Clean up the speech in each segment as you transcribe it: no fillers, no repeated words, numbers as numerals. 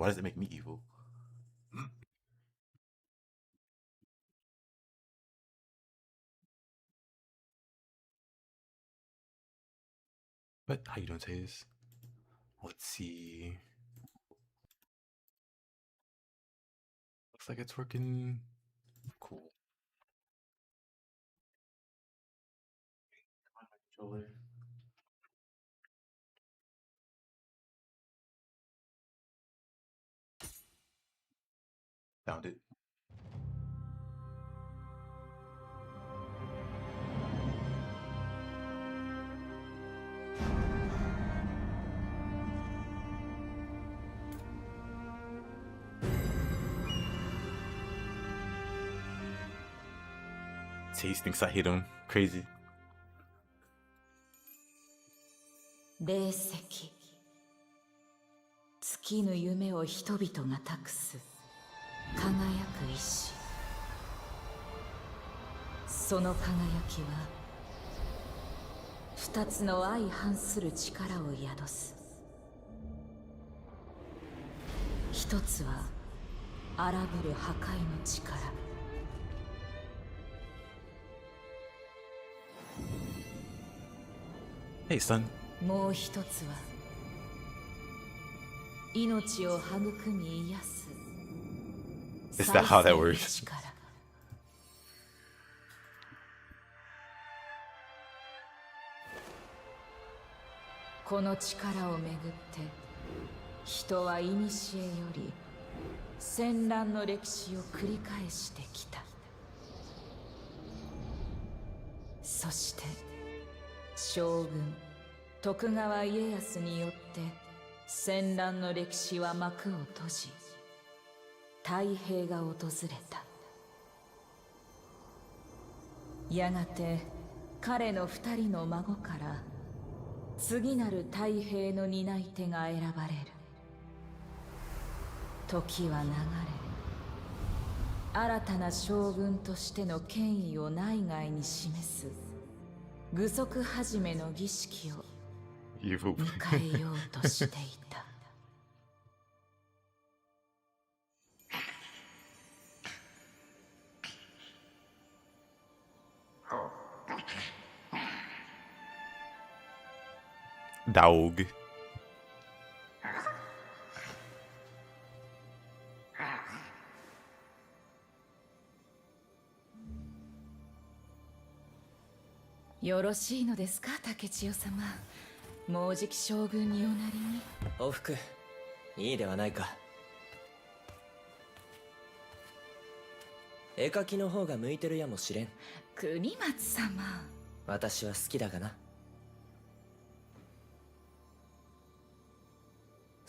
Why does it make me evil? But how you doing, Taze? Let's see. Looks like it's working. Cool. Come on, my controller. Found it. Taze thinks I hate him. Crazy. 霊石尽きぬ夢を人々が託す輝く石その輝きは二つの相反する力を宿す一つは荒ぶる破壊の力 Hey, son. もう一つは命を育み癒す Is that how that works? 再生の力この力をめぐって人は古より戦乱の歴史を繰り返してきたそして将軍徳川家康によって戦乱の歴史は幕を閉じ太平が訪れたやがて彼の二人の孫から次なる太平の担い手が選ばれる時は流れ新たな将軍としての権威を内外に示す具足始めの儀式を迎えようとしていたDog. よろしいのですか竹千代様もうじき将軍におなりにおふくいいではないか絵描きの方が向いてるやもしれん国松様私は好きだがな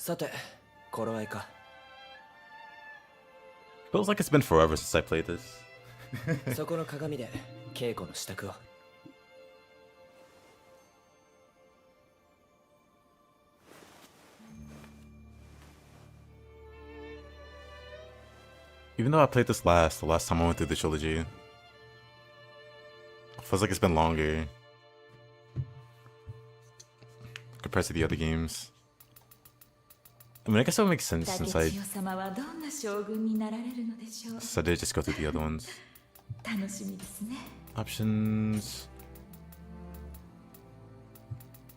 さて頃合いか Feels like it's been forever since I played this. そこの鏡で稽古の支度を Even though I played this the last time I went through the trilogy, feels like it's been longer compared to the other games. I mean, I guess that would make sense since I did just go through the other ones. Options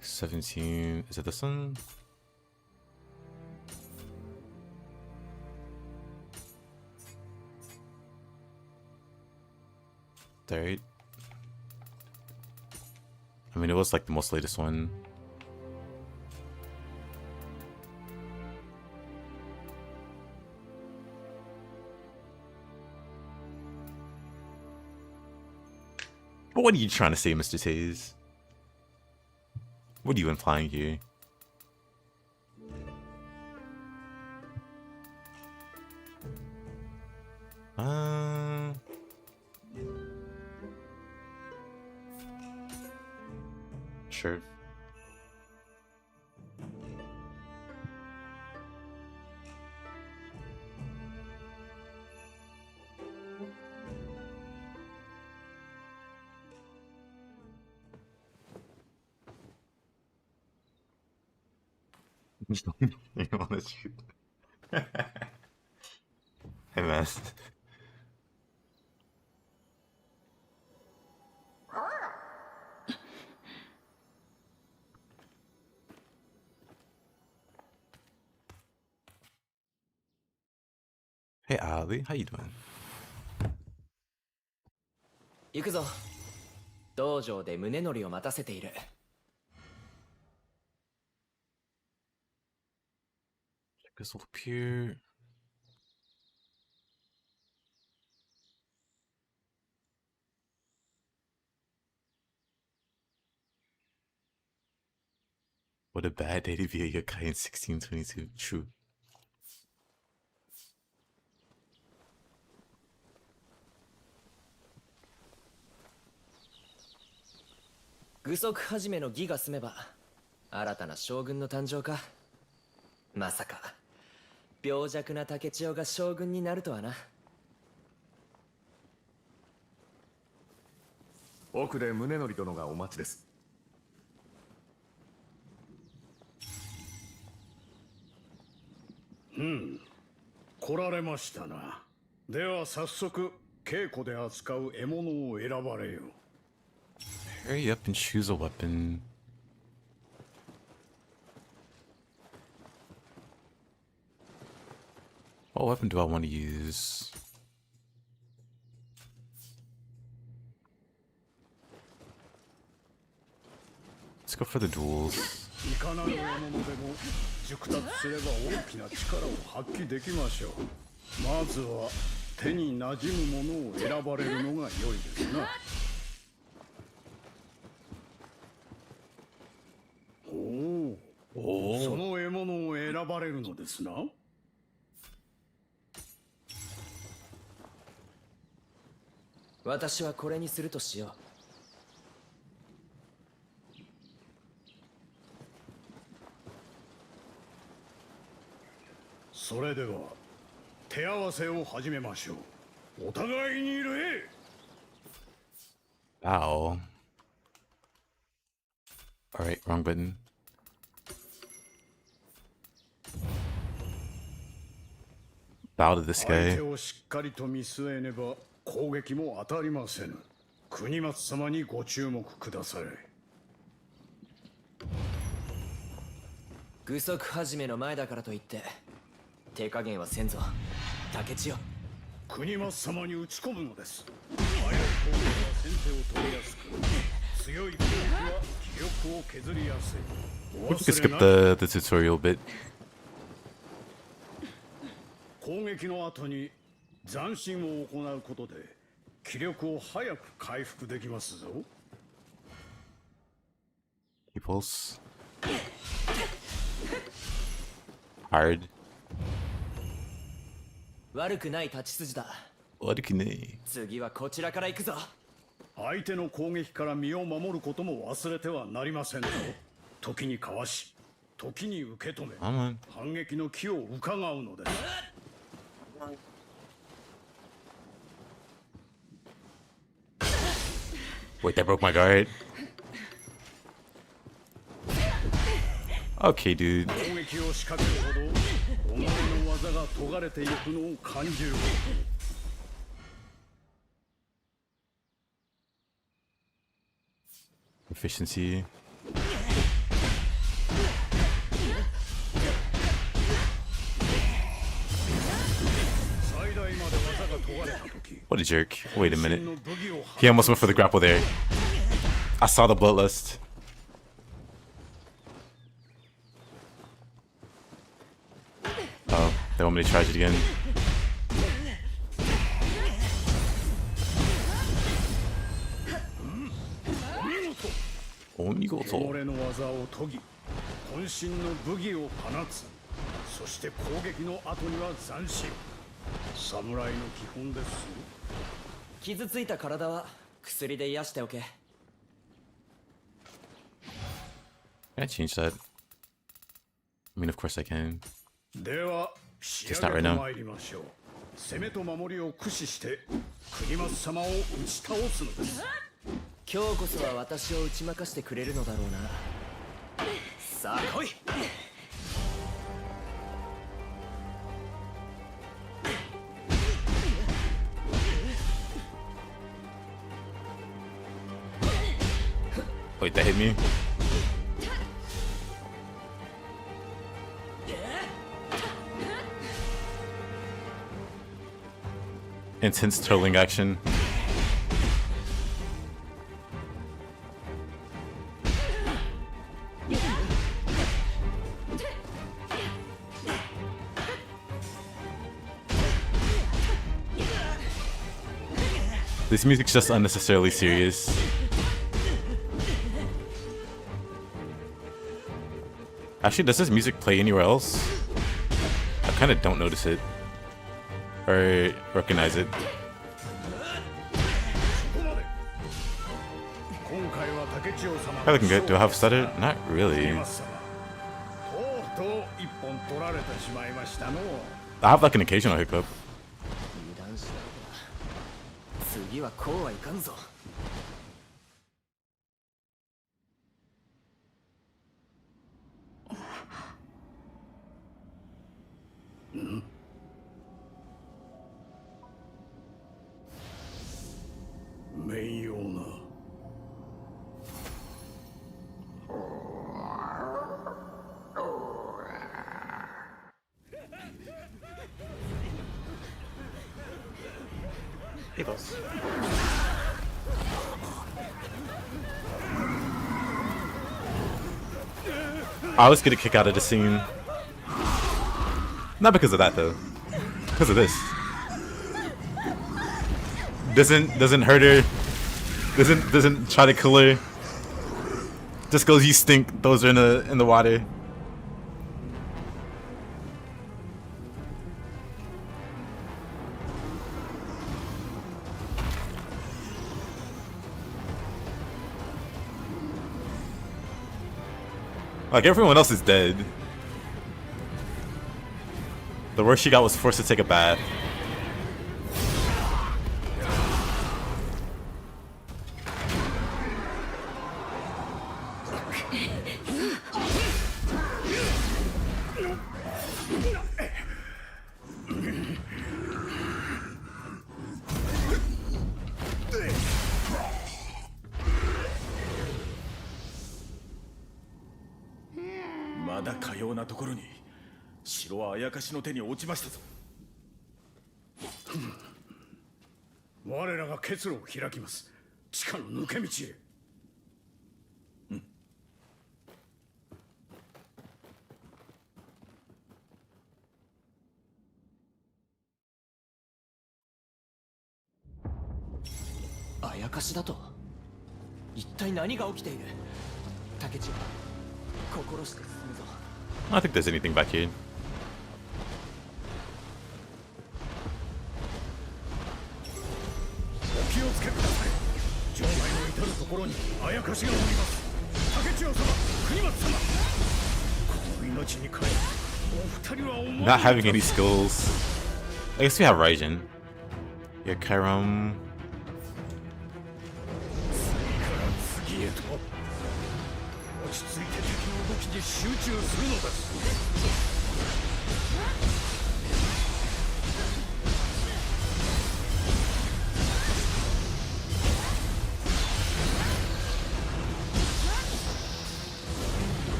17. Is it this one? Third. I mean, it was like the most latest one. But what are you trying to say, Mr. Taze? What are you implying here? Sure. You wanna shoot? Hey man. Hey Ali, how you doing? 行くぞ。道場で宗則を待たせている。Check this up here. What a bad day to be a yokai in 1622. True. 具足始めの義が済めば新たな将軍の誕生か。まさか病弱な竹千代が将軍になるとはな。奥で宗則殿がお待ちです。来られましたな。では早速稽古で扱う獲物を選ばれよ。Hurry up and choose a weapon. What weapon do I want to use? Let's go for the duels. いかなる獲物でも熟達すれば大きな力を発揮できましょう。まずは手に馴染むものを選ばれるのが良いですな。その獲物を選ばれるのですな。私はこれにするとしよう。それでは手合わせを始めましょう。お互いに礼。Ow. Alright, wrong button. Bow to this 相 guy. 手をしっかりと見据えねば攻撃も当たりませぬ。国松様にご注目くだされ。具足始めの前だからといって手加減はせんぞ竹千代。国松様に打ち込むのです。早い攻撃は先手を取りやすく、強い攻撃は気力を削りやすい。 We can skip the tutorial bit. 攻撃の後に斬新を行うことで気力を早く回復できますぞ。Pulse. Hard. 悪くない立ち筋だ。悪くねえ。次はこちらから行くぞ。相手の攻撃から身を守ることも忘れてはなりませんぞ。時にかわし、時に受け止め、反撃の機を伺うのです。Wait, that broke my guard. Okay, dude. 攻撃を仕掛けるほど己の技が研がれていくのを感じる。Efficiency. What a jerk. Wait a minute. He almost went for the grapple there. I saw the bloodlust. Oh, they want me to charge it again. Omigoto. 己の技を研ぎ、渾身の武技を放つ。そして攻撃の後には斬新。侍の基本です。傷ついた体は薬で癒しておけ。Can I change that? I mean, of course I can. では仕上げと参りましょう。攻めと守りを駆使して国松様を打ち倒すのです。今日こそは私を打ち負かしてくれるのだろうな。さあ来い。Wait, that hit me? Intense twirling action. This music's just unnecessarily serious. Actually, does this music play anywhere else? I kind of don't notice it. Or recognize it. How looking good? Do I have stutter? Not really. I have like an occasional hiccup. 次はこうはいかんぞ。面用な。Hey, boss. I always get a kick out of the scene. Not because of that though. Because of this. Doesn't hurt her. Doesn't try to kill her. Just goes, you stink, throws her in the water. Like, everyone else is dead. The worst she got was forced to take a bath.我らが結露を開きます。地下の抜け道へ。あやかしだと？一体何が起きている？竹千代、心して進むぞ。I don't think there's anything back here. お気をつけください。城内の至る所にあやかしがおります。竹千代様、国松様、この命に代えお二人は思い Not having any skills. I guess we have Raijin. Yokai. 次へと落ち着いて敵の動きに集中するのです。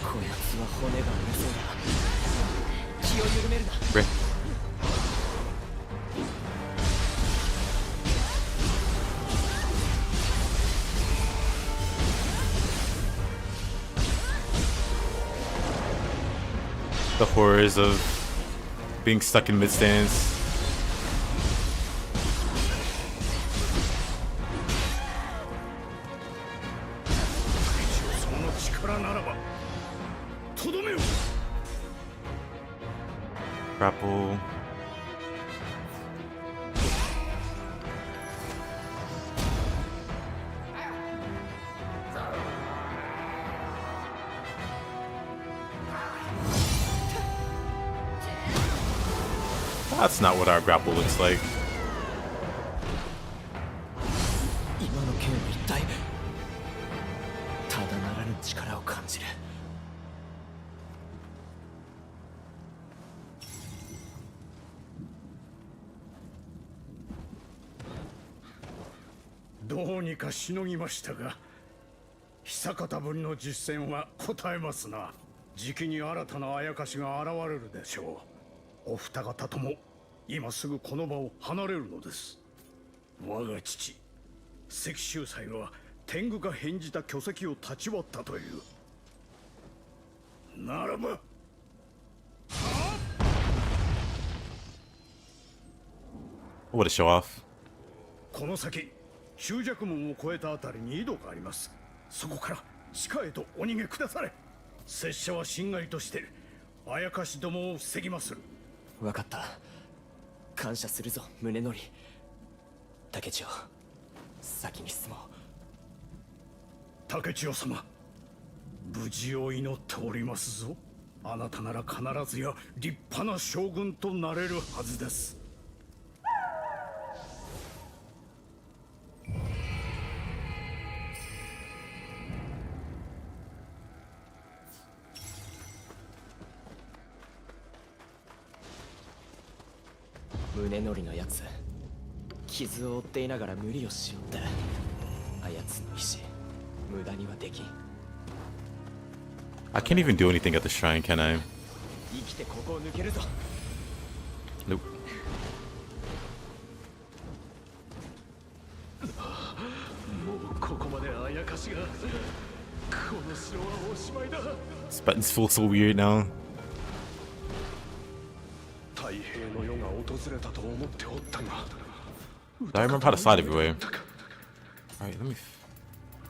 こやつは骨が折れそうだ。気を緩めるな。The horrors of being stuck in mid-stance. その力ならばとどめよ。 Grapple. That's not what our grapple looks like. 今の剣は一体ただならぬ力を感じる。どうにかしのぎましたが、久方ぶりの実戦は答えますな。じきに新たなあやかしが現れるでしょう。お二方とも今すぐこの場を離れるのです。我が父関秀才は天狗が返じた巨石を立ち割ったという。ならばWhat a show off. この先中弱門を越えたあたりに井戸があります。そこから地下へとお逃げくだされ。拙者はしんがりとしてあやかしどもを防ぎまする。分かった。感謝するぞ宗則。竹千代、先に進もう。竹千代様、無事を祈っておりますぞ。あなたなら必ずや立派な将軍となれるはずです。宗則のやつ、傷を負っていながら無理をしよって。あやつの意志、無駄にはできん。 I can't even do anything at the shrine, can I? 生きてここを抜けるぞ。 Nope. もうここまであやかしが。この城はおしまいだ。 This button's feel so weird now. 太平の世が訪れたと思っておったが。 Do I remember how to slide everywhere? Alright, let me.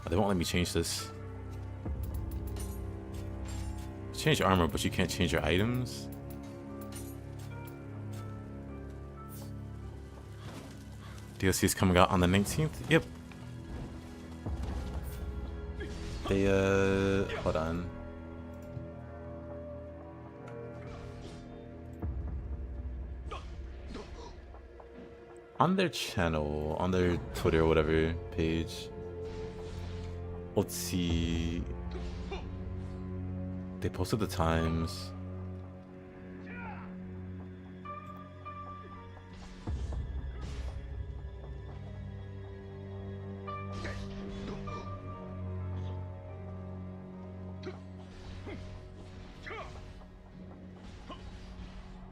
Oh, they won't let me change this. Change armor, but you can't change your items? DLC is coming out on the 19th? Yep. They, hold on. On their channel, on their Twitter or whatever page, let's see. They posted the times.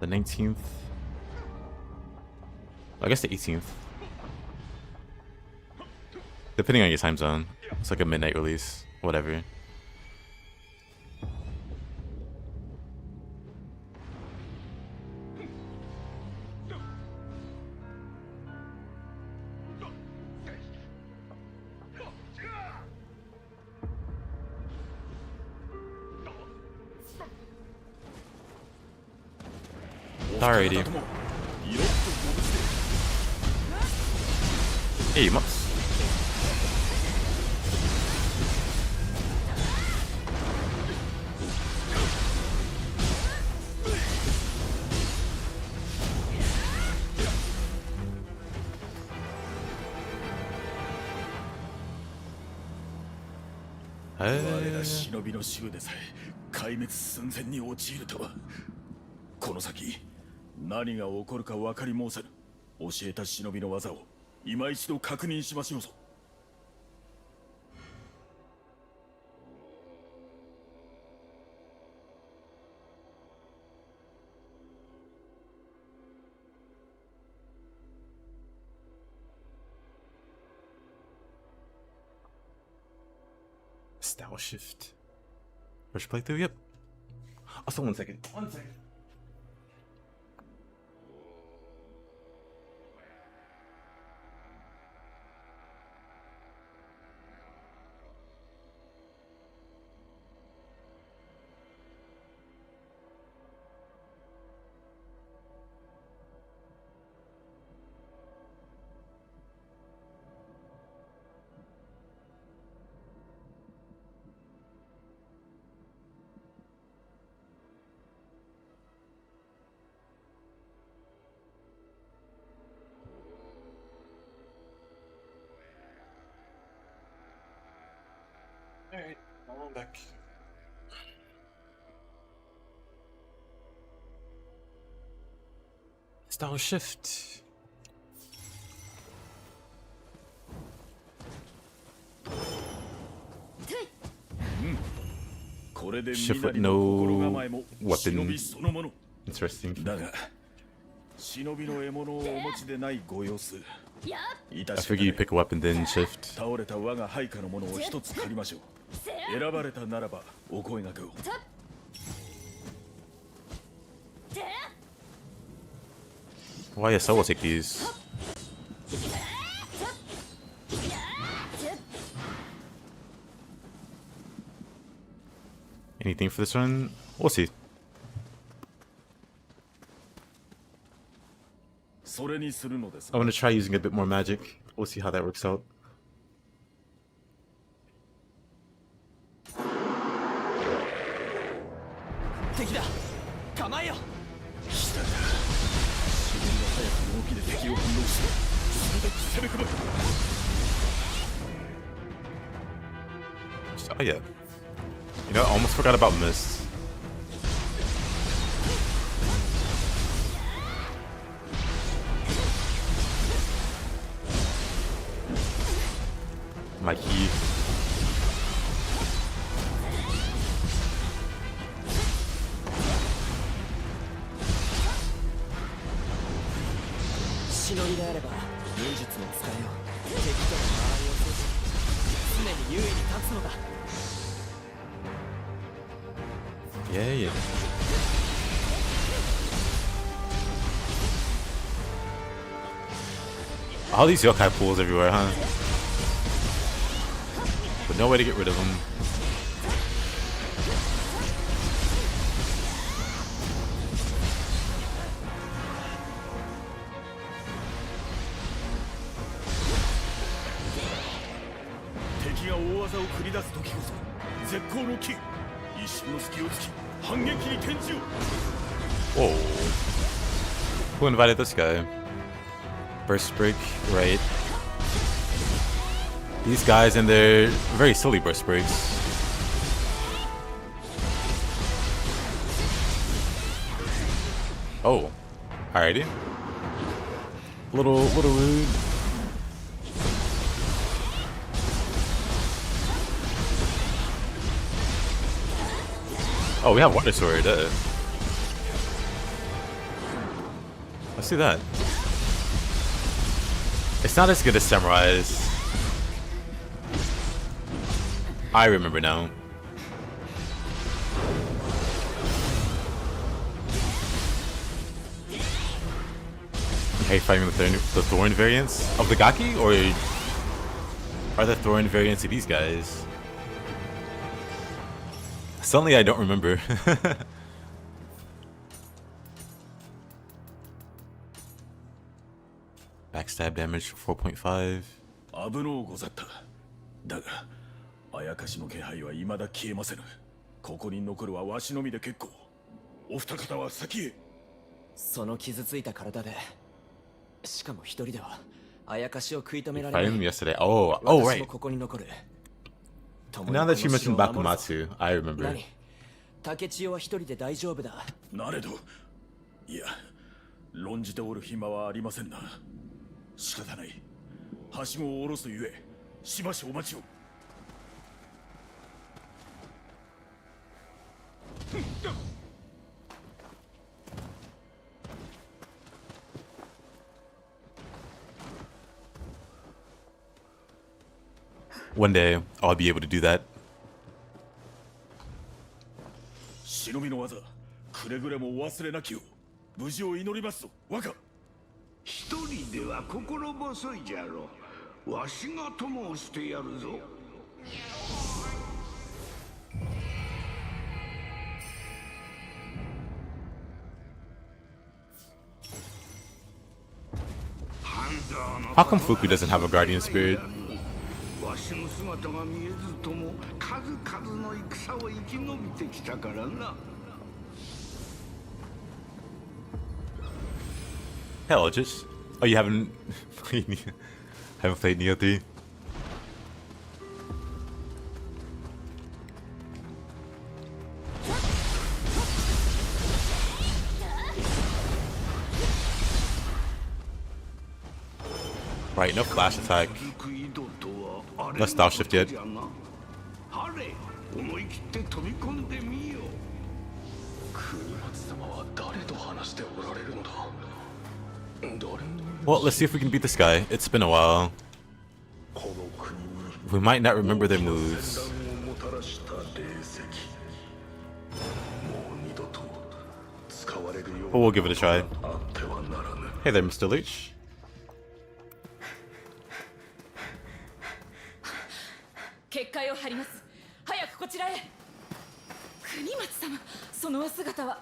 The 19th. I guess the 18th. Depending on your time zone. It's like a midnight release. Whatever. Alrighty. Hey, Mops. Hey. 我ら忍びの衆でさえ壊滅寸前に陥るとは。この先何が起こるか分かり申せぬ。教えた忍びの技を今一度確認しましょうぞ。Style shift. First playthrough? Yep. Also, 1 second. 1 second. Alright, I'm back. Style shift. shift with no weapon. Interesting. だが忍びの獲物をお持ちでないご様子。 I figure you pick a weapon then shift. 倒れた我が配下のものを一つ借りましょう。選ばれたならばお声掛けを。 Why yes, I will take these. Anything for this one? We'll see. それにするのです。 I want to try using a bit more magic. We'll see how that works out. 敵だ。構えよ。来たか。自分の速さの動きで敵を翻弄して鋭く攻め込む。 Oh yeah. You know, I almost forgot about Mist. My key. 忍びであれば忍術も使えよう。敵との間合いをせず常に優位に立つのだ。 Yeah, yeah. All these yokai pools everywhere, huh? But no way to get rid of them. Whoa. Who invited this guy? Burst break, right. These guys and their very silly burst breaks. Oh. Alrighty. Little rude. Oh, we have water sword. Let's see that. It's not as good as Samurai's. I remember now. Are you fighting the Thorn variants of the Gaki, or are the Thorn variants of these guys? Suddenly I don't remember. Backstab damage for 4.5. 危のうござった。だが、あやかしの気配は未だ消えませぬ。ここに残るはわしのみで結構。お二方は先へ。その傷ついた体で、しかも一人ではあやかしを食い止められない。I him yesterday. Oh, right. ここに残る。 Now that you mentioned Bakumatsu, I remember. 何？竹千代は一人で大丈夫だ。なれど、いや、論じておる暇はありませんな。仕方ない。はしごを下ろすとゆえ、しばしお待ちを。One day, I'll be able to do that. 忍びの技、くれぐれもお忘れなきよう。無事を祈りますぞ、若。一人では心細いじゃろう。わしが友をしてやるぞ。How come Fuku doesn't have a guardian spirit? わしの姿が見えずとも数々の戦を生き延びてきたからな。 Hell, just oh, you haven't haven't played Nioh 3? Right, no flash attack. No style shift yet. 思い切って飛び込んでみよう。国松様は誰と話しておられるのだ。誰 Well, let's see if we can beat this guy. It's been a while. この国に We might not remember their moves. 戦乱をもたらした霊石。もう二度と使われるよう But we'll give it a try. あってはならぬ。 Hey there, Mr. Leech. 結界を張ります。早くこちらへ。国松様、そのお姿は。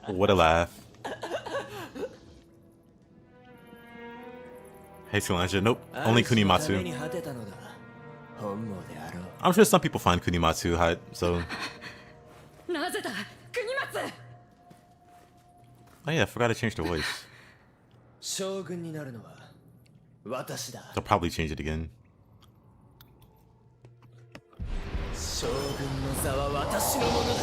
What a laugh. Hey, Solange. Nope. Only Kunimatsu. に果てたのだ。本望であろう。 I'm sure some people find Kunimatsu hot, so. なぜだ、国松。 Oh, yeah, I forgot to change the voice. 将軍になるのは私だ。 They'll probably change it again. 将軍の座は私のものだ。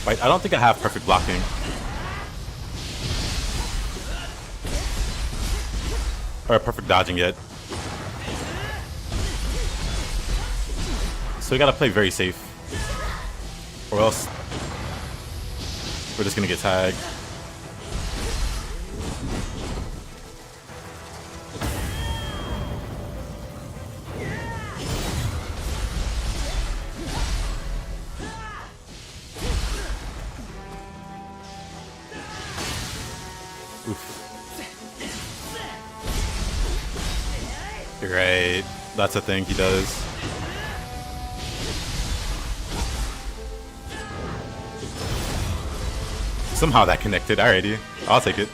Right, I don't think I have perfect blocking. Or perfect dodging yet. So we gotta play very safe. Or else we're just gonna get tagged. Right, that's a thing he does. Somehow that connected. Alrighty, I'll take it.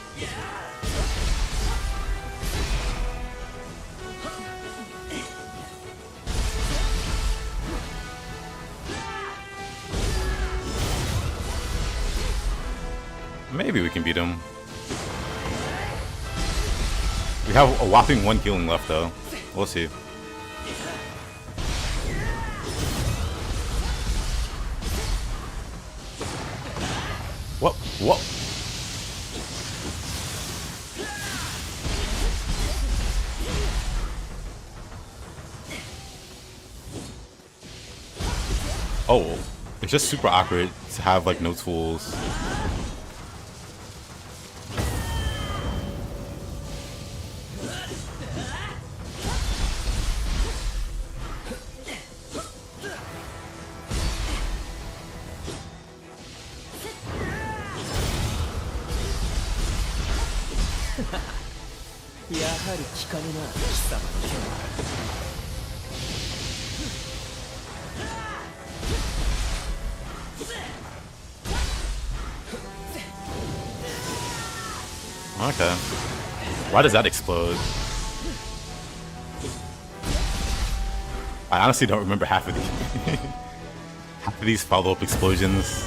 Maybe we can beat him. We have a whopping 1 healing left though. We'll see. What? What? Oh, it's just super awkward to have like no tools. Okay. Why does that explode? I honestly don't remember half of these. Half of these follow-up explosions.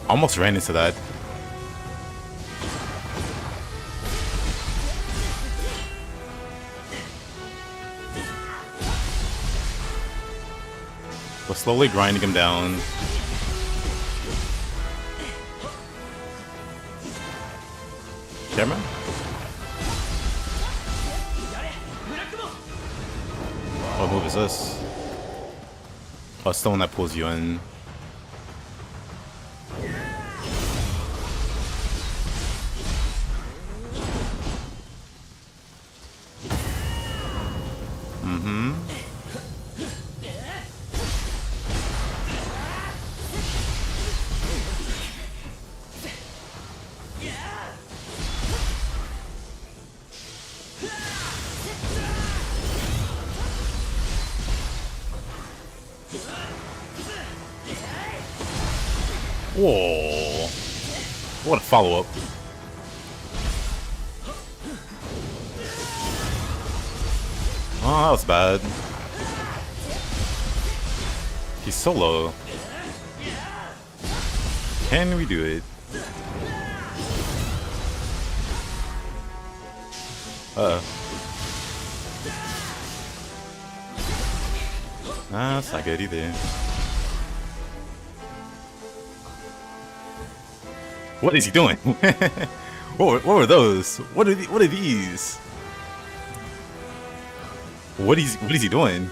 Almost ran into that. We're slowly grinding him down. Camera? What move is this? Oh, it's the one that pulls you in. Whoa. What a follow-up. Oh, that was bad. He's so low. Can we do it? Nah, that's not good either. What is he doing? what were those? What are these? What is he doing?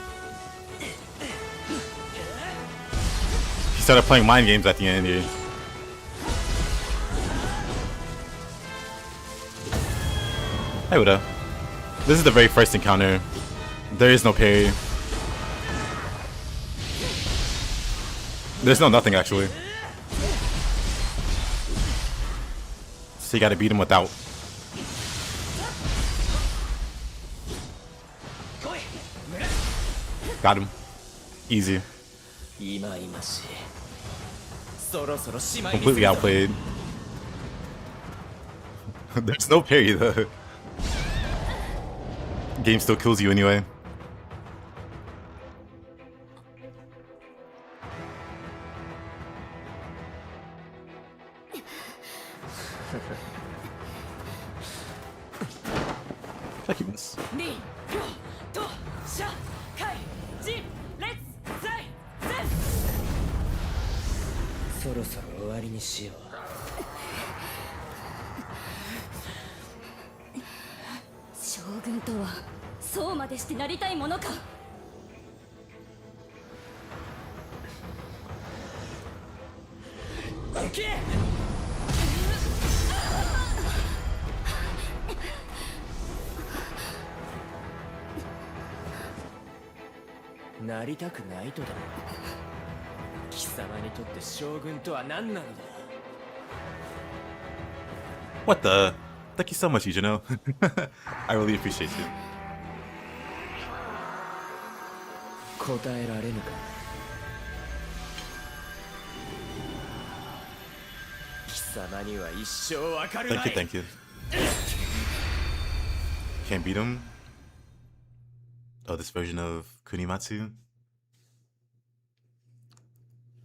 He started playing mind games at the end here. Hey, what up? This is the very first encounter. There is no parry. There's no nothing actually. So you gotta beat him without. Got him. Easy. Completely outplayed. There's no parry though. Game still kills you anyway. Check you miss. What the? Thank you so much, Ijino. I really appreciate you. Thank you. Can't beat him. Oh, this version of Kunimatsu.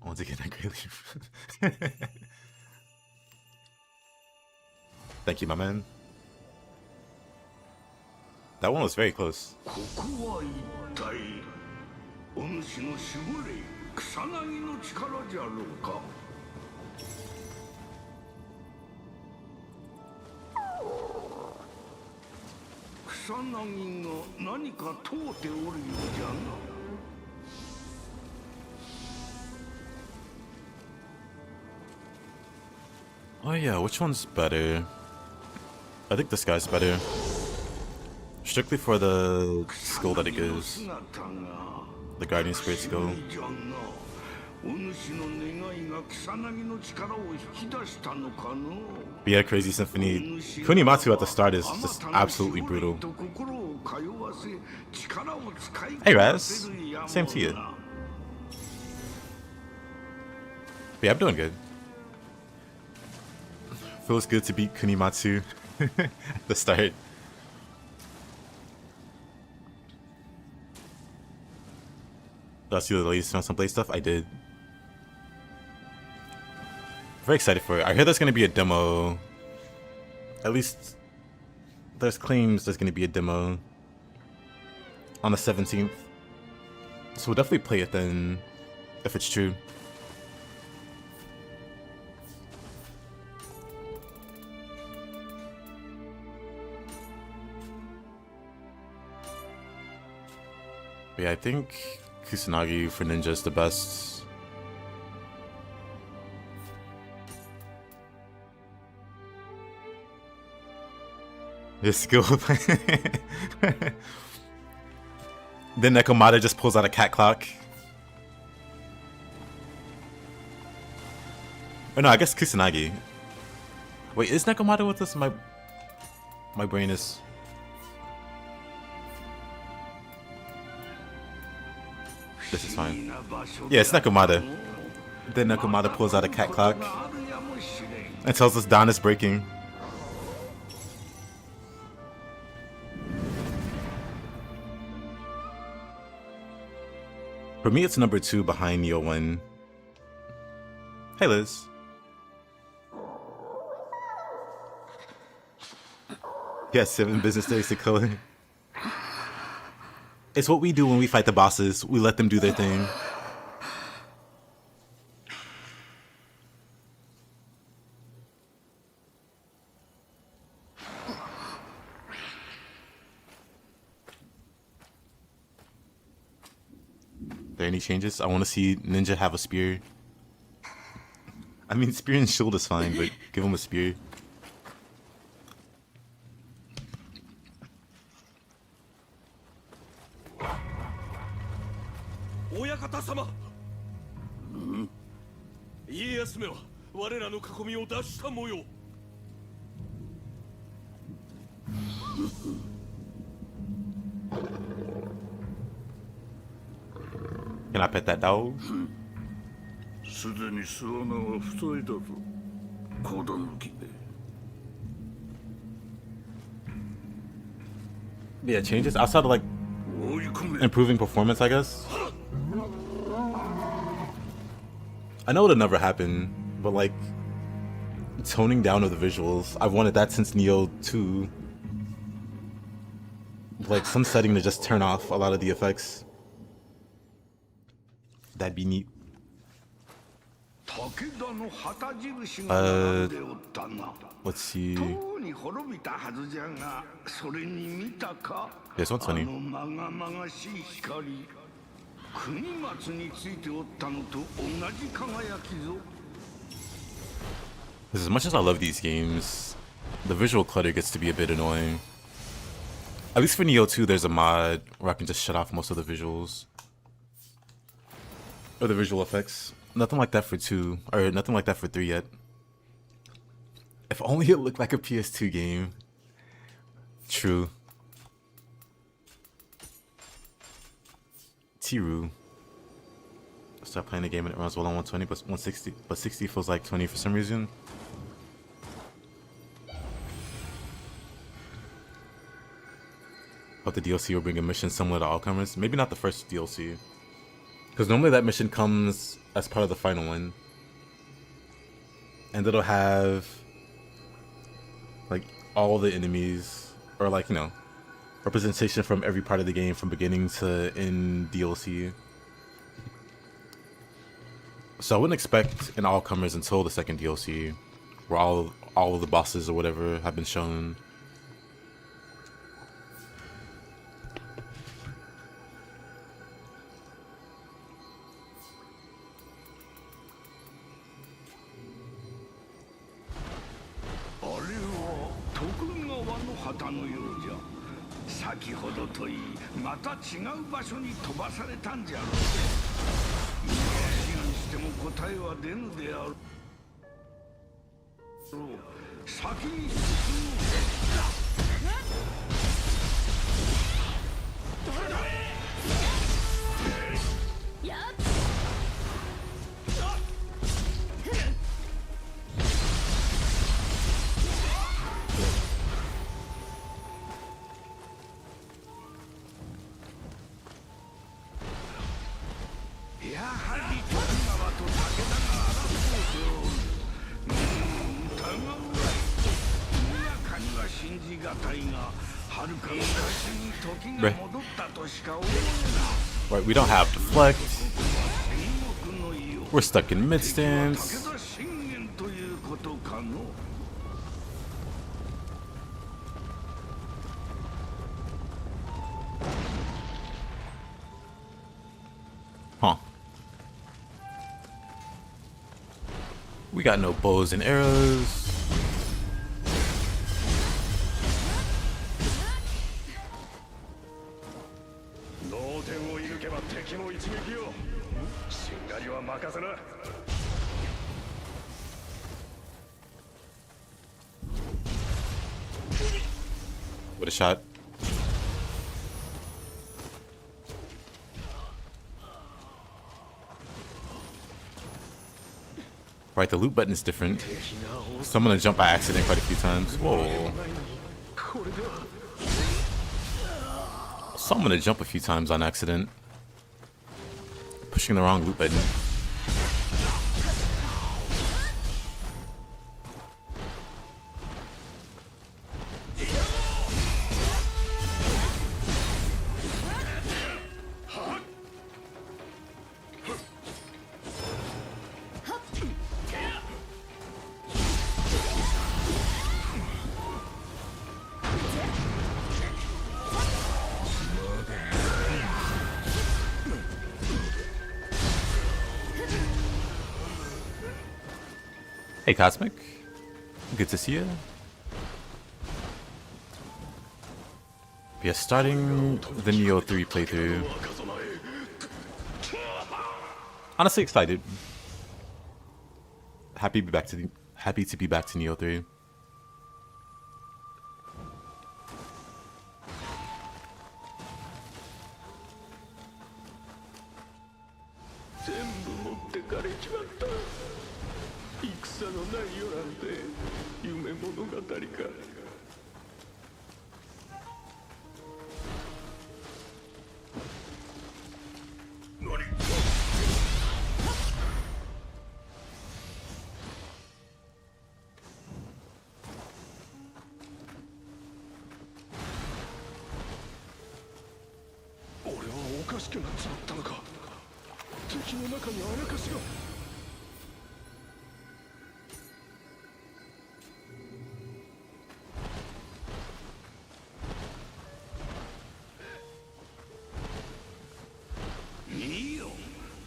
Once again, I greatly. Thank you, my man. That one was very close. Oh yeah, which one's better? I think this guy's better. Strictly for the skill that it gives. The Guardian Spirit skill. But yeah, Crazy Symphony. Kunimatsu at the start is just absolutely brutal. Hey Raz, same to you. But yeah, I'm doing good. Feels good to beat Kunimatsu at the start. Did I see the latest on some play stuff? I did. Very excited for it. I heard there's gonna be a demo. At least there's claims there's gonna be a demo on the 17th. So we'll definitely play it then, if it's true. But yeah, I think Kusanagi for Ninja is the best. This skill. Then Nekomata just pulls out a cat clock. Oh no, I guess Kusanagi. Wait, is Nekomata with us? My brain is... This is fine. Yeah, it's Nekomata. Then Nekomata pulls out a cat clock and tells us dawn is breaking. For me, it's number 2 behind Nioh 1. Hey, Liz. Yeah, 7 business days to color. It's what we do when we fight the bosses. We let them do their thing. There any changes? I want to see Ninja have a spear. I mean, spear and shield is fine, but give him a spear. Can I pet that dog? すでに巣穴は太いだぞ。子供抜きで。Yeah, changes outside of like 追い込め。 improving performance, I guess. I know it'll never happen, but like toning down of the visuals. I've wanted that since Nioh 2. Like some setting to just turn off a lot of the effects. That'd be neat. Let's see. This one's funny. As much as I love these games, the visual clutter gets to be a bit annoying. At least for Nioh 2, there's a mod where I can just shut off most of the visuals. Or the visual effects. Nothing like that for 2, or nothing like that for 3 yet. If only it looked like a PS2 game. True. Tiru. Start playing the game and it runs well on 120, but 160, but 60 feels like 20 for some reason. Hope the DLC will bring a mission similar to All Comers. Maybe not the first DLC. Because normally that mission comes as part of the final one. And it'll have like all the enemies, or like, you know, representation from every part of the game from beginning to end DLC. So I wouldn't expect an All Comers until the second DLC, where all of the bosses or whatever have been shown. Right, we don't have deflect. We're stuck in mid stance. Huh. We got no bows and arrows. With a shot. Right, the loot button is different. So I'm gonna jump by accident quite a few times. Whoa. So I'm gonna jump a few times on accident. pushing the wrong loop button. Hey Cosmic, good to see you. We are starting the Nioh 3 playthrough. Honestly excited. Happy to be back to Nioh 3.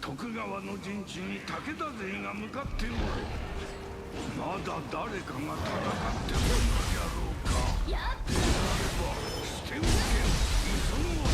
徳川の陣地に武田勢が向かっておる。まだ誰かが戦っておるのじゃろうか。であれば捨ておけん。急ごう。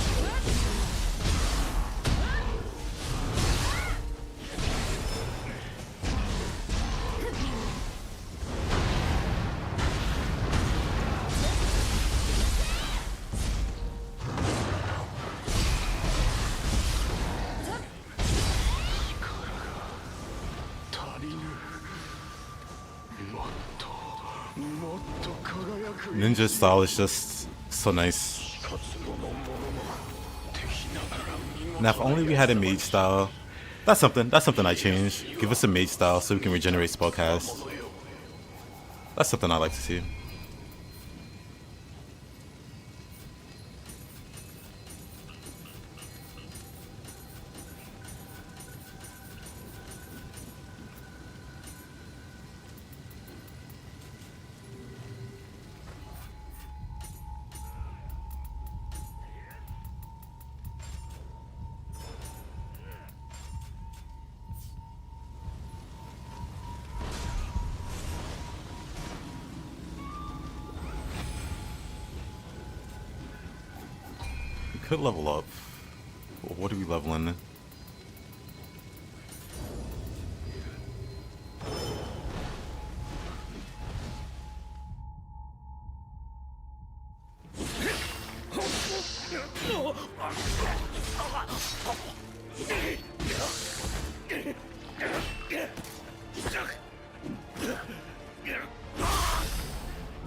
Ninja style is just so nice. Now if only we had a mage style. That's something I changed. Give us a mage style so we can regenerate spellcast. That's something I like to see. Could level up. What are we leveling?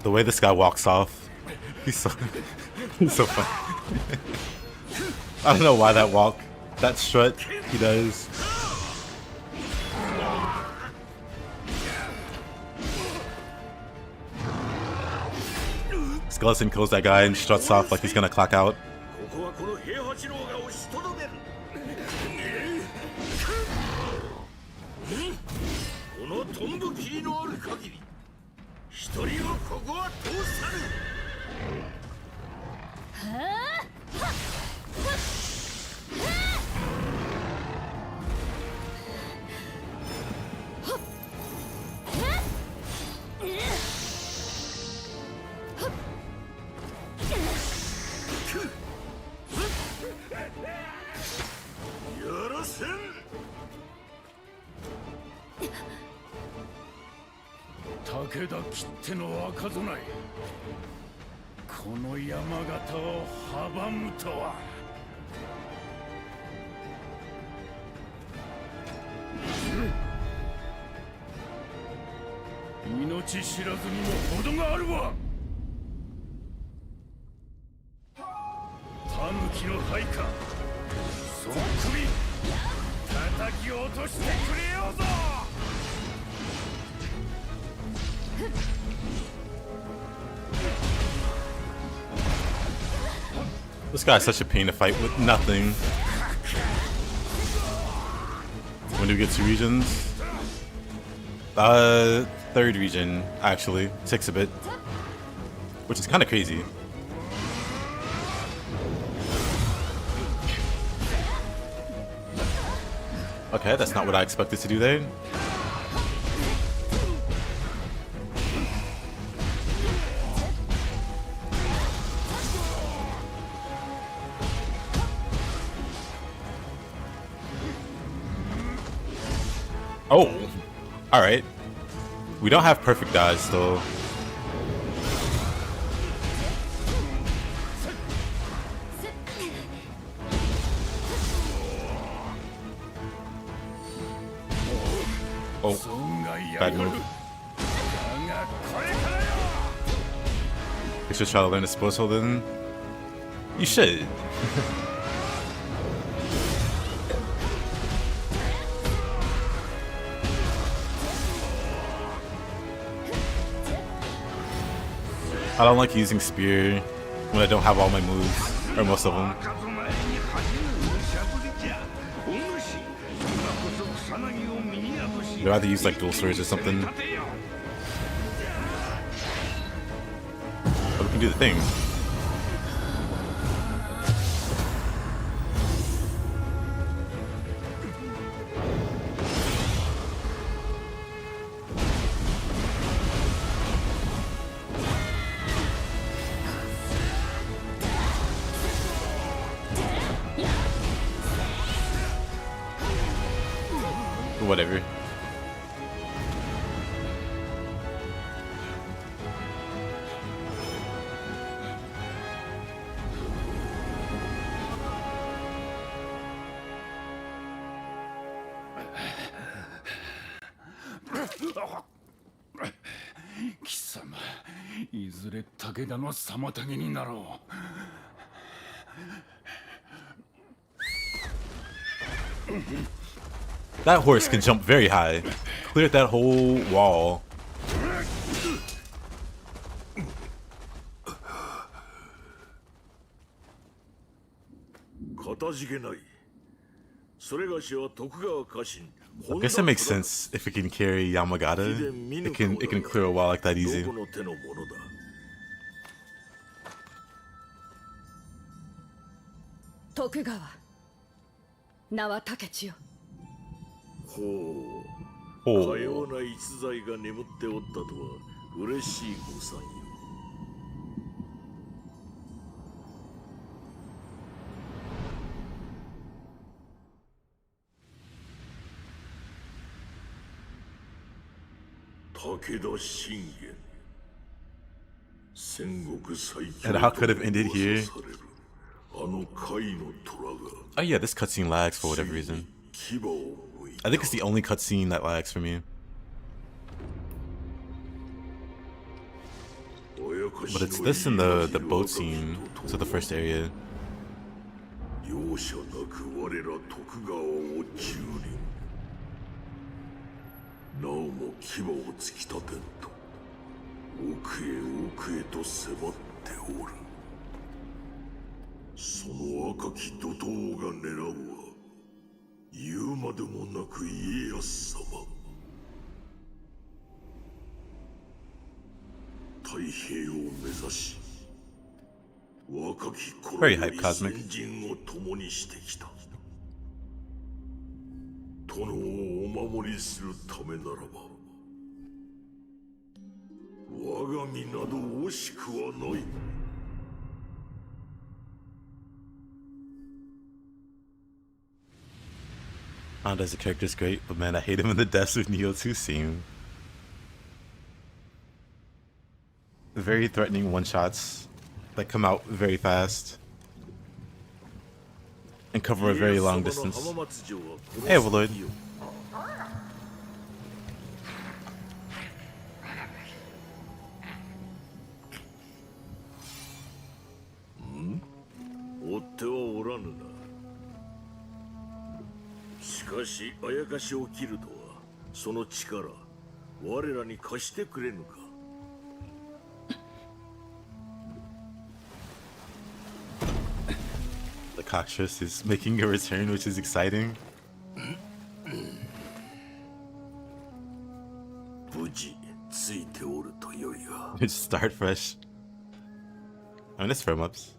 The way this guy walks off, he's so funny. I don't know why that strut he does. Skeleton kills that guy and struts off like he's gonna clock out. 叩き落としてくれようぞ。 This guy's such a pain to fight with nothing. When do we get 2 regions? Third region, actually. Takes a bit. Which is kind of crazy. Okay, that's not what I expected to do there. Oh, alright. We don't have perfect dodge still. Oh, bad move. You should try to learn a sports hold then. You should. I don't like using spear when I don't have all my moves, or most of them. I'd rather use like dual swords or something. But we can do the thing. Whatever. That horse can jump very high. Cleared that whole wall. I guess it makes sense if it can carry Yamagata. It can clear a wall like that easy. 徳川名は竹千代。ほう、かような逸材が眠っておったとは嬉しいごさんよ。武田信玄、戦国最強 And how could have ended here? あの甲斐の虎が Oh yeah, this cutscene lags for whatever reason. 牙を向いた。 I think it's the only cutscene that lags for me. But it's this and the boat scene, so the first area. 容赦なく我ら徳川を蹂躙。なおも牙を突き立てんと奥へ奥へと迫っておる。その赤き怒涛が狙うは言うまでもなく家康様。太平を目指し若き頃 Very よ hype, り Cosmic. 先陣を共にしてきた。殿をお守りするためならば我が身など惜しくはない。 Honda as a character is great, but man, I hate him in the deaths with Nioh 2 scene. Very threatening one-shots that come out very fast and cover a very long distance. Hey, Overlord. しかしあやかしを切るとはその力我らに貸してくれぬか。 The cockatrice is making a return, which is exciting. 無事ついておるとよいが。 Just start fresh. I mean, it's firm ups.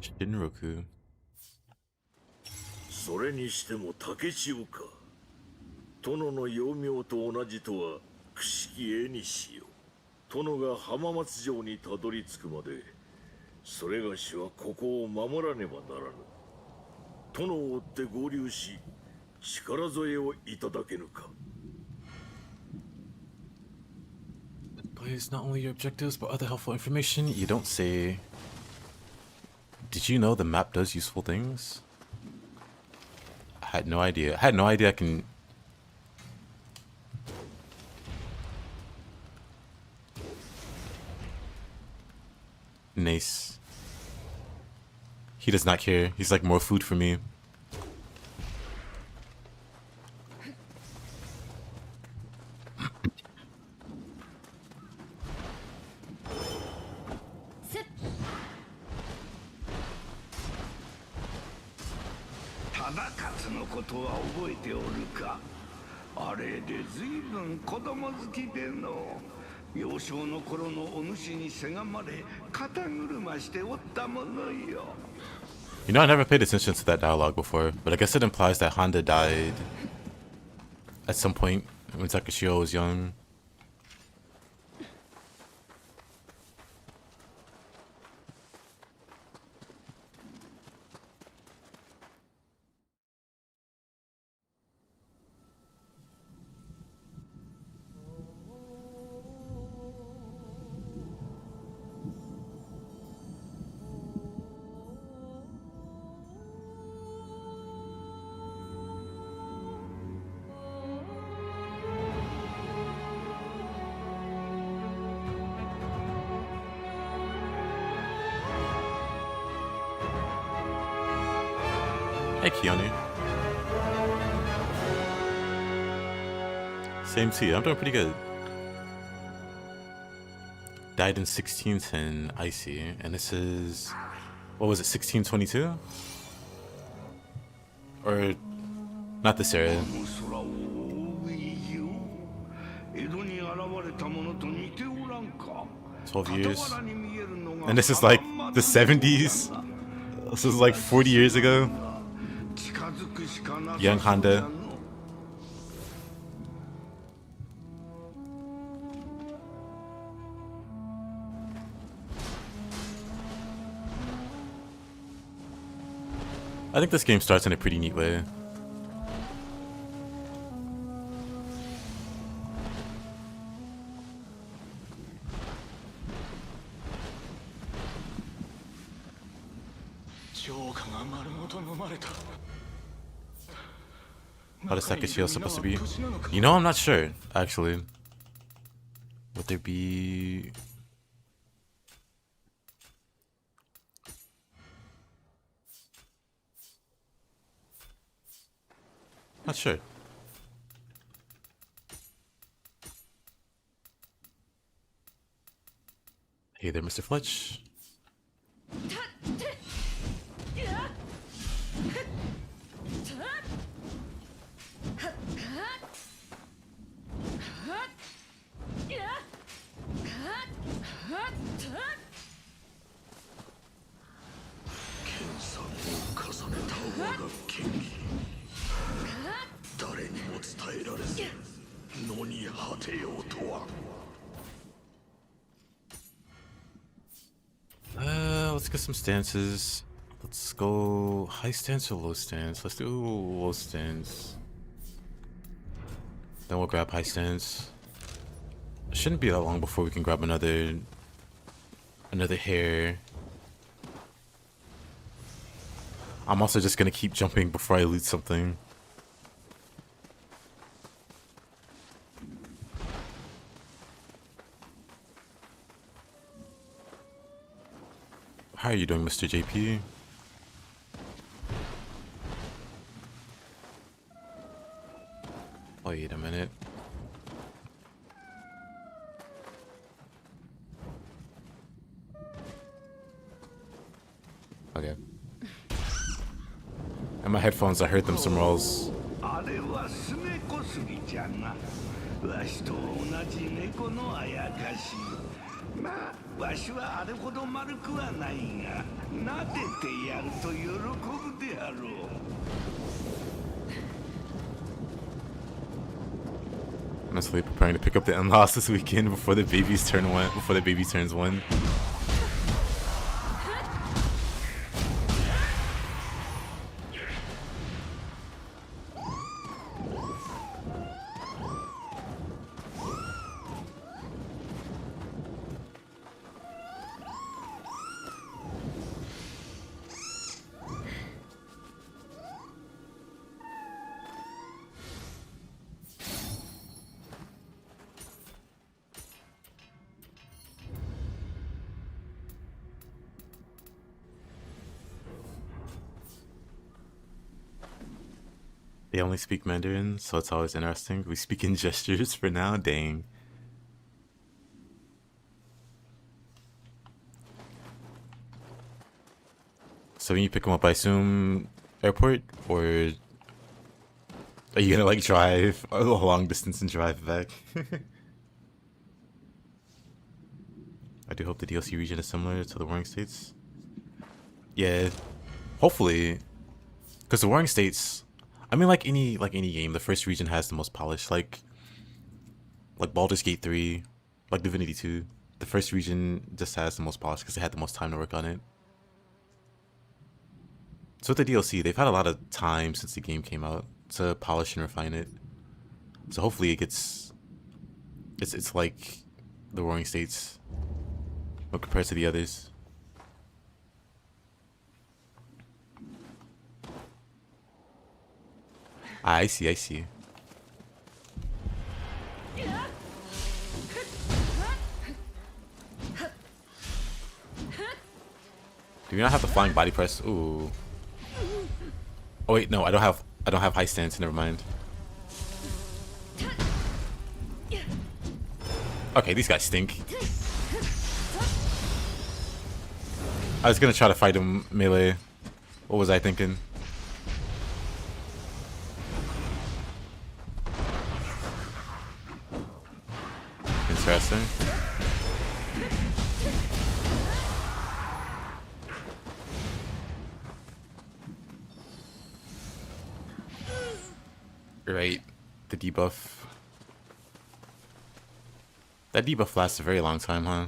Shinroku. それにしても竹千代か。殿の幼名と同じとはくしき絵にしよう。殿が浜松城にたどり着くまでそれがしはここを守らねばならぬ。殿を追って合流し力添えをいただけぬか。 Plays not only your objectives but other helpful information. You don't say. Did you know the map does useful things? I had no idea. I had no idea I can. Nice. He does not care. He's like more food for me. You know, I never paid attention to that dialogue before, but I guess it implies that Honda died at some point when Takashio was young. Hey, Keanu. Same to you. I'm doing pretty good. Died in 1610, Icy. And this is... What was it, 1622? Or... Not this era. 12 years. And this is like the 70s? This is like 40 years ago? Young Honda. I think this game starts in a pretty neat way. How does Takashio supposed to be? You know, I'm not sure, actually. Would there be... Not sure. Hey there, Mr. Fletch. Let's get some stances. Let's go high stance or low stance. Let's do low stance. Then we'll grab high stance. Shouldn't be that long before we can grab another hair. I'm also just gonna keep jumping before I loot something. How are you doing, Mr. JP? Wait a minute. Okay. And my headphones, I heard them some rolls. あれはスネコスギじゃな。わしと同じ猫のあやかし。まあ、わしはあれほど丸くはないが、撫でてやると喜ぶであろう。Mentally preparing to pick up the in-laws this weekend before the babies turn one. Before the baby turns one. They only speak Mandarin, so it's always interesting. We speak in gestures for now, dang. So when you pick them up, I assume airport, or are you gonna like drive a long distance and drive back? I do hope the DLC region is similar to the Warring States. Yeah, hopefully, because the Warring States, I mean, like any game, the first region has the most polish. Like Baldur's Gate 3, like Divinity 2, the first region just has the most polish because they had the most time to work on it. So with the DLC, they've had a lot of time since the game came out to polish and refine it. So hopefully it gets, it's like the Warring States, but compared to the others. I see, I see. Do we not have the flying body press? Ooh. Oh wait, no, I don't have high stance, never mind. Okay, these guys stink. I was gonna try to fight him melee. What was I thinking? Interesting. Right, the debuff. That debuff lasts a very long time, huh?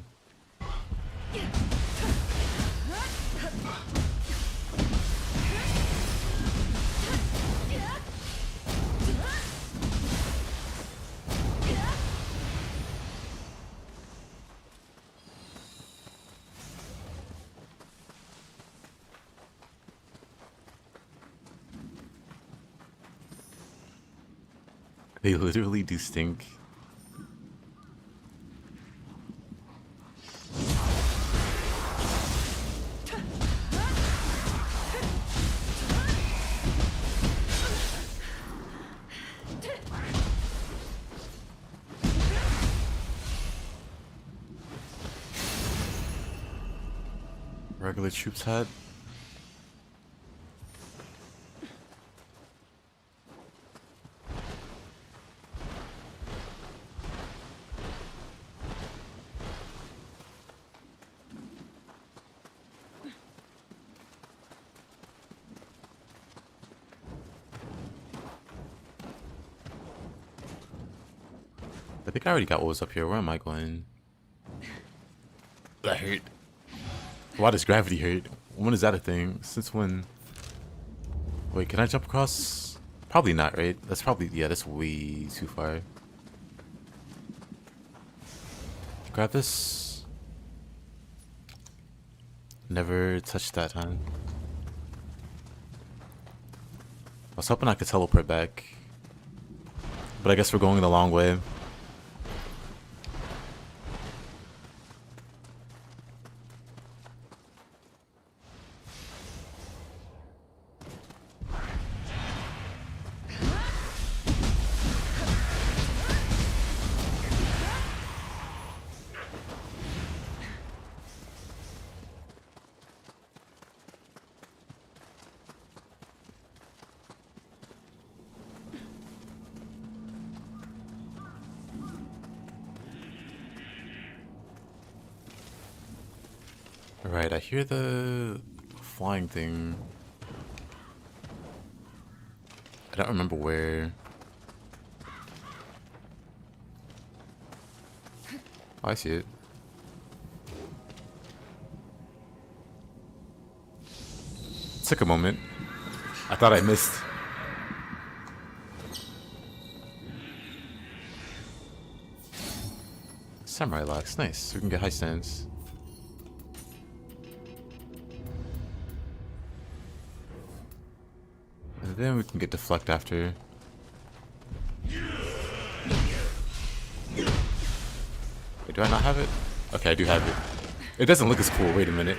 They literally do stink. Regular troops hat. I think I already got what was up here. Where am I going? That hurt. Why does gravity hurt? When is that a thing? Since when? Wait, can I jump across? Probably not, right? That's probably, yeah, that's way too far. Grab this. Never touched that, huh? I was hoping I could teleport back. But I guess we're going the long way. Alright, I hear the flying thing. I don't remember where. Oh, I see it. Took a moment. I thought I missed. Samurai locks, nice. We can get high stance. And then we can get deflect after. Wait, do I not have it? Okay, I do have it. It doesn't look as cool. Wait a minute.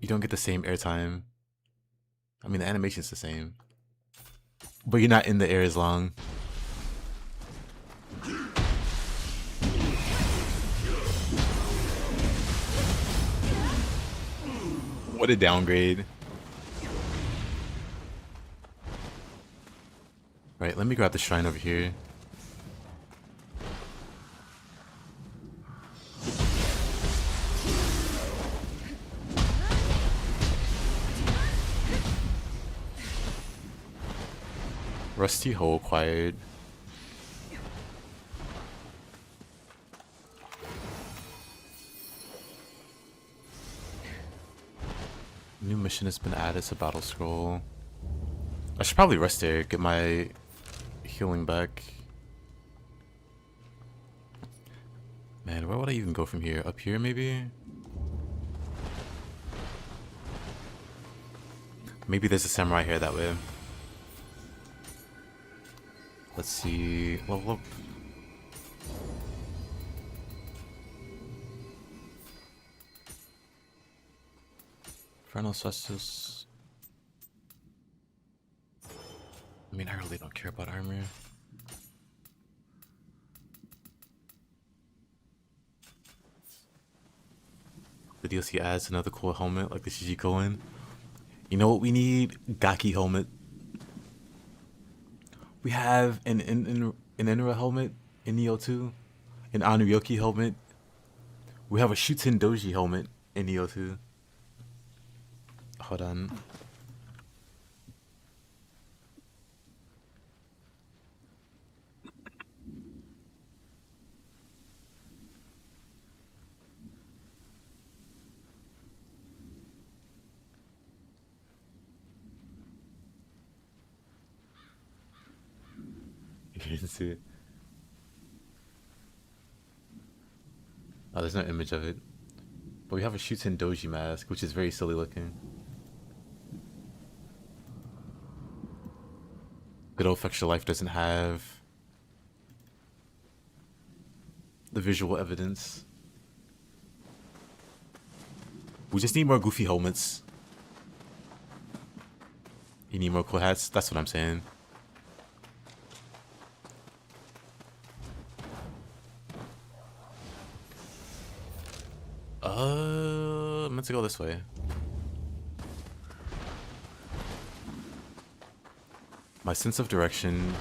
You don't get the same airtime. I mean, the animation's the same. But you're not in the air as long. What a downgrade. Right, let me grab the shrine over here. Rusty hole acquired. New mission has been added to battle scroll. I should probably rest there, get my healing back. Man, where would I even go from here? Up here, maybe? Maybe there's a samurai here that way. Let's see. Level up. Infernal Cestus. I mean, I really don't care about armor. The DLC adds another cool helmet like the Shijikoin. You know what we need? Gaki helmet. We have an Enra helmet in Nioh 2. An Anuyoki helmet. We have a Shuten Doji helmet in Nioh 2. Hold on. You didn't see it. Oh, there's no image of it. But we have a Shuten Doji mask, which is very silly looking. Good old Extra Life doesn't have the visual evidence. We just need more goofy helmets. You need more cool hats? That's what I'm saying. I'm meant to go this way. My sense of direction.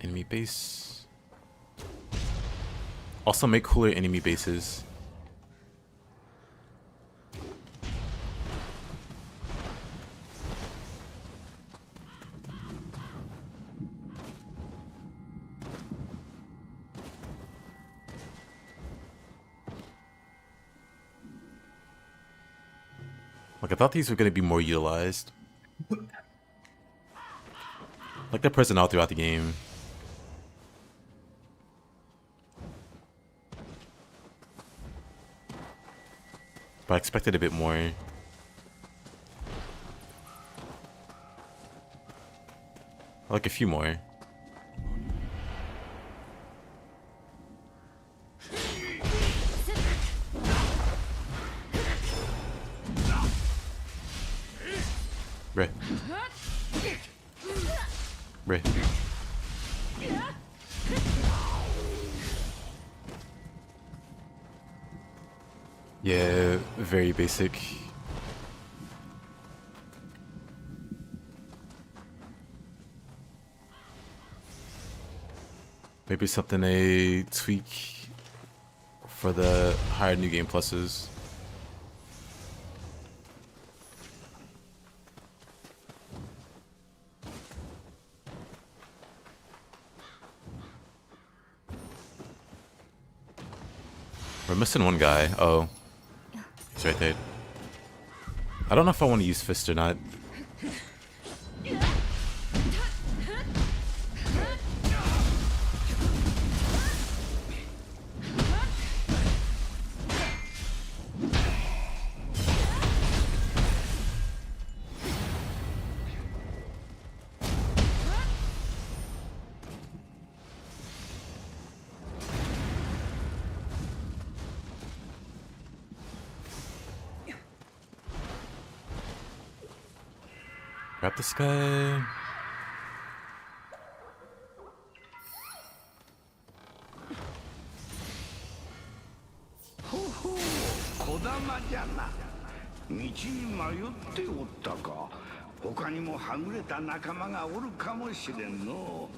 Enemy base. Also make cooler enemy bases. Like, I thought these were going to be more utilized. Like, they're present all throughout the game. But I expected a bit more. Like, a few more. Bruh. Bruh. Yeah, very basic. Maybe something they tweak for the higher new game pluses. We're missing one guy. Oh. He's right there. I don't know if I want to use Fist or not. Grab this guy.ほほう、小玉じゃな。道に迷っておったか。他にもはぐれた仲間がおるかもしれんの。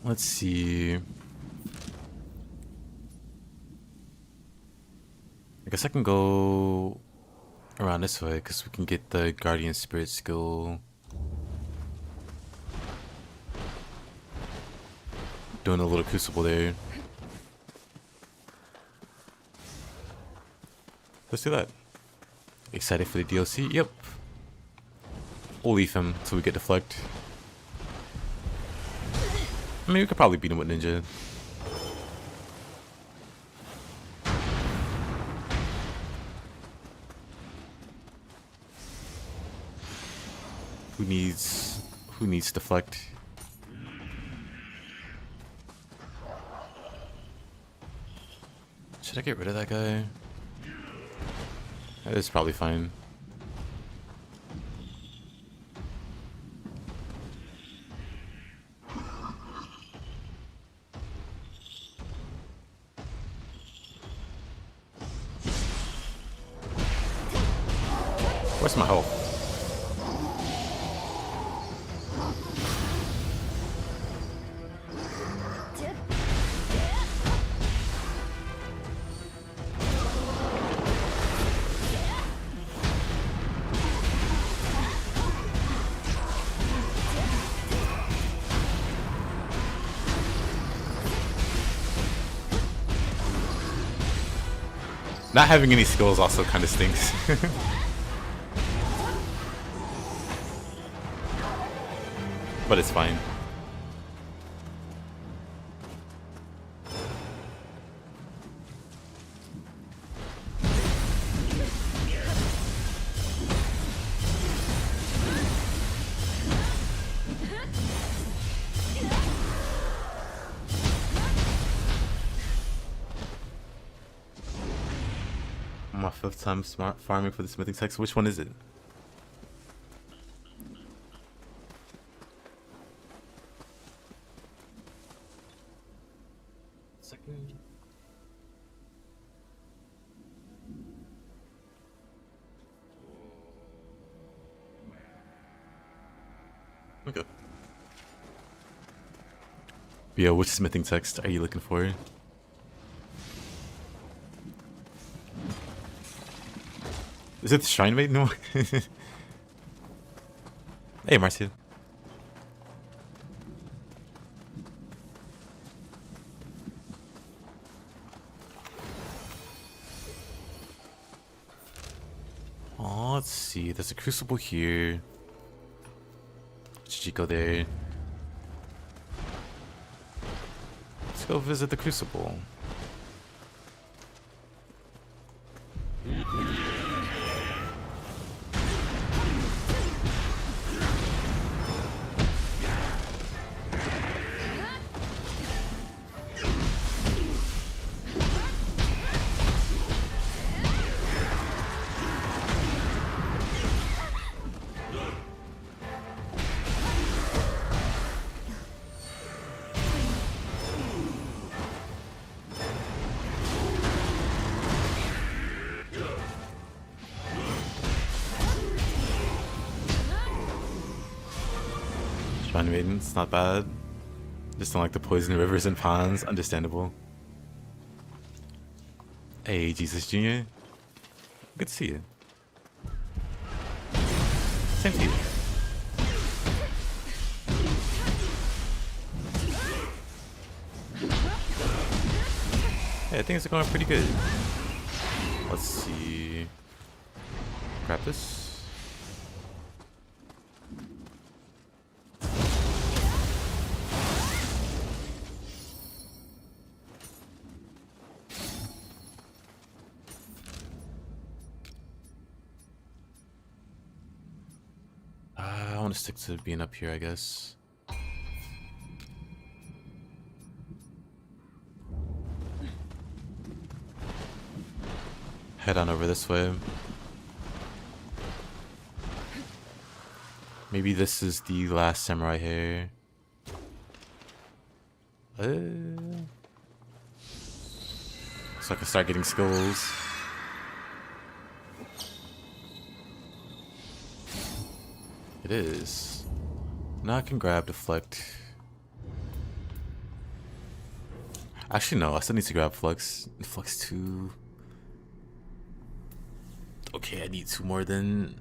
Let's see. I guess I can go around this way because we can get the Guardian Spirit skill. Doing a little crucible there. Let's do that. Excited for the DLC? Yep. We'll leave him till we get Deflect. I mean, we could probably beat him with Ninja. Who needs Deflect? Should I get rid of that guy? It's probably fine. Where's my health? Not having any skills also kind of stinks. But it's fine. My 5th time smart farming for the smithing text. Which one is it? Second. Okay. Yeah, which smithing text are you looking for? Is it the Shrine Maiden? No. Hey, Marcia. Oh, let's see. There's a crucible here. Should you go there? Let's go visit the crucible. Shrine Maiden, it's not bad. Just don't like the poison rivers and ponds. Understandable. Hey, Jesus Jr. Good to see you. Same to you. Hey, things are going pretty good. Let's see. Grab this. I want to stick to being up here, I guess. Head on over this way. Maybe this is the last samurai here. So I can start getting skills. It is. Now I can grab deflect. Actually, no, I still need to grab flux. Flux 2. Okay, I need 2 more then.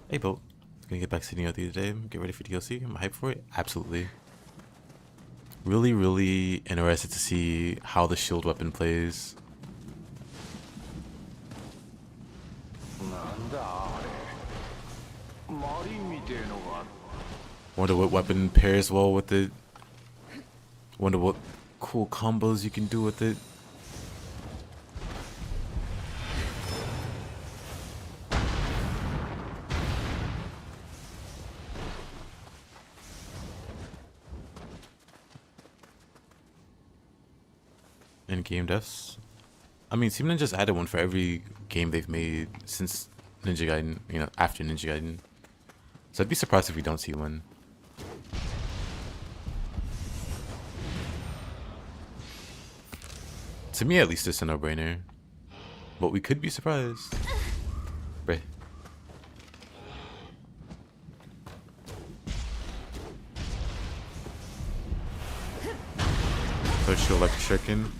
Hey, Boat. Gonna get back to Nioh the other day. Get ready for DLC. Am I hyped for it? Absolutely. Really, really interested to see how the shield weapon plays. Wonder what weapon pairs well with it. Wonder what cool combos you can do with it. In-game deaths. I mean, Team Ninja's added one for every game they've made since Ninja Gaiden, you know, after Ninja Gaiden. So I'd be surprised if we don't see one. To me, at least, it's a no-brainer. But we could be surprised. Right. Push your electric shuriken.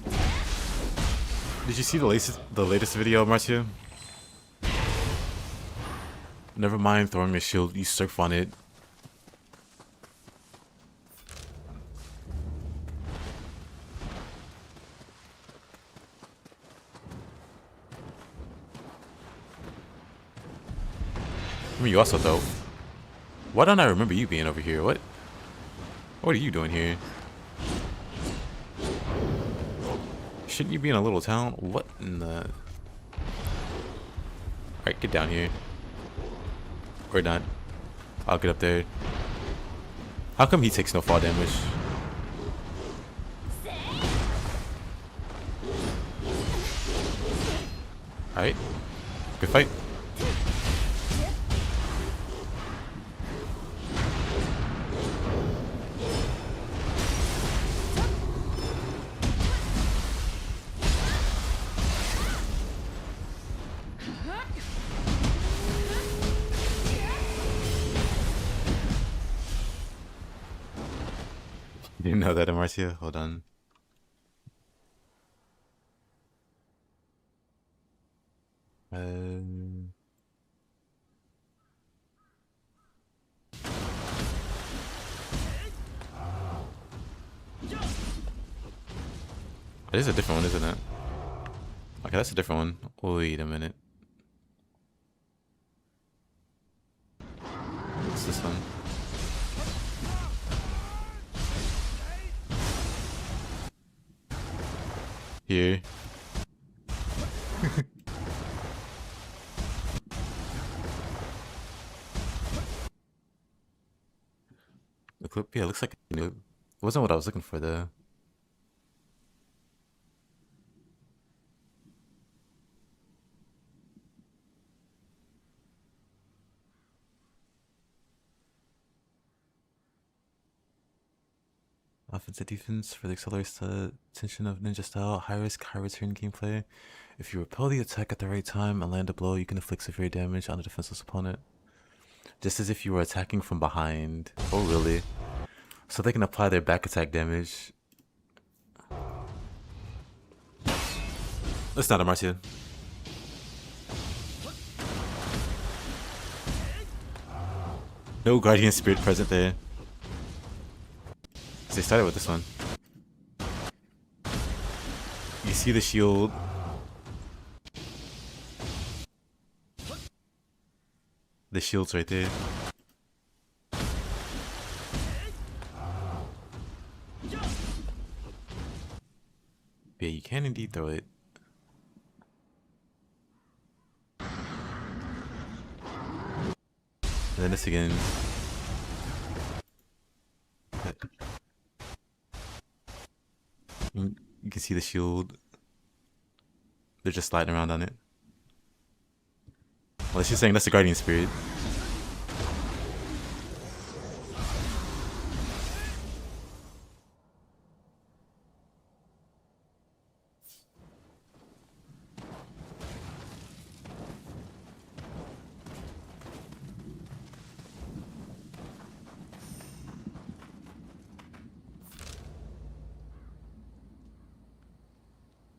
Did you see the latest video, Marcia? Never mind throwing a shield, you surf on it. I mean, you also though. Why don't I remember you being over here? What are you doing here? Shouldn't you be in a little town? What in the... Alright, get down here. Or not. I'll get up there. How come he takes no fall damage? Alright. Good fight. You know that, Marcia? Hold on. It is a different one, isn't it? Okay, that's a different one. Wait a minute. What's this one? Here. The clip, yeah, it looks like it wasn't what I was looking for though. Offense and defense further accelerates the tension of ninja style, high risk, high return gameplay. If you repel the attack at the right time and land a blow, you can inflict severe damage on a defenseless opponent. Just as if you were attacking from behind. Oh really? So they can apply their back attack damage. That's not a Marcia. No guardian spirit present there. They started with this one. You see the shield. The shield's right there. Yeah, you can indeed throw it. And then this again. You can see the shield. They're just sliding around on it. Well, she's saying that's the guardian spirit.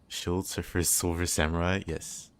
Shield Surfer Silver Samurai, yes.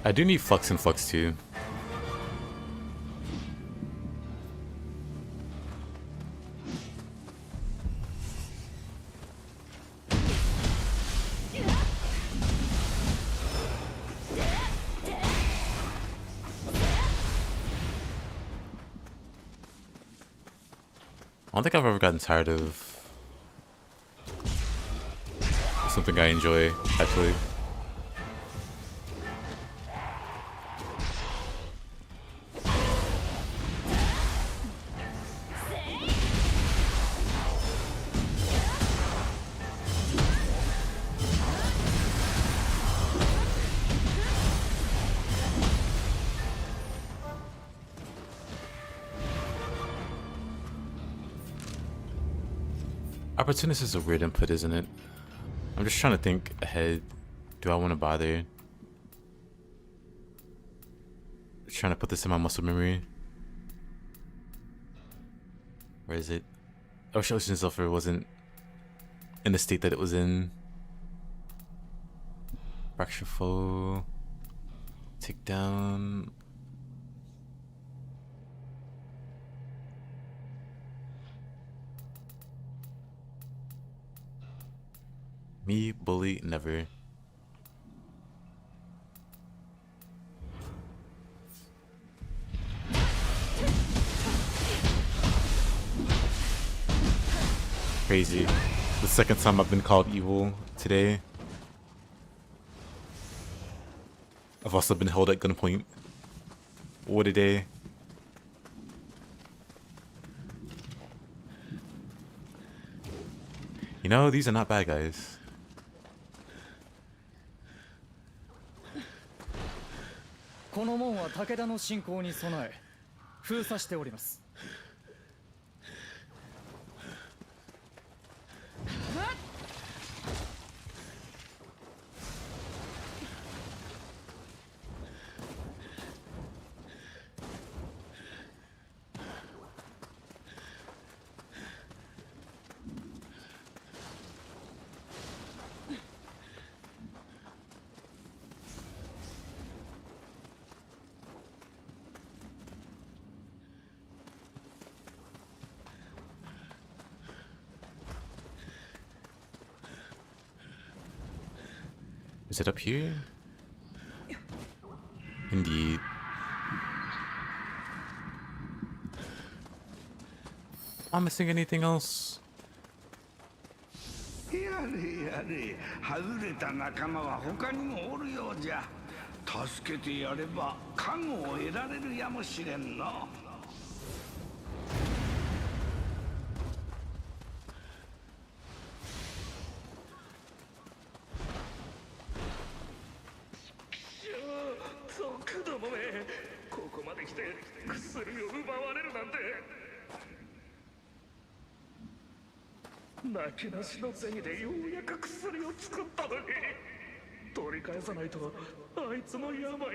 I do need Flux and Flux too. I don't think I've ever gotten tired of something I enjoy, actually. Opportunist is a weird input, isn't it? I'm just trying to think ahead. Do I want to bother? Trying to put this in my muscle memory. Where is it? Ocean Sulfur wasn't in the state that it was in. Fracture foe. Take down. Me, bully, never. Crazy. The second time I've been called evil today. I've also been held at gunpoint. What a day. You know, these are not bad guys. Is it up here? Indeed. Am I missing anything else? やれやれ、はぐれた仲間は他にもおるようじゃ。助けてやれば加護を得られるやもしれんの。族どもめ、ここまで来て薬を奪われるなんて。泣きなしの銭でようやく薬を作ったのに、取り返さないとあいつの病が。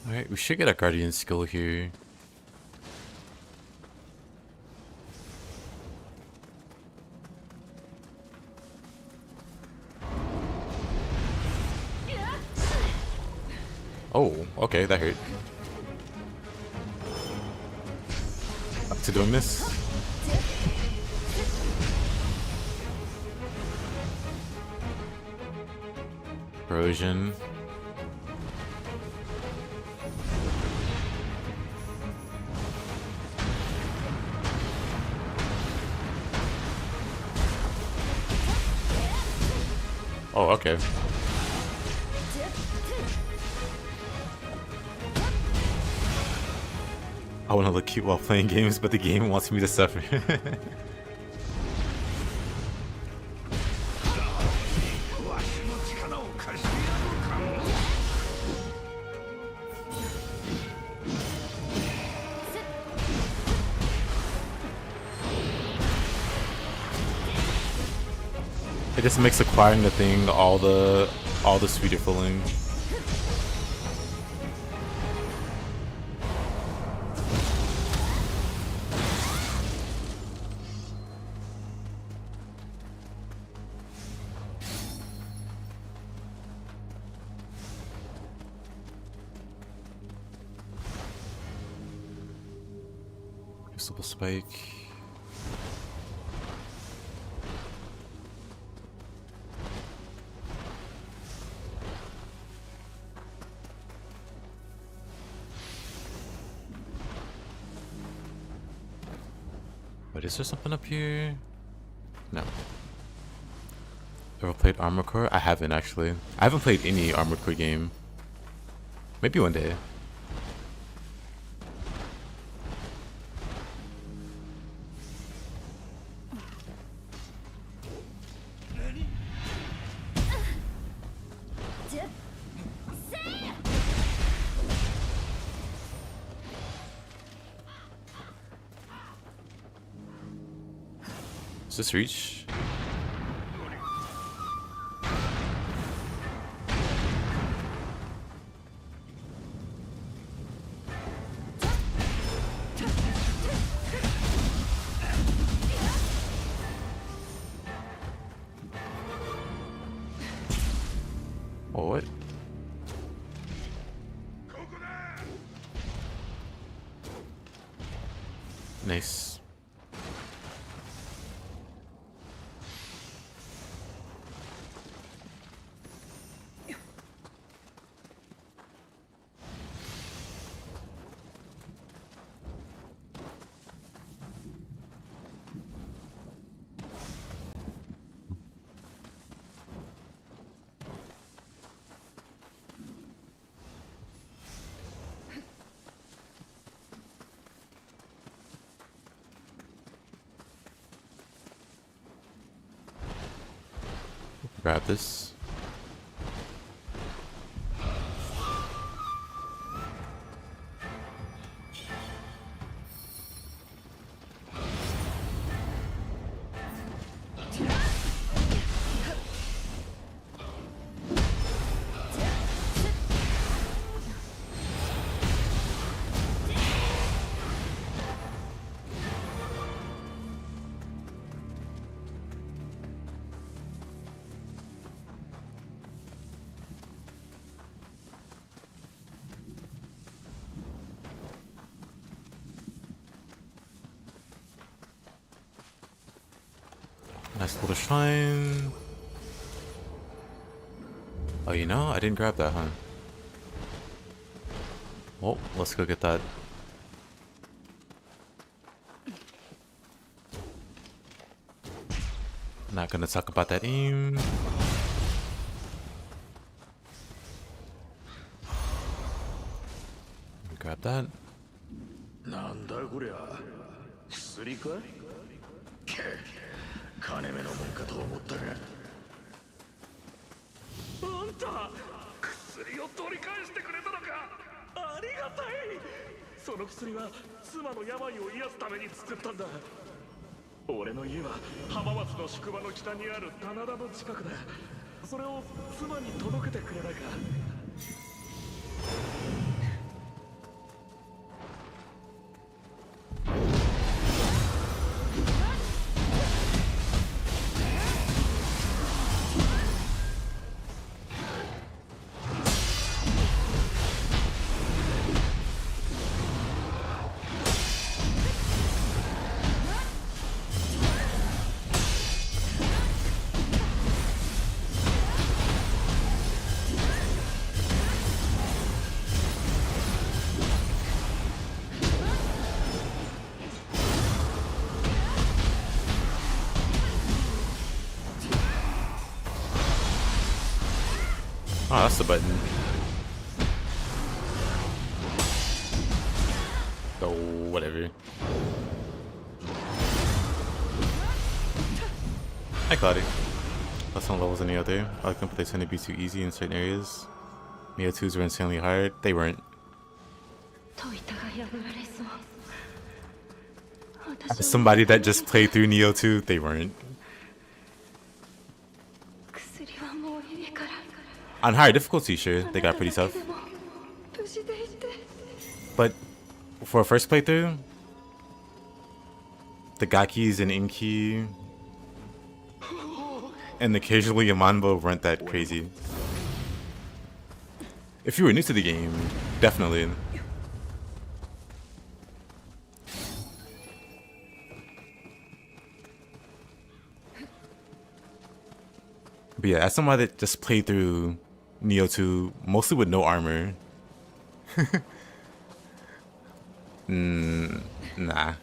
Alright, we should get a guardian skill here. Oh, okay, that hurt. Up to doing this. Corrosion. Oh, okay. I want to look cute while playing games, but the game wants me to suffer. It just makes acquiring the thing all the sweeter feeling. Crucible spike. Wait, is there something up here? No. Ever played Armored Core? I haven't actually. I haven't played any Armored Core game. Maybe one day. Does this reach? Oh, what? Nice. Grab this. Nice little shrine. Oh, you know, I didn't grab that, huh? Well, let's go get that. Not gonna talk about that aim. Grab that. なんだこりゃ薬かけ金目のもんかと思ったがあんた薬を取り返してくれたのかありがたいその薬は妻の病を癒すために作ったんだ俺の家は浜松の宿場の北にある棚田の近くだそれを妻に届けてくれないかOh, that's the button. Oh, whatever. Hi, Cloudy. Plus some levels in Nioh 3. I like them, but they tend to be too easy in certain areas. Nioh 2s were insanely hard. They weren't. As somebody that just played through Nioh 2, they weren't. On higher difficulty, sure, they got pretty tough. But for a first playthrough, the Gakis and Inki and occasionally Yamanbo weren't that crazy. If you were new to the game, definitely. But yeah, as somebody that just played through Nioh 2, mostly with no armor. Nah.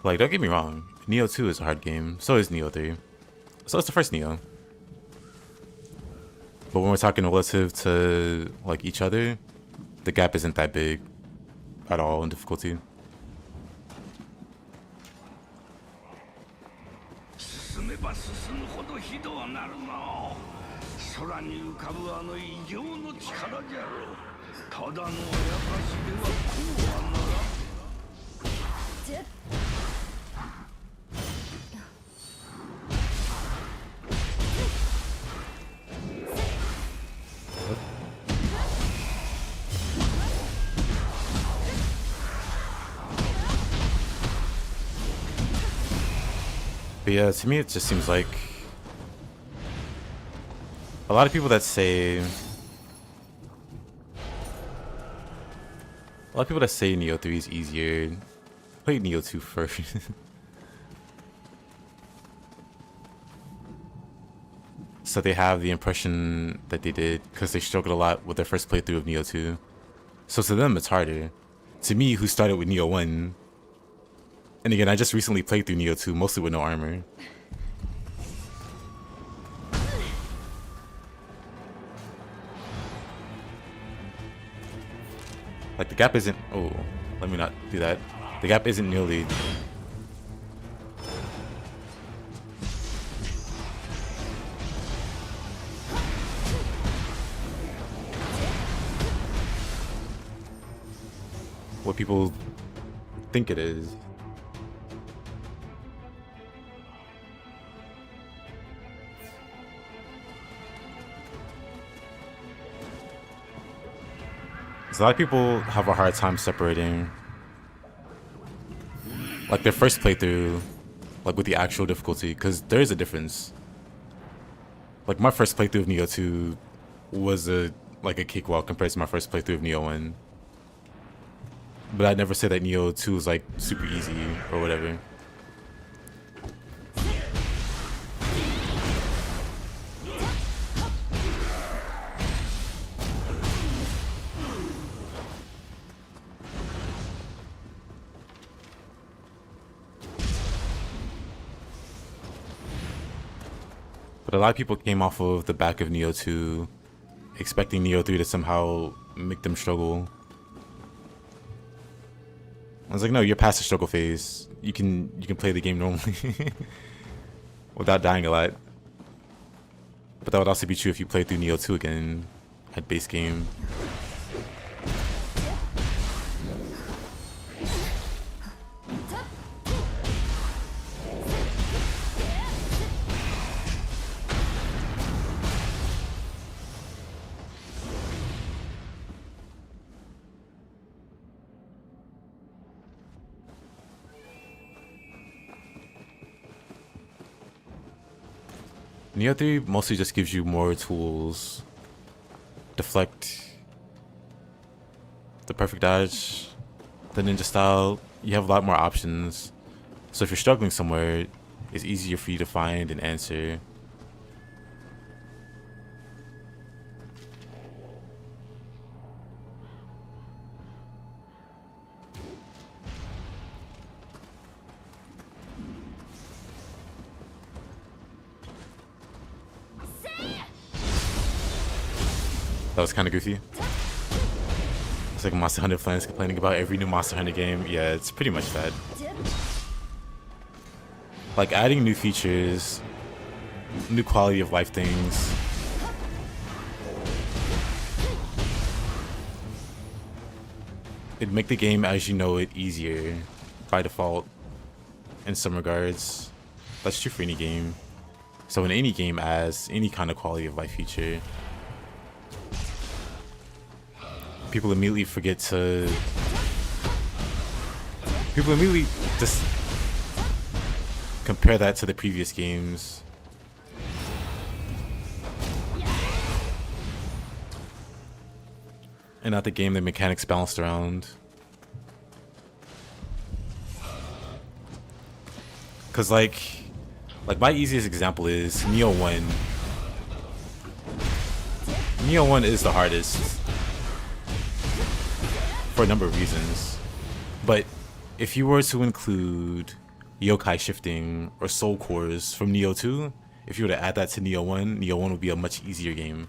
Like, don't get me wrong, Nioh 2 is a hard game, so is Nioh 3. So it's the first Nioh. But when we're talking relative to, like, each other, the gap isn't that big at all in difficulty. 進めば進むほどひどうなるの空に浮かぶあの異形の力じゃろただのあやかしではこうはならん But yeah, to me it just seems like a lot of people that say Nioh 3 is easier play Nioh 2 first. So they have the impression that they did because they struggled a lot with their first playthrough of Nioh 2. So to them it's harder. To me, who started with Nioh 1, and again I just recently played through Nioh 2 mostly with no armor. Like the gap isn't, oh, let me not do that. The gap isn't nearly what people think it is. So a lot of people have a hard time separating like their first playthrough like with the actual difficulty, because there is a difference. Like my first playthrough of Nioh 2 was a cakewalk compared to my first playthrough of Nioh 1. But I'd never say that Nioh 2 is like super easy or whatever. But a lot of people came off of the back of Nioh 2 expecting Nioh 3 to somehow make them struggle. I was like, no, you're past the struggle phase. You can play the game normally without dying a lot. But that would also be true if you played through Nioh 2 again at base game. Nioh 3 mostly just gives you more tools. Deflect, the perfect dodge, the ninja style. You have a lot more options. So if you're struggling somewhere, it's easier for you to find an answer. That was kind of goofy. It's like Monster Hunter fans complaining about every new Monster Hunter game. Yeah, it's pretty much that. Like adding new features, new quality of life things. It'd make the game as you know it easier by default in some regards. That's true for any game. So when any game adds any kind of quality of life feature, people immediately just compare that to the previous games. And not the game the mechanics balanced around. Cause like my easiest example is Nioh 1. Nioh 1 is the hardest for a number of reasons. But if you were to include Yokai shifting or soul cores from Nioh 2, if you were to add that to Nioh 1, Nioh 1 would be a much easier game.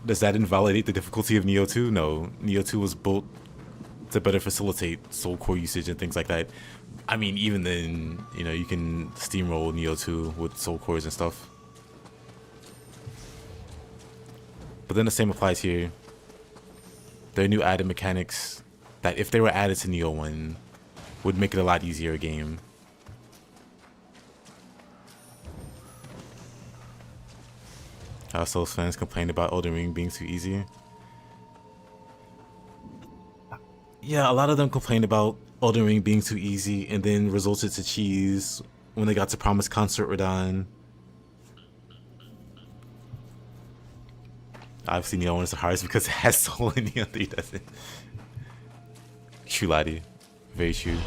Does that invalidate the difficulty of Nioh 2? No. Nioh 2 was built to better facilitate soul core usage and things like that. I mean, even then, you know, you can steamroll Nioh 2 with soul cores and stuff. But then the same applies here. There are new added mechanics that, if they were added to Nioh 1, would make it a lot easier game. How Souls fans complained about Elden Ring being too easy. Yeah, a lot of them complained about Elden Ring being too easy, and then resulted to cheese when they got to Promised Consort Radon. Obviously, Nioh 1 is the hardest because it has soul and Nioh 3 doesn't. True, laddie. Very true.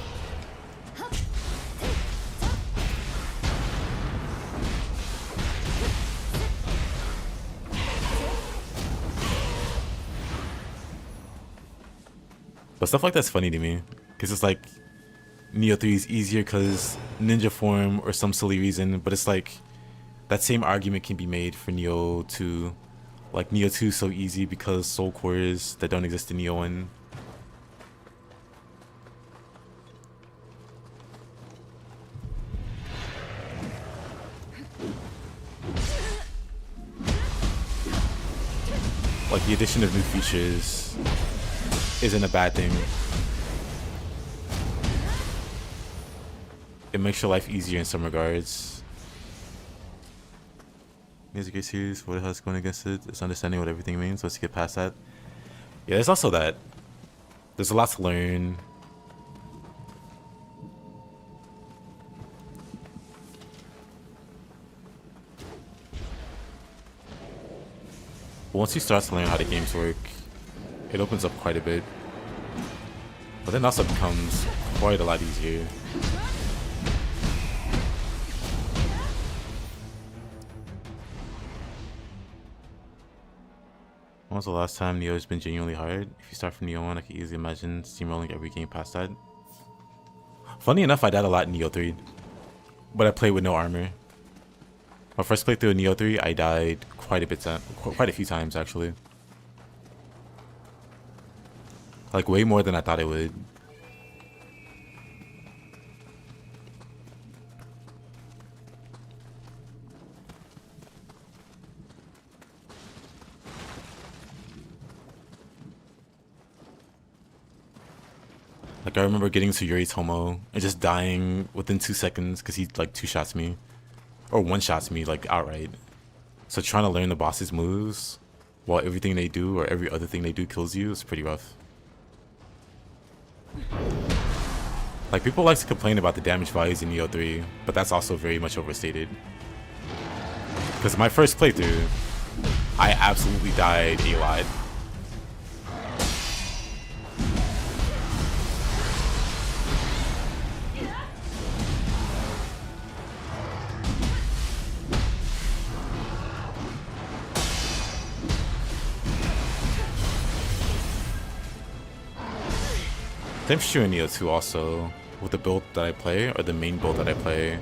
But stuff like that's funny to me, because it's like Nioh 3 is easier because ninja form or some silly reason, but it's like that same argument can be made for Nioh 2. Like Nioh 2 is so easy because soul cores that don't exist in Nioh 1. Like the addition of new features isn't a bad thing. It makes your life easier in some regards. Music is serious. What the hell's going against it? It's understanding what everything means. Let's get past that. Yeah, there's also that. There's a lot to learn. But once you start to learn how the games work, it opens up quite a bit. But then also becomes quite a lot easier. When was the last time Nioh has been genuinely hard? If you start from Nioh 1, I can easily imagine steamrolling every game past that. Funny enough, I died a lot in Nioh 3, but I played with no armor. My first playthrough in Nioh 3, I died quite a few times actually. Like way more than I thought I would. Like I remember getting to Yuri's Tomo and just dying within 2 seconds because he like 2-shots me. Or 1-shots me like outright. So trying to learn the boss's moves while everything they do or every other thing they do kills you is pretty rough. Like people like to complain about the damage values in Nioh 3, but that's also very much overstated. Because my first playthrough, I absolutely died a lot. Same true in Nioh 2 also, with the build that I play, or the main build that I play,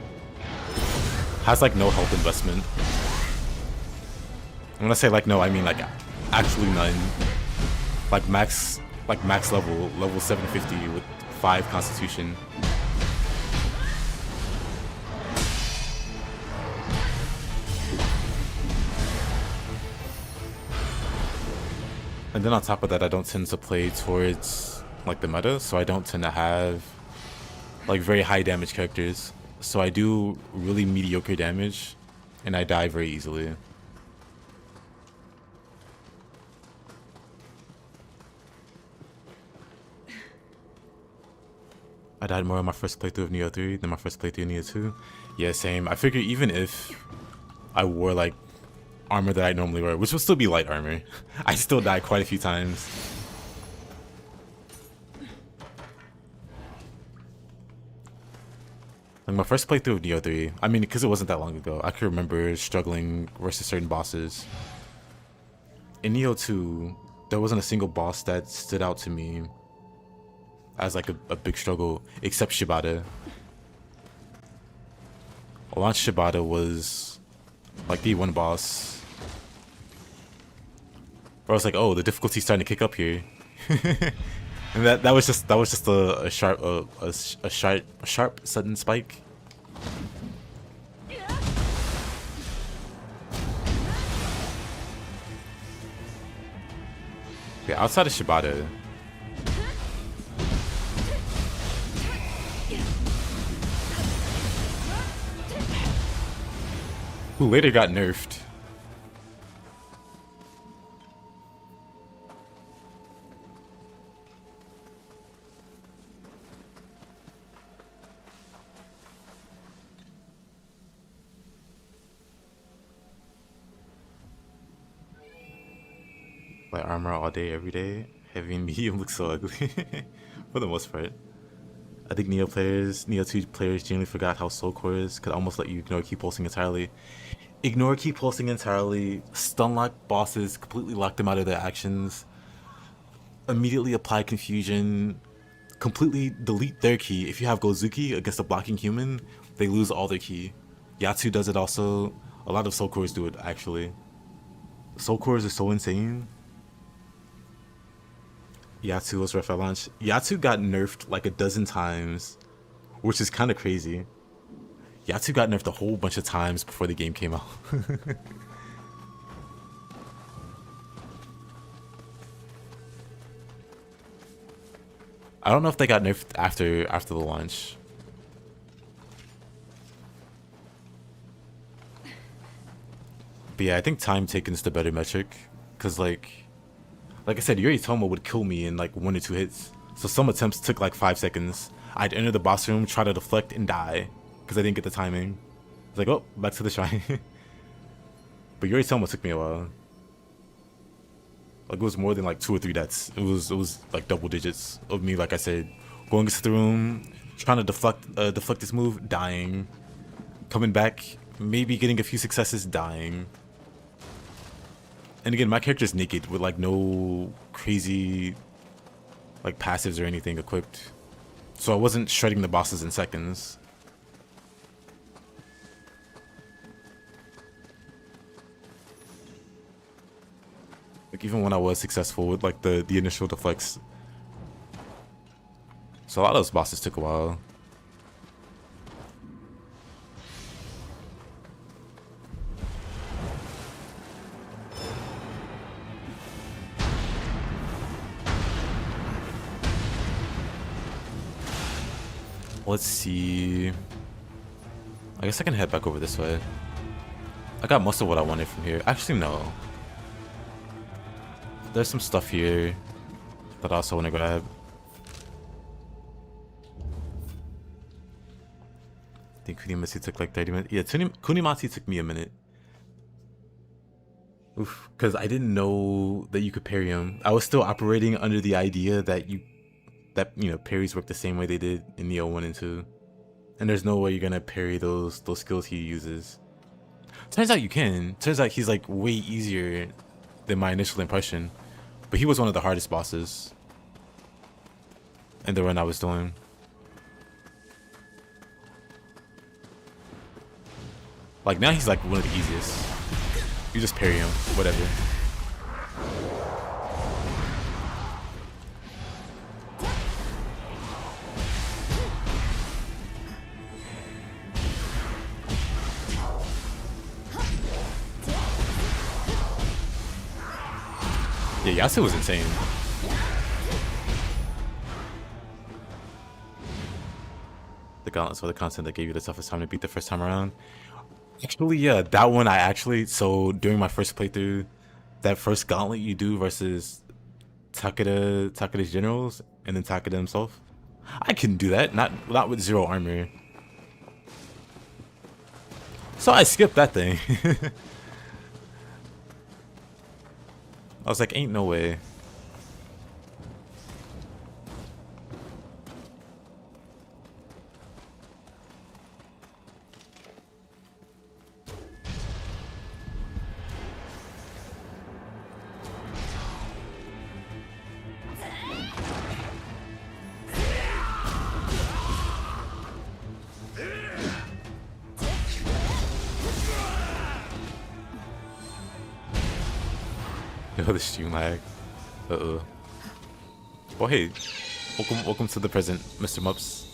has like no health investment. When I say like no, I mean like actually none. Like max level 750 with 5 constitution. And then on top of that, I don't tend to play towards like the meta, so I don't tend to have like very high damage characters. So I do really mediocre damage and I die very easily. I died more on my first playthrough of Nioh 3 than my first playthrough of Nioh 2. Yeah, same. I figure even if I wore like armor that I normally wear, which would still be light armor, I still die quite a few times. Like my first playthrough of Nioh 3, I mean, because it wasn't that long ago, I can remember struggling versus certain bosses. In Nioh 2, there wasn't a single boss that stood out to me as like a big struggle, except Shapebtw. Launch Shapebtw was like the one boss where I was like, oh, the difficulty's starting to kick up here. And that was just a sharp sudden spike. Yeah, outside of Shapebtw, who later got nerfed. Light armor all day, every day. Heavy and medium look so ugly. For the most part. I think Nioh 2 players generally forgot how soul cores could almost let you ignore keep pulsing entirely. Ignore keep pulsing entirely, stun lock bosses, completely lock them out of their actions, immediately apply confusion, completely delete their key. If you have Gozuki against a blocking human, they lose all their key. Yatsu does it also. A lot of soul cores do it actually. Soul cores are so insane. Yatsu was rough at launch. Yatsu got nerfed like a dozen times, which is kind of crazy. Yatsu got nerfed a whole bunch of times before the game came out. I don't know if they got nerfed after the launch. But yeah, I think time taken is the better metric, cause like I said, Yuri Tomo would kill me in like 1 or 2 hits. So some attempts took like 5 seconds. I'd enter the boss room, try to deflect, and die. Because I didn't get the timing. It's like, oh, back to the shrine. But Yuri Tomo took me a while. Like, it was more than like 2 or 3 deaths. It was like double digits of me, like I said. Going into the room, trying to deflect this move, dying. Coming back, maybe getting a few successes, dying. And again, my character's naked with like no crazy like passives or anything equipped. So I wasn't shredding the bosses in seconds. Like even when I was successful with like the initial deflects. So a lot of those bosses took a while. Let's see. I guess I can head back over this way. I got most of what I wanted from here. Actually, no. There's some stuff here that I also want to grab. I think Kunimatsu took like 30 minutes. Yeah, Kunimatsu took me a minute. Oof, because I didn't know that you could parry him. I was still operating under the idea that you know, parries work the same way they did in Nioh 1 and 2. And there's no way you're gonna parry those skills he uses. Turns out you can. Turns out he's like way easier than my initial impression. But he was one of the hardest bosses in the run I was doing. Like now he's like one of the easiest. You just parry him, whatever. Yeah, Yasuo was insane. The gauntlets were the content that gave you the toughest time to beat the first time around. Actually, yeah, that one so during my first playthrough, that first gauntlet you do versus Takeda's generals and then Takeda himself, I couldn't do that, not with 0 armor. So I skipped that thing. I was like, ain't no way. Yo, the stream lag. Uh-oh. Oh, hey. Welcome to the present, Mr. Mups.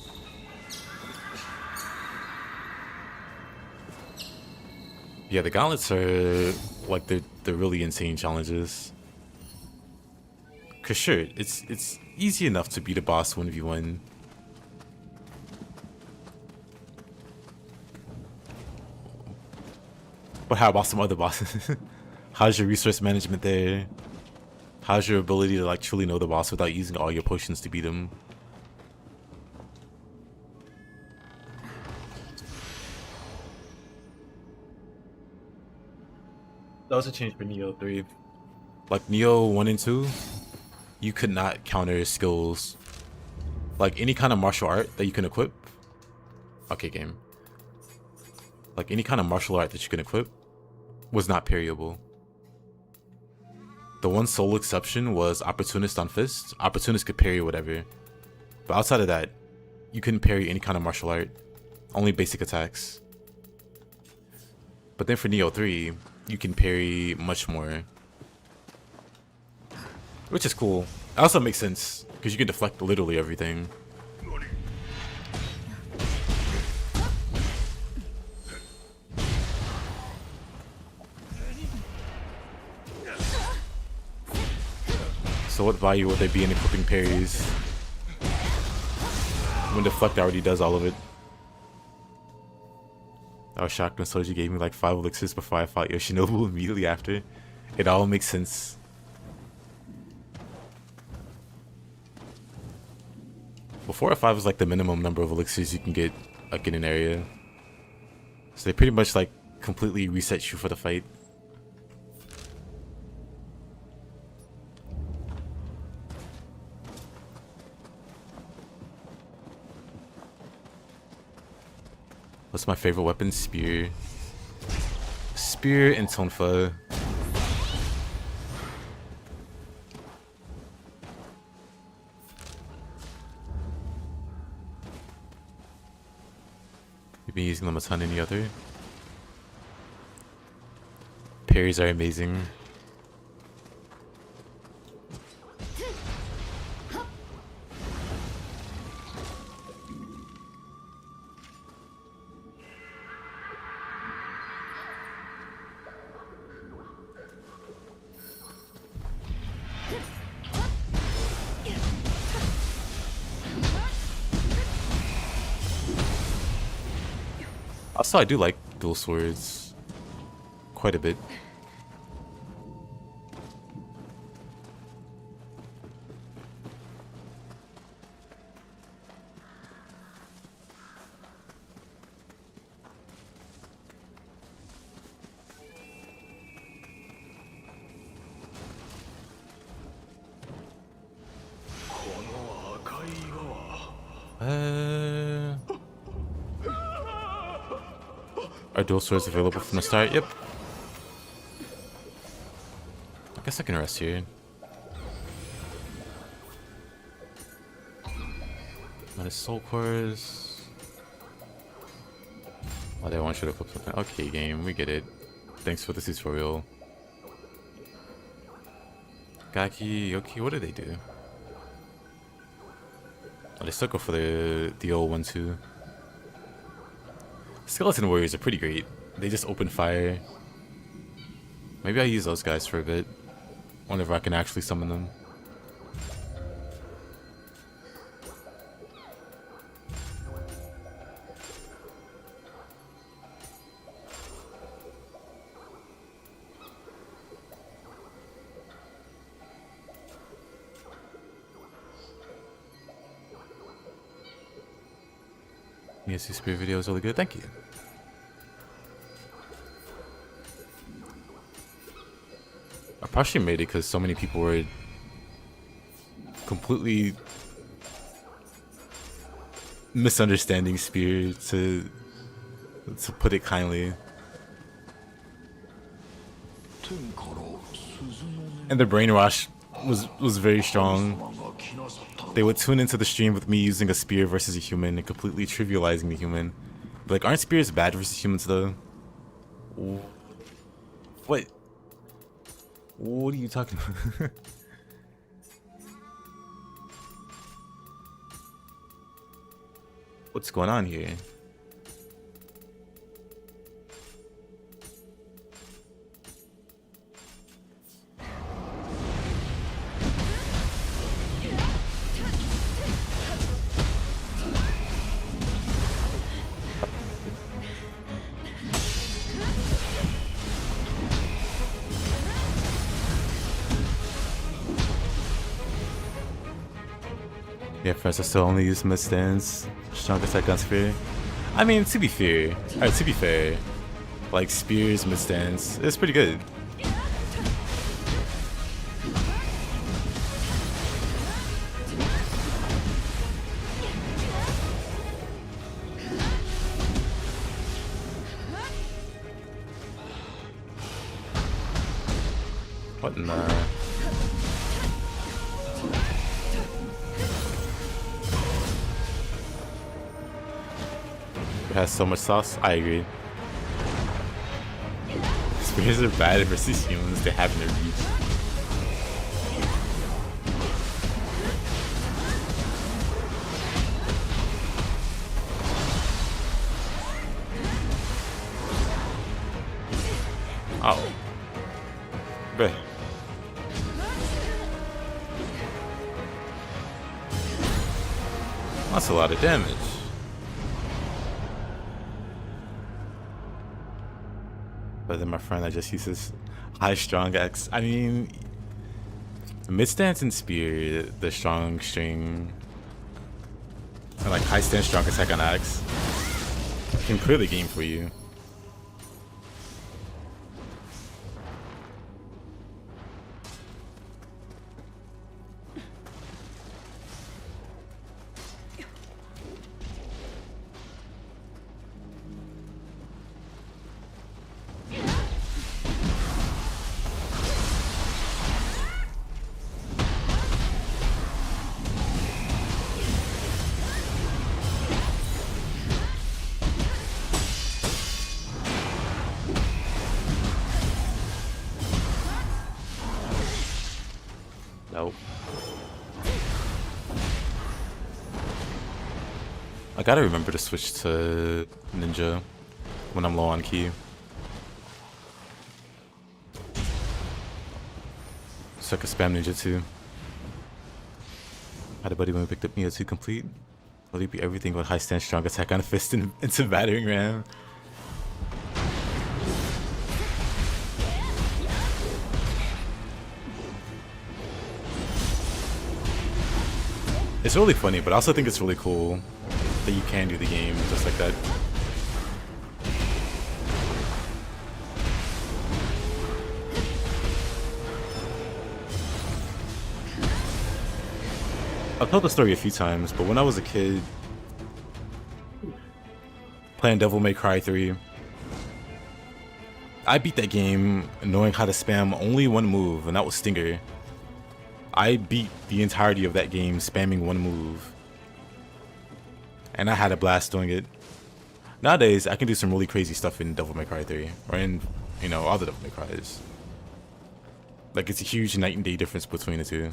Yeah, the gauntlets are like they're really insane challenges. Cause sure, it's easy enough to beat a boss 1v1. But how about some other bosses? How's your resource management there? How's your ability to like truly know the boss without using all your potions to beat him? That was a change for Nioh 3. Like Nioh 1 and 2, you could not counter skills. Like any kind of martial art that you can equip. Okay, game. Like any kind of martial art that you can equip was not parryable. The one sole exception was Opportunist on Fist. Opportunist could parry whatever. But outside of that, you couldn't parry any kind of martial art. Only basic attacks. But then for Nioh 3, you can parry much more. Which is cool. It also makes sense, because you can deflect literally everything. So what value would there be in equipping parries when deflect already does all of it? I was shocked when Soji gave me like 5 elixirs before I fought Yoshinobu immediately after. It all makes sense. Well, 4 or 5 is like the minimum number of elixirs you can get like in an area. So they pretty much like completely reset you for the fight. What's my favorite weapon? Spear. Spear and Tonfa. You've been using them a ton. Any other? Parries are amazing. Also, I do like dual swords quite a bit. Are dual swords available from the start? Yep. I guess I can rest here. Minus soul cores. Oh, they want you to flip something. Okay, game, we get it. Thanks for the tutorial. Gaki, Yokai, what do they do? Oh, they still go for the old one too. Skeleton warriors are pretty great. They just open fire. Maybe I'll use those guys for a bit. Wonder if I can actually summon them. Yes, this spear video is really good. Thank you. I partially made it because so many people were completely misunderstanding spear, to put it kindly. And the brainwash was very strong. They would tune into the stream with me using a spear versus a human and completely trivializing the human. But like, aren't spears bad versus humans though? What? What are you talking about? What's going on here? Yeah, first I still only use mid-stands, strongest at gun spear. I mean, to be fair, like spears, mid-stands, it's pretty good. What in the... It has so much sauce. I agree. Spears are bad versus humans. They have no reach. Oh. Bruh. That's a lot of damage. But then my friend, I just uses high strong X. I mean, mid stance and spear, the strong string, and like high stance strong attack on X can clear the game for you. Nope. I gotta remember to switch to ninja when I'm low on ki. So I can spam ninja too. Had a buddy when we picked up Nioh 2 complete. Will he be everything with high stance strong attack on fist and into battering ram? It's really funny, but I also think it's really cool that you can do the game just like that. I've told the story a few times, but when I was a kid playing Devil May Cry 3, I beat that game knowing how to spam only one move, and that was Stinger. I beat the entirety of that game spamming one move. And I had a blast doing it. Nowadays, I can do some really crazy stuff in Devil May Cry 3. Or in, you know, other Devil May Crys. Like, it's a huge night and day difference between the two.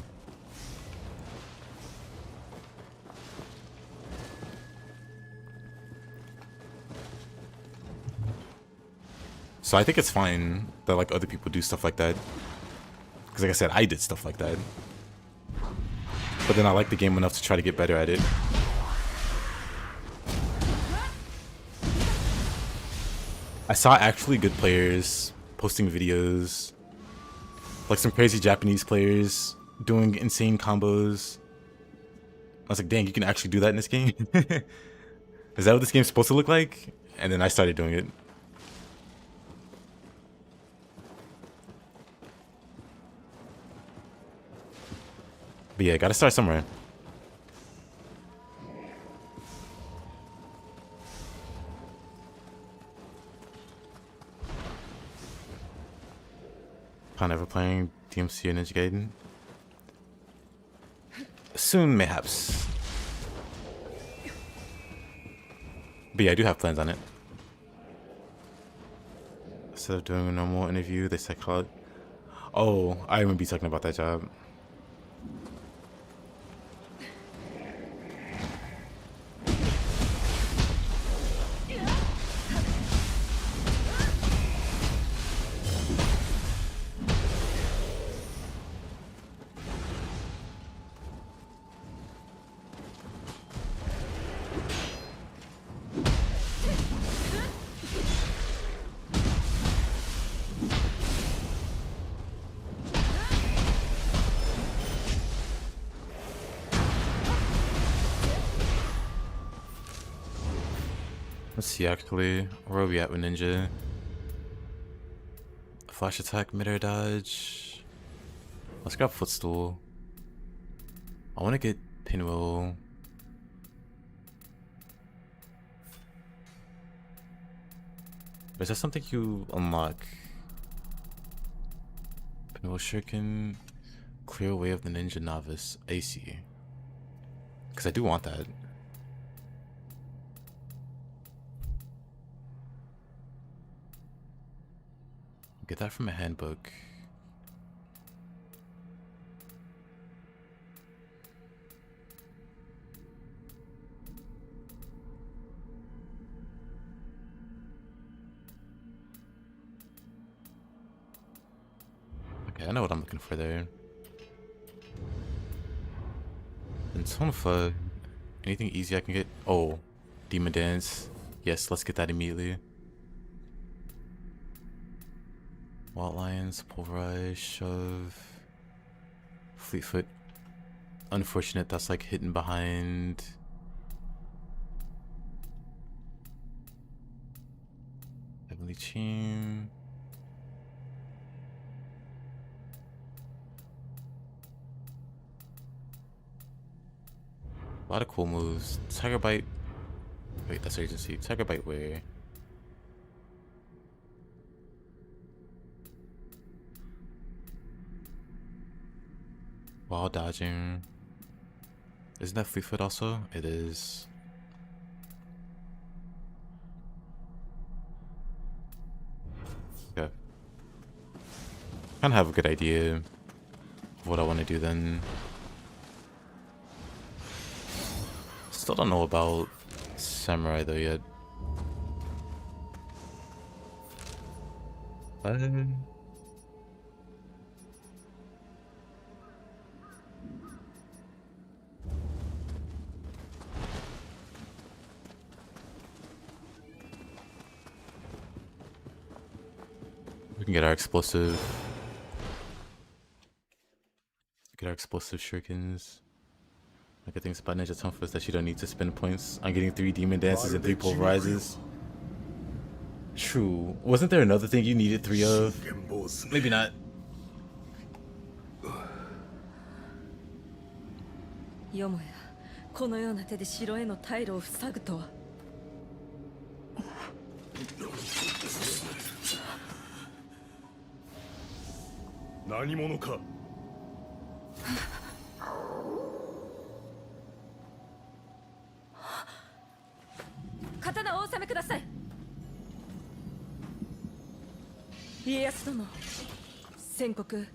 So I think it's fine that, like, other people do stuff like that. Because like I said, I did stuff like that. But then I like the game enough to try to get better at it. I saw actually good players posting videos. Like some crazy Japanese players doing insane combos. I was like, dang, you can actually do that in this game? Is that what this game's supposed to look like? And then I started doing it. But yeah, gotta start somewhere. Upon ever playing DMC or Ninja Gaiden? Soon, mayhaps. But yeah, I do have plans on it. Instead of doing a normal interview, they said call it. Oh, I remember you talking about that job. Let's see actually, where are we at with Ninja? Flash attack, mid-air dodge. Let's grab footstool. I want to get pinwheel. Is that something you unlock? No shuriken. Clear way of the ninja novice. AC. Because I do want that. Get that from a handbook. Okay, I know what I'm looking for there. And Tonfa, anything easy I can get? Oh, Demon Dance. Yes, let's get that immediately. Wild Lions, Pulverize, Shove, Fleetfoot. Unfortunate, that's like hidden behind. Heavenly Team. A lot of cool moves. Tiger Bite. Wait, that's Agency. Tiger Bite where? While dodging. Isn't that Fleetfoot also? It is. Okay. Kinda have a good idea of what I want to do then. Still don't know about Samurai though yet. We can get our explosive. Get our explosive shurikens. The good things about Ninja Tonfa is that you don't need to spend points on getting 3 Demon Dances and 3 Pulverizes. True. Wasn't there another thing you needed 3 of? Maybe not. よもやこのような手で城への退路を塞ぐとは。何者か。刀をお収めください。家康殿、宣告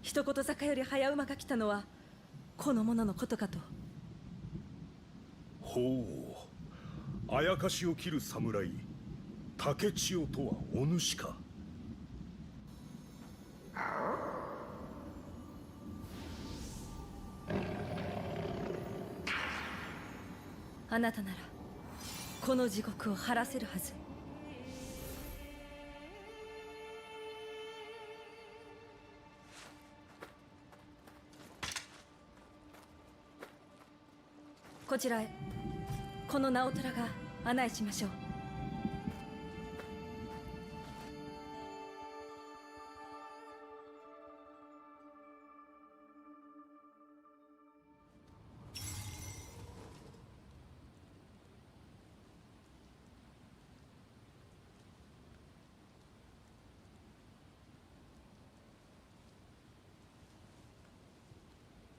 一言坂より早馬が来たのはこの者のことかと。ほう、あやかしを切る侍竹千代とはお主か。あなたならこの地獄を晴らせるはず。こちらへこの直虎が案内しましょう。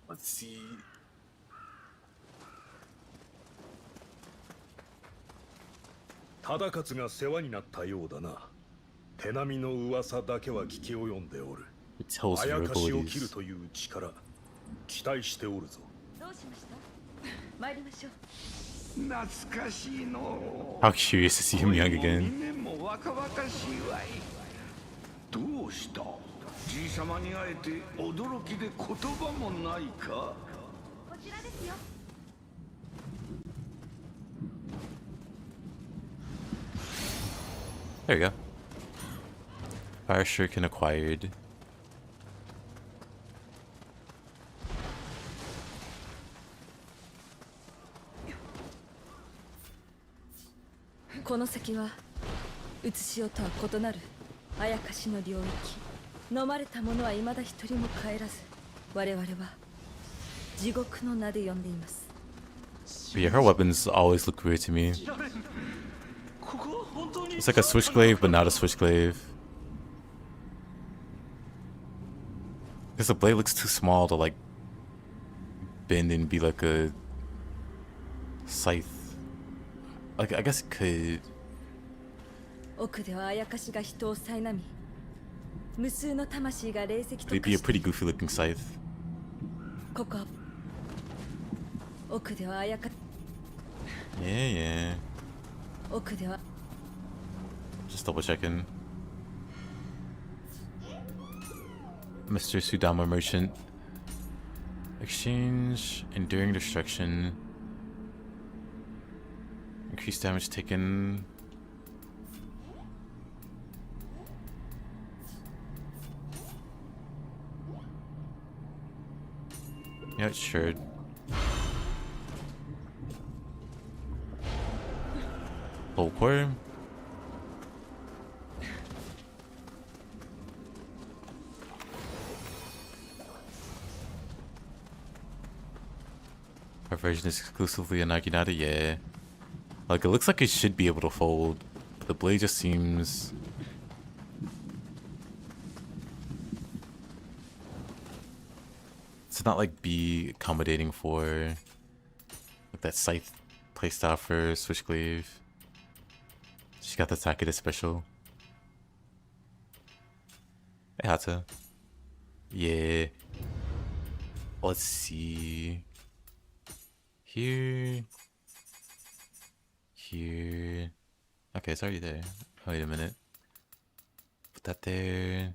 Let's see. 忠勝が世話になったようだな。手並みの噂だけは聞き及んでおる。あやかしを切るという力、期待しておるぞ。どうしました？参りましょう。懐かしいの。 How curious to see him young again. 2年も若々しいわい。どうした？じいさまに会えて驚きで言葉もないか？こちらですよ。There you go. Fire Shuriken acquired. この先はうつしよとは異なるあやかしの領域。飲まれた者は未だ一人も帰らず、我々は地獄の名で呼んでいます。 But yeah, her weapons always look weird to me. It's like a switchglaive, but not a switchglaive. Because the blade looks too small to like bend and be like a scythe. Like I guess it could. 奥ではあやかしが人を苛み、無数の魂が霊石と It'd 化 be a して pretty goofy looking scythe. ここ奥ではあやか Yeah, yeah. 奥では Just double checking. Mr. Sudama Merchant. Exchange enduring destruction. Increased damage taken. Yeah, sure. Full core. Our version is exclusively a Naginata, yeah. Like, it looks like it should be able to fold, but the blade just seems... to not, like, be accommodating for like that scythe playstyle for Switchglaive. She got the Takeda special. Hey, Hata. Yeah. Let's see... Here. Here. Okay, it's already there. Wait a minute. Put that there.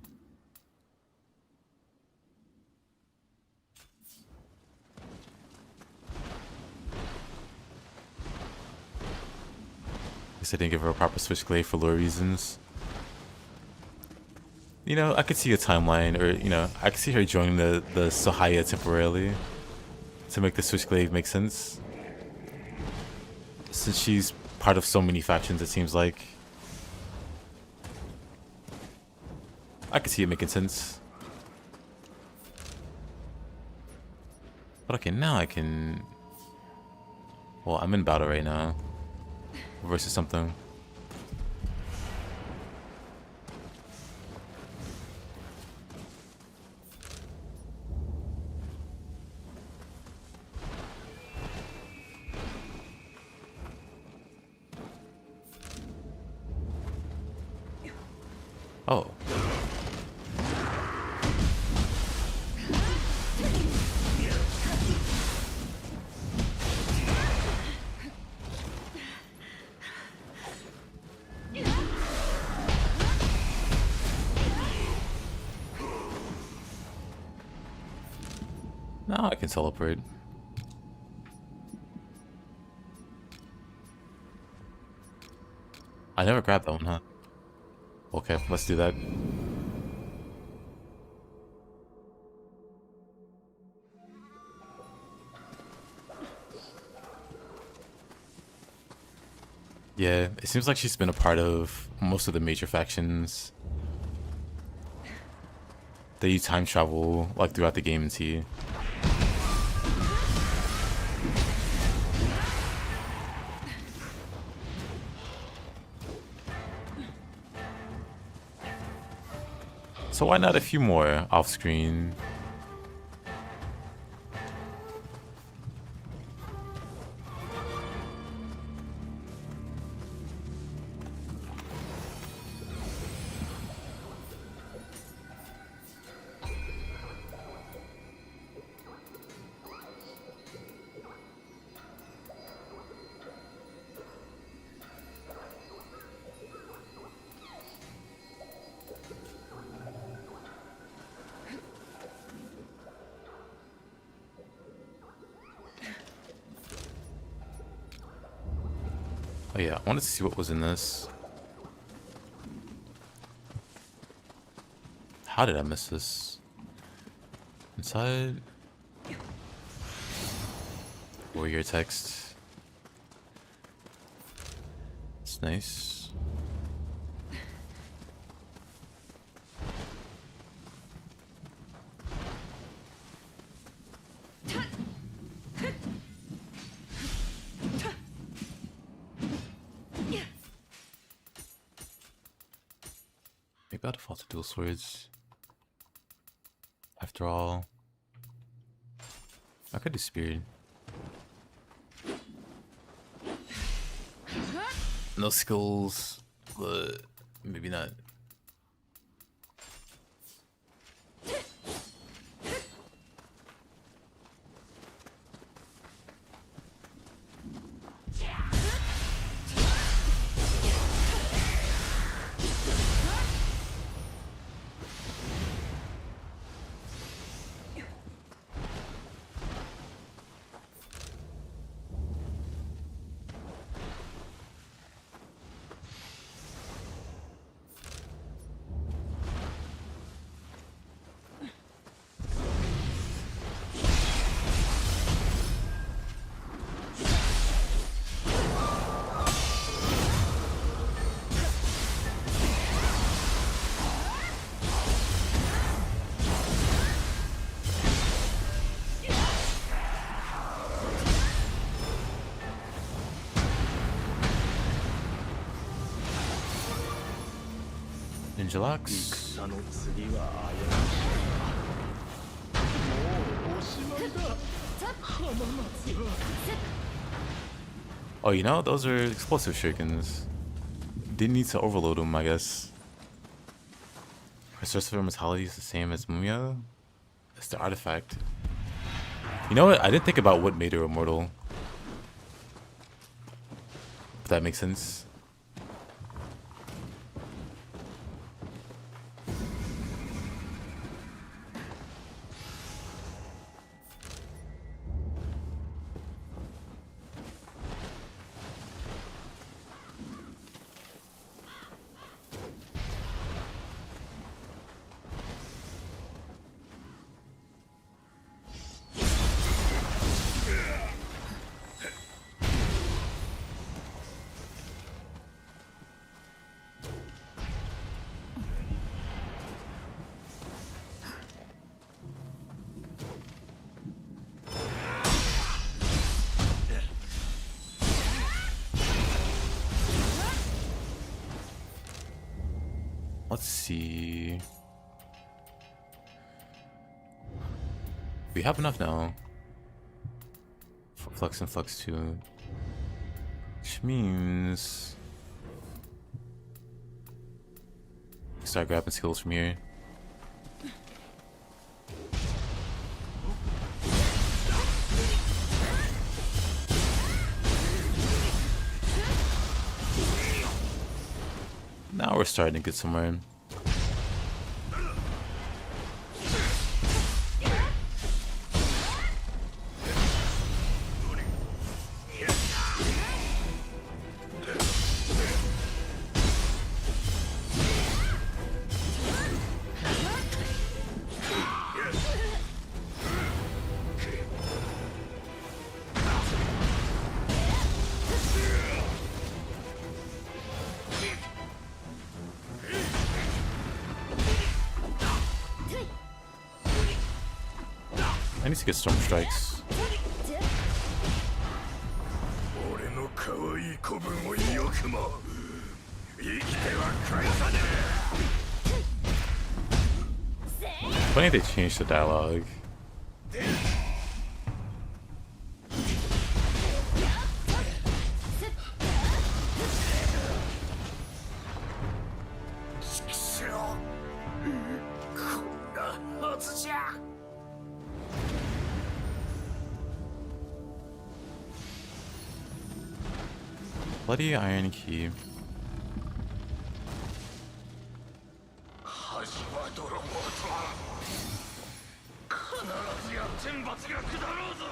Guess I didn't give her a proper Switchglaive for lore reasons. You know, I could see a timeline, or, you know, I could see her joining the Sahaya temporarily to make the Switchglaive make sense. Since she's part of so many factions, it seems like. I could see it making sense. But okay, now I can... Well, I'm in battle right now. Versus something. Oh. Now I can teleport. I never grabbed that one, huh? Okay, let's do that. Yeah, it seems like she's been a part of most of the major factions. They use time travel like throughout the game and see. So why not a few more off screen? Oh yeah, I wanted to see what was in this. How did I miss this? Inside? Warrior text. It's nice. Maybe I'll default to dual swords. I after all. I could do Spirit. No skills, but maybe not. Ninjalax. 戦の次はあやしもうおしまいだ浜松は Oh, you know, those are explosive shurikens. Didn't need to overload them, I guess. Resource of mortality is the same as Mumia. It's the artifact. You know what? I didn't think about what made her immortal. If that makes sense. Let's see. We have enough now. Flux and Flux 2. Which means... start grabbing skills from here. Now we're starting to get somewhere. I need to get Storm Strikes. 俺の可愛い子分をよくも生きては返さね Funny they changed the dialogue. Bloody Iron Key. 恥は泥棒と必ずや天罰が下ろうぞ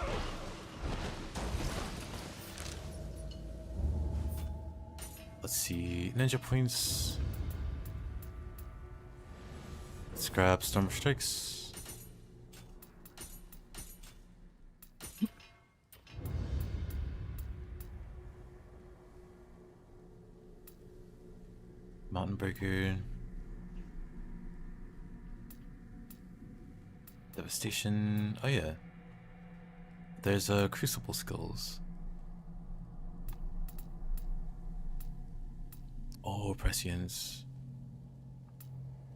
Let's see. Ninja points. Let's grab Storm Strikes. Mountain Breaker. Devastation. Oh yeah. There's Crucible skills. Oh, Prescience.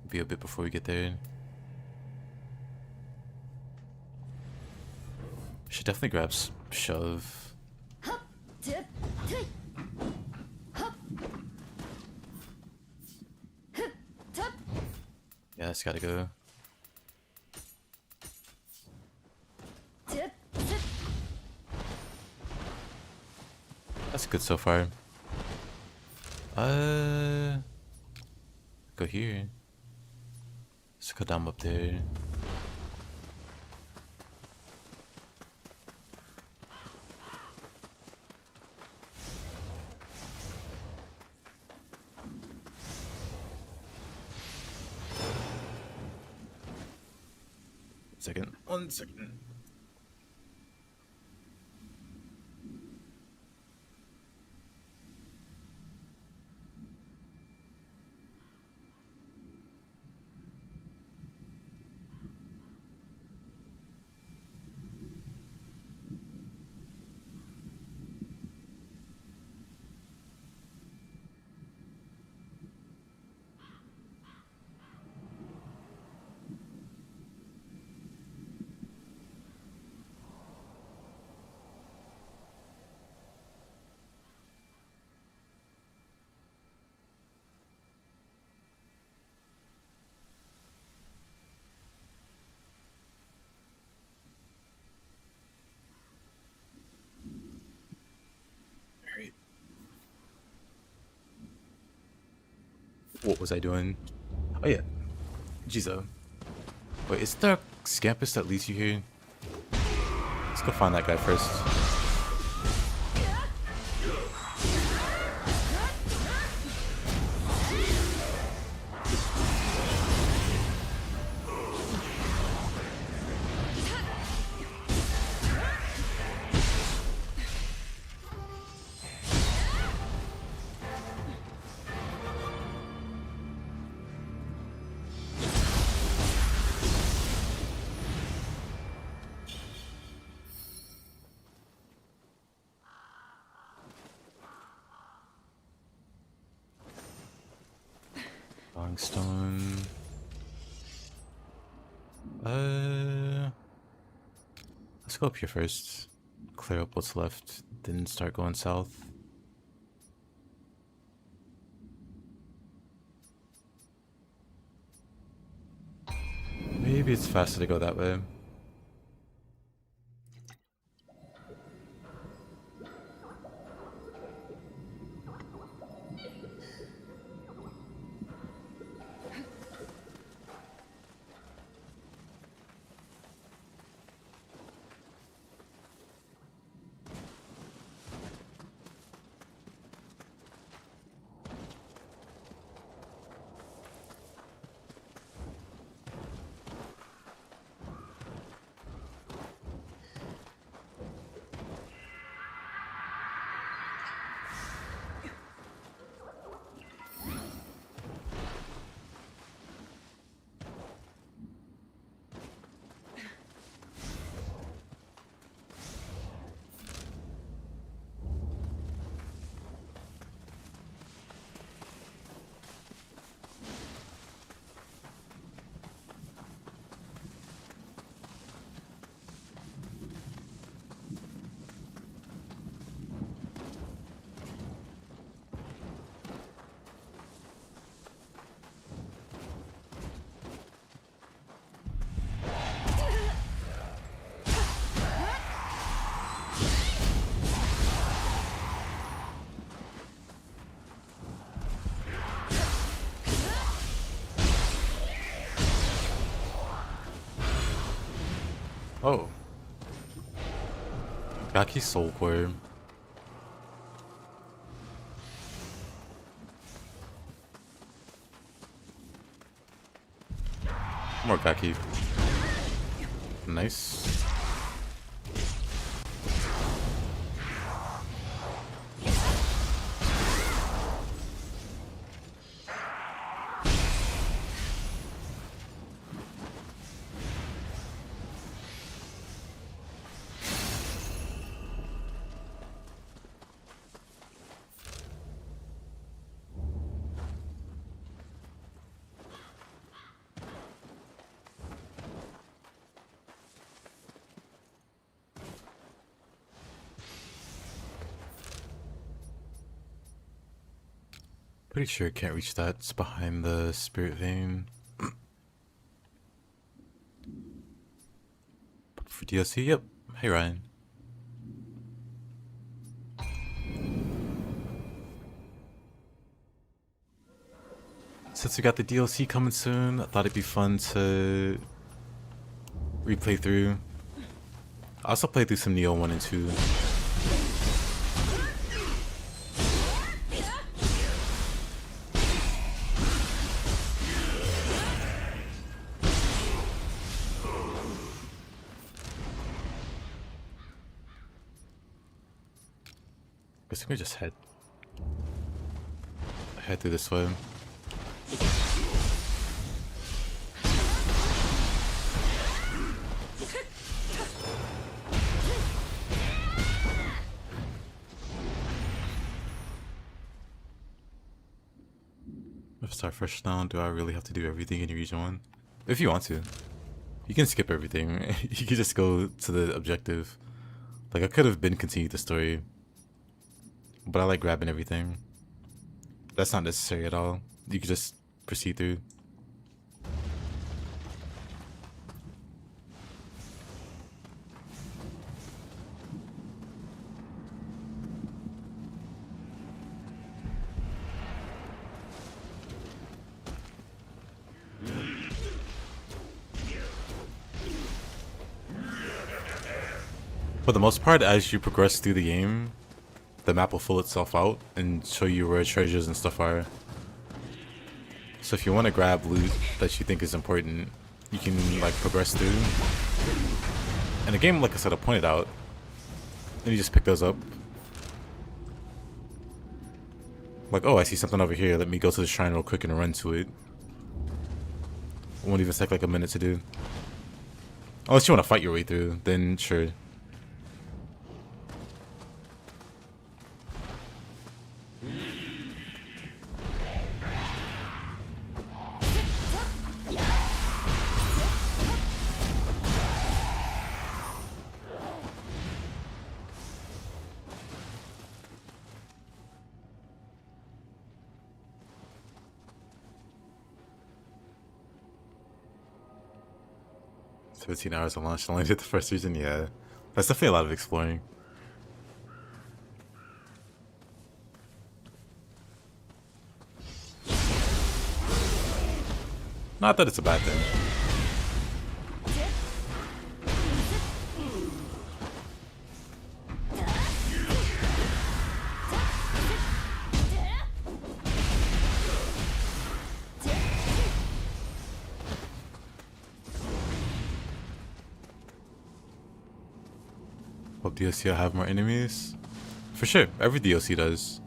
Be a bit before we get there. Should definitely grab shove. Yeah, it's gotta go. That's good so far. Go here. Let's go down up there. One second. What was I doing? Oh yeah, Jizo. Wait, is there a Scampus that leads you here? Let's go find that guy first. Longstone. Let's go up here first. Clear up what's left, then start going south. Maybe it's faster to go that way. Oh. Gaki Soul Core. More Gaki. Nice. Pretty sure it can't reach that. It's behind the spirit vein. For DLC, yep. Hey Ryan. Since we got the DLC coming soon, I thought it'd be fun to replay through. I also played through some Nioh 1 and 2. I think we just head through this way. If start fresh now, do I really have to do everything in region 1? If you want to. You can skip everything. You can just go to the objective. Like, I could have been continued the story, but I like grabbing everything. That's not necessary at all. You can just proceed through. For the most part, as you progress through the game, the map will fill itself out and show you where treasures and stuff are. So if you want to grab loot that you think is important, you can like progress through. And the game, like I said, I pointed out, and you just pick those up. Like, oh, I see something over here. Let me go to the shrine real quick and run to it. It won't even take like a minute to do. Unless you want to fight your way through, then sure. It's 15 hours of launch. Only did the first region. Yeah, that's definitely a lot of exploring. Not that it's a bad thing. Hope DLC will have more enemies. For sure, every DLC does.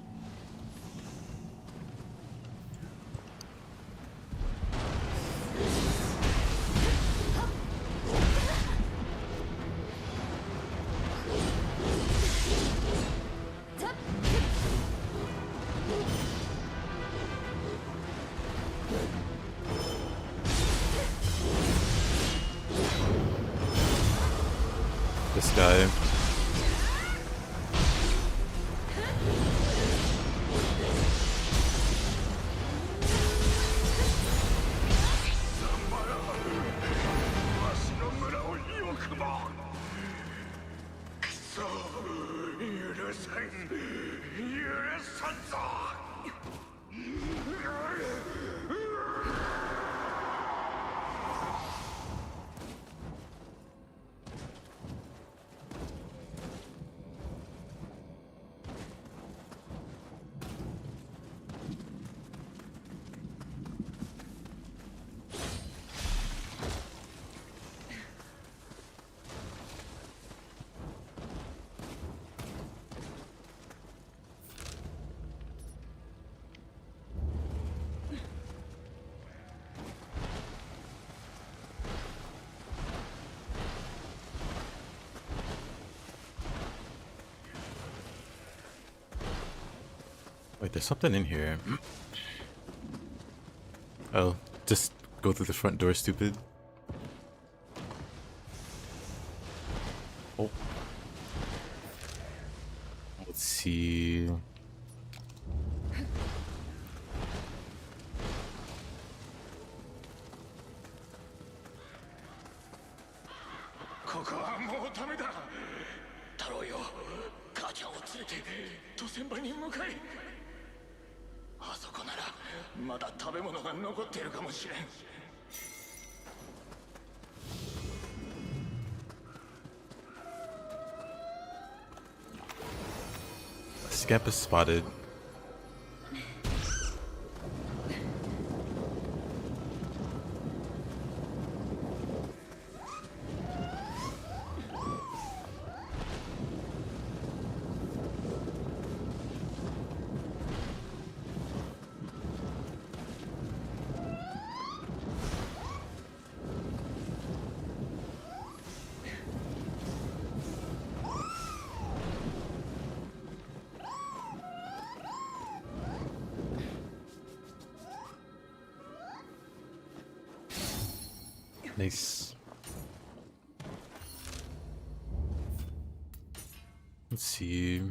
This guy. Wait, there's something in here. Oh, just go through the front door, stupid. Oh. Let's see. ト先輩に向かい、あそこならまだ食べ物が残っているかもしれん。Scamp is spotted. Nice. Let's see.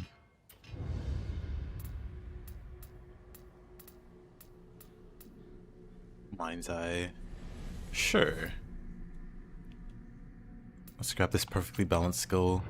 Mind's Eye. Sure. Let's grab this perfectly balanced skull.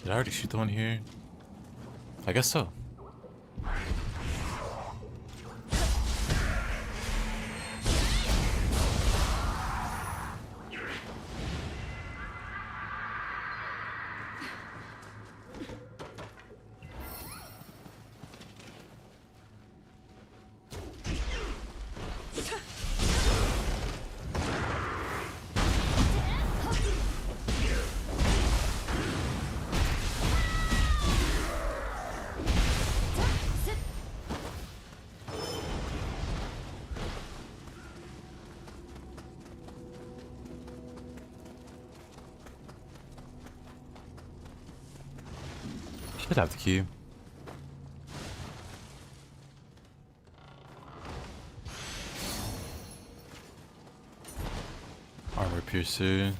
Did I already shoot the one here? I guess so. Should have the key. Armor piercer.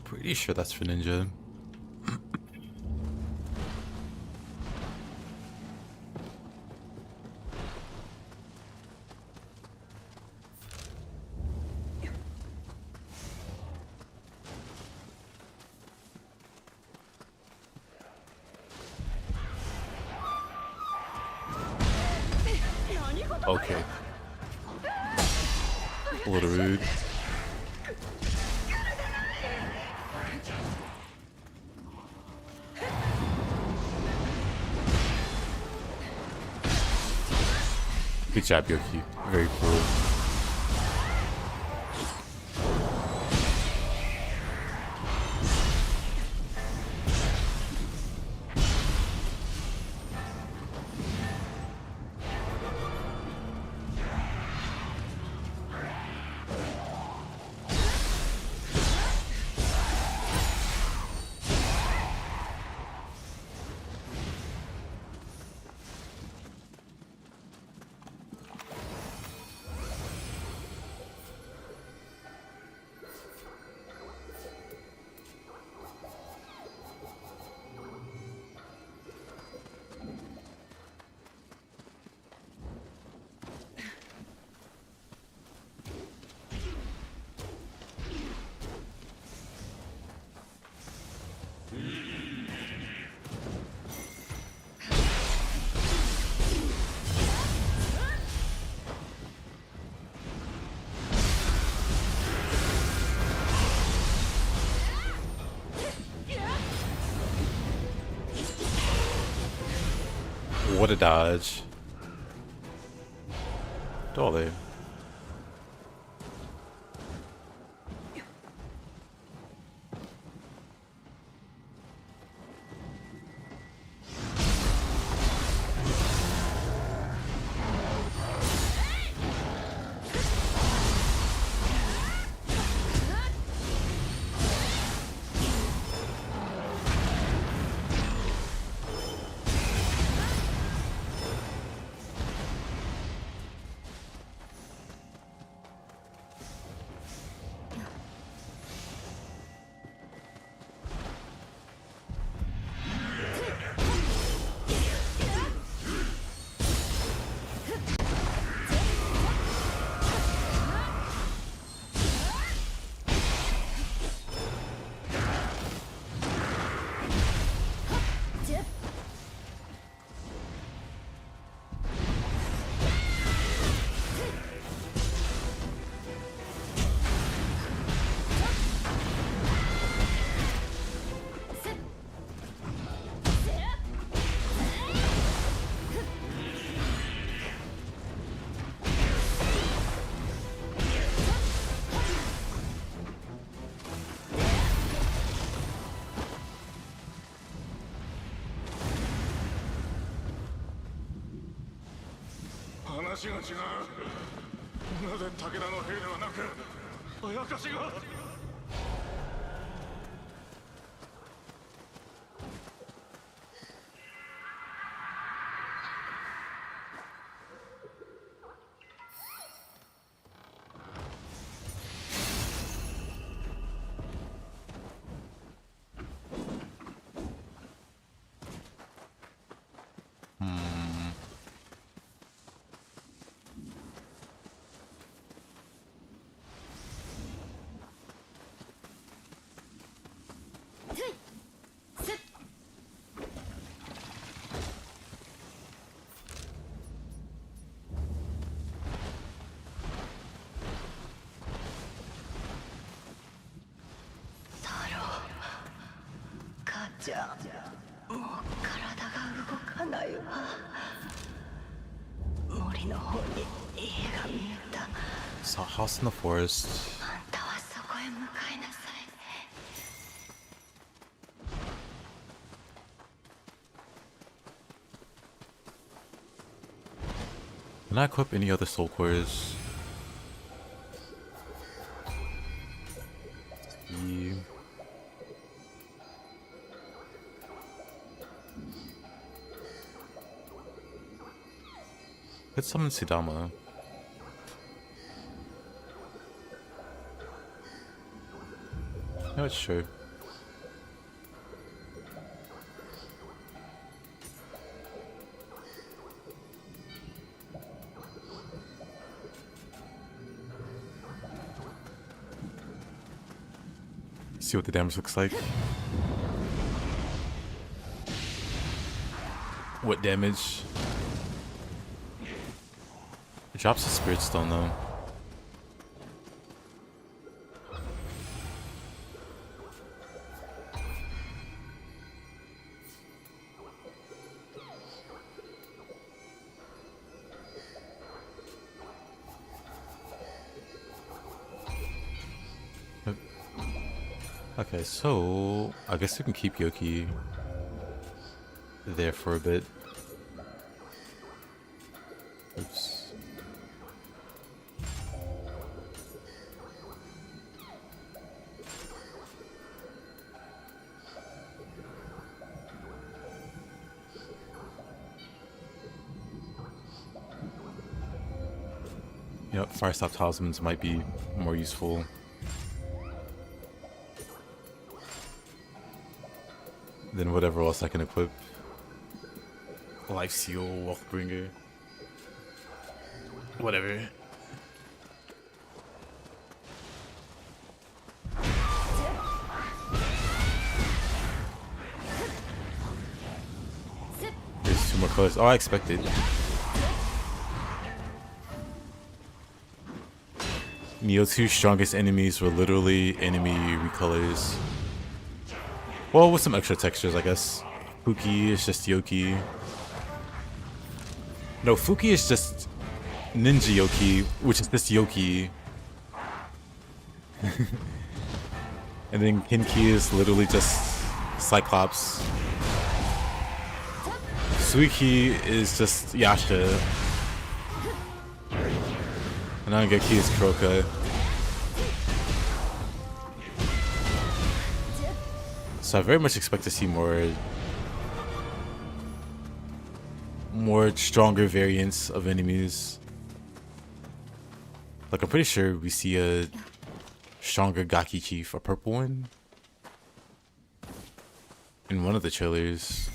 Pretty sure that's for ninja. Okay. A little rude. Good job, Yoki. Very cool. What a dodge. Dolly.話が違う。なぜ武田の兵ではなくあやかしが。じゃあもう体が動かないわ。森の方に家が見えた。 Saw a house in the forest. あんたはそこへ向かいなさい。 Can I equip any other soul cores? Let's summon Sidama. No, it's true. See what the damage looks like. What damage? It drops the Spirit Stone though. Okay, so I guess we can keep Yokai there for a bit. Oops. Yep, Firestop Talismans might be more useful. Than whatever else I can equip. Life Seal, Walkbringer. Whatever. There's 2 more colors. Oh, I expected. Nioh's 2 strongest enemies were literally enemy recolors. Well, with some extra textures, I guess. Pookie is just Yokai. No, Fuki is just Ninja Yoki, which is this Yoki. And then Kinki is literally just Cyclops. Suiki is just Yasha. And Angeki is Kroka. So I very much expect to see more stronger variants of enemies. Like, I'm pretty sure we see a stronger Gaki chief, a purple one, in one of the trailers.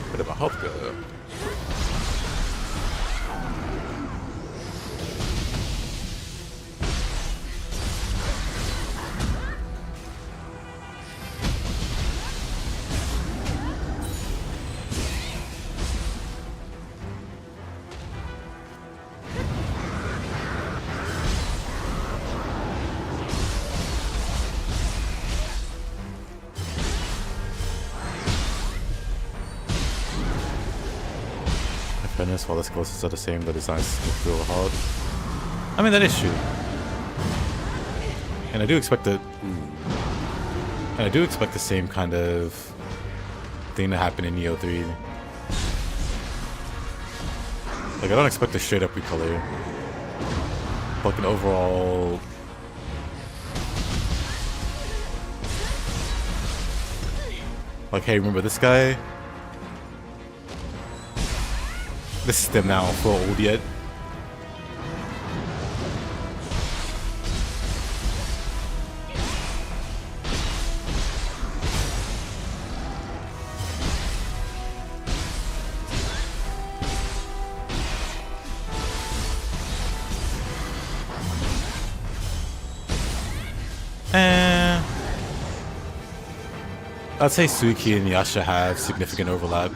Where did my health go? Fairness, while the skills are the same, the designs feel hard. I mean, that is true. And I do expect the same kind of thing to happen in Nioh 3. Like, I don't expect a straight up recolor. Like an overall like, hey, remember this guy? This is them now, full old yet. I'd say Suiki and Yasha have significant overlap.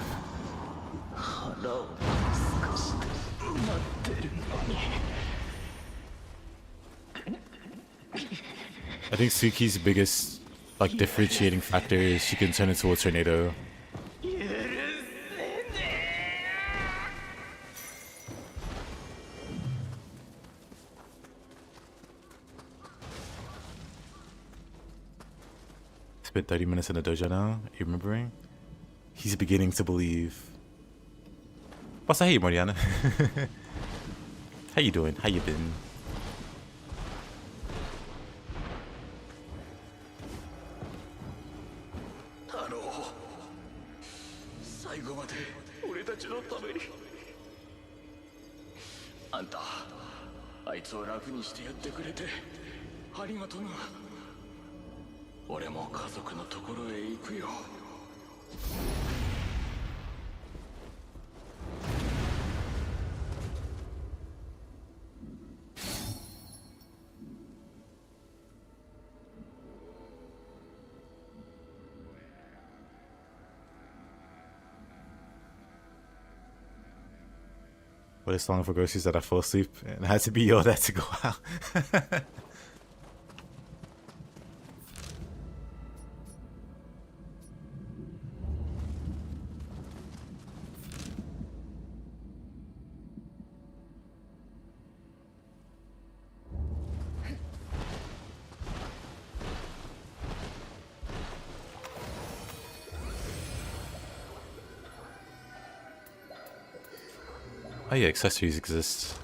I think Suki's biggest, like, differentiating factor is she can turn into a tornado. Spent 30 minutes in the dojo now. Are you remembering? He's beginning to believe. What's up, hey, Mariana? How you doing? How you been? But it's long for groceries that I fall asleep and I had to be yelled at to go out. Oh yeah, accessories exist.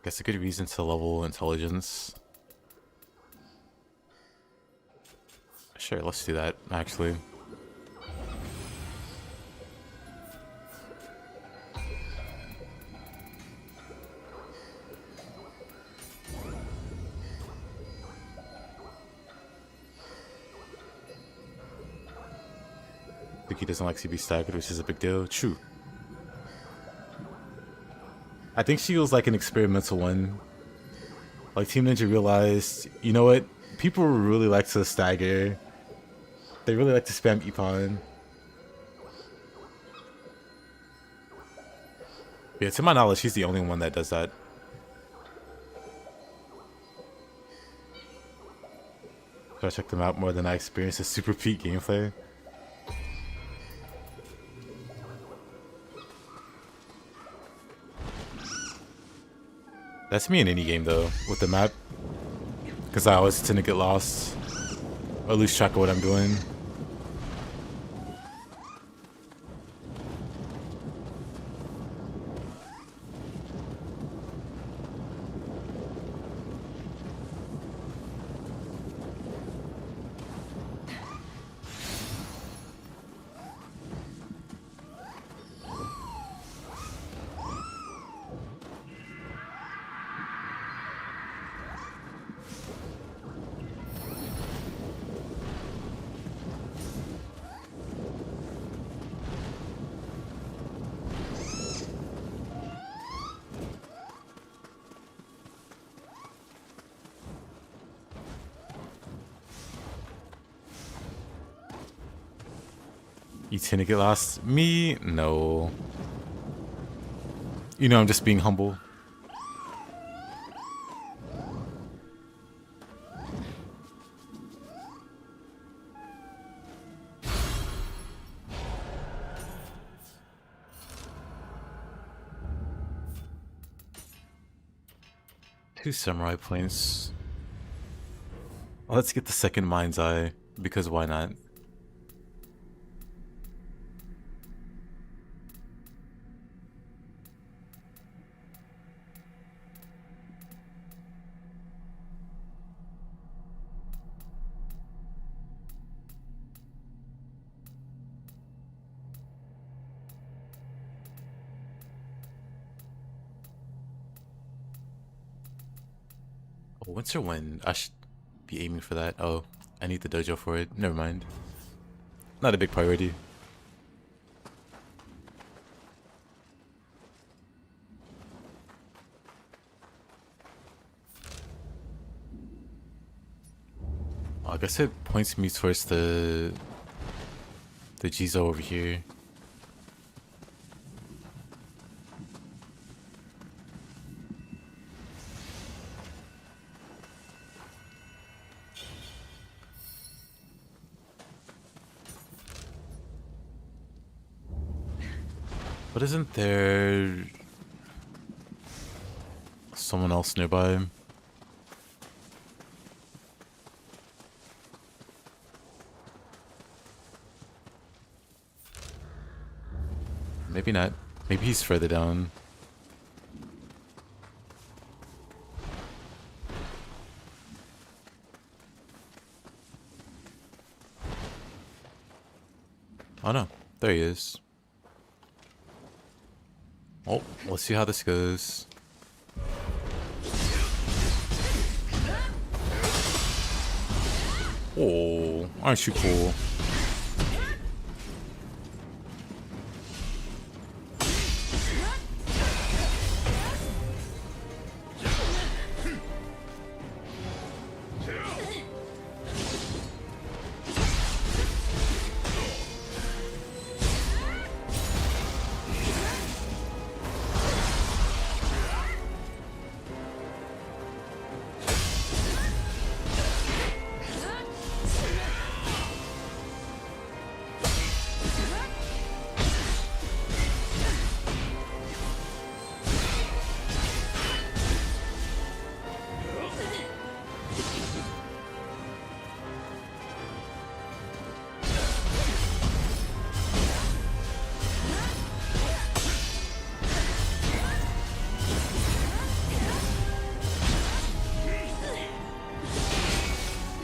Guess a good reason to level intelligence. Sure, let's do that, actually. He doesn't like to be staggered, which is a big deal. True. I think she was like an experimental one. Like, Team Ninja realized, you know what? People really like to stagger. They really like to spam Ippon. Yeah, to my knowledge, he's the only one that does that. So I checked them out more than I experienced the super peak gameplay. That's me in any game though, with the map. Because I always tend to get lost. Or lose track of what I'm doing. You tend to get lost? Me? No. You know, I'm just being humble. Two samurai points. Let's get the second mind's eye, because why not? Oh, Winter Wind. I should be aiming for that. Oh, I need the dojo for it. Never mind. Not a big priority. Oh, I guess it points me towards the Jizo over here. But isn't there someone else nearby? Maybe not. Maybe he's further down. Oh no, there he is. Oh, let's see how this goes. Oh, aren't you cool?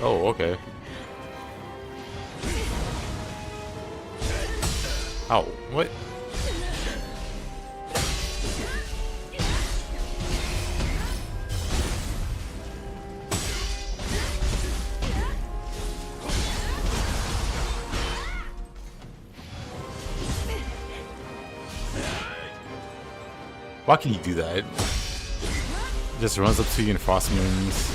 Oh, okay. Ow, what? Why can you do that? Just runs up to you and frost moons.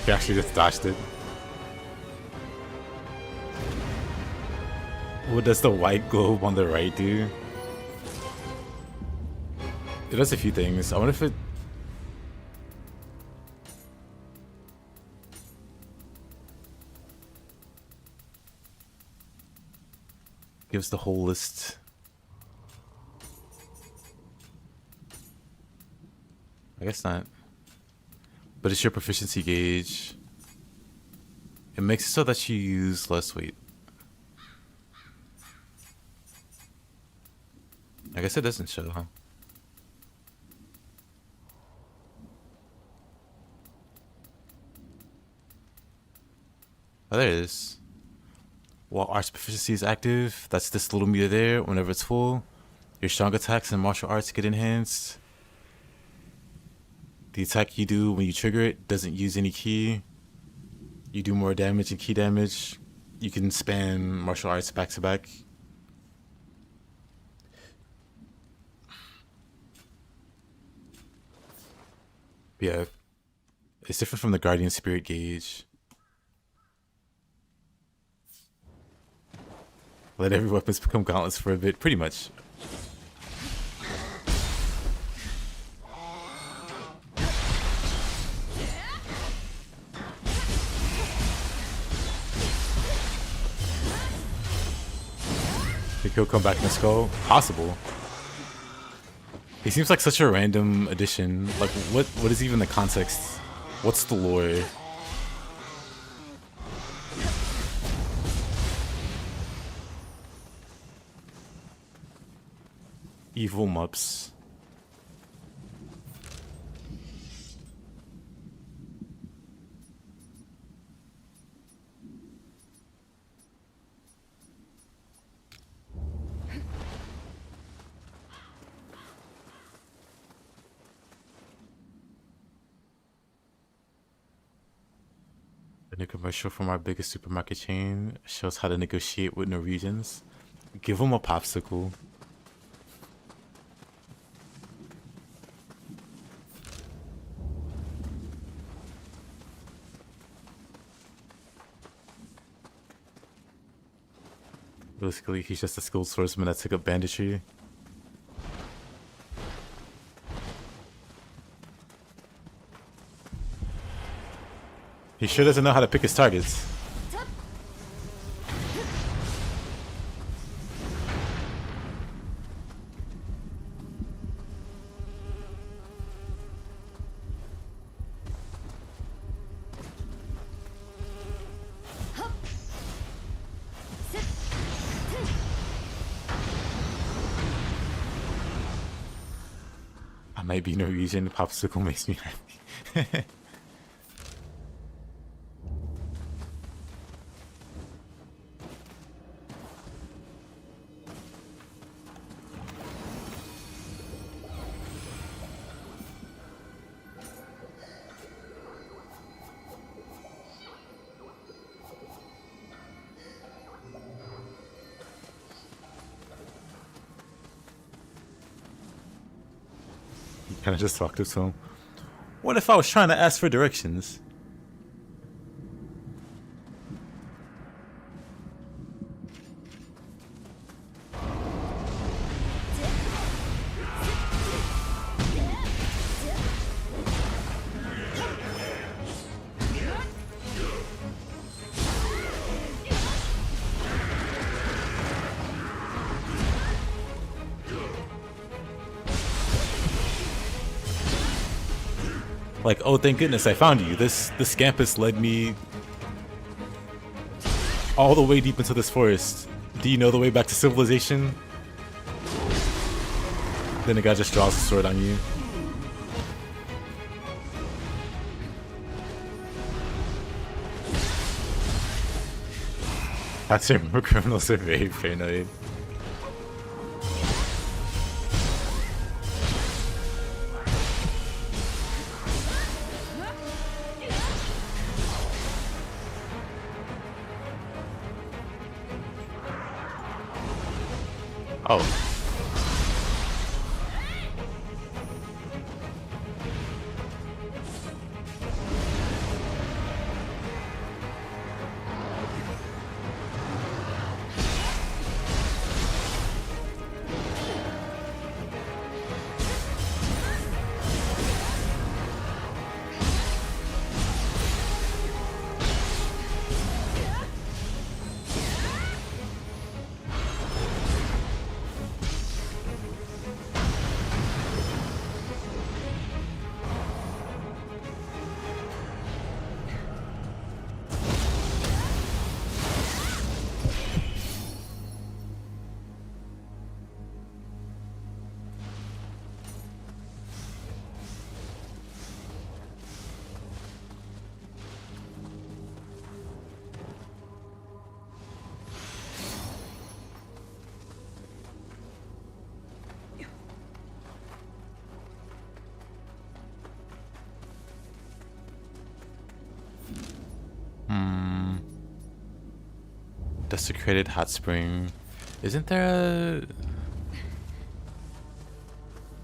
He actually just dodged it. What does the white globe on the right do? It does a few things. I wonder if it... gives the whole list. I guess not. But it's your proficiency gauge. It makes it so that you use less weight. I guess it doesn't show, huh? Oh, there it is. While arts proficiency is active, that's this little meter there. Whenever it's full, your strong attacks and martial arts get enhanced. The attack you do when you trigger it doesn't use any key. You do more damage and key damage. You can spam martial arts back to back. Yeah, it's different from the Guardian Spirit gauge. Let every weapons become gauntlets for a bit, pretty much. Think he'll come back in the skull? Possible. He seems like such a random addition. Like, what is even the context? What's the lore? Evil Mups. A new commercial from our biggest supermarket chain shows how to negotiate with Norwegians. Give them a popsicle. Basically, he's just a skilled swordsman that took up banditry. He sure doesn't know how to pick his targets. I might be Norwegian. Popsicle makes me happy. Kind of just talked to him. What if I was trying to ask for directions? Like, oh, thank goodness I found you. This campus led me all the way deep into this forest. Do you know the way back to civilization? Then the guy just draws a sword on you. That's it. Criminals are very paranoid. Oh. Desecrated hot spring. Isn't there a...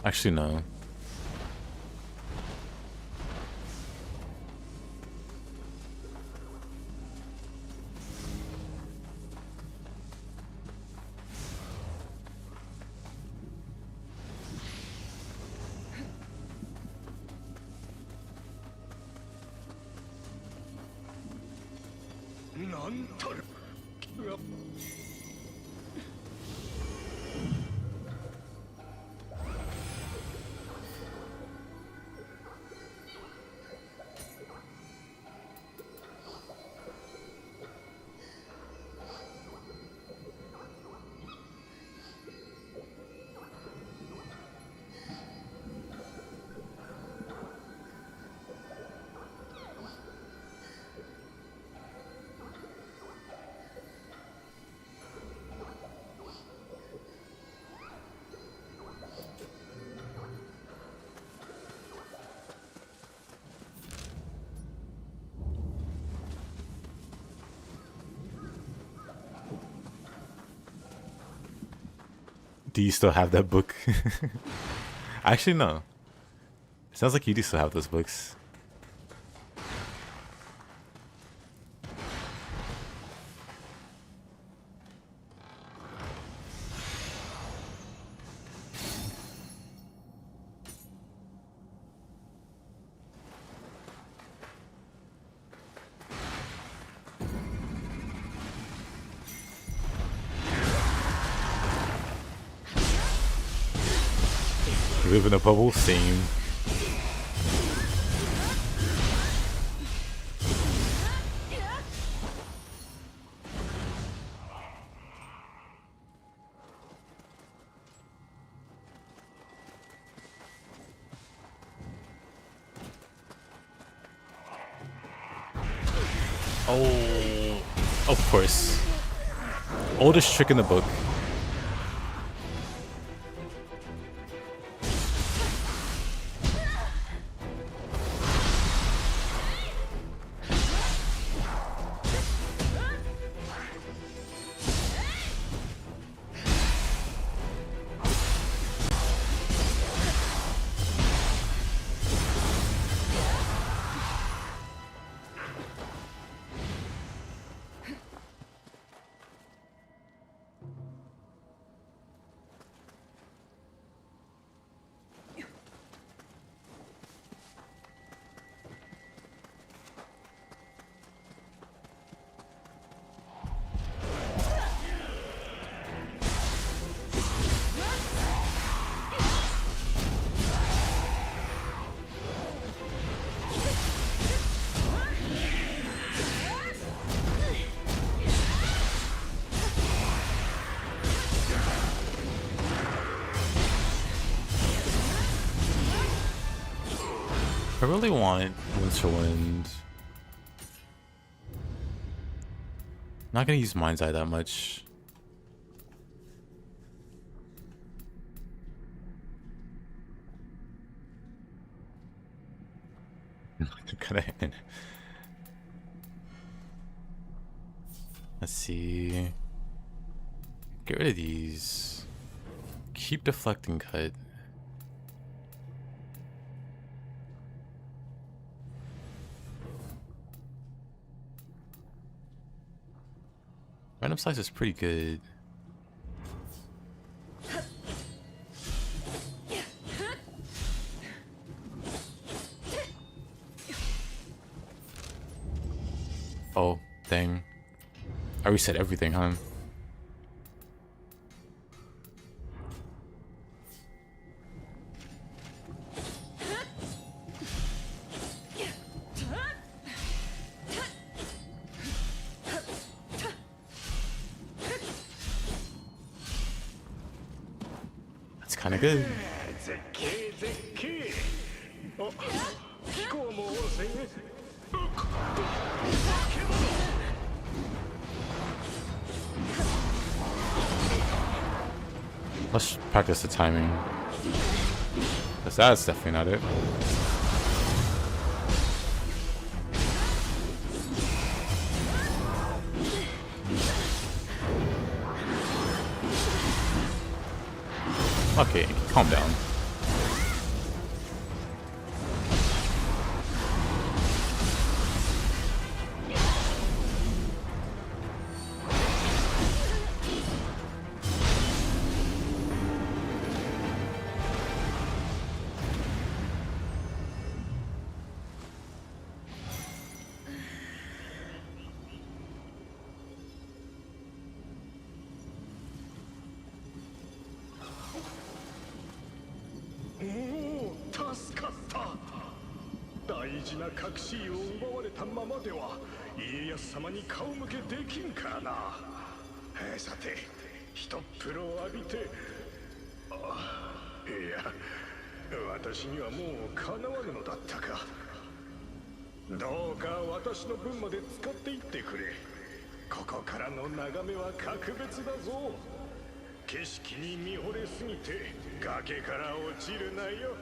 Actually, no. Do you still have that book? Actually, no. It sounds like you do still have those books. You live in a bubble? Same. Oh, of course. Oldest trick in the book. I really want Winter Wind. Not gonna use Mind's Eye that much. Let's see. Get rid of these. Keep deflecting cut. Random slice is pretty good. Oh, dang. I reset everything, huh? Kind of good. Let's practice the timing. Because that's definitely not it. Okay, calm down.助かった。大事な隠し湯を奪われたままでは家康様に顔向けできんからな。さて一っ風呂を浴びて、いや私にはもうかなわぬのだったか。どうか私の分まで使っていってくれ。ここからの眺めは格別だぞ。景色に見惚れすぎて崖から落ちるなよ。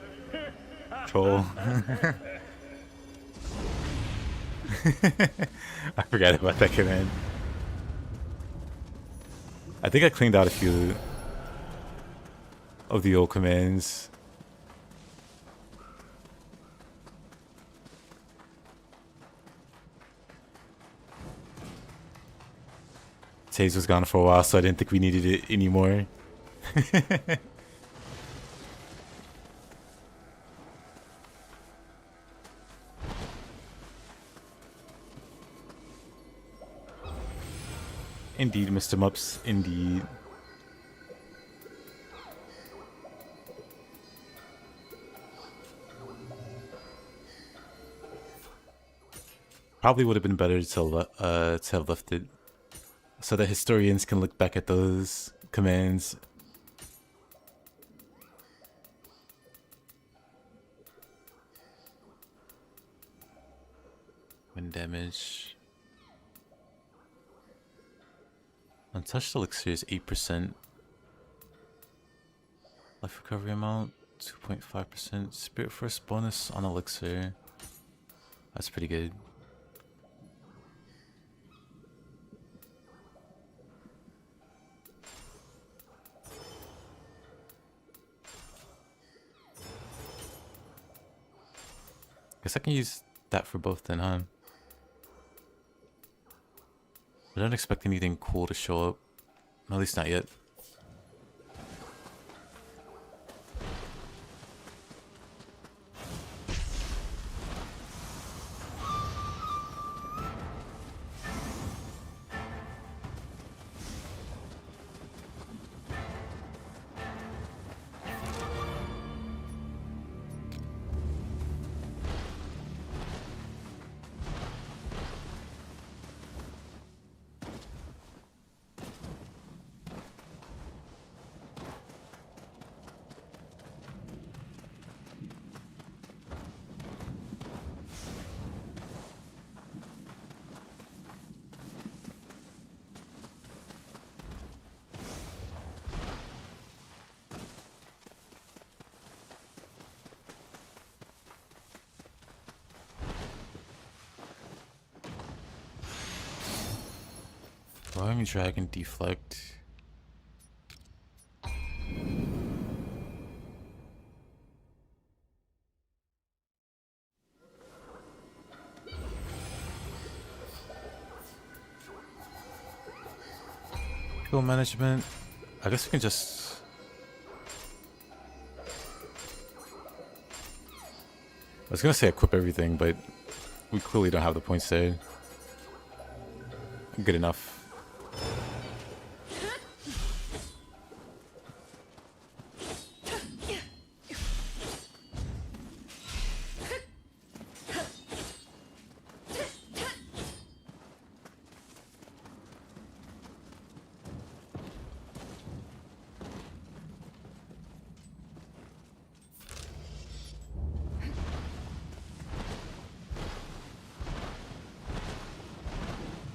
Troll. I forgot about that command. I think I cleaned out a few of the old commands. Taze was gone for a while, so I didn't think we needed it anymore. Indeed, Mr. Mups, indeed. Probably would have been better to have left it so that historians can look back at those commands. Wind damage. Untouched elixir is 8%. Life recovery amount 2.5%. Spirit first bonus on elixir. That's pretty good. Guess I can use that for both then, huh? I don't expect anything cool to show up. At least not yet. Roaring Dragon Deflect. Skill management. I guess we can just... I was gonna say equip everything, but we clearly don't have the points there. Good enough.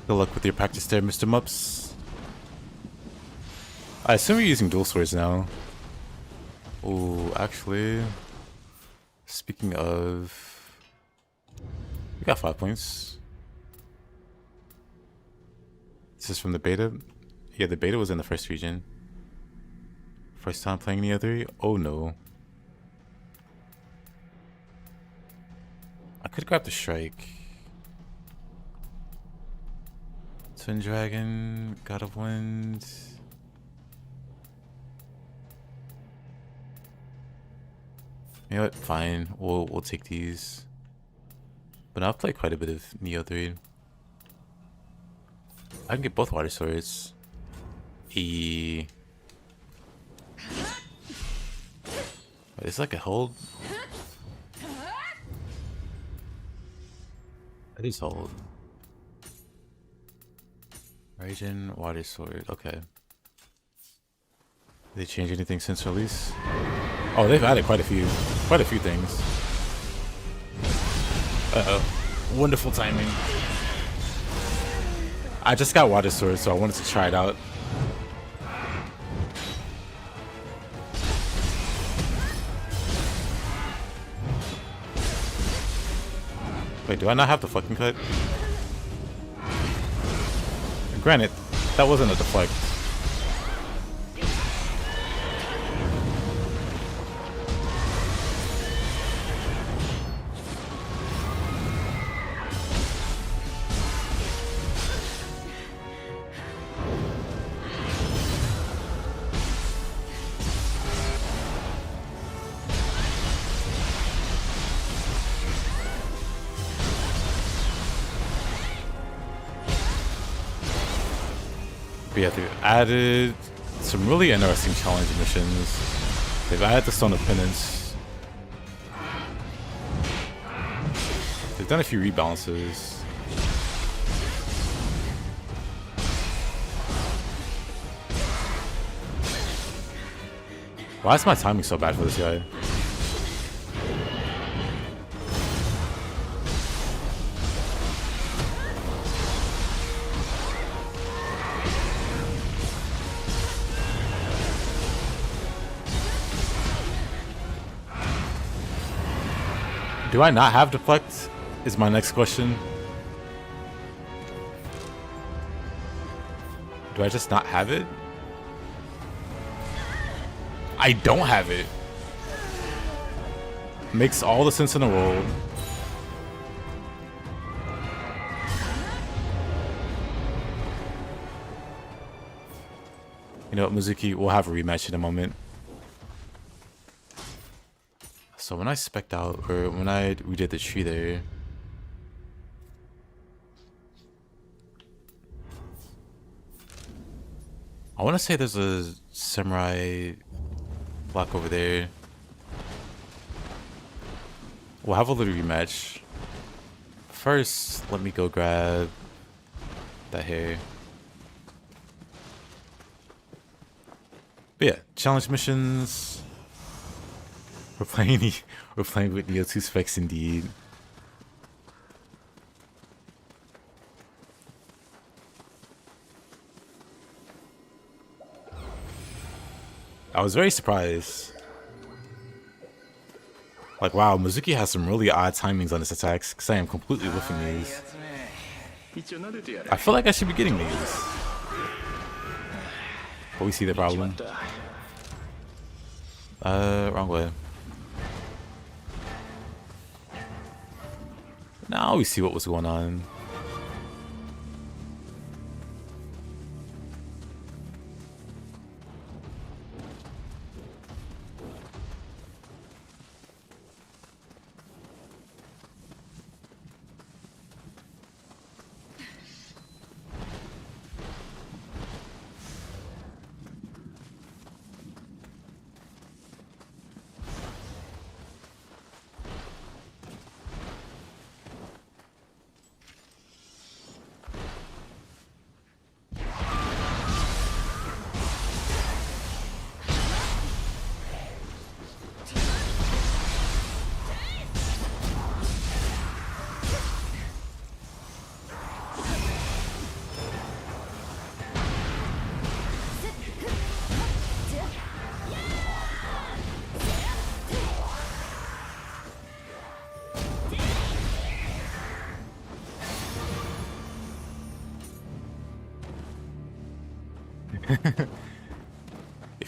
Good luck with your practice there, Mr. Mups. I assume you're using dual swords now. Oh, actually... Speaking of... We got 5 points. This is from the beta? Yeah, the beta was in the first region. First time playing Nioh 3? Oh no. I could grab the strike. Twin Dragon, God of Wind. You know what? Fine. We'll take these. But I've played quite a bit of Nioh 3. I can get both water swords. Wait, it's like a hold. It is hold. Raging water sword. Okay. Did they change anything since release? Oh, they've added quite a few things. Uh-oh. Wonderful timing. I just got water sword, so I wanted to try it out. Wait, do I not have the fucking cut? Granted, that wasn't a deflect. But yeah, they've added some really interesting challenge missions. They've added the Stone of Penance. They've done a few rebalances. Why is my timing so bad for this guy? Do I not have deflect? Is my next question. Do I just not have it? I don't have it. Makes all the sense in the world. You know what, Mizuki, we'll have a rematch in a moment. So when I spec'd out, or when I redid the tree there, I want to say there's a samurai block over there. We'll have a little rematch. First, let me go grab that hair. But yeah, challenge missions. We're playing with Nioh 2 specs indeed. I was very surprised. Like, wow, Mizuki has some really odd timings on his attacks, because I am completely whiffing these. I feel like I should be getting these. But we see the problem. Wrong way. Now we see what was going on.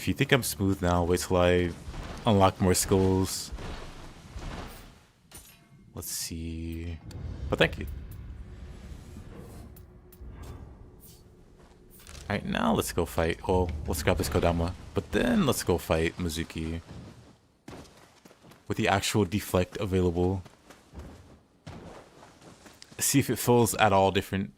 If you think I'm smooth now, wait till I unlock more skills. Let's see. But thank you. Alright, now let's go fight. Oh, let's grab this Kodama. But then let's go fight Mizuki. With the actual deflect available. See if it feels at all different.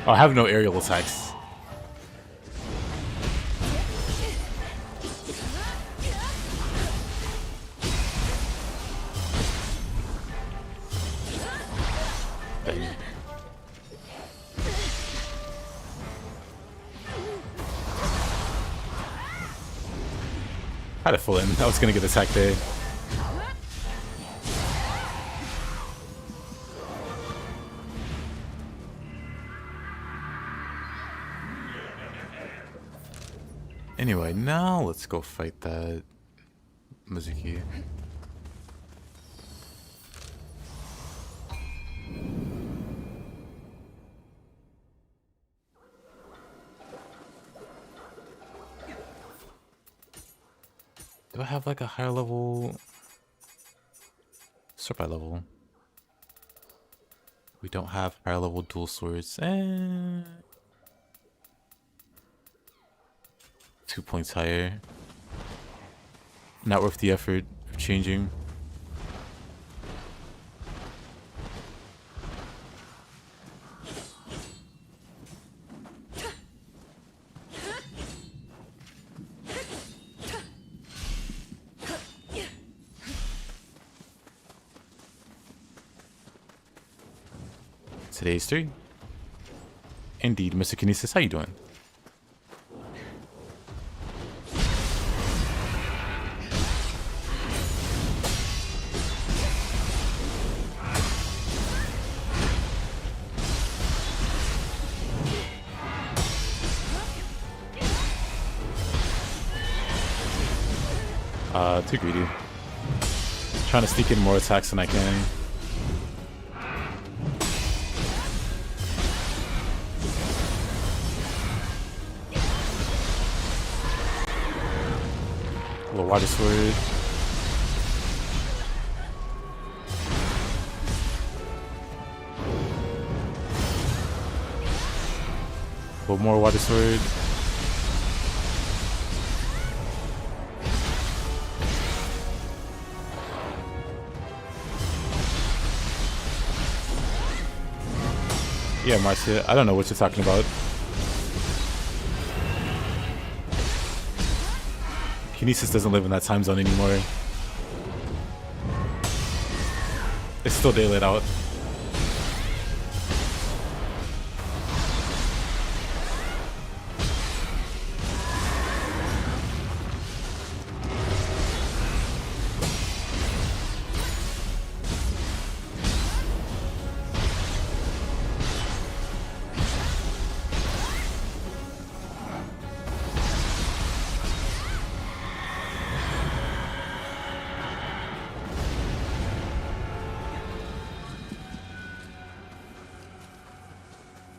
Oh, I have no aerial attacks. Dang. I had a full in. I was gonna get attacked there. Anyway, now let's go fight that Mizuki. Do I have like a higher level? Start by level. We don't have higher level dual swords. 2 points higher. Not worth the effort of changing. Today's 3. Indeed, Mr. Kinesis, how you doing? Too greedy. Trying to sneak in more attacks than I can. A little water sword. A little more water sword. Yeah, Marcia, I don't know what you're talking about. Kinesis doesn't live in that time zone anymore. It's still daylight out.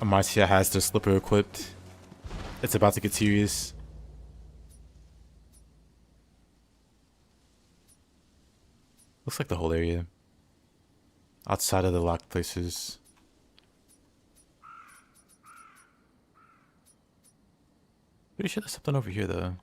Marcia has their slipper equipped. It's about to get serious. Looks like the whole area. Outside of the locked places. Pretty sure there's something over here though.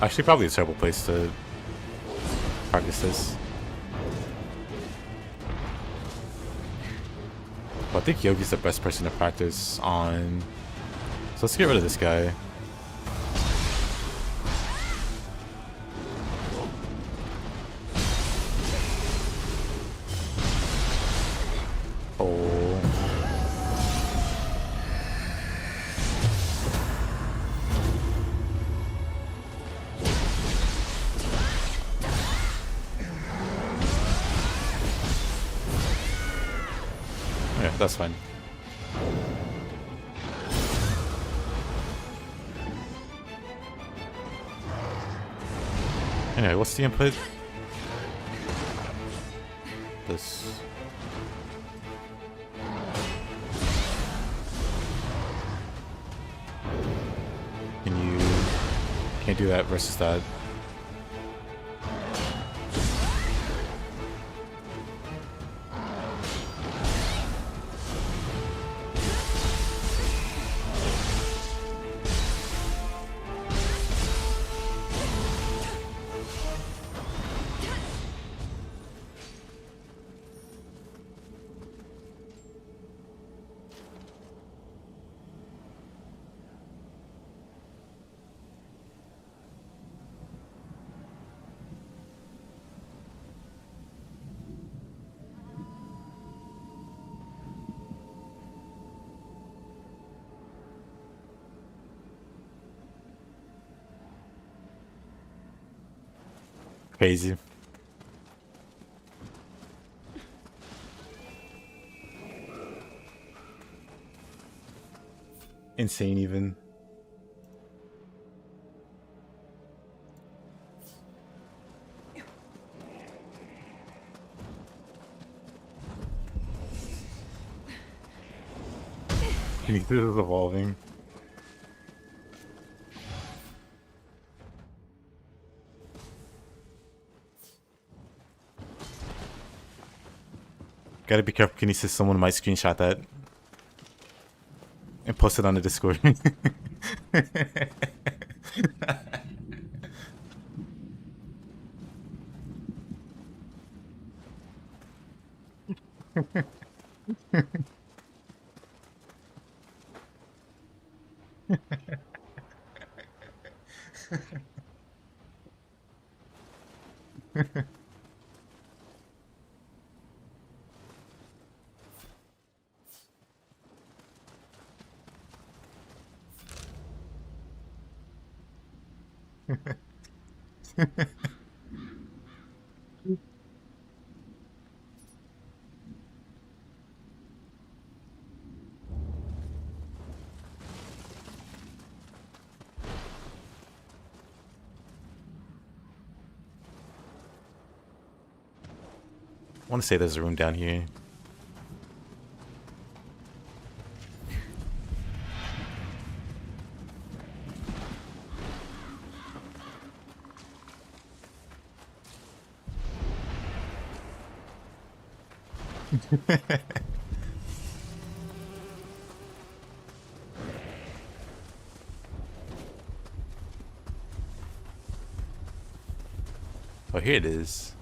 Actually, probably a terrible place to practice this. Well, I think Yogi's the best person to practice on. So let's get rid of this guy. Oh. Yeah, that's fine. Anyway, what's the input? This. Can't do that versus that. Crazy. Insane even. This is evolving. Gotta be careful, Kinesis. Someone might screenshot that and post it on the Discord. I want to say there's a room down here. Oh, here it is.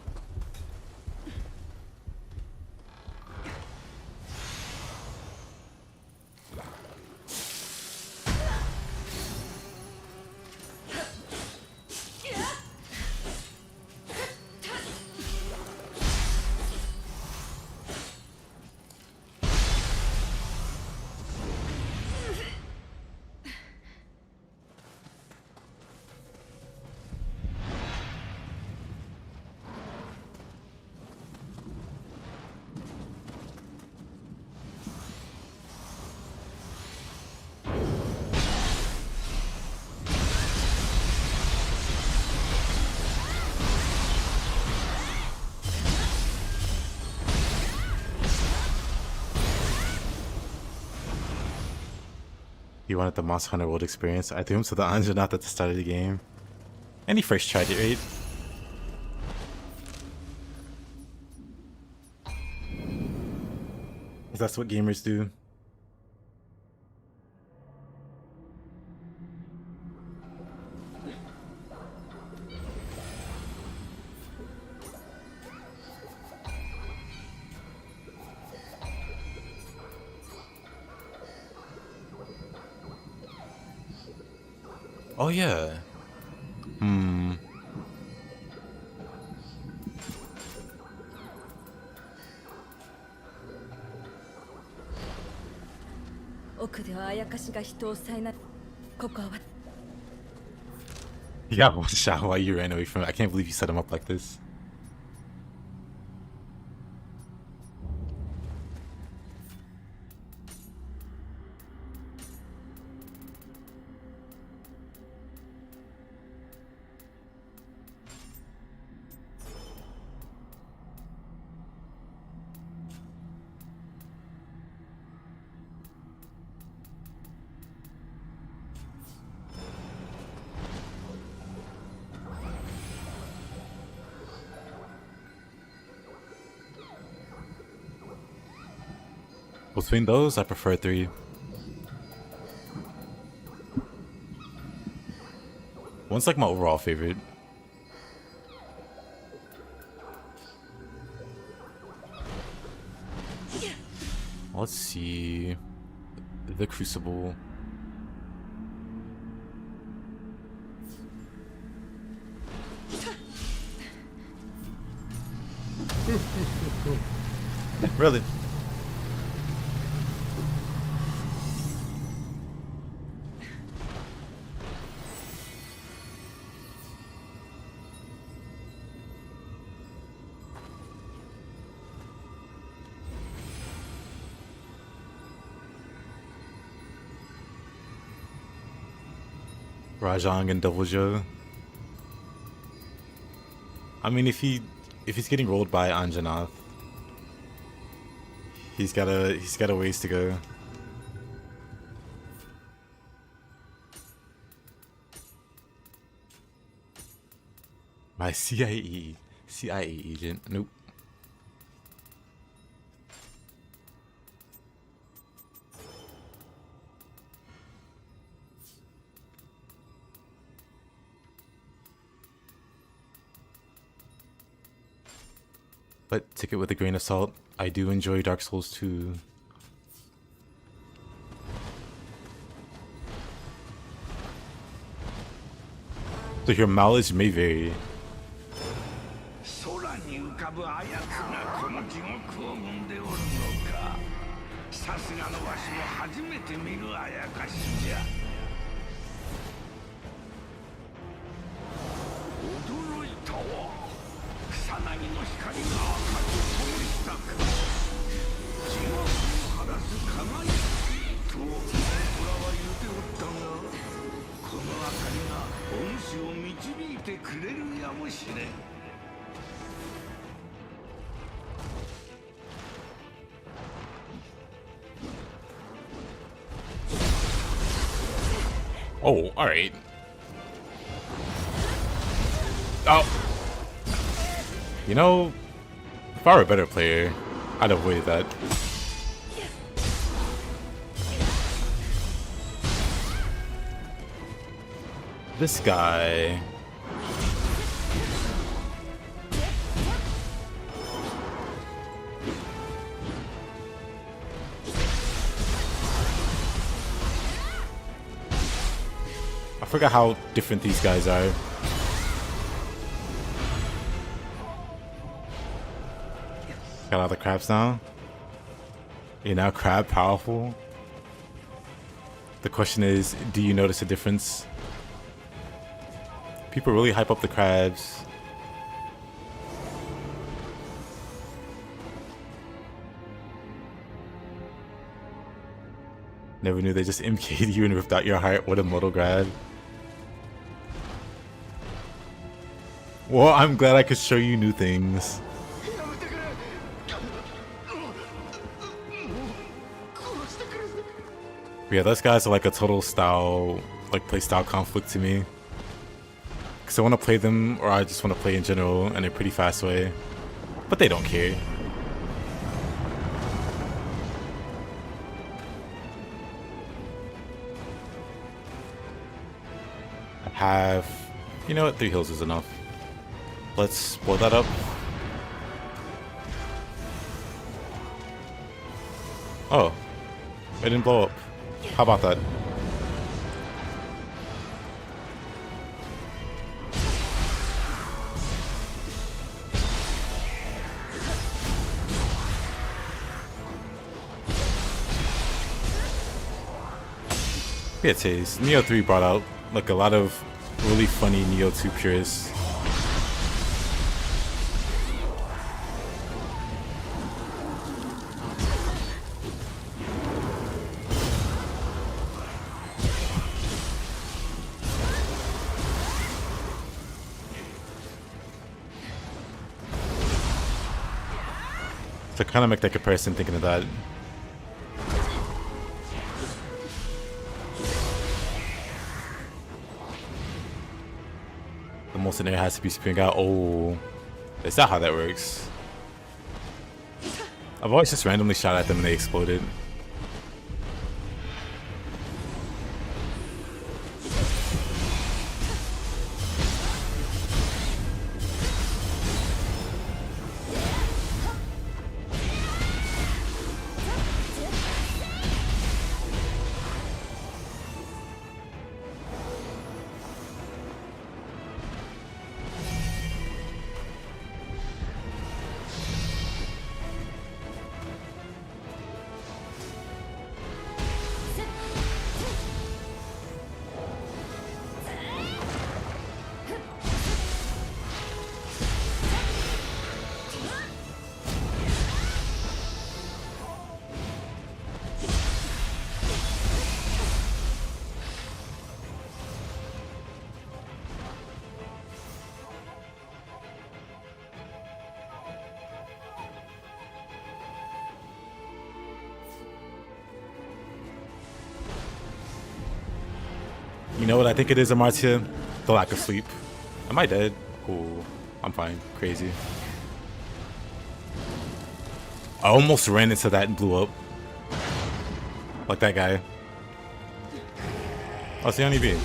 You wanted the Monster Hunter World experience? I threw him to the Anjanath at the start of the game. And he first tried it, right? That's what gamers do. Oh yeah. Hmm. 奥ではあやかしが人をさえなここは Yeah, one shot while you ran away from it. I can't believe you set him up like this. Between those, I prefer 3. One's like my overall favorite. Let's see. The Crucible. Really? Rajang and Double Joe. I mean, if he's getting rolled by Anjanath, he's got a ways to go. My CIA agent. Nope. But take it with a grain of salt. I do enjoy Dark Souls 2. So your mileage may vary. 空に浮かぶあやつがこの地獄を生んでおるのか。さすがのわしも初めて見るあやかしじゃ。驚いたわ。草薙の光が赤く通りしたく。地獄を晴らす輝きと虎は言うておったが、この明かりがお主を導いてくれるやもしれん。Oh, alright. Oh. You know, if I were a better player, I'd avoid that. This guy. I forgot how different these guys are. Got all the crabs now. You're now crab powerful. The question is, do you notice a difference? People really hype up the crabs. Never knew they just MK'd you and ripped out your heart. What a mortal grab. Well, I'm glad I could show you new things. But yeah, those guys are like a total style, like play style conflict to me. Cause I want to play them, or I just want to play in general in a pretty fast way. But they don't care. I have, you know what, 3 heals is enough. Let's blow that up. Oh, it didn't blow up. How about that? Be a taste. Nioh 3 brought out like a lot of really funny Nioh 2 purists. To kind of make that comparison thinking of that. The molten air has to be spewing out. Oh, is that how that works? I've always just randomly shot at them and they exploded. You know what I think it is, Amartya? The lack of sleep. Am I dead? Cool. I'm fine. Crazy. I almost ran into that and blew up. Like that guy. Oh, it's the only B.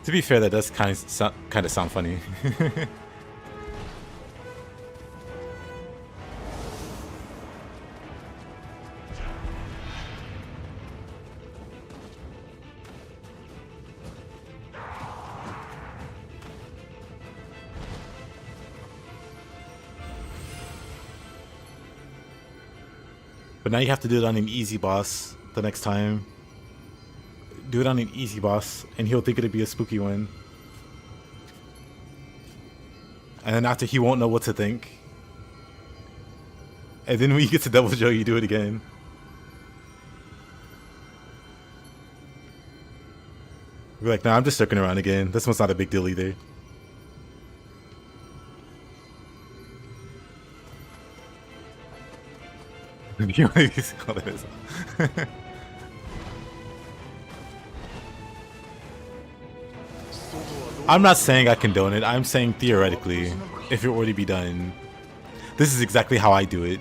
To be fair, that does kind of sound funny. But now you have to do it on an easy boss the next time. Do it on an easy boss, and he'll think it'd be a spooky one. And then after, he won't know what to think. And then when you get to Devil Joe, you do it again. You're like, nah, I'm just circling around again. This one's not a big deal either. I'm not saying I condone it. I'm saying theoretically, if it were to be done, this is exactly how I do it.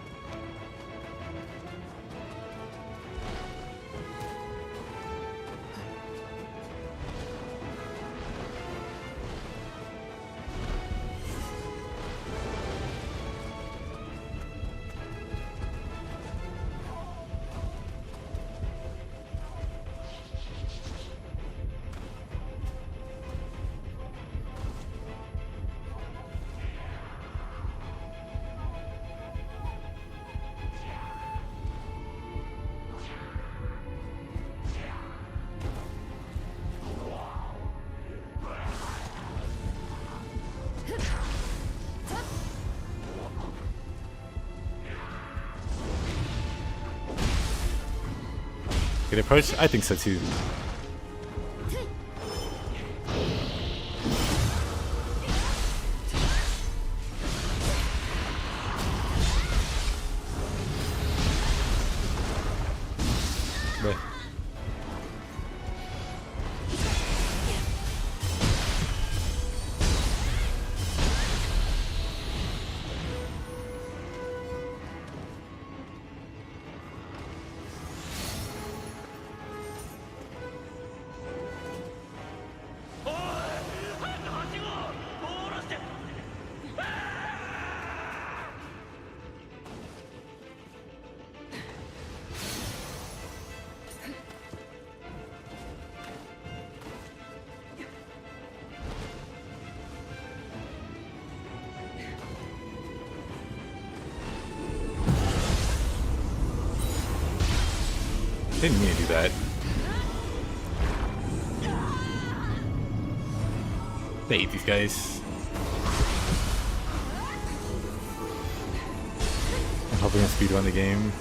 Good approach? I think so too. Right. Didn't mean to do that. They hate these guys. I'm helping him speedrun the game.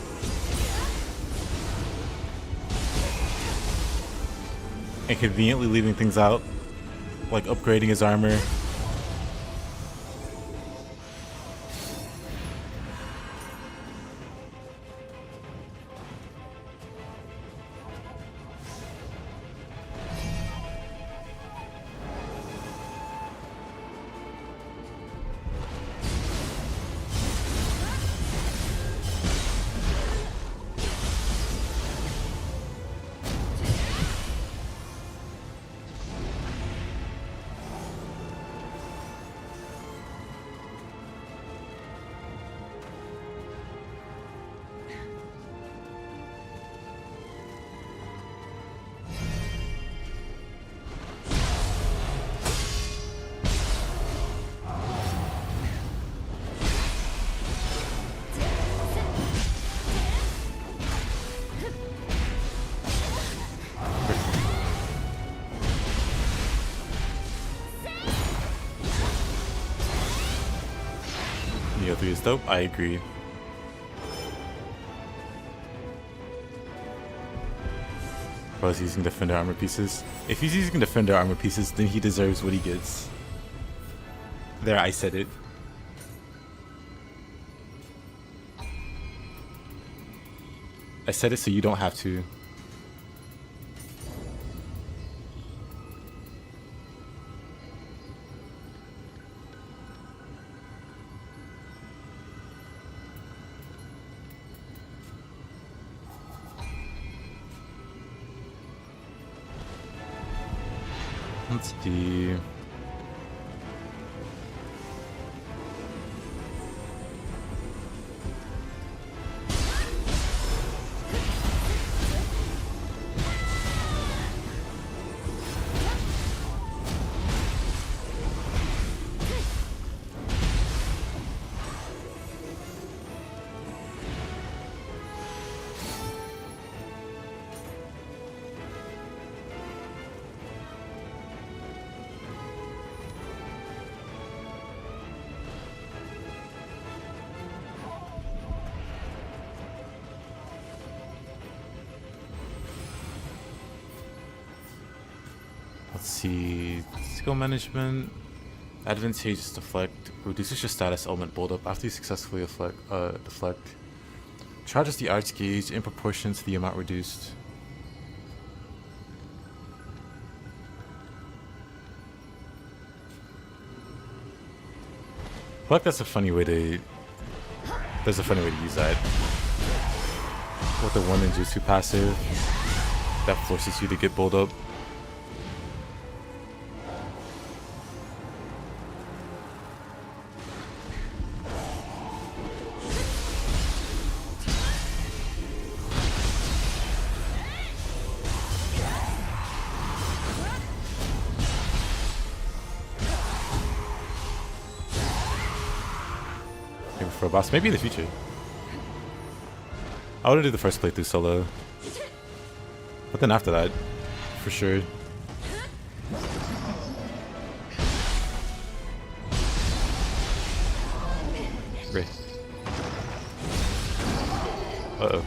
And conveniently leaving things out, like upgrading his armor. Nioh 3 is dope, I agree. Bro is using defender armor pieces. If he's using defender armor pieces, then he deserves what he gets. There, I said it. I said it so you don't have to. Let's do... Let's see, skill management, advantageous deflect, reduces your status element buildup after you successfully deflect. Charges the arts gauge in proportion to the amount reduced. I feel like that's a funny way to, there's a funny way to use that. With the 1 ninjutsu passive, that forces you to get build up. For a boss, maybe in the future. I want to do the first playthrough solo, but then after that, for sure. Great. Uh-oh.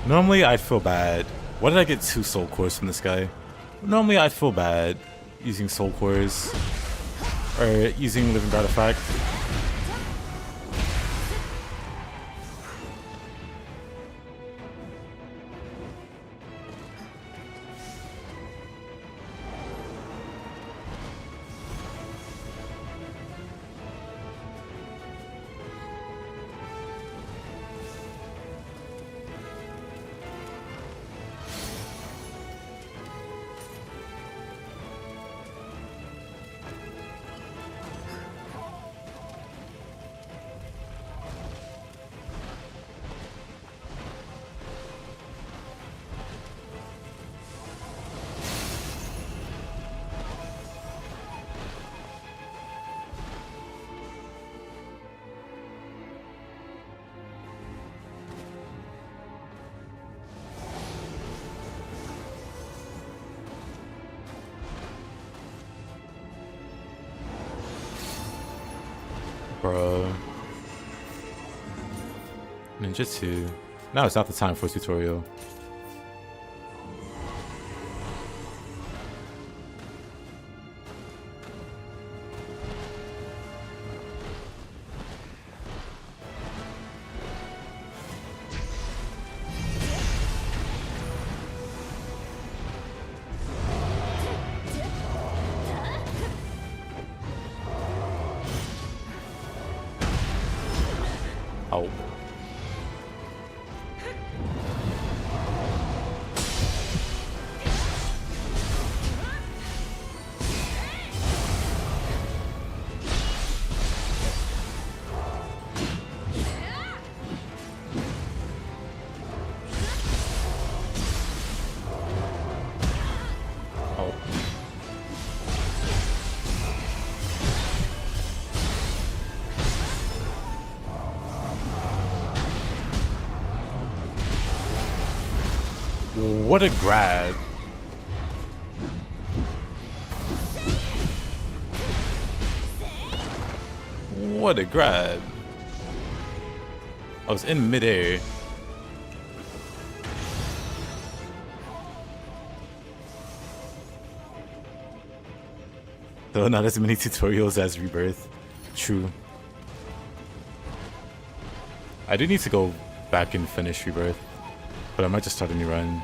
Normally I'd feel bad. Why did I get 2 soul cores from this guy? Normally I'd feel bad using soul cores or using living artifact. Bro. Ninjutsu. Now it's not the time for a tutorial. Oh. Oh. What a grab. What a grab. I was in midair. Though not as many tutorials as Rebirth. True. I do need to go back and finish Rebirth, but I might just start a new run.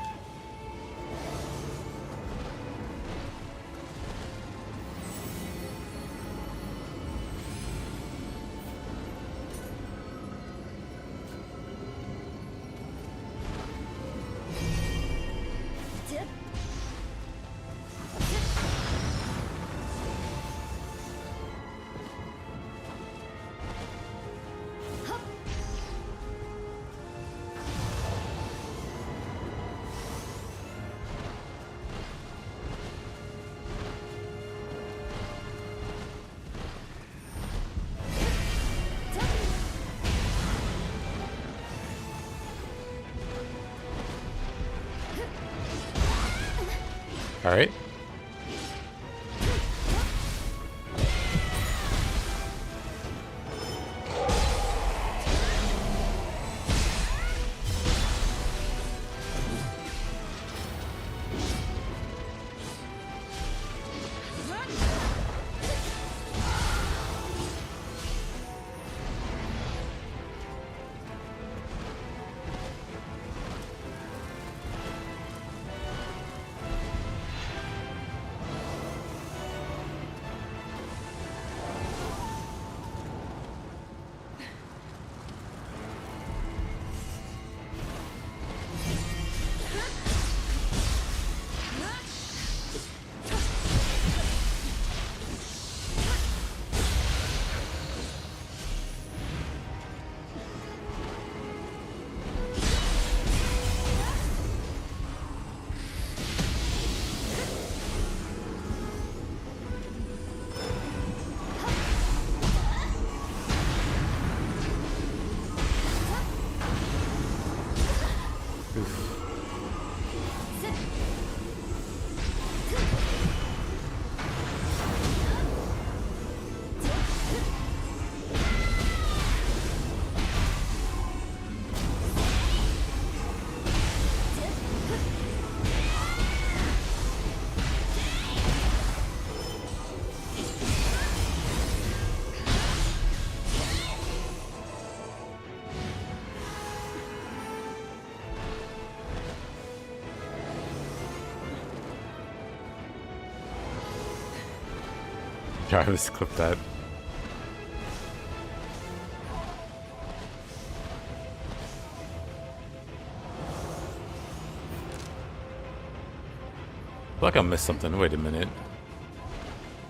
All right. Jarvis clip that. I feel like I missed something. Wait a minute.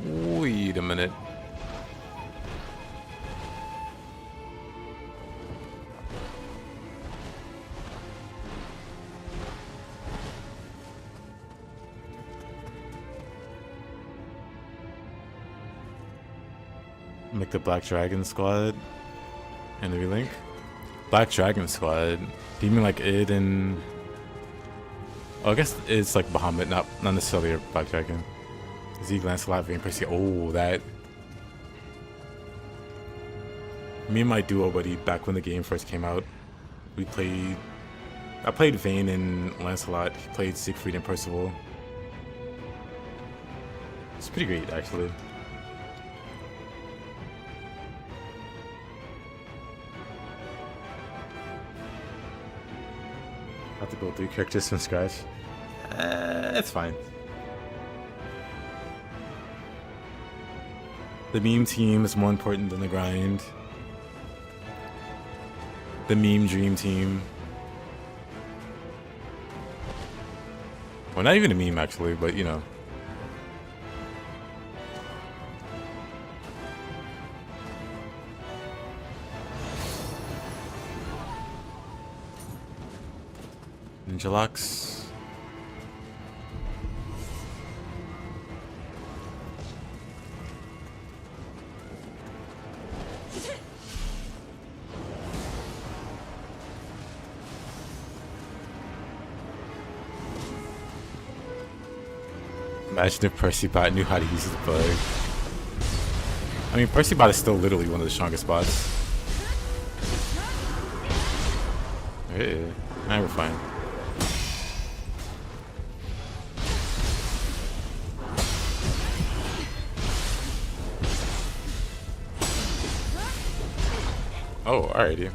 Wait a minute. Make the Black Dragon squad and the relink. Black Dragon squad. Do you mean like id and? Oh, I guess it's like Bahamut, not necessarily a Black Dragon. Zeke, Lancelot, Vayne, Percy. Oh, that. Me and my duo buddy back when the game first came out, we played. I played Vayne and Lancelot. He played Siegfried and Percival. It's pretty great, actually. Have to build 3 characters from scratch. It's fine. The meme team is more important than the grind. The meme dream team. Well, not even a meme actually, but you know. Ninja Locks. Imagine if Percy Bot knew how to use the bug. I mean, Percy Bot is still literally one of the strongest bots. Yeah, we're fine. Oh, alrighty.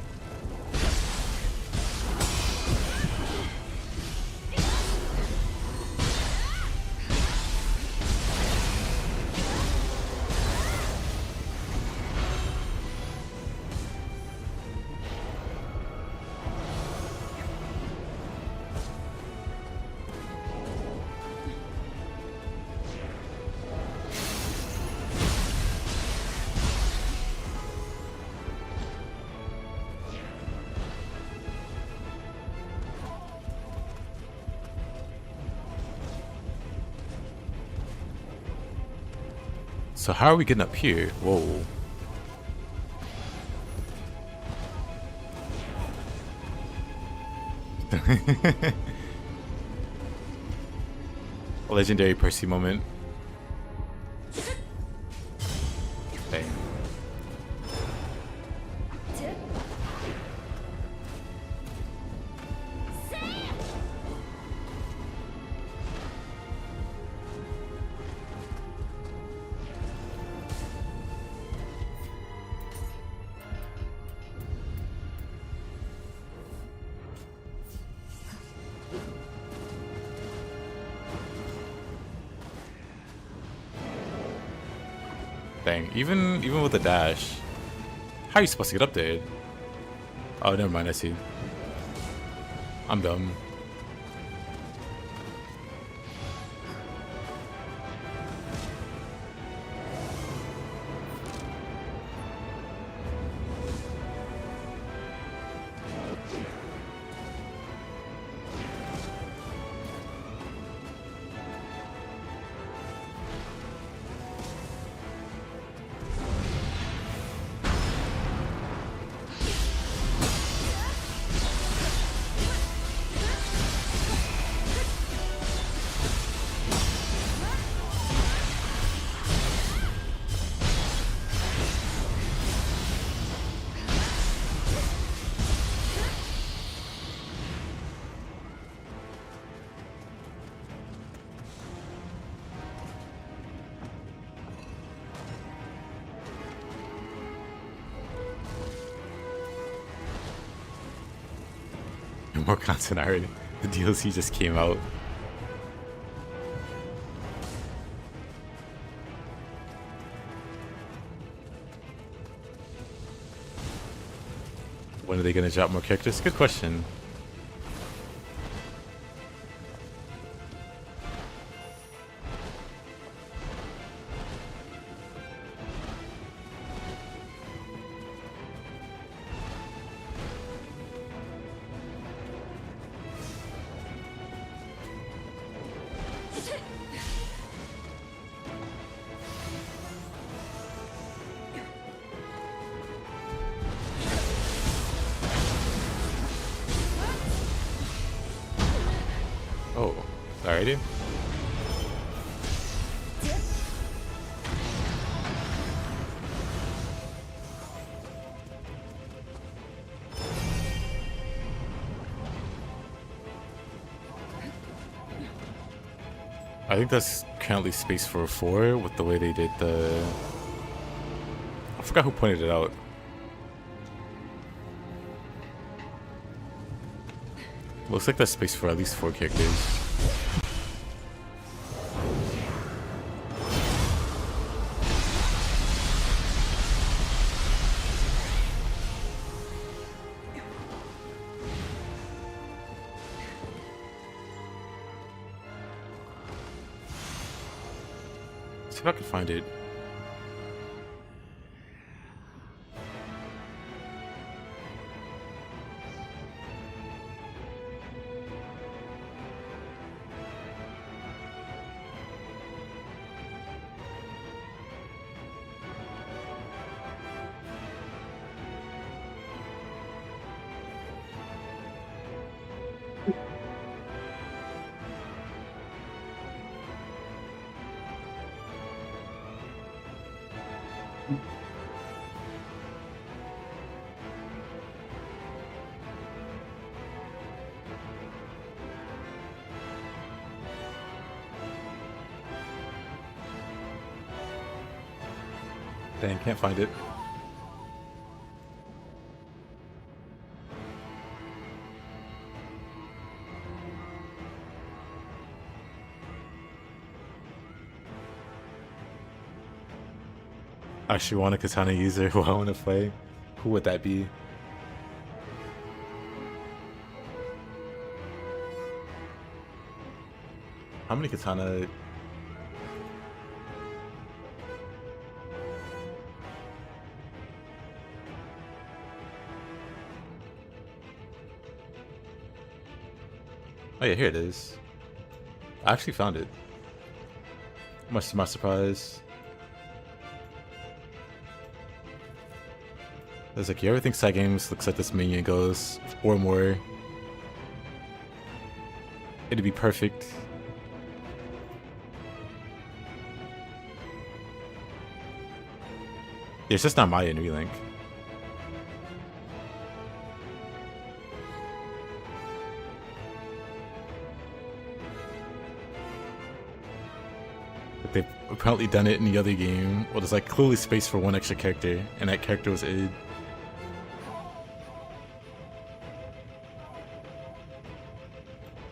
So how are we getting up here? Whoa. A legendary Percy moment. Bang. Dang, even with the dash, how are you supposed to get up there? Oh, never mind, I see. I'm dumb. More content already. The DLC just came out. When are they gonna drop more characters? Good question. Oh, alrighty. I think that's currently space for 4 with the way they did the... I forgot who pointed it out. Looks like that's space for at least 4 characters. See if I can find it. Dang, can't find it. I actually want a katana user who I want to play. Who would that be? How many katana... Oh yeah, here it is. I actually found it. Much to my surprise. There's like, you ever think Side Games looks at this menu and goes, or more, it'd be perfect. Yeah, it's just not Maya and Relink. But they've apparently done it in the other game. Well, there's like clearly space for one extra character, and that character was Id.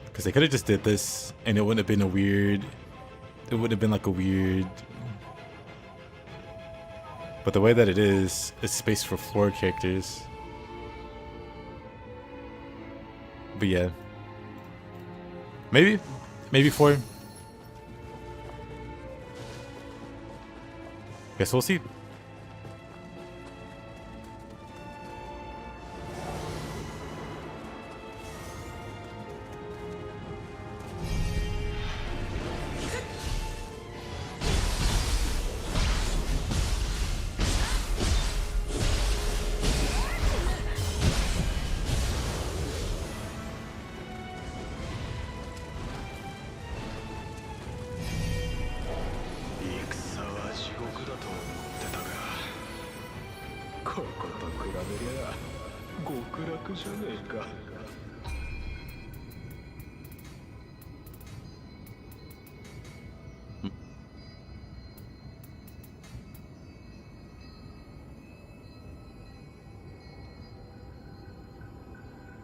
Because they could have just did this, and it wouldn't have been a weird... It wouldn't have been like a weird... But the way that it is space for 4 characters. But yeah. Maybe 4. Guess we'll see.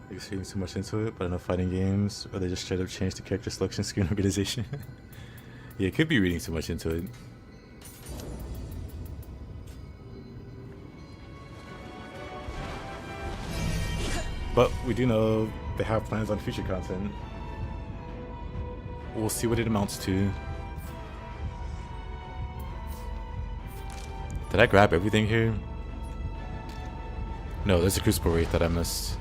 He's reading too much into it, but I know fighting games, or they just straight up change the character selection screen organization. Yeah, it could be reading too much into it. But we do know they have plans on future content. We'll see what it amounts to. Did I grab everything here? No, there's a Crucible Wraith that I missed.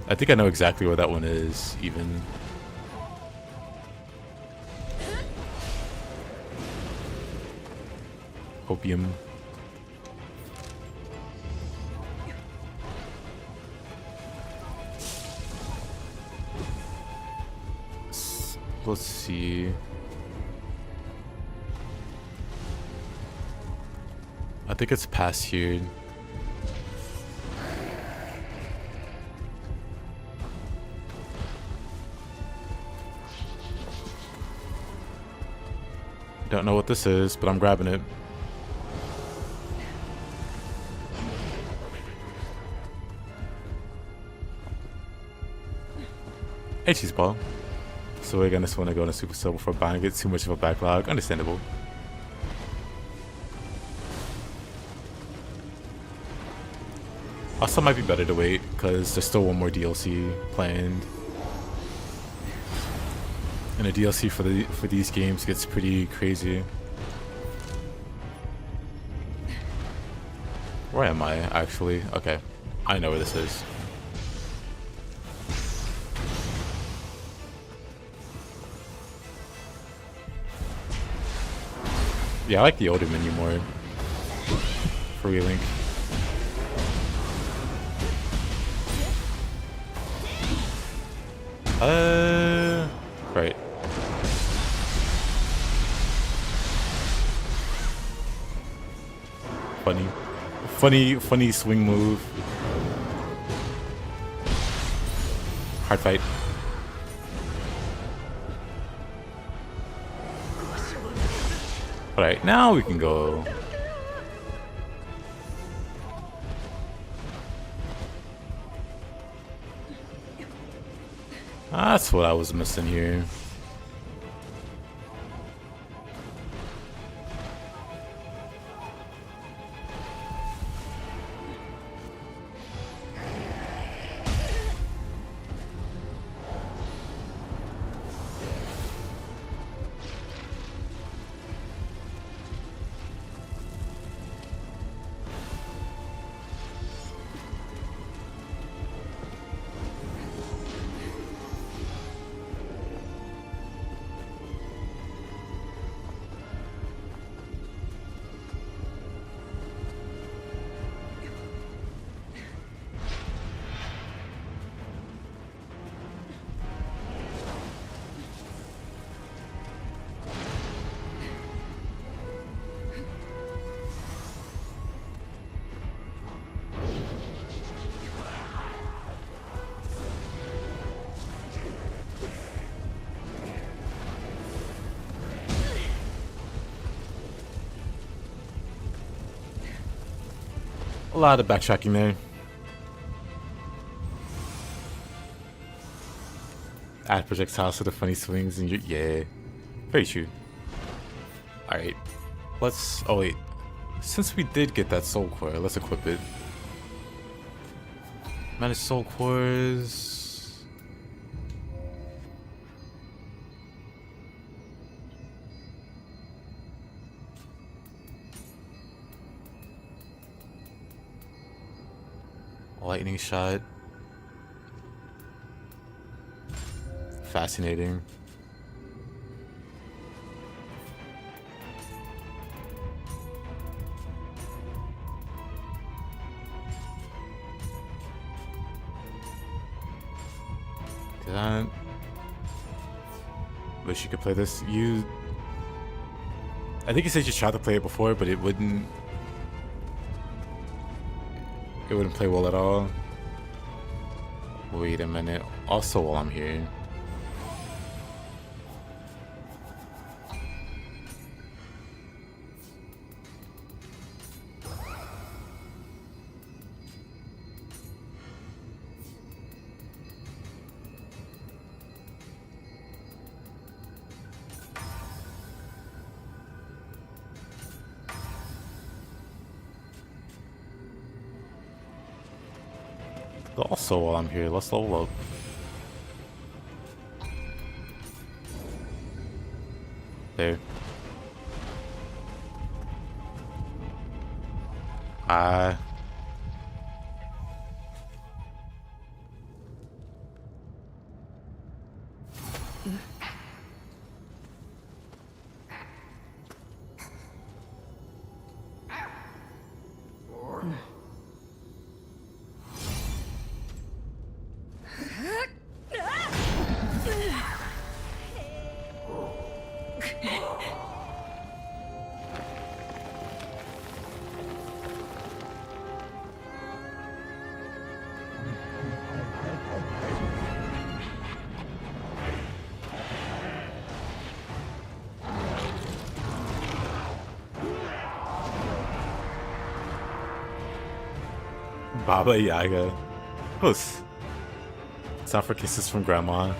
I think I know exactly where that one is, even. Opium. Let's see. I think it's past here. Don't know what this is, but I'm grabbing it. Hey, cheese ball. So we're gonna just want to go on a super sub before buying it. Too much of a backlog. Understandable. Also, might be better to wait because there's still one more DLC planned, and the DLC for these games gets pretty crazy. Where am I actually? Okay, I know where this is. Yeah, I like the older menu more. For Relink. Right. Funny swing move. Hard fight. Alright, now we can go. That's what I was missing here. A lot of backtracking there. Add projectiles to the funny swings and yeah. Very true. Alright. Let's... Oh wait. Since we did get that soul core, let's equip it. Manage soul cores... Lightning shot. Fascinating. Do that. Wish you could play this. I think you said you tried to play it before, but it wouldn't play well at all. Wait a minute. Also, while I'm here, Also, while I'm here, let's level up. There. Baba Yaga. Huss. Time for kisses from Grandma.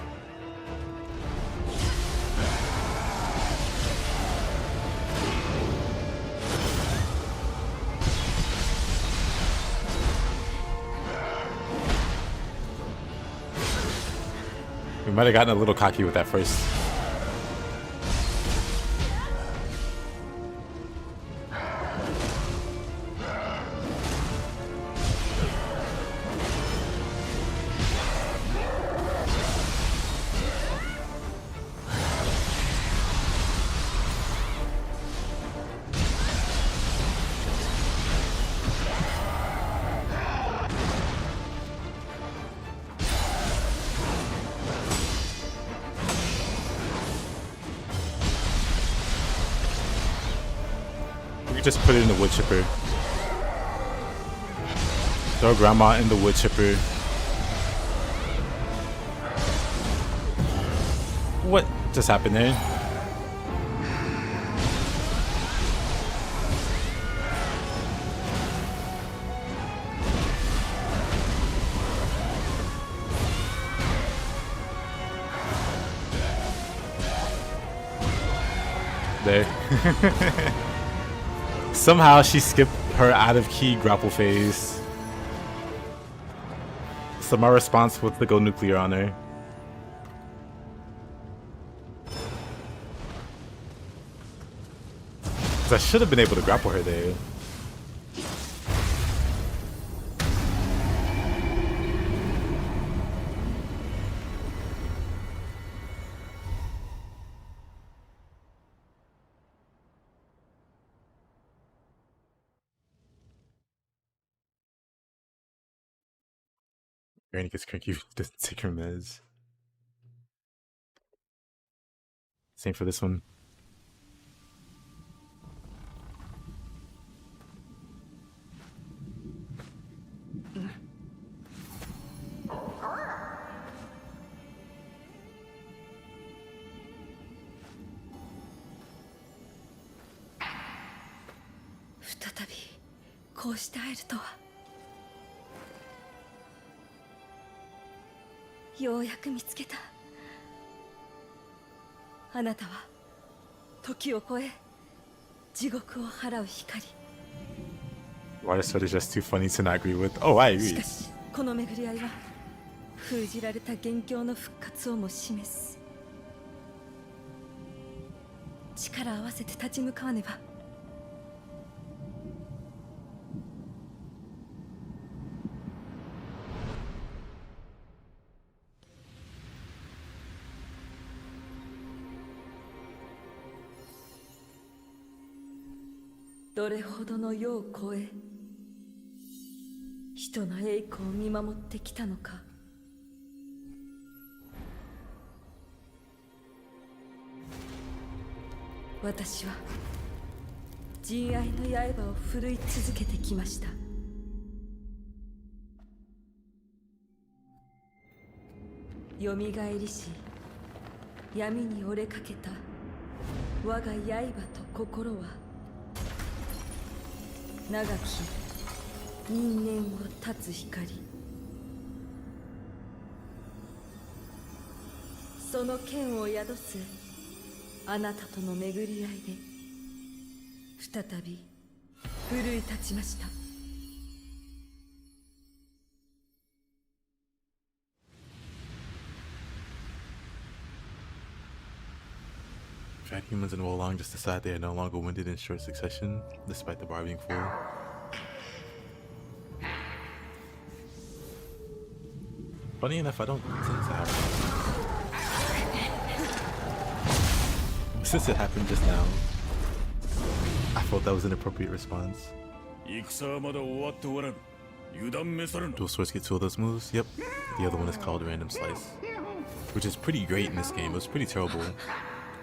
We might have gotten a little cocky with that first. Just put it in the wood chipper. Throw Grandma in the wood chipper. What just happened there? There. Somehow she skipped her out of key grapple phase. So my response was to go nuclear on her. Because I should have been able to grapple her there. Granny gets cranky, doesn't take her meds. Same for this one. Water soda is just too funny to not agree with. Oh, I agree. この巡り合いは封じられた元凶の復活をも示す。力合わせて立ち向かわねば。どれほどの世を超え人の栄光を見守ってきたのか。私は仁愛の刃を振るい続けてきました。よみがえりし闇に折れかけた我が刃と心は長き因縁を断つ光。その剣を宿すあなたとの巡り合いで再び奮い立ちました。Fat humans and Wolong just decide they are no longer winded in short succession, despite the bar being full. Funny enough, I don't tend to have one. Since it happened just now, I thought that was an appropriate response. Dual swords get 2 of those moves. Yep. The other one is called Random Slice, which is pretty great in this game. It was pretty terrible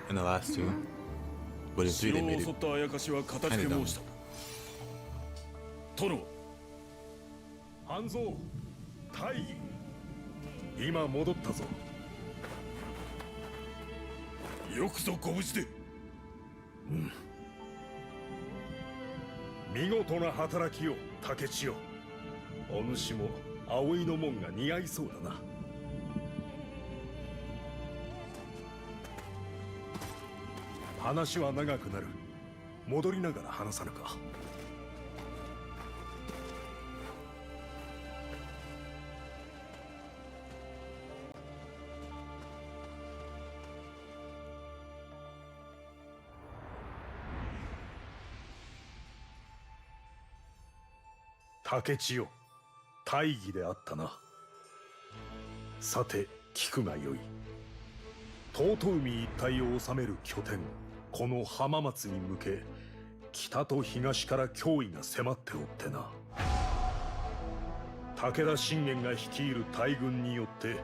in the last 2, but in 3 they made it kind of dumb. 殿半蔵大義今戻ったぞよくぞご無事で見事な働きを竹千代お主も葵の門が似合いそうだな話は長くなる戻りながら話さぬか竹千代大義であったなさて聞くがよい遠海一帯を治める拠点この浜松に向け北と東から脅威が迫っておってな武田信玄が率いる大軍によって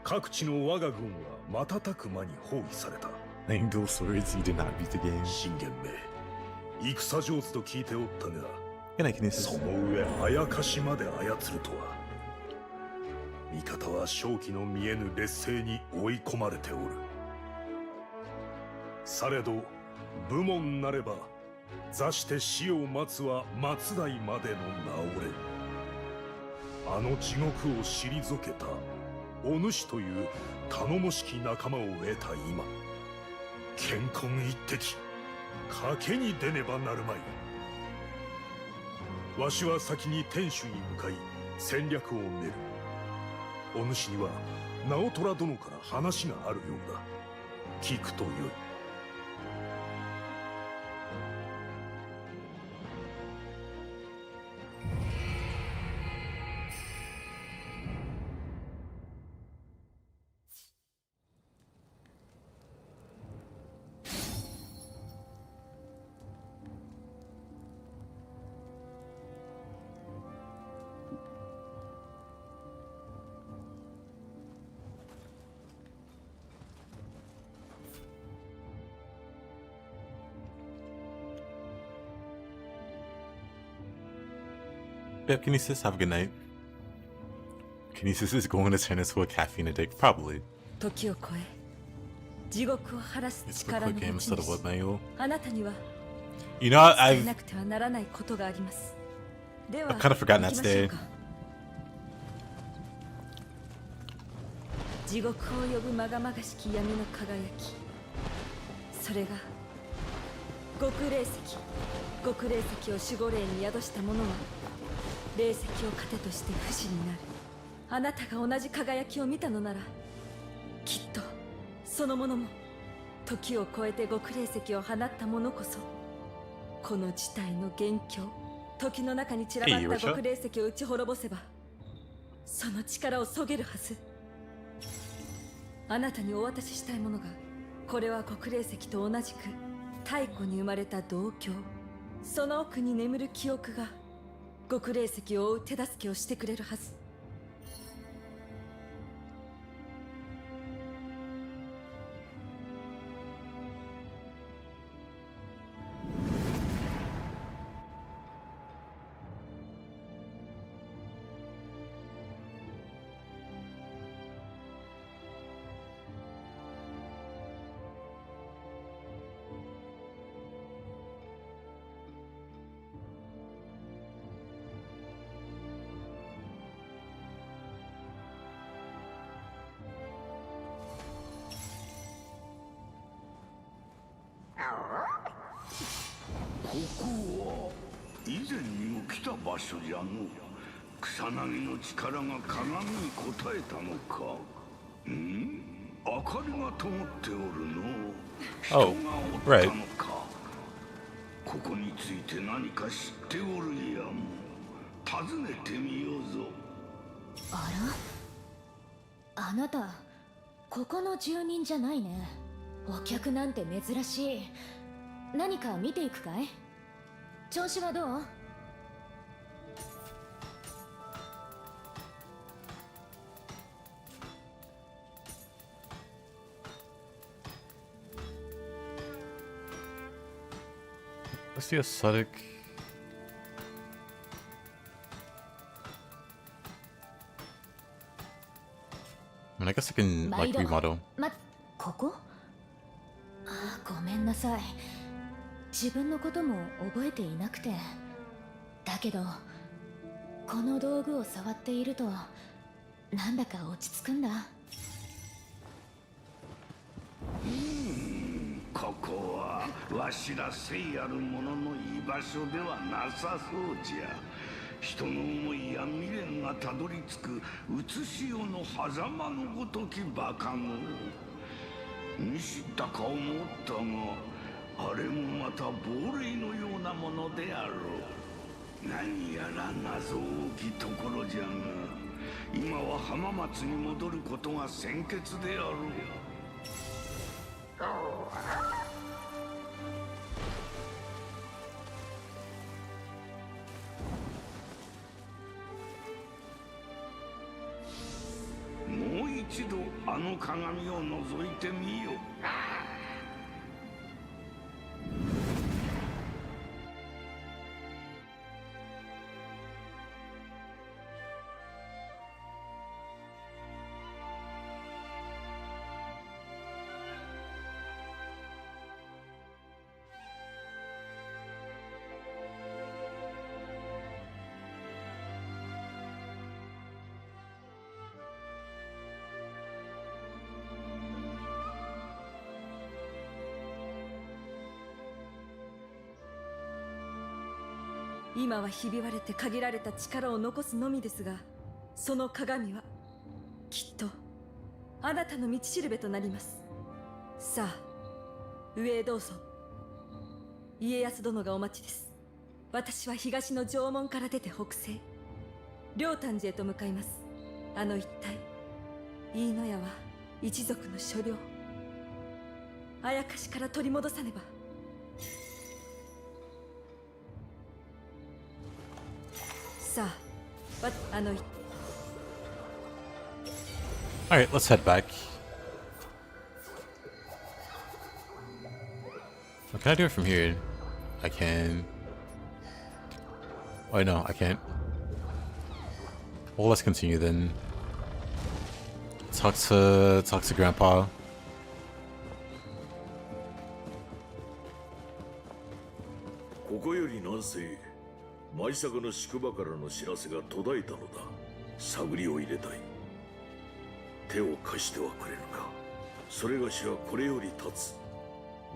各地の我が軍は瞬く間に包囲された Name dual swords, you did not beat the game. 信玄め戦上手と聞いておったが Good night, Kinesis. その上あやかしまで操るとは味方は正気の見えぬ劣勢に追い込まれておるされど武門なれば座して死を待つは末代までの名折れあの地獄を退けたお主という頼もしき仲間を得た今乾坤一滴賭けに出ねばなるまいわしは先に天守に向かい戦略を練るお主には直虎殿から話があるようだ聞くとよいYep, Kinesis, have a good night. Kinesis is going to turn into a caffeine addict, probably. 時を超え地獄を晴らす It's a 力の quick game 持ち instead of what 主 manual. あなたには You know what? 伝え I've なくてはならないことがありますでは I've kind of forgotten 行 that きましょう today. か地獄を呼ぶまがまがしき闇の輝きそれが極霊石極霊石を守護霊に宿した者は霊石を糧として不死になるあなたが同じ輝きを見たのならきっとその者も時を超えて極霊石を放った者こそこの事態の元凶時の中に散らばった極霊石を打ち滅ぼせばその力をそげるはずあなたにお渡ししたいものがこれは極霊石と同じく太古に生まれた銅鏡その奥に眠る記憶が極霊石を追う手助けをしてくれるはずここは以前にも来た場所じゃの草薙の力が鏡に応えたのかん明かりが灯っておるの。 Oh, 人がおった right. のか。ここについて何か知っておるやも。尋ねてみようぞ。あら、あなたここの住人じゃないね。お客なんて珍しい。何か見ていくかい？調子はどう？Let's do aesthetic. I mean, I guess I can like remodel. ここ？あ、ごめんなさい。自分のことも覚えていなくて。だけどこの道具を触っているとなんだか落ち着くんだ。ここはわしら聖ある者の居場所ではなさそうじゃ。人の思いや未練がたどり着く写し世の狭間のごときバカの。見知った顔もおったが、あれもまた亡霊のようなものであろう。何やら謎多きところじゃが、今は浜松に戻ることが先決であろう。もう一度あの鏡を覗いてみよう。今はひび割れて限られた力を残すのみですが、その鏡はきっとあなたの道しるべとなります。さあ、上へどうぞ。家康殿がお待ちです。私は東の城門から出て北西、両丹寺へと向かいます。あの一帯、飯野屋は一族の所領。あやかしから取り戻さねば。さあ、あの一 Alright, let's head back. What can I do it from here? I can... Oh, no, I can't. Well, let's continue then. Talk to Grandpa. ここより南西、舞坂の宿場からの知らせが途絶えたのだ。探りを入れたい。手を貸してはくれぬか。それがしはこれより立つ。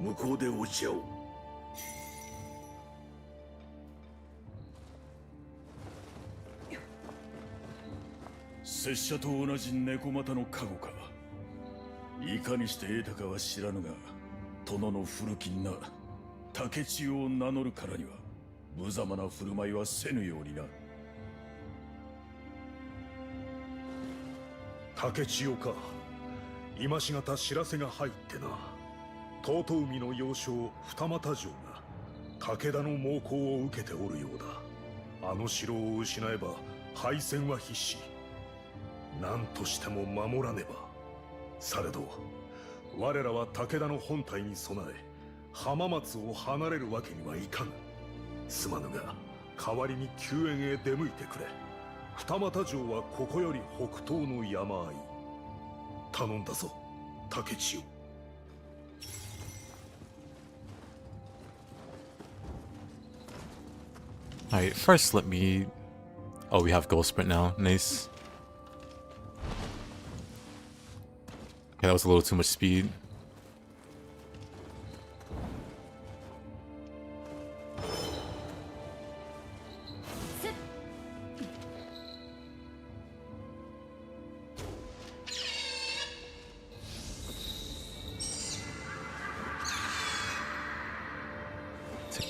向こうで落ち合おう。拙者と同じ猫股の加護か。いかにして得たかは知らぬが、殿の古きな竹千代を名乗るからには無様な振る舞いはせぬようにな。竹千代か。今しがた知らせが入ってな。遠海の要衝二俣城が武田の猛攻を受けておるようだ。あの城を失えば敗戦は必至。何としても守らねば。されど我らは武田の本体に備え浜松を離れるわけにはいかぬ。すまぬが代わりに救援へ出向いてくれ。二俣城はここより北東の山あい。頼んだぞ、竹千代。Alright, first let me... Oh, we have goal sprint now. Nice. Okay, that was a little too much speed.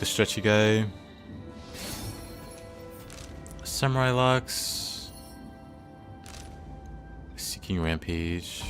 the stretchy guy. Samurai locks. Seeking rampage.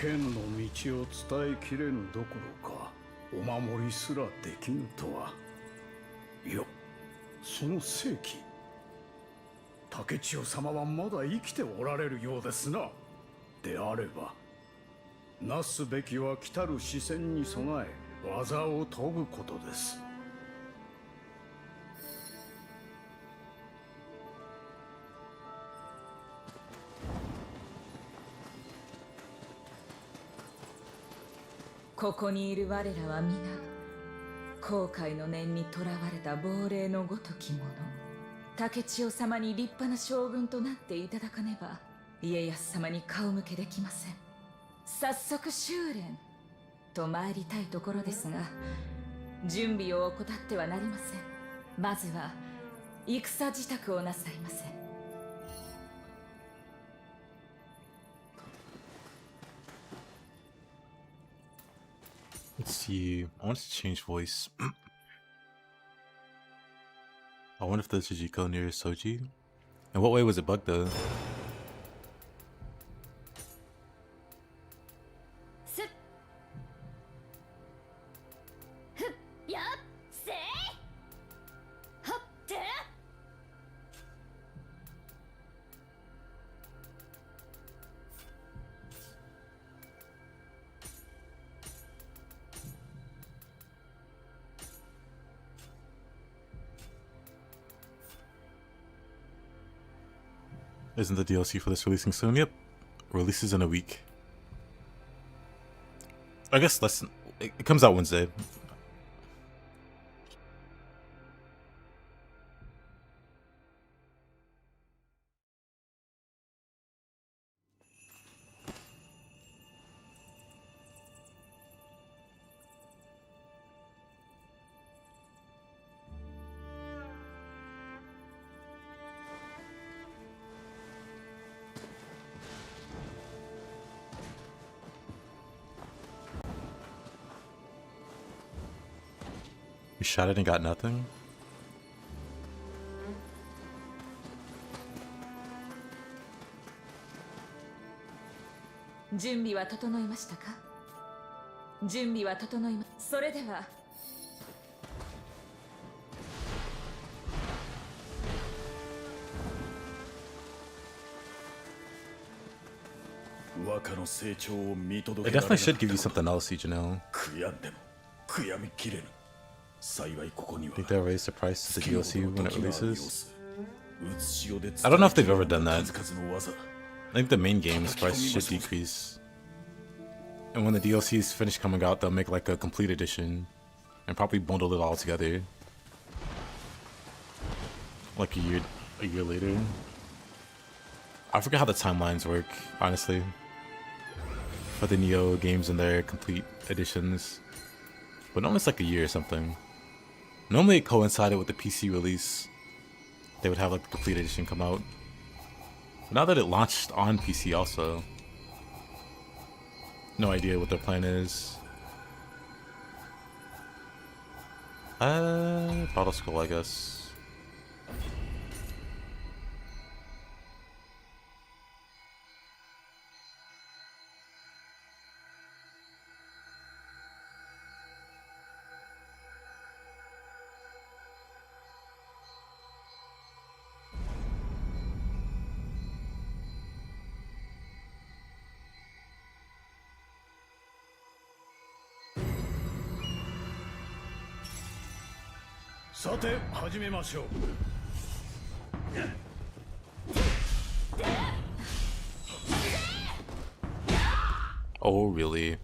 剣の道を伝えきれぬどころかお守りすらできぬとは。いや、その世紀竹千代様はまだ生きておられるようですな。であればなすべきは来たる死戦に備え技を研ぐことです。ここにいる我らは皆後悔の念にとらわれた亡霊のごとき者。竹千代様に立派な将軍となっていただかねば家康様に顔向けできません。早速修練と参りたいところですが、準備を怠ってはなりません。まずは戦支度をなさいませ。Let's see. I want to change voice. I wonder if there's a Jiko near Soji. In what way was it bugged though? Isn't the DLC for this releasing soon? Yep. Releases in a week. I guess less. It comes out Wednesday. You shot it and got nothing?準備は整いましたか？準備は整いま。それでは。若の成長を見届 It けられ definitely な should かった give you something else, you know. 悔やんでも悔やみきれぬ。幸いここには I think they'll raise the price of the DLC when it releases. うつしおで I don't know if they've ever done that. 数々の技 I think the main game's price should decrease. And when the DLCs finish coming out, they'll make like a complete edition and probably bundle it all together. Like a year later. I forget how the timelines work, honestly. For the Nioh games and their complete editions. But normally it's like a year or something. Normally it coincided with the PC release. They would have like the complete edition come out. But now that it launched on PC also, no idea what their plan is. Bottle Skull, I guess. Oh, really?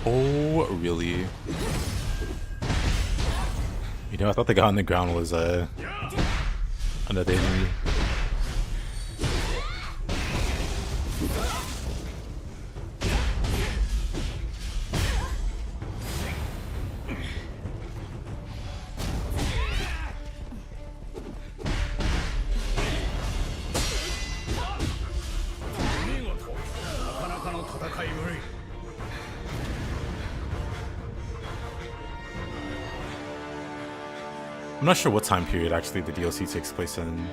Oh, really? You know, I thought the guy on the ground was another enemy. I'm not sure what time period actually the DLC takes place in.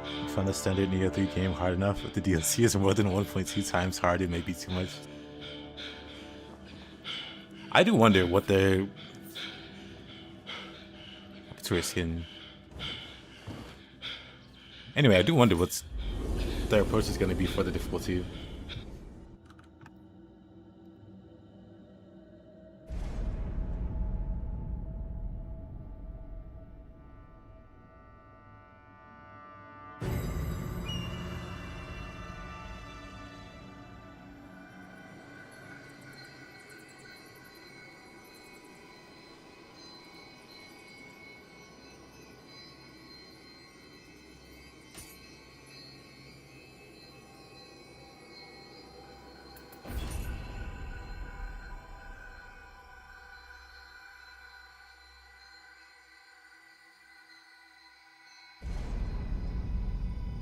I found the standard Nioh 3 game hard enough. If the DLC is more than 1.2 times hard, it may be too much. I do wonder what they're risking. Anyway, I do wonder what's their approach is going to be for the difficulty.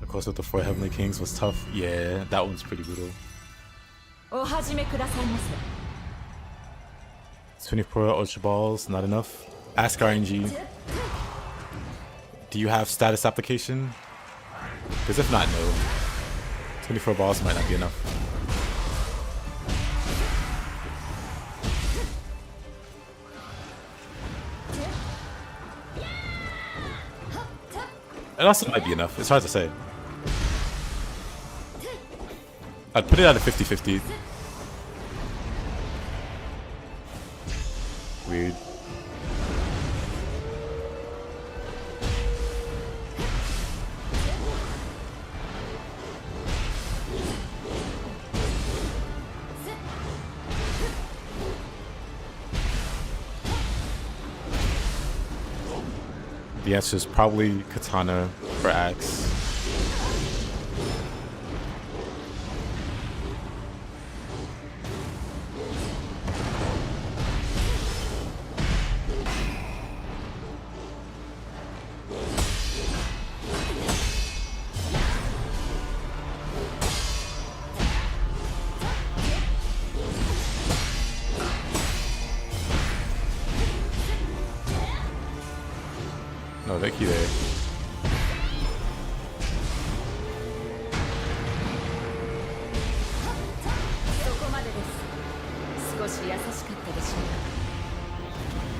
Of course, with the 4 Heavenly Kings was tough. Yeah, that one's pretty brutal. 24 Ultra Balls, not enough. Ask RNG. Do you have status application? Because if not, no. 24 balls might not be enough. It also might be enough. It's hard to say. I'd put it at a 50-50. Weird. The answer is probably katana or axe. No, Vicky there.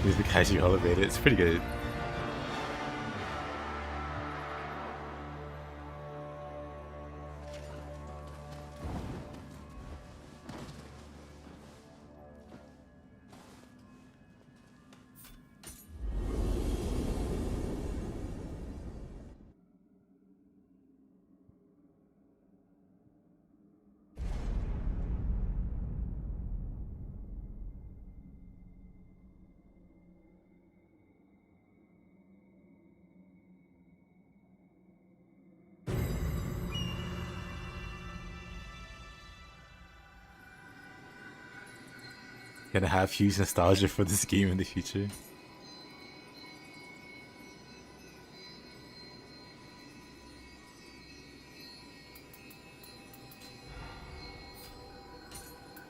He's the Kaiju elevated. It's pretty good. Gonna have huge nostalgia for this game in the future.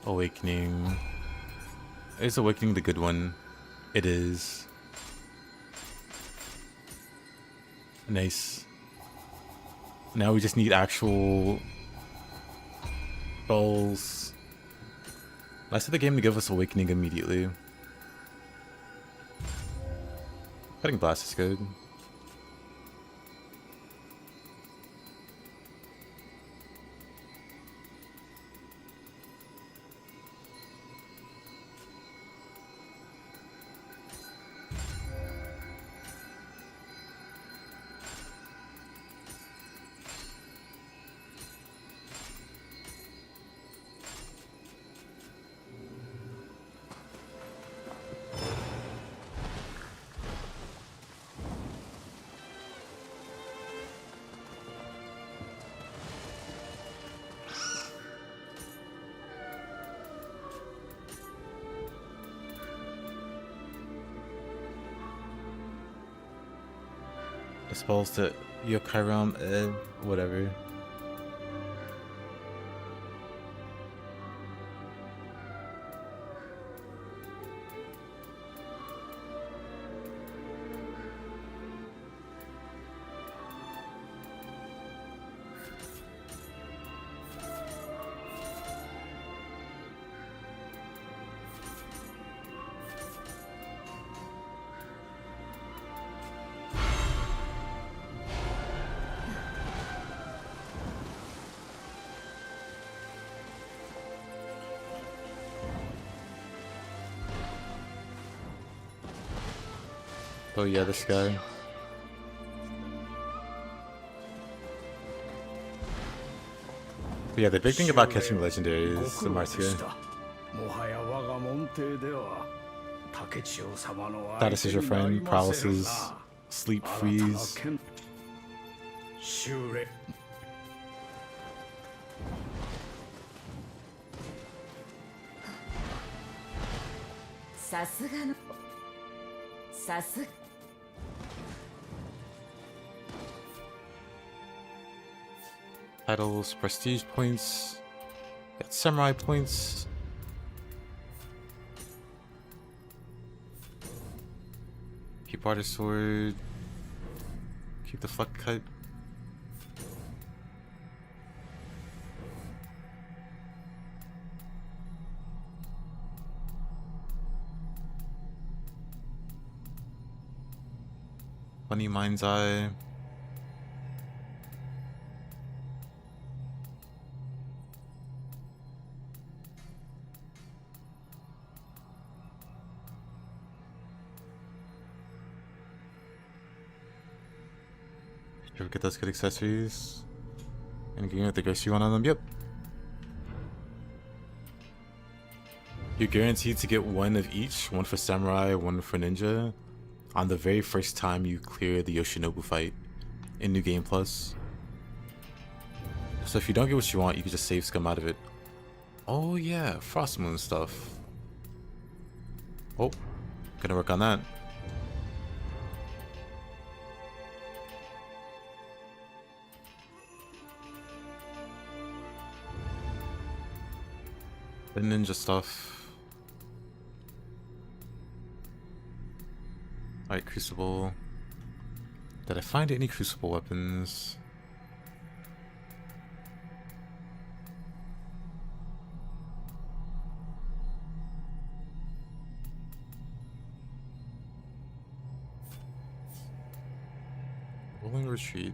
Awakening. Is Awakening the good one? It is. Nice. Now we just need actual spells. I set the game to give us Awakening immediately. Cutting Blast is good. Spells to Yokai realm, whatever. Oh yeah, this guy. But yeah, the big thing about catching legendaries is the Marcia. Status is your friend, paralysis, sleep freeze. Titles, prestige points, got samurai points. Keep water sword. Keep the fuck cut. Funny mind's eye. Should we get those good accessories? And get the grace you want on them? Yep. You're guaranteed to get one of each, one for samurai, one for ninja, on the very first time you clear the Yoshinobu fight in New Game Plus. So if you don't get what you want, you can just save scum out of it. Oh yeah, Frost Moon stuff. Oh, gonna work on that. The ninja stuff. Alright, Crucible. Did I find any Crucible weapons? Rolling Retreat.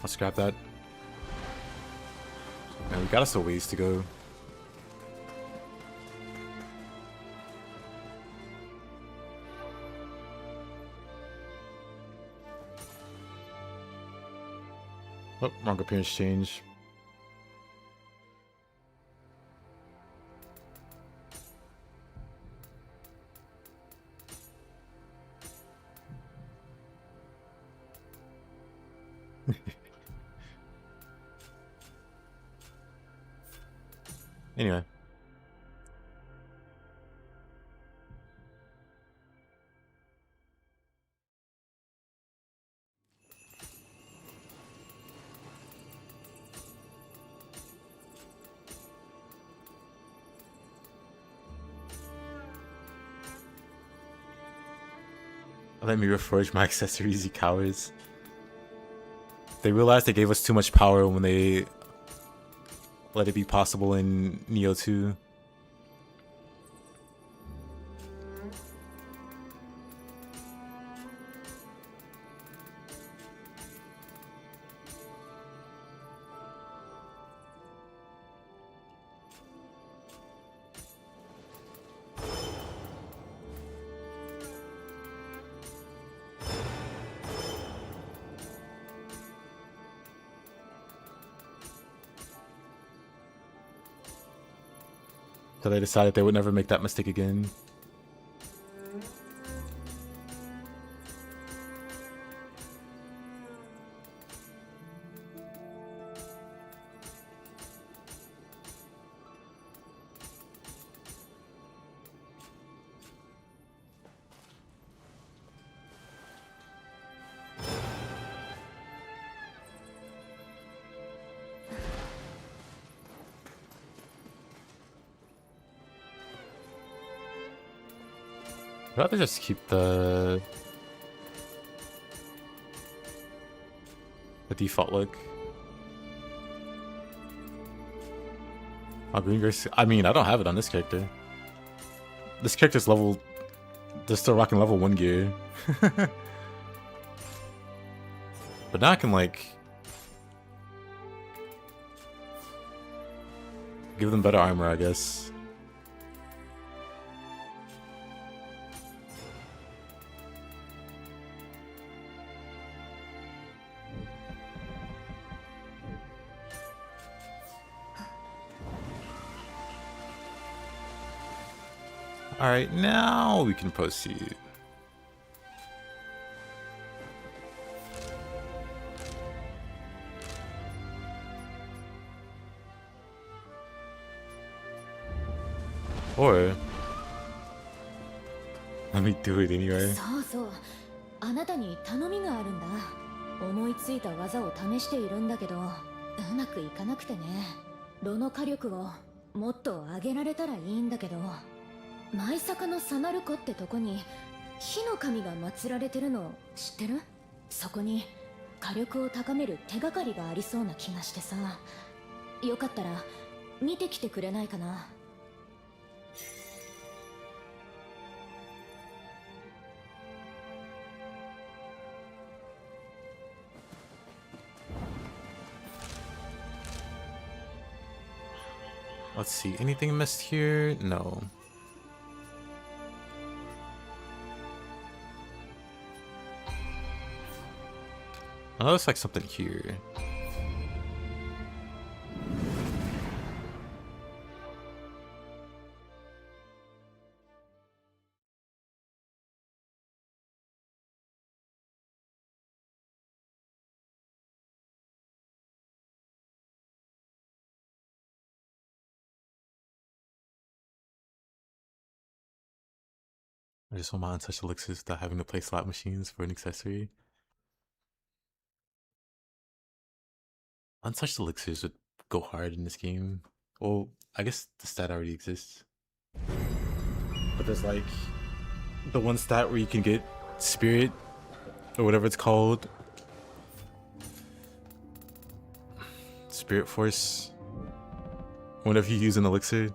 I'll scrap that. Man, we got us a ways to go. Oh, wrong appearance change. Anyway. Let me reforge my accessories, you cowards. They realized they gave us too much power when they let it be possible in Nioh 2. So they decided they would never make that mistake again. I'd rather just keep the default look. Oh, green grace. I mean, I don't have it on this character. This character's level. They're still rocking level 1 gear. But now I can, like, give them better armor, I guess. Alright, now we can proceed. Or let me do it anyway. そうそう、あなたに頼みがあるんだ。思いついた技を試しているんだけど、うまくいかなくてね。炉の火力をもっと上げられたらいいんだけど。舞坂のサナル湖ってとこに火の神が祀られてるの知ってる？そこに火力を高める手がかりがありそうな気がしてさ。よかったら見てきてくれないかな。Let's see, anything missed here? No. Oh, looks like something here. I just want my untouched elixirs without having to play slot machines for an accessory. Untouched elixirs would go hard in this game. Well, I guess the stat already exists. But there's like the one stat where you can get spirit or whatever it's called. Spirit force. Whenever you use an elixir.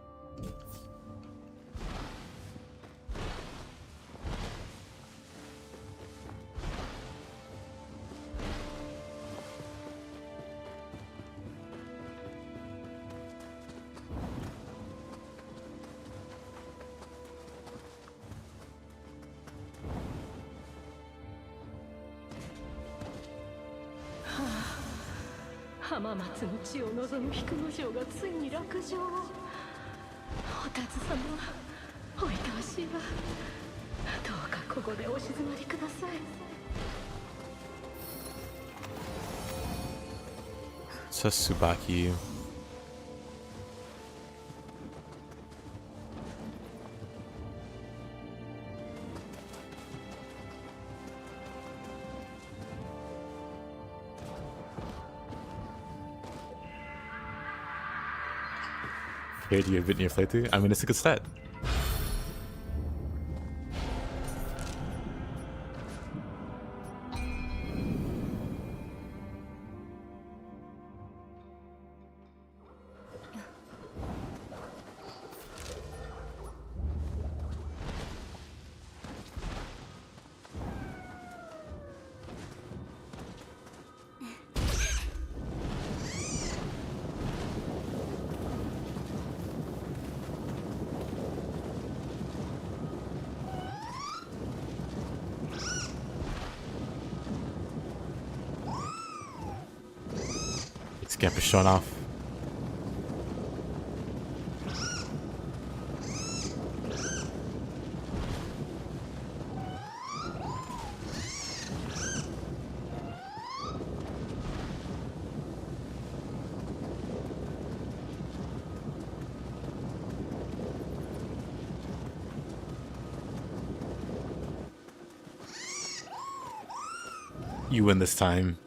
Tsubaki. Here, do you have it in your playthrough? I mean, it's a good stat. Scamper showing off. You win this time.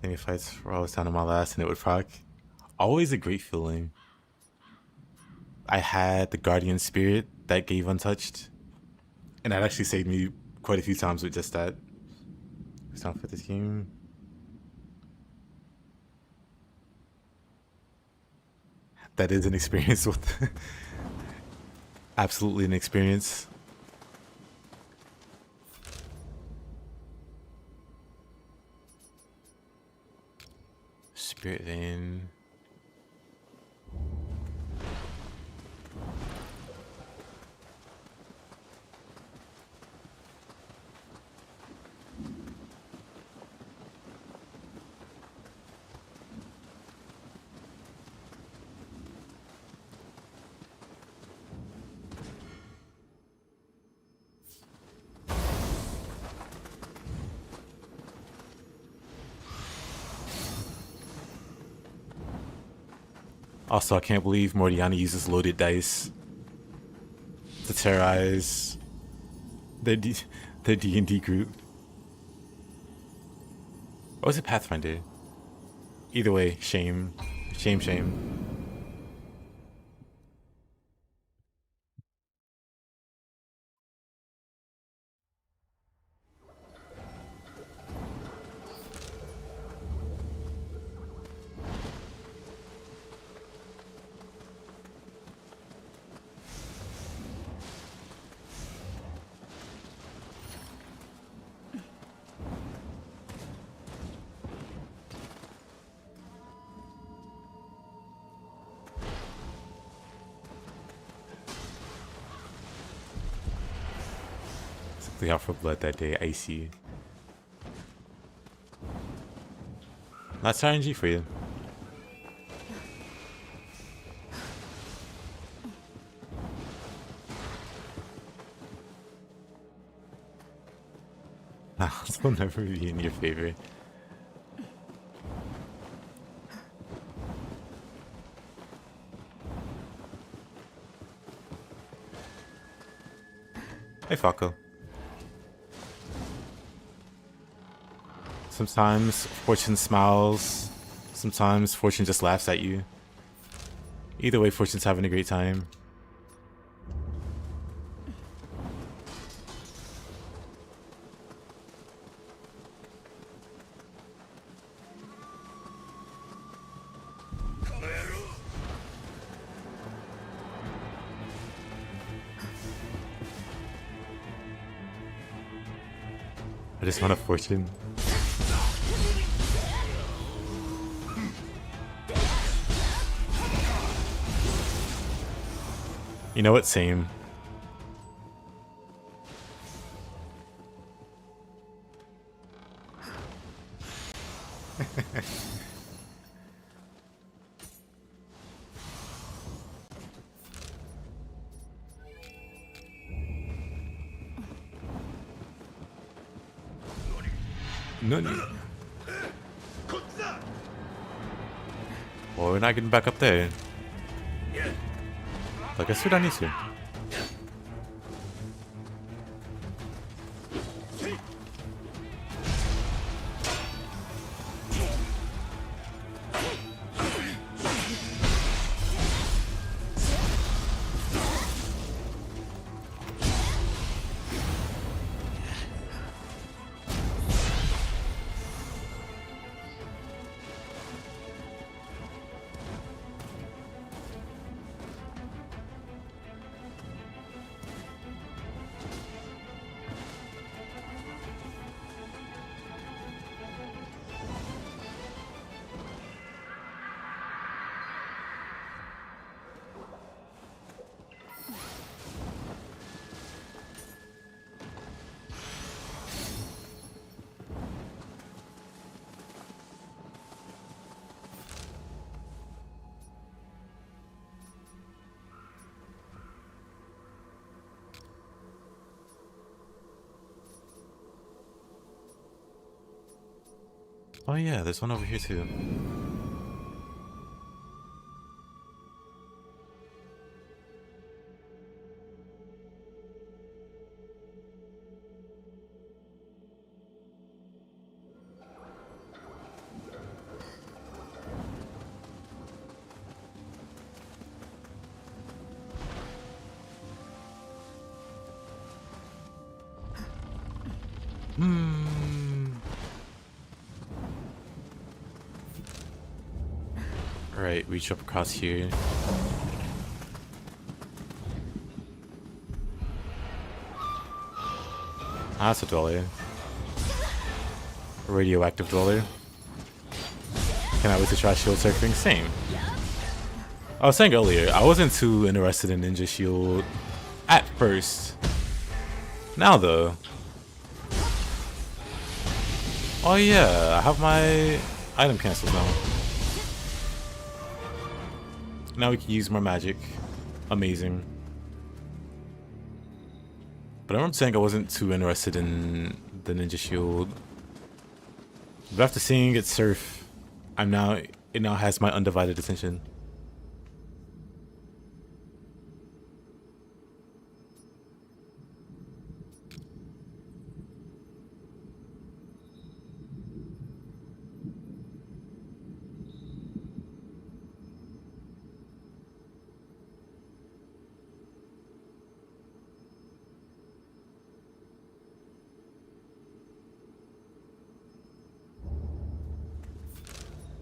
Enemy fights were always down to my last and it would proc. Always a great feeling. I had the Guardian Spirit that gave untouched. And that actually saved me quite a few times with just that. Who's down for this game? That is an experience with absolutely an experience. Spirit Vein. Also, I can't believe Mordiani uses loaded dice to terrorize their D&D group. Or was it Pathfinder? Either way, shame. Shame, shame. Simply out for blood that day, icy. That's RNG for you. This will never be in your favor. Hey, Falco. Sometimes fortune smiles, sometimes fortune just laughs at you. Either way, fortune's having a great time. I just want a fortune. You know what? Same. Nani? Well, we're not getting back up there. Like, I still need to. Oh yeah, there's one over here too. Alright, reach up across here. Ah, that's a dweller. A radioactive dweller. Cannot wait to try shield surfing. Same. I was saying earlier, I wasn't too interested in Ninja Shield at first. Now though. Oh yeah, I have my item cancels now. Now we can use more magic. Amazing. But I remember saying I wasn't too interested in the Ninja Shield. But after seeing it surf, it now has my undivided attention.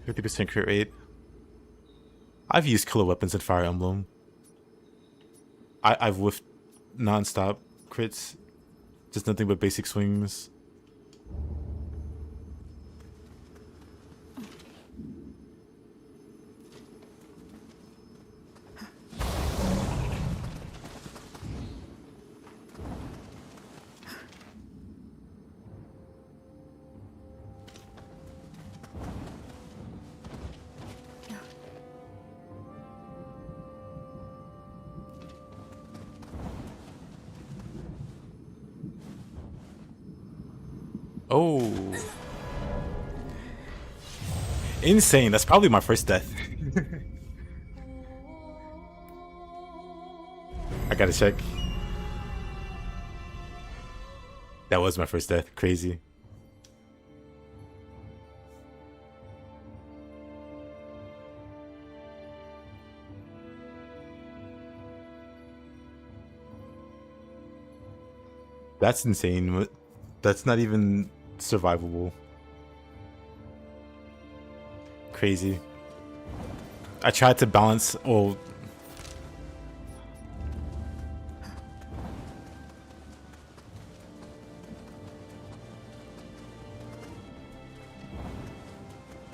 %50 crit rate. I've used killer weapons in Fire Emblem. I've whiffed non-stop crits. Just nothing but basic swings. Oh. Insane. That's probably my first death. I gotta check. That was my first death. Crazy. That's insane. That's not even survivable. Crazy. I tried to balance. Oh.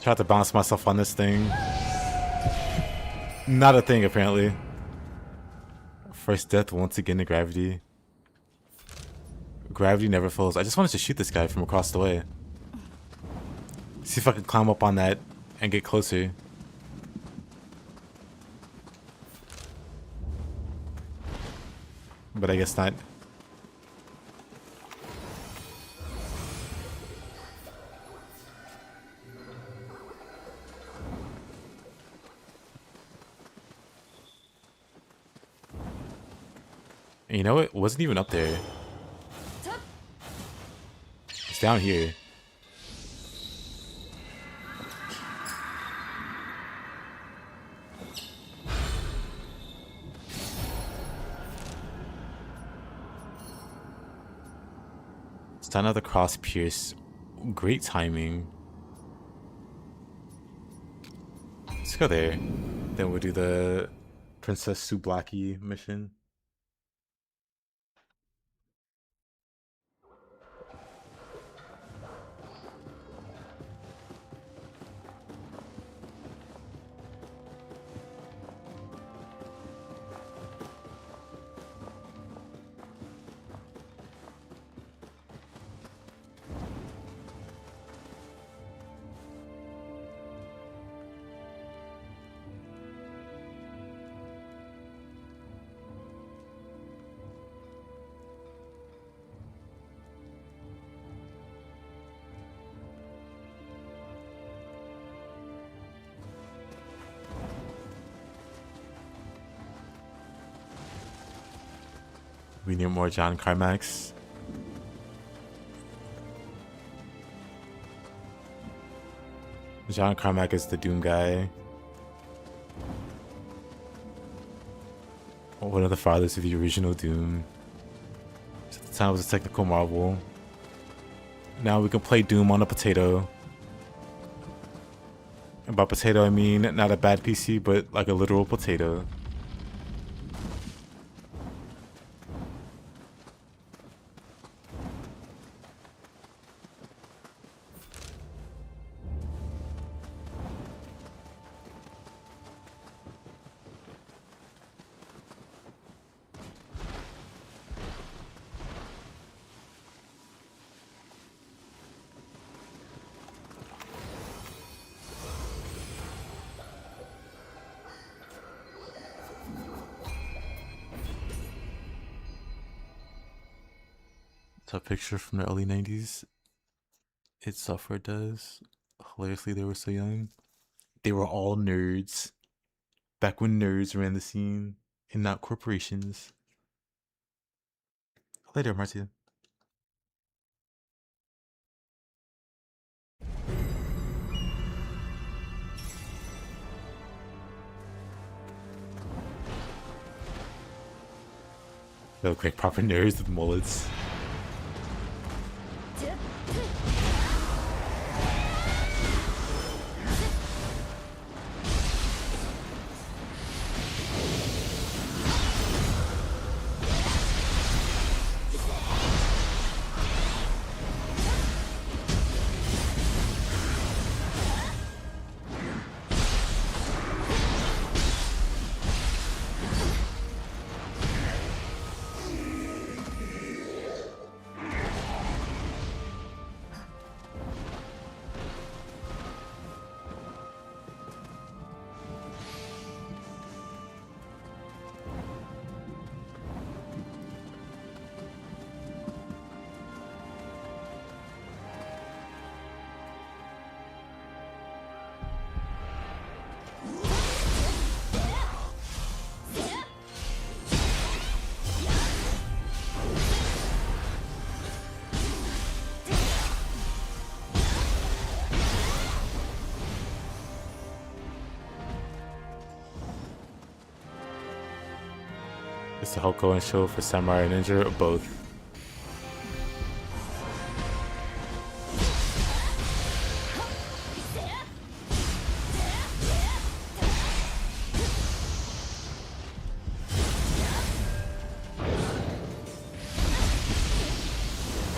Tried to balance myself on this thing. Not a thing, apparently. First death once again to gravity. Gravity never falls. I just wanted to shoot this guy from across the way. See if I can climb up on that and get closer. But I guess not. You know what? It wasn't even up there. It's down here. It's another cross pierce. Great timing. Let's go there. Then we'll do the Princess Sublaki mission. We need more John Carmax. John Carmack is the Doom guy. One of the fathers of the original Doom. At the time it was a technical marvel. Now we can play Doom on a potato. And by potato I mean not a bad PC, but like a literal potato. It's a picture from the early 90s. Id Software does. Hilariously, they were so young. They were all nerds. Back when nerds ran the scene and not corporations. Later, Marcia. They look like proper nerds with mullets. It's the Hoko and show for Samurai and Ninja, or both.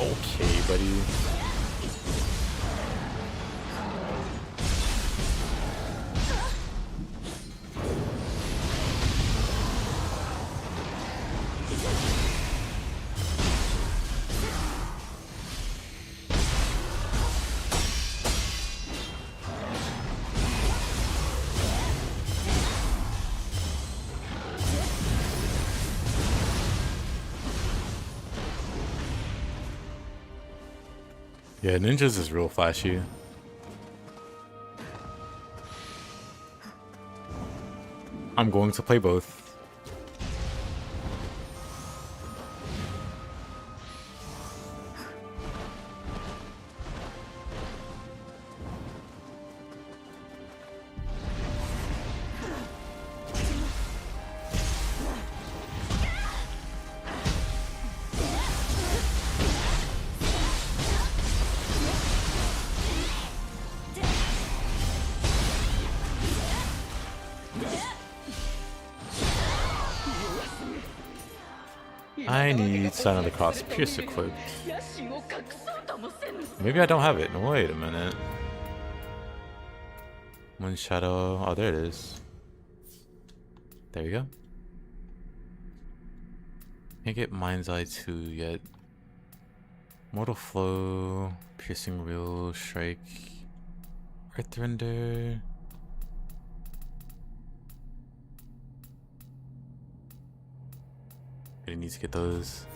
Okay, buddy. Yeah, ninjas is real flashy. I'm going to play both. I need Sign of the Cross Pierce equipped. Maybe I don't have it. Wait a minute. One shadow. Oh, there it is. There you go. Can't get Mind's Eye 2 yet. Mortal Flow, Piercing Wheel, Strike, Earthrender. I need to get those.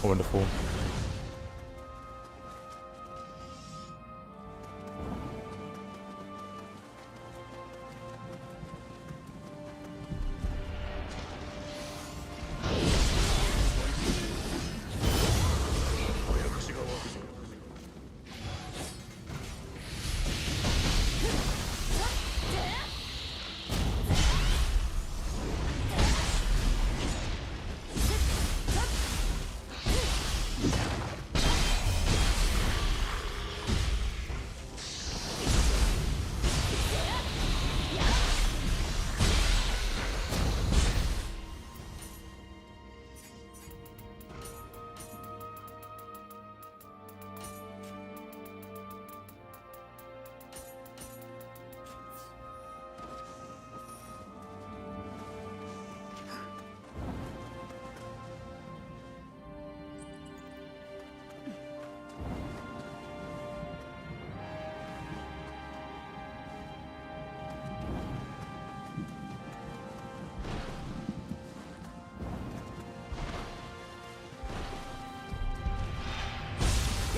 Wonderful.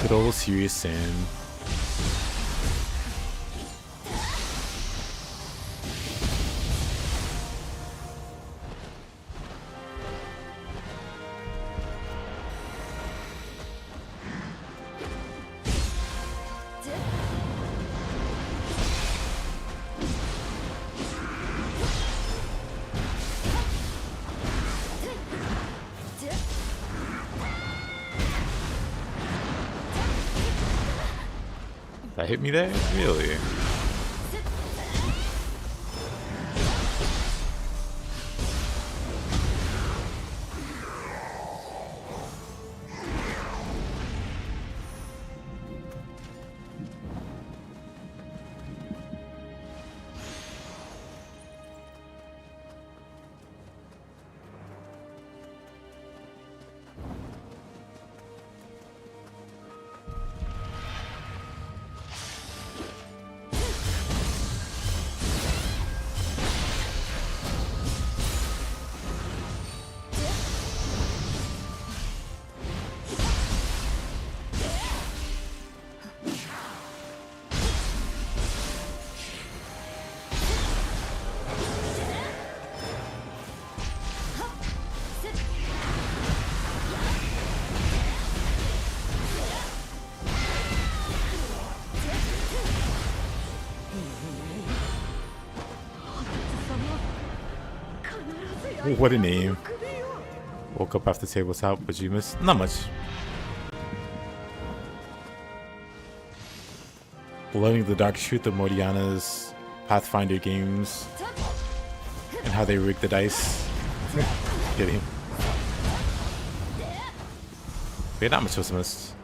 Good old Serious Sam. That hit me there? Really? What a name. Woke up after the table was out, but you missed not much. Learning the dark truth of Mordiana's Pathfinder games and how they rig the dice. Kidding. Yeah, not much was missed.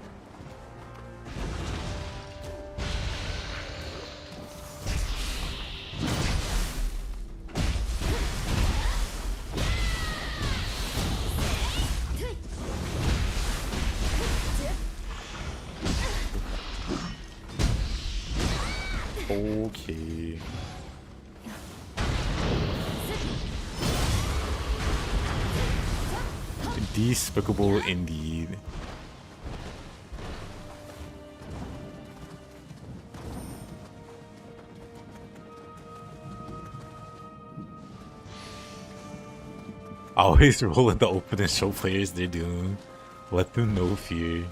Okay. Despicable indeed. Always roll in the open and show players they're doing. Let them know fear.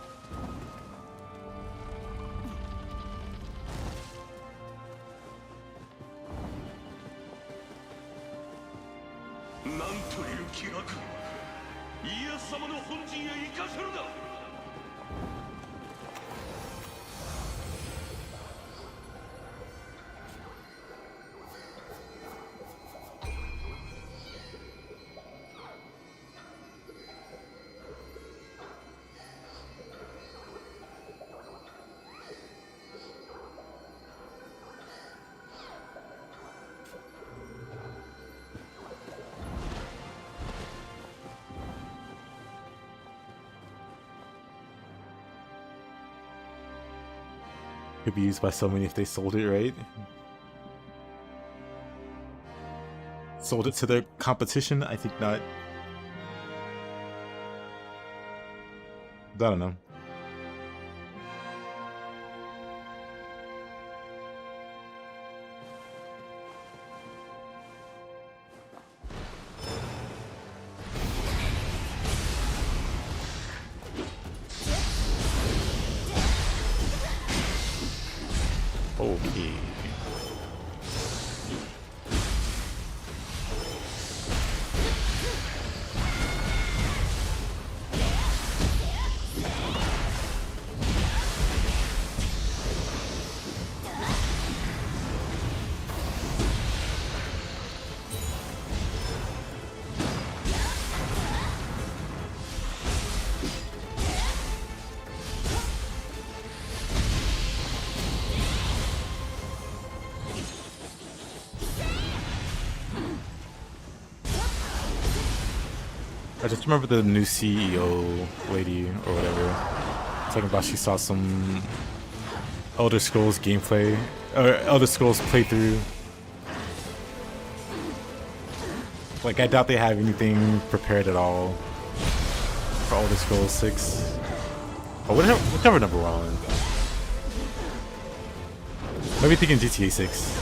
Could be used by so many if they sold it right. Sold it to their competition? I think not. I don't know. Okay. I just remember the new CEO lady or whatever talking about she saw some Elder Scrolls gameplay or Elder Scrolls playthrough. Like I doubt they have anything prepared at all for Elder Scrolls 6 or whichever number we're on. Maybe thinking GTA 6.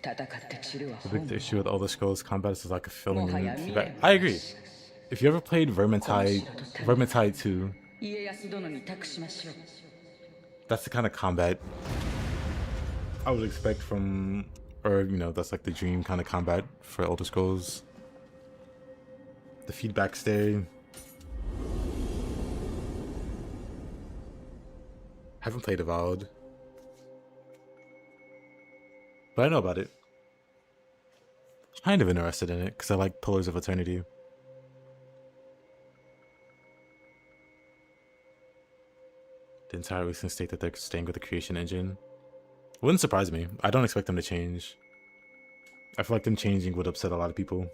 The big issue with Elder Scrolls combat is like a feeling and feedback. I agree. If you ever played Vermintide 2, that's the kind of combat I would expect from, or you know, that's like the dream kind of combat for Elder Scrolls. The feedback's there. Haven't played Avowed, but I know about it. Kind of interested in it because I like Pillars of Eternity. The entire recent state that they're staying with the creation engine wouldn't surprise me. I don't expect them to change. I feel like them changing would upset a lot of people.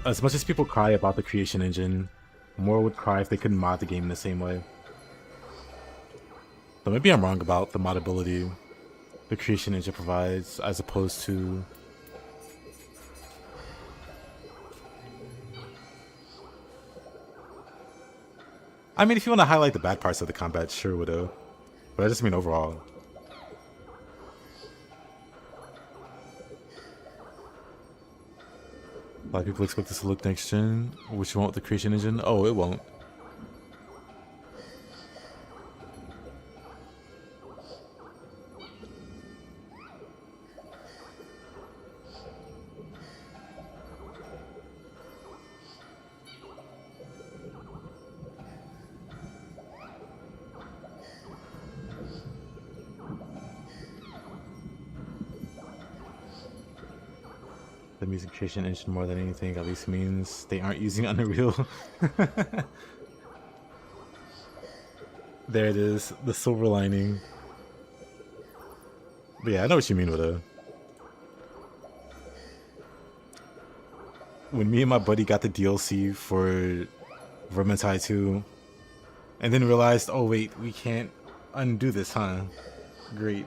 As much as people cry about the creation engine, more would cry if they couldn't mod the game in the same way. But maybe I'm wrong about the modability the creation engine provides as opposed to I mean, if you want to highlight the bad parts of the combat, sure, Widow. But I just mean overall. A lot of people expect this to look next gen, which won't with the creation engine. Oh, it won't. The music creation engine more than anything at least means they aren't using Unreal. There it is, the silver lining. But yeah, I know what you mean with it. When me and my buddy got the DLC for Vermintide 2 and then realized, oh wait, we can't undo this, huh? Great.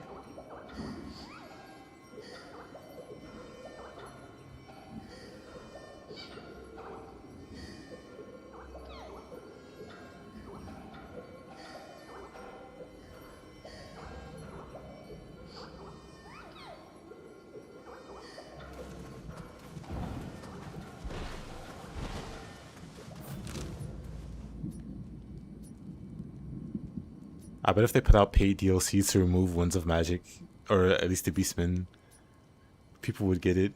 I bet if they put out paid DLCs to remove Winds of Magic, or at least the Beastmen, people would get it.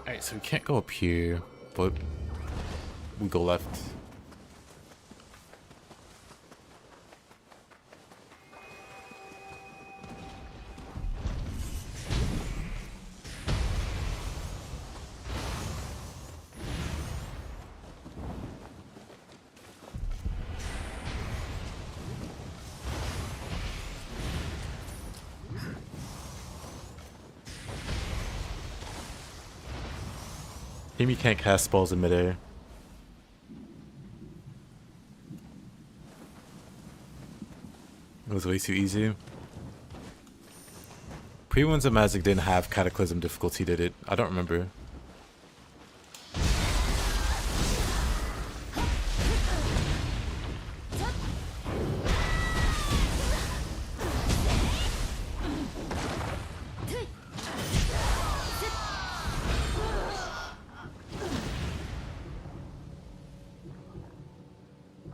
Alright, so we can't go up here, but we go left. Amy can't cast spells in midair. It was way too easy. Pre-Winds of Magic didn't have Cataclysm difficulty, did it? I don't remember.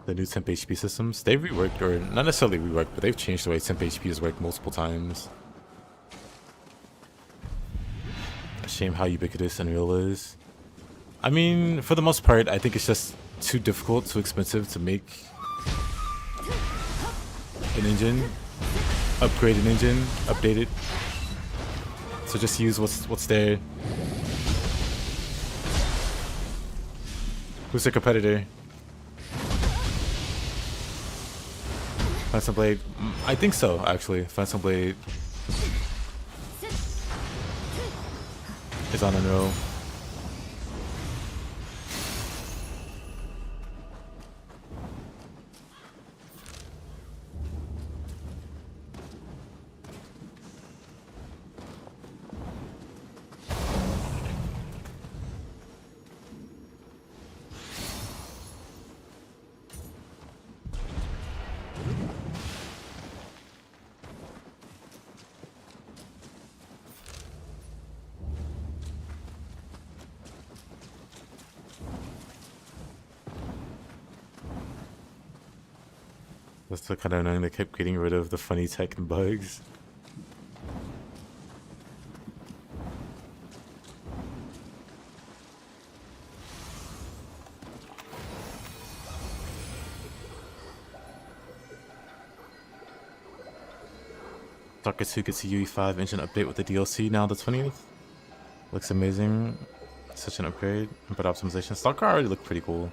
The new temp HP systems, they've reworked, or not necessarily reworked, but they've changed the way temp HP has worked multiple times. A shame how ubiquitous Unreal is. I mean, for the most part, I think it's just too difficult, too expensive to make an engine, upgrade an engine, update it. So just use what's there. Who's the competitor? Phantom Blade, I think so, actually. Phantom Blade is on Unreal. That's the kind of annoying they kept getting rid of the funny tech and bugs. Stalker 2 gets a UE5 engine update with the DLC now the 20th. Looks amazing. Such an upgrade. But optimization. Stalker already looked pretty cool.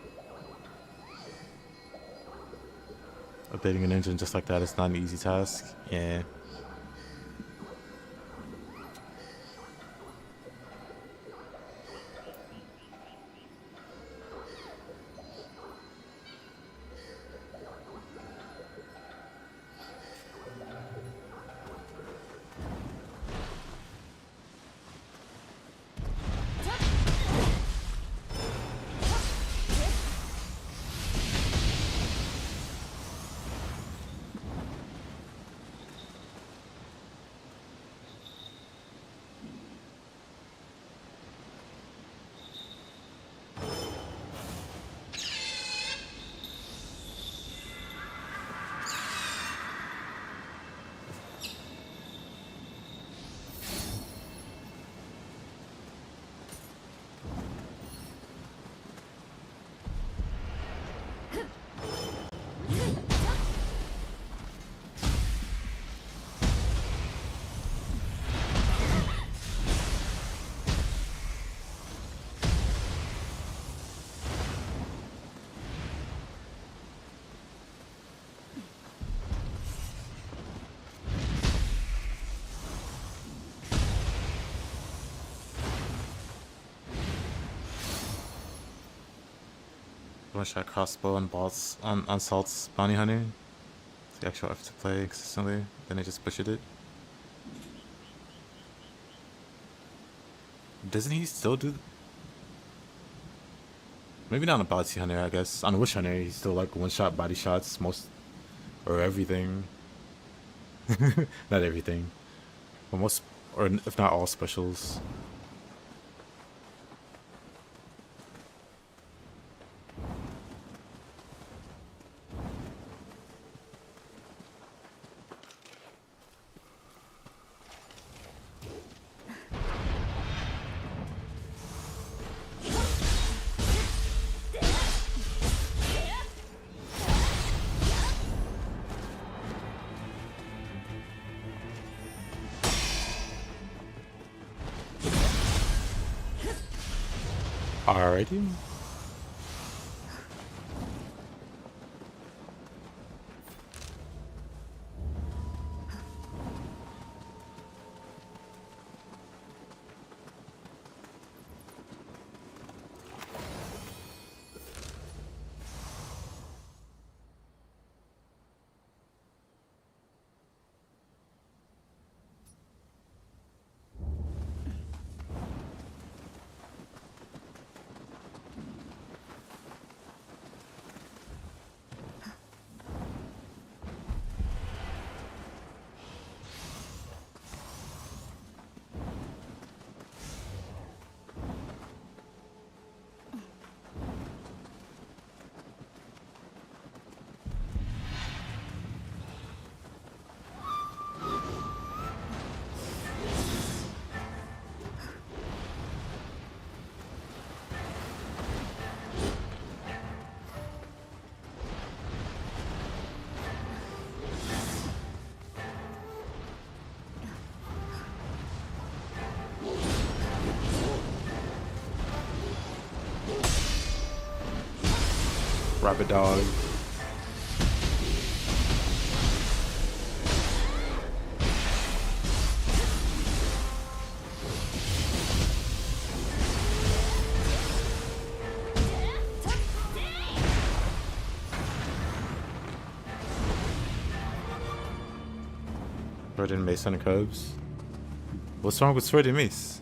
Updating an engine just like that is not an easy task. Yeah. One-shot crossbow on boss on Salt's bounty hunter. It's the actual effort to play consistently. Then I just butchered it. Doesn't he still do? Maybe not on a bounty hunter, I guess. On a witch hunter, he's still like one-shot body shots most or everything. Not everything, but most, or if not all specials. Alrighty. Rabbit dog. Sword and mace on the cubs. What's wrong with sword and mace?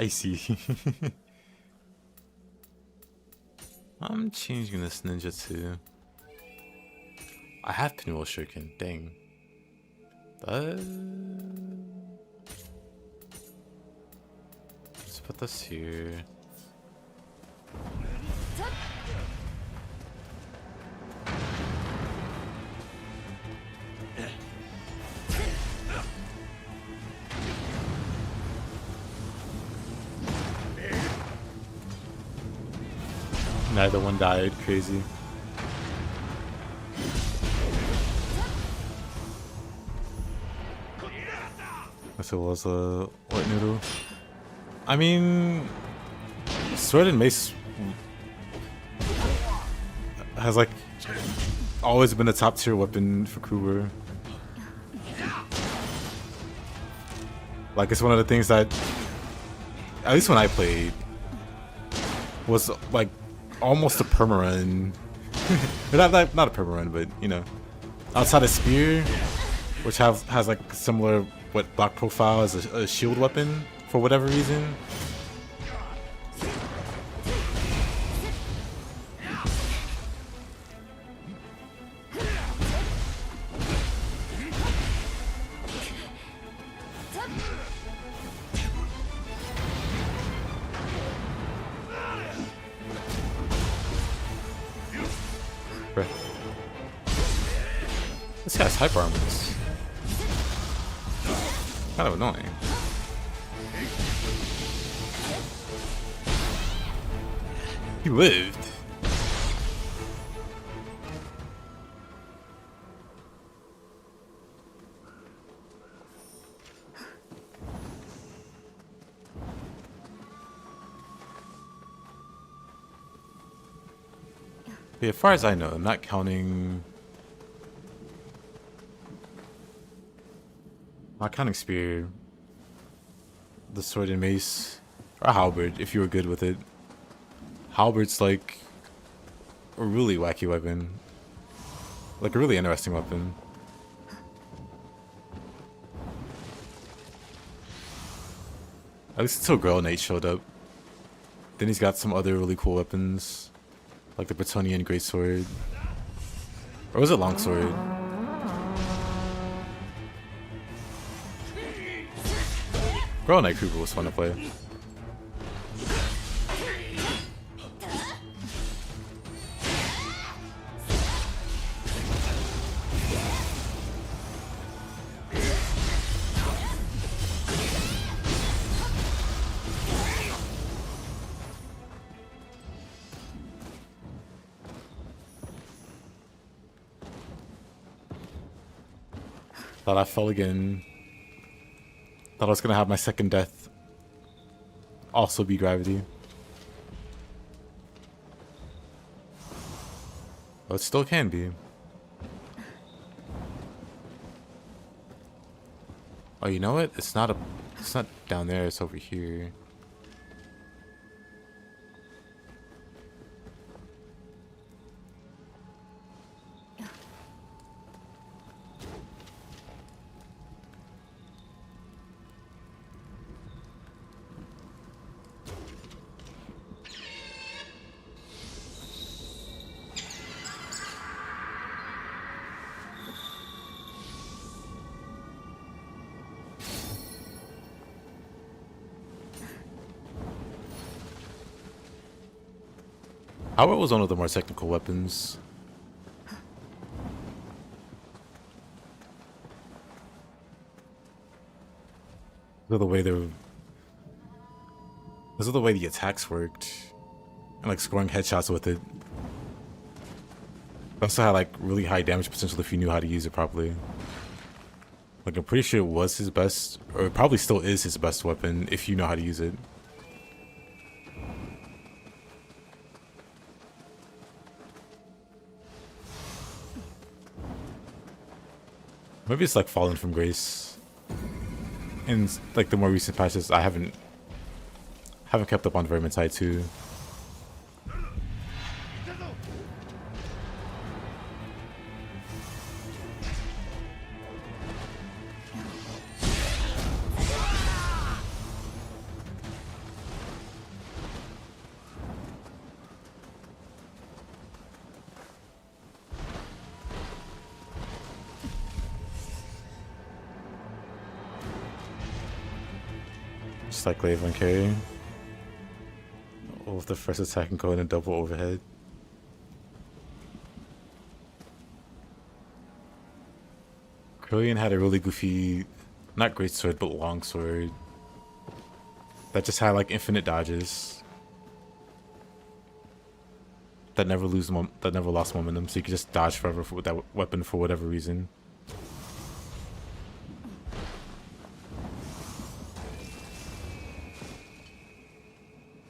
I see. I'm changing this ninja too. I have Pinwheel Shuriken, dang. Let's put this here. Neither one died, crazy. So it was a white noodle. I mean, Sword and Mace has like always been a top tier weapon for Kuber. Like it's one of the things that, at least when I played, was like almost a perma-run. not a perma-run, but you know, outside of Spear, which has like similar block profile as a shield weapon for whatever reason. Bruh. This guy's hyper armors. Kind of annoying. He lived. Yeah, as far as I know, I'm not counting Spear, the Sword and Mace, or Halberd if you were good with it. Halberd's like a really wacky weapon. Like a really interesting weapon. At least until Girl Knight showed up. Then he's got some other really cool weapons. Like the Bretonian Greatsword. Or was it Longsword? Girl Knight Kuber was fun to play. Thought I fell again. Thought I was gonna have my second death also be gravity. Well, it still can be. Oh, you know what? It's not down there, it's over here. Howard was one of the more technical weapons. Look at the way the attacks worked, and like scoring headshots with it. It also had like really high damage potential if you knew how to use it properly. Like I'm pretty sure it was his best, or it probably still is his best weapon if you know how to use it. Maybe it's like Fallen from Grace. In like the more recent patches, I haven't kept up on Vermintide 2. Soulslike Glaive on carry. All of the first attack and go in a double overhead. Krillian had a really goofy, not great sword, but long sword. That just had like infinite dodges. That never lost momentum, so you could just dodge forever with that weapon for whatever reason.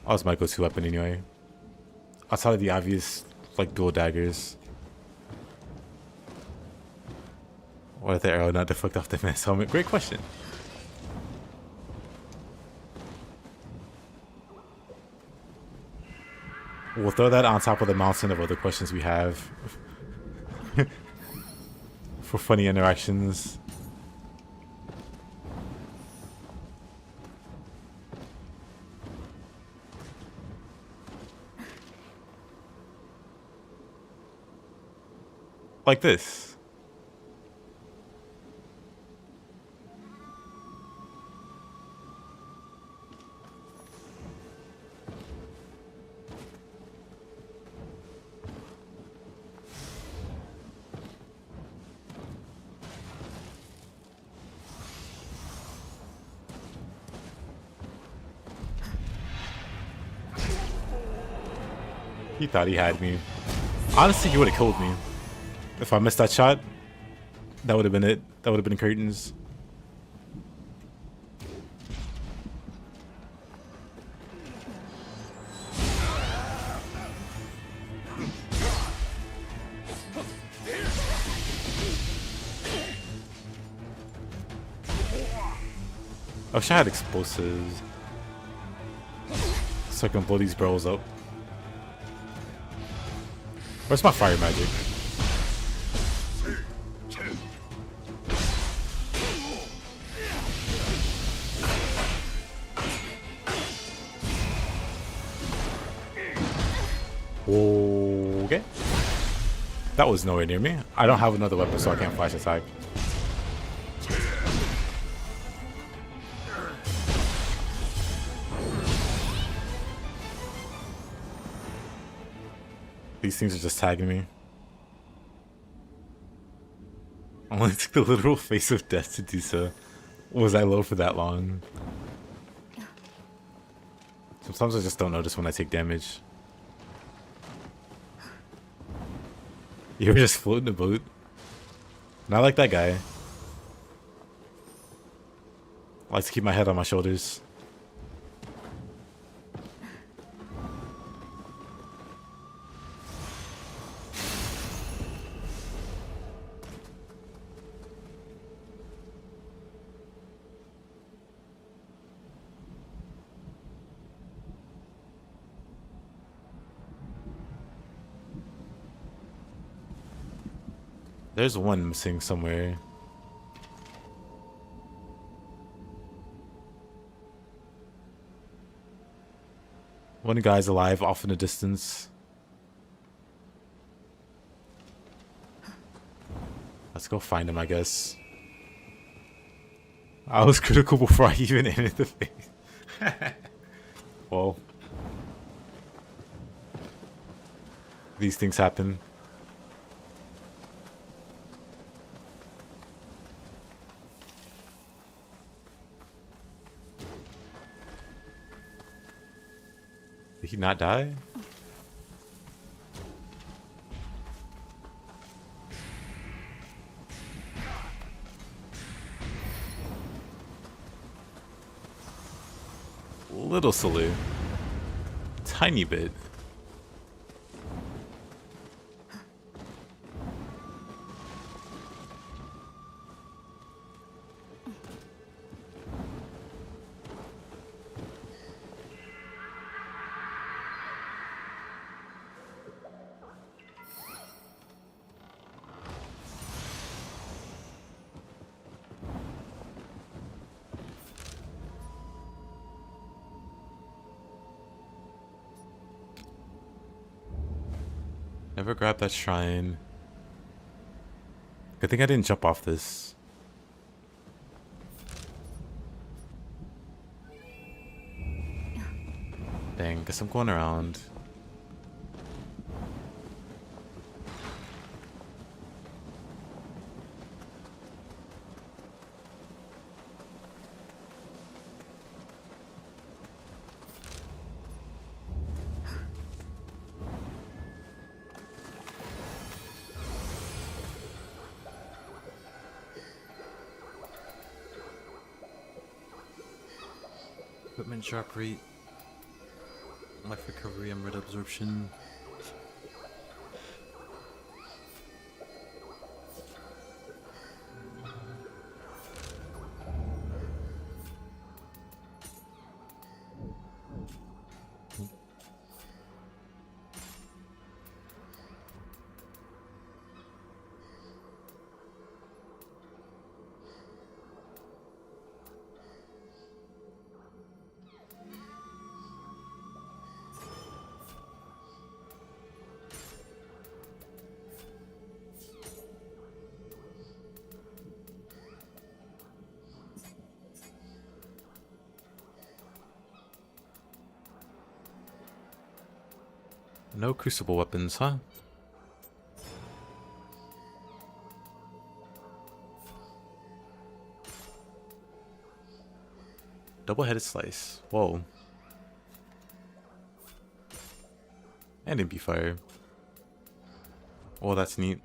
That was my go-to weapon anyway. Outside of the obvious, like, dual daggers. Why did the arrow not deflect off the man's helmet? Great question. We'll throw that on top of the mountain of other questions we have. For funny interactions. Like this. He thought he had me. Honestly, he would have killed me. If I missed that shot, that would have been it. That would have been curtains. I wish I had explosives. So I can blow these barrels up. Where's my fire magic? Okay. That was nowhere near me. I don't have another weapon, so I can't flash attack. These things are just tagging me. I only took the literal face of death to do so. Was I low for that long? Sometimes I just don't notice when I take damage. You ever just float in a boat? Not like that guy. I like to keep my head on my shoulders. There's one missing somewhere. One guy's alive off in the distance. Let's go find him, I guess. I was critical before I even entered the face. Well, these things happen. Did he not die? Little salute. Tiny bit. Never grabbed that shrine. Good thing I didn't jump off this. Guess I'm going around. Equipment drop rate, life recovery, and red absorption. No crucible weapons, huh? Double-headed slice. Whoa. And MP fire. Oh, that's neat.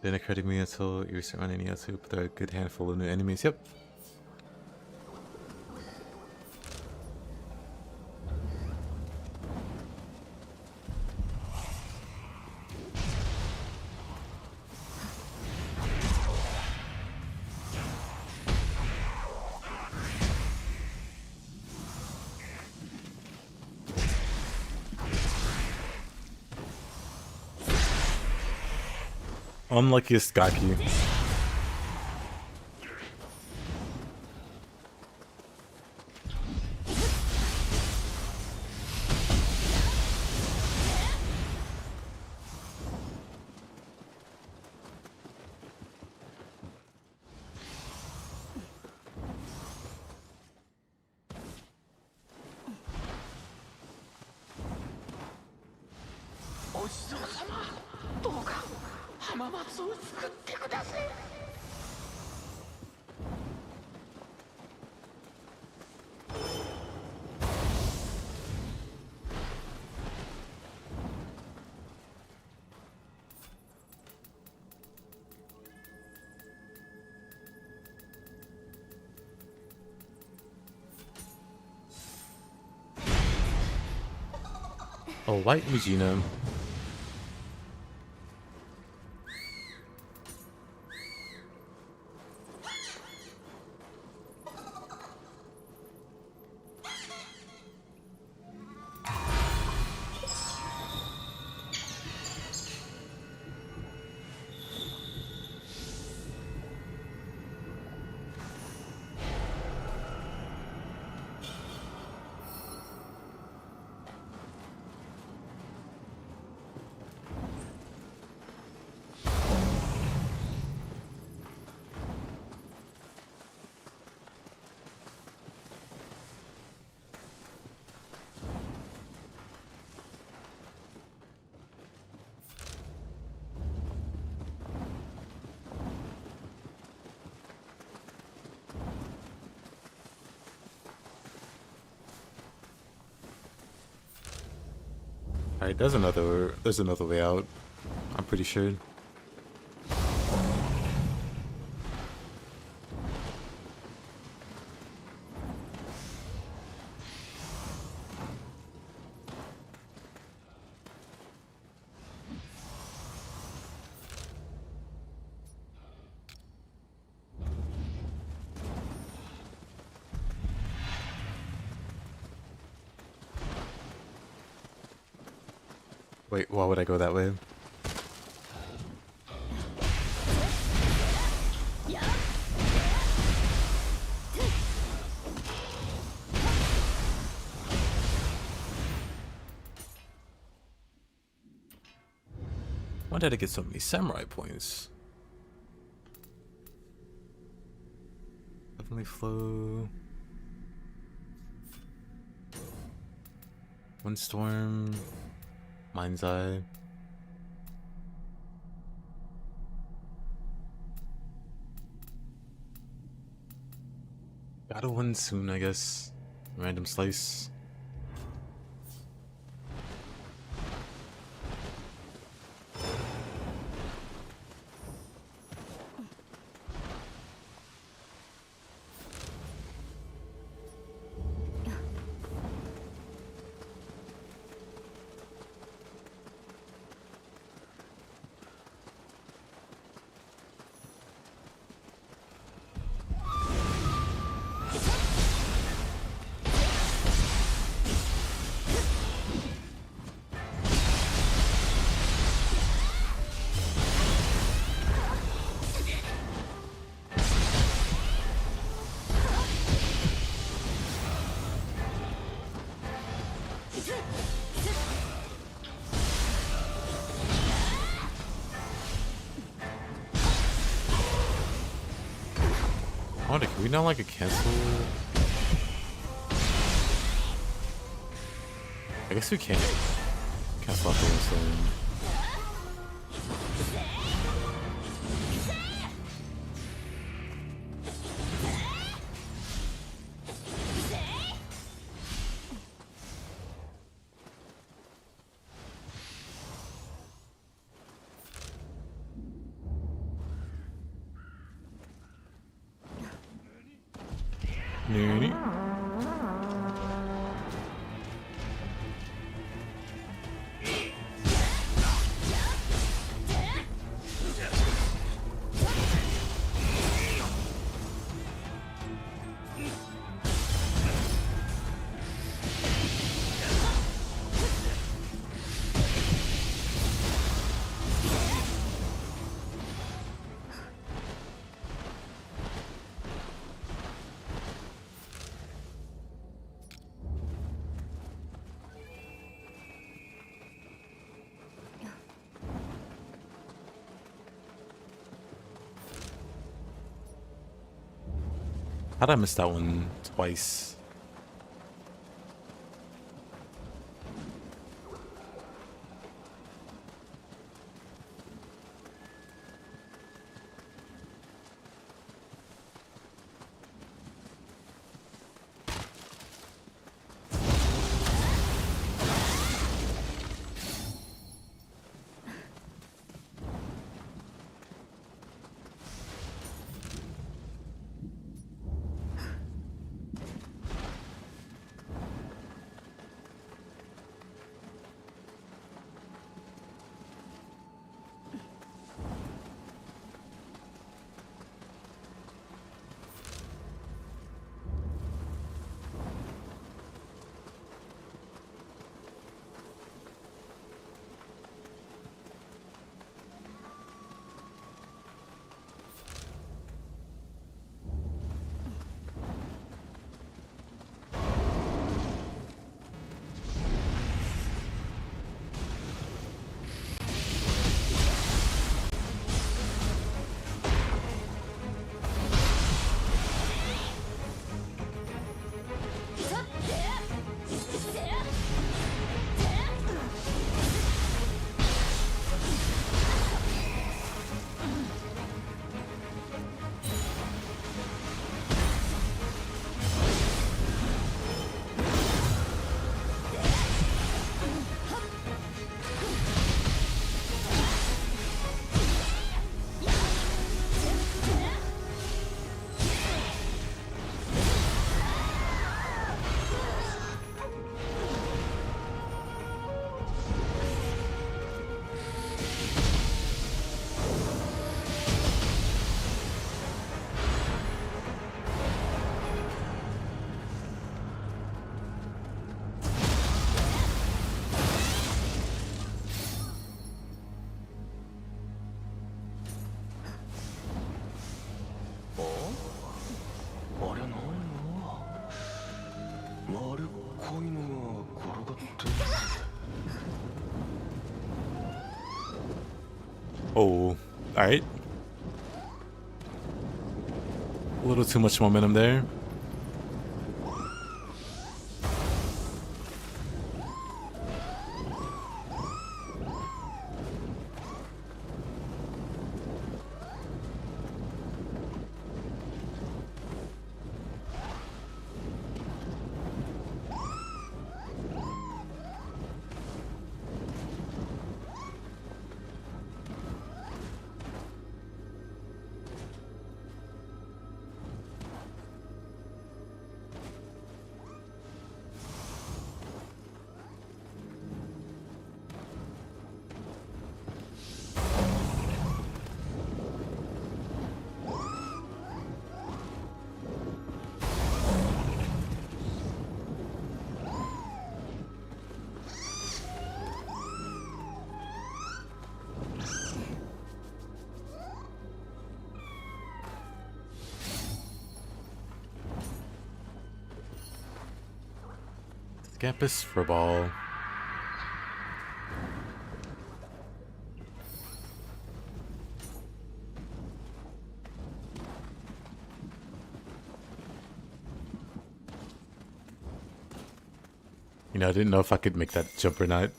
Didn't occur to me until you start running Nioh to put a good handful of new enemies. Yep. Unluckiest Gaki. A white Mujina. Alright, there's another way out. I'm pretty sure. Wait, why would I go that way? Why did I get so many samurai points? Heavenly Flow. Windstorm. Mind's Eye. Gotta win soon, I guess. Random Slice. Oh, can we not like a cancel? I guess we can't cancel off the Windstorm. Nani? How'd I miss that one twice? Oh, alright. A little too much momentum there. Scampus for ball. You know, I didn't know if I could make that jump or not.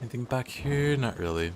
Anything back here? Not really.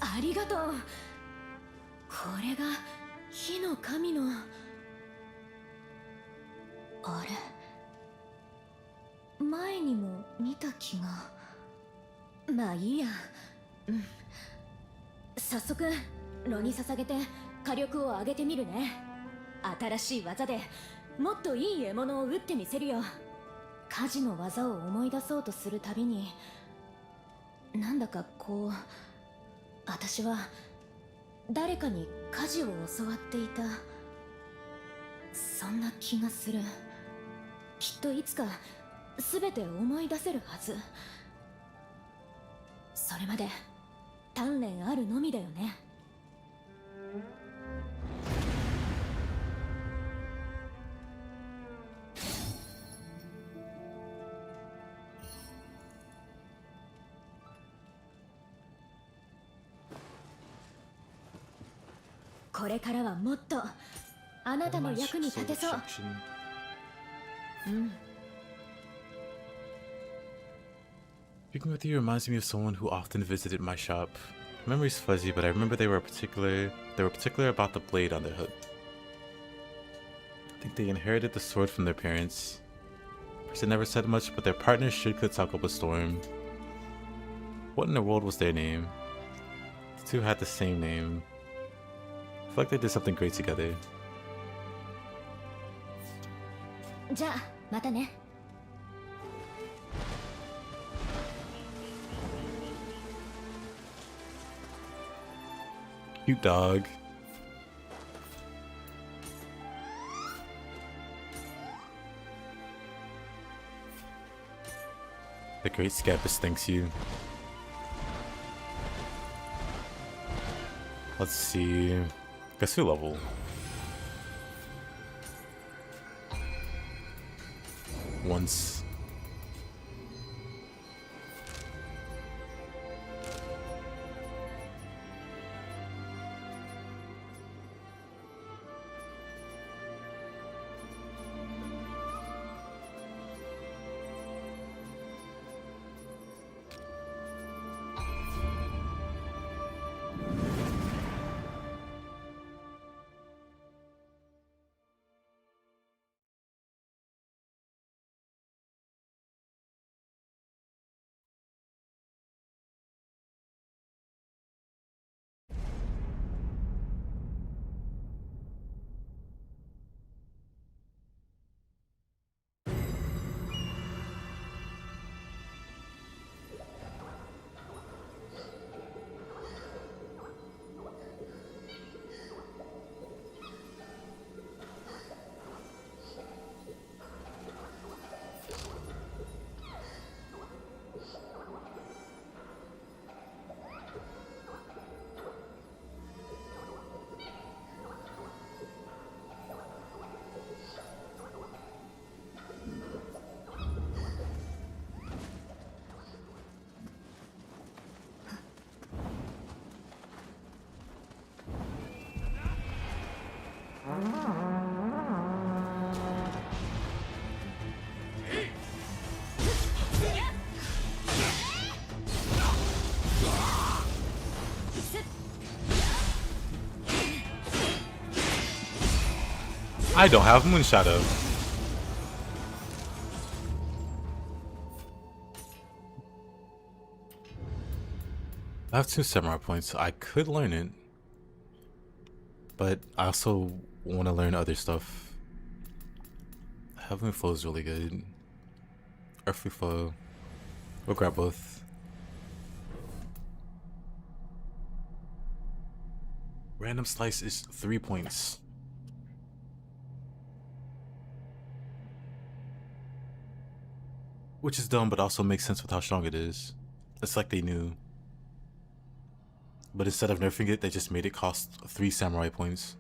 ありがとう。これが火の神の。あれ、前にも見た気が。まあいいや。うん。早速炉に捧げて火力を上げてみるね。新しい技でもっといい獲物を撃ってみせるよ。火事の技を思い出そうとするたびに、なんだかこう、私は誰かに火事を教わっていた、そんな気がする。きっといつか全て思い出せるはず。それまで鍛錬あるのみだよね。これからはもっとあなたの役に立てそう。うん。Speaking with you reminds me of someone who often visited my shop. Memory's fuzzy, but I remember they were particular about the blade on their hood. I think they inherited the sword from their parents. Person never said much, but their partner sure could talk up a storm. What in the world was their name? The two had the same name. I feel like they did something great together. じゃあまたね。Cute dog. The great Scapus thanks you. Let's see. Guess who level? Once. I don't have Moon Shadow. I have 2 samurai points. I could learn it, but I also want to learn other stuff. Heavenly Flow is really good. Earthly Flow. We'll grab both. Random Slice is 3 points. Which is dumb, but also makes sense with how strong it is. It's like they knew. But instead of nerfing it, they just made it cost 3 samurai points.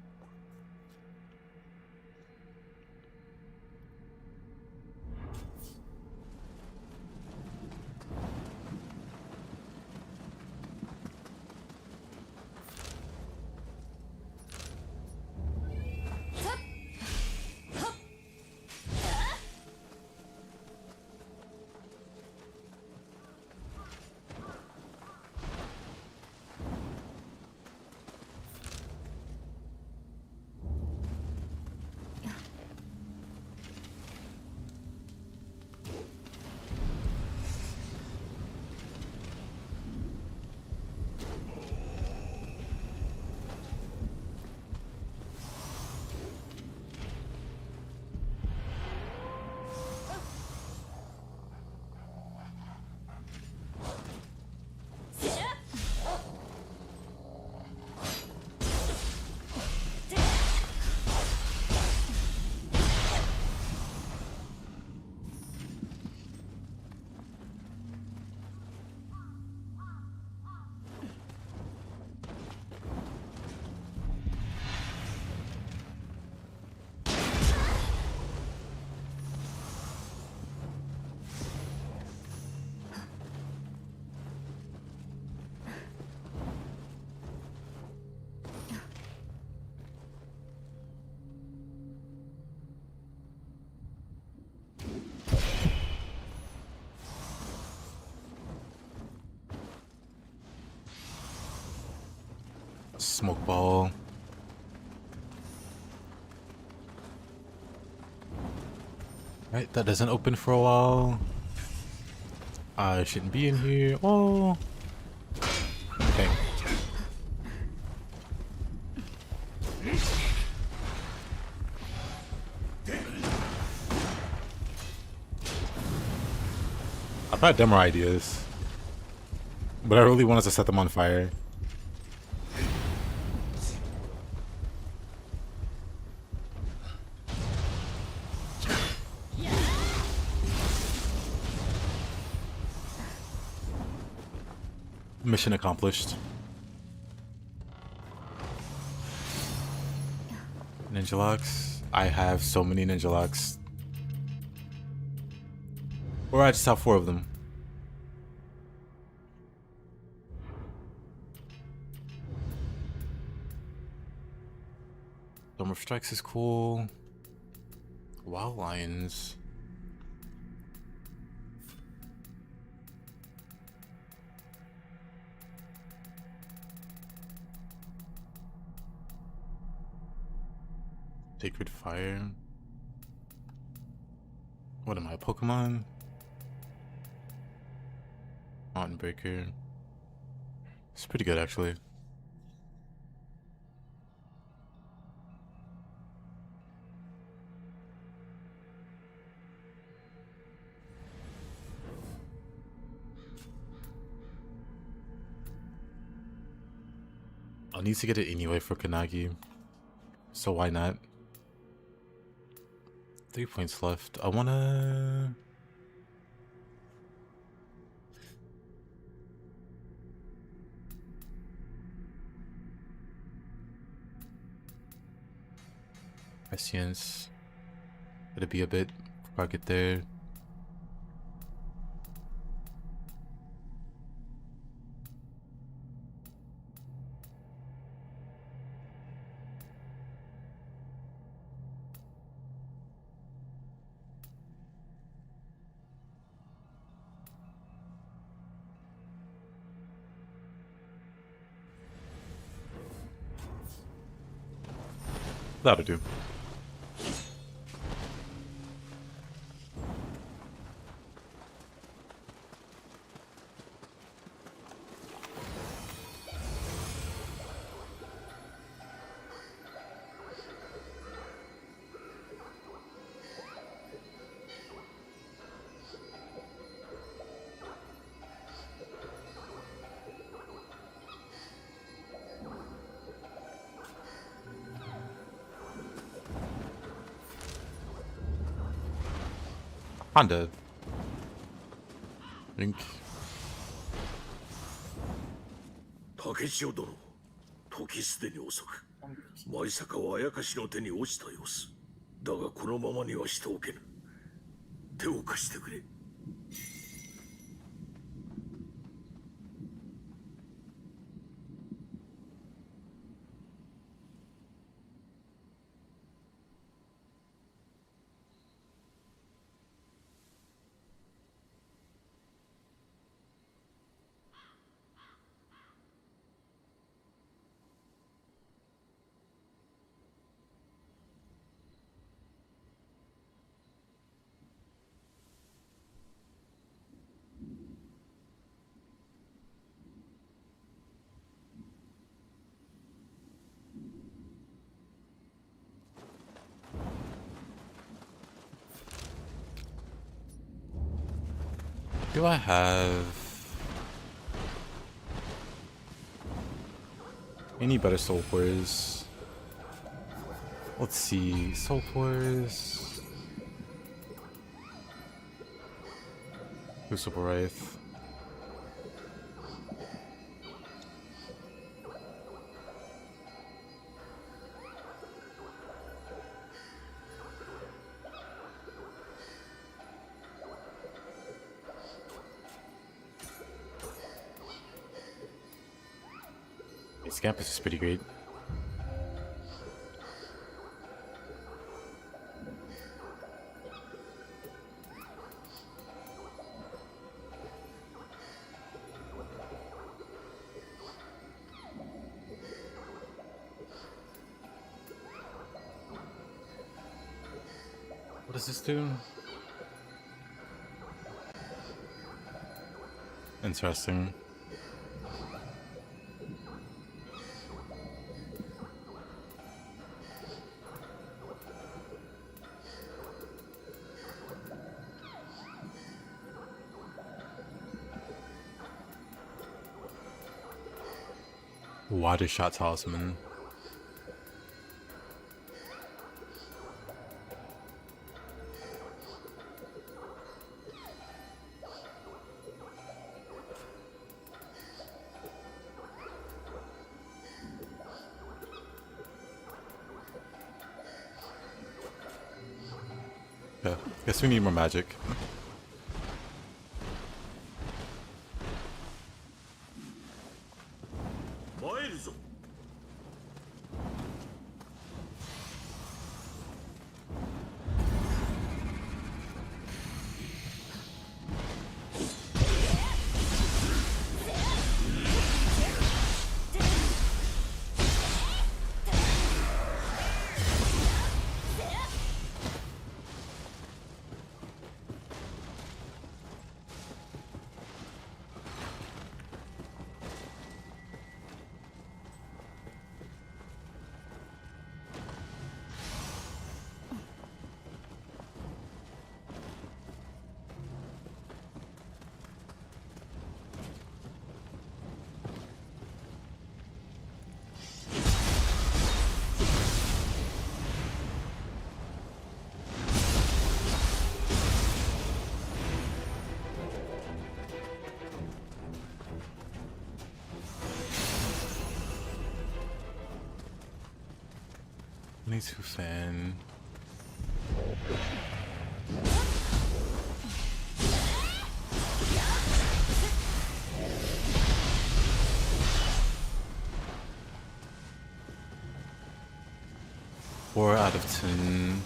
Smoke ball. Right, that doesn't open for a while. I shouldn't be in here. Oh. Okay. I've had dumber ideas, but I really wanted to set them on fire. Mission accomplished. Ninja locks. I have so many ninja locks. Or I just have 4 of them. Dome of Strikes is cool. Wild Lions. Sacred Fire. What am I, Pokemon? Mountain Breaker. It's pretty good, actually. I'll need to get it anyway for Kanagi, so why not? 3 points left. I wanna... Prescience. It'll be a bit before I get there. That'll do. Honda. Link. 竹千代殿、時すでに遅く。舞坂はあやかしの手に落ちた様子。だがこのままにはしておけぬ。手を貸してくれ。Do I have any better soul cores? Let's see, soul cores. Crucible Wraith. This campus is pretty great. What does this do? Interesting. Water shot talisman. Yeah, guess we need more magic. Too fan. Four out of 10.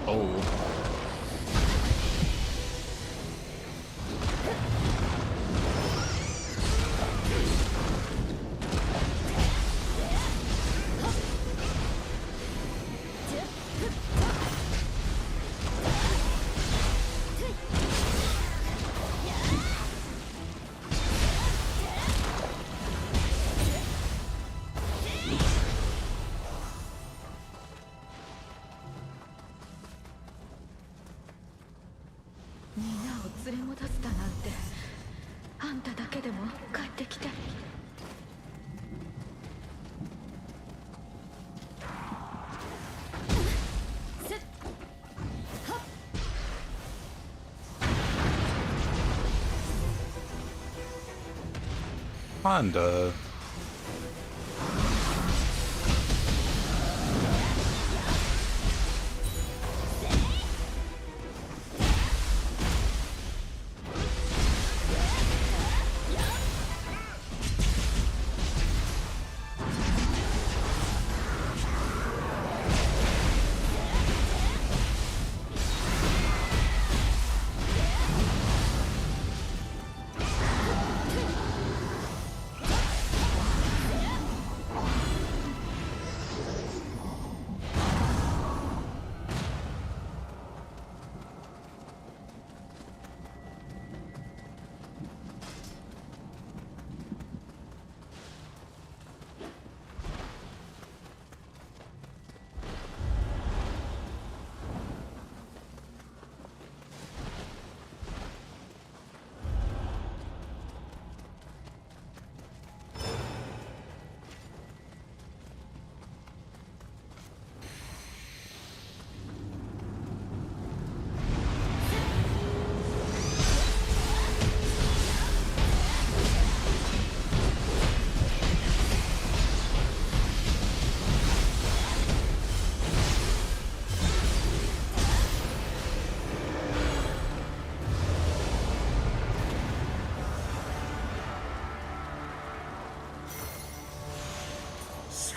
Oh. ニナを連れ戻すだなんて、あんただけでも帰ってきて。Honda.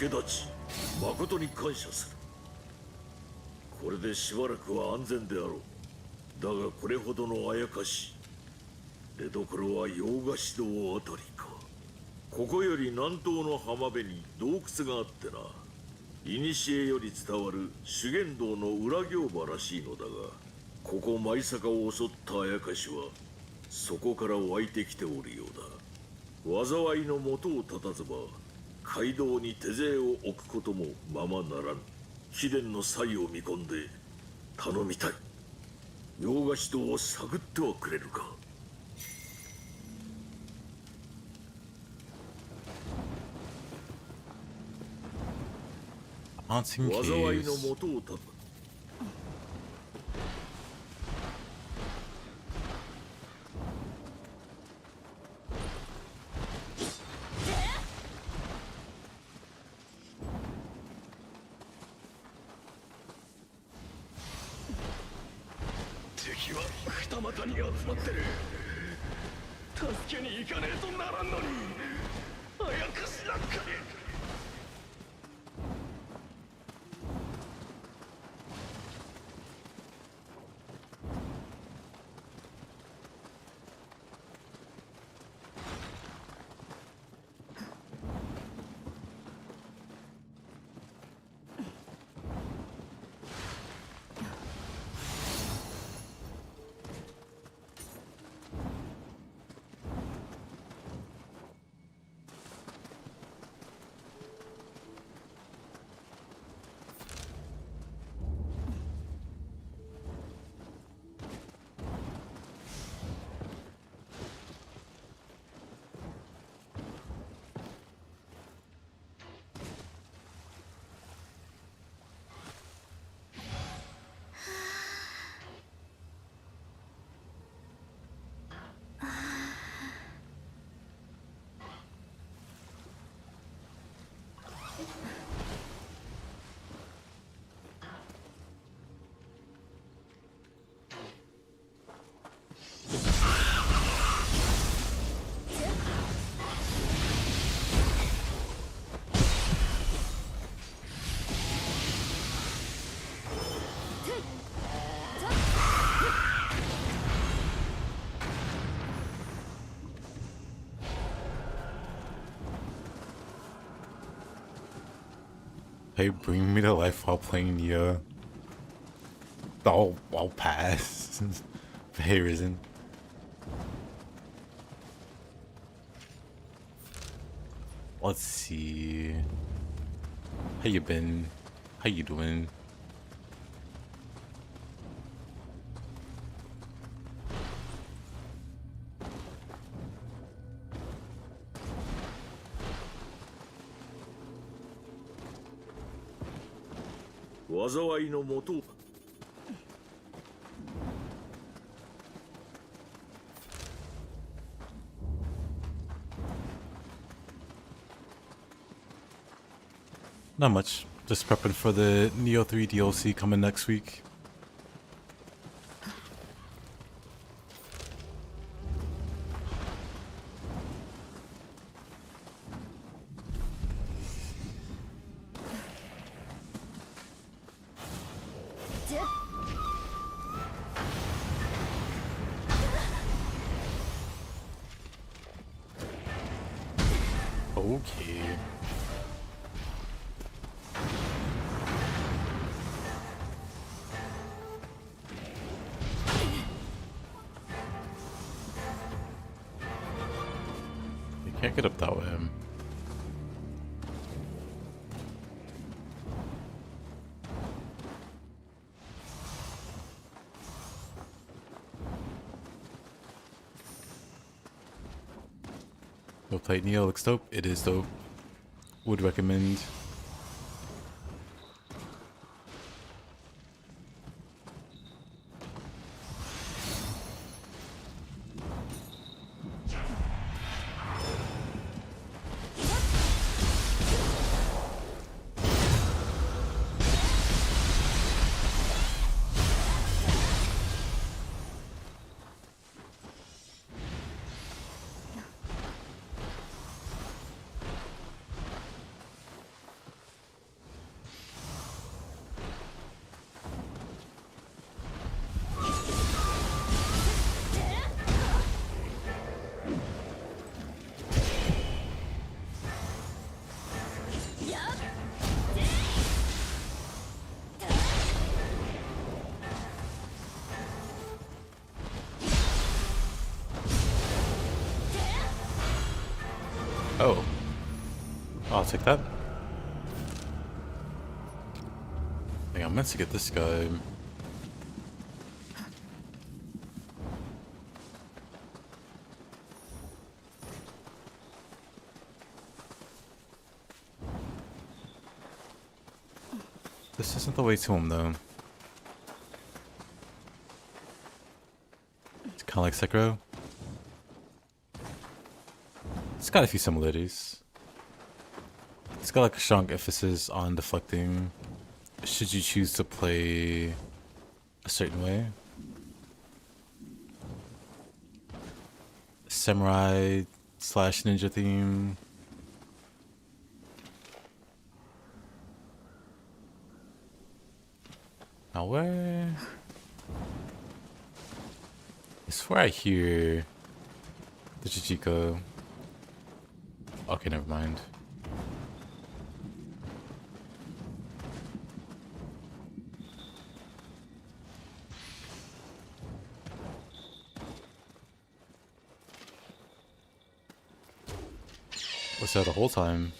助太刀、誠に感謝する。これでしばらくは安全であろう。だがこれほどのあやかし、出どころは洋菓子堂あたりか。ここより南東の浜辺に洞窟があってな。古より伝わる修験道の裏行場らしいのだが、ここ舞坂を襲ったあやかしはそこから湧いてきておるようだ。災いの元を絶たずば街道に手勢を置くこともままならぬ。貴殿の才を見込んで頼みたい。洋菓子堂を探ってはくれるか。Haunting 災いの caves. 元を絶つ。敵は二股に集まってる。助けに行かねえとならんのに、あやかしなんかに。Hey, bring me to life while playing Nioh. I'll pass. Hey, Risen. Let's see. How you been? How you doing? 災いのもと。 Not much. Just prepping for the Nioh 3 DLC coming next week. Okay. You can't get up that way. Go play Nioh, looks dope. It is dope. Would recommend. Oh. I'll take that. I think I meant to get this guy. This isn't the way to him, though. It's kind of like Sekiro. It's got a few similarities. It's got like a strong emphasis on deflecting should you choose to play a certain way. Samurai / ninja theme. Now where? I swear I hear the Chichiko. Okay, never mind. Was that the whole time?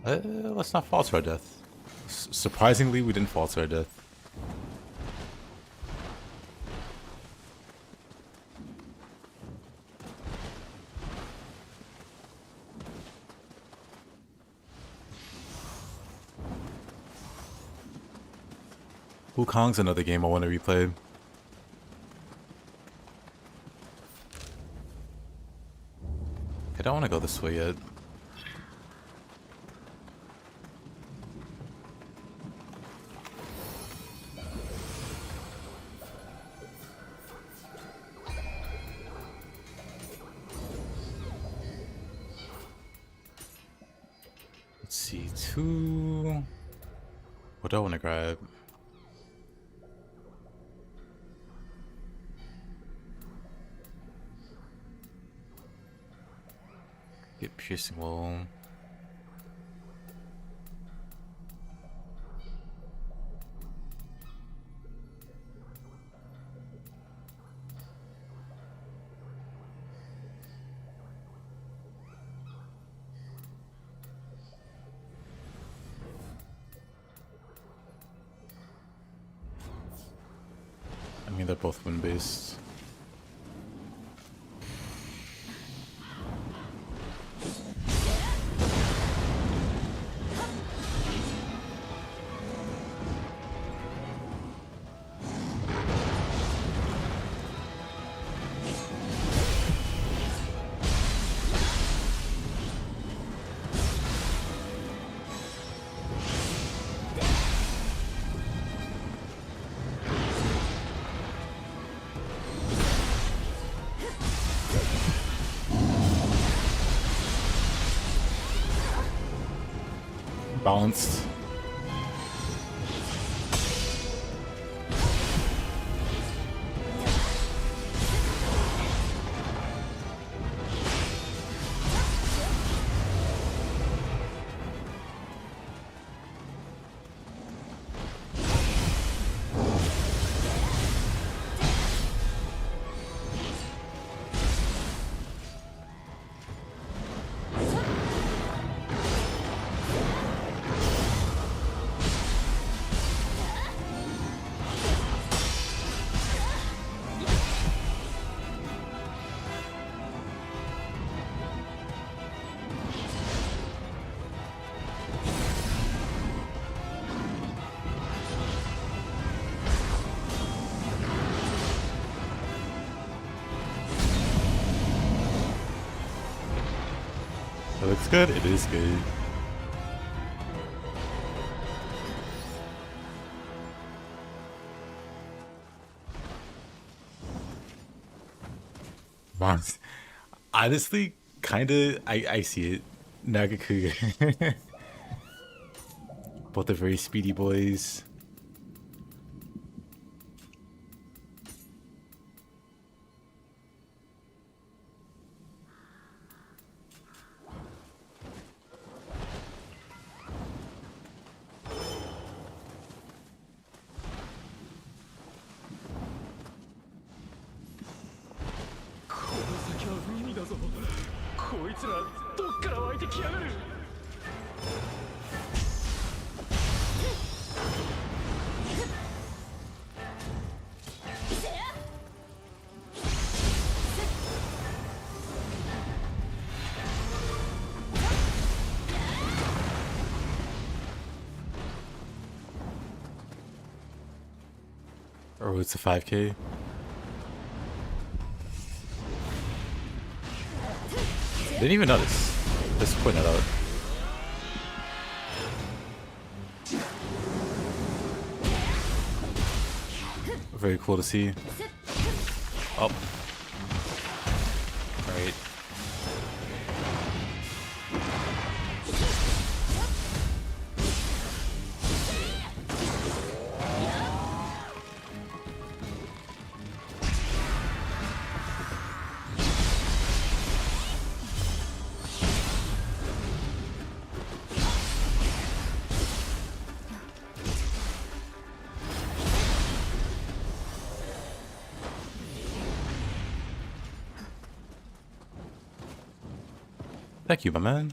Let's not fall to our death. Surprisingly, we didn't fall to our death. Wukong's another game I want to replay. I don't want to go this way yet. Let's see, two. What do I want to grab? Get piercing wall. I mean, they're both wind-based. Balanced. It looks good. It is good. Mons. Honestly, kinda, I see it. Nagakuga. Both are very speedy boys. Oh, it's a 5K. Didn't even notice. Just pointing that out. Very cool to see. Oh. Alright. Thank you, my man.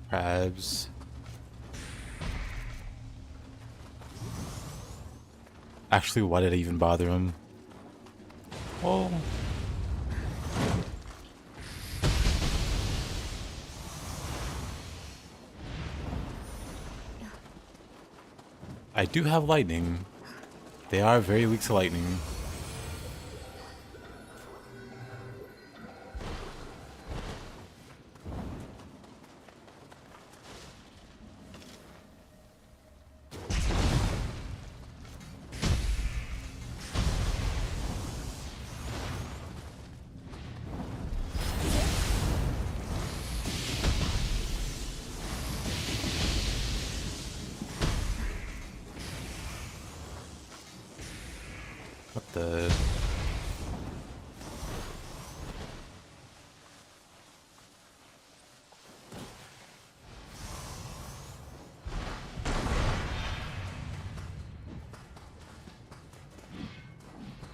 Crabs. Actually, why did I even bother him? Oh. I do have lightning. They are very weak to lightning. What the...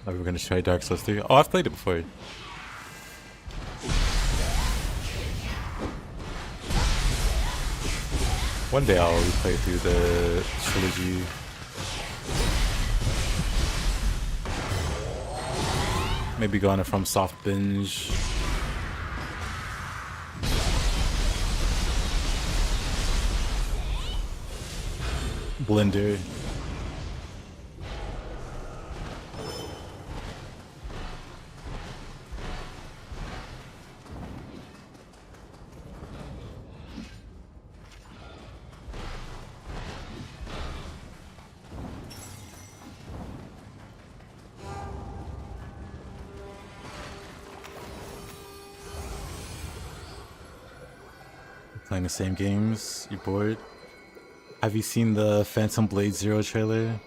Oh, we're gonna try Dark Souls 3. Oh, I've played it before. One day I'll replay through the trilogy. Maybe go on a From Soft binge. Blender. playing the same games? You bored? Have you seen the Phantom Blade Zero trailer?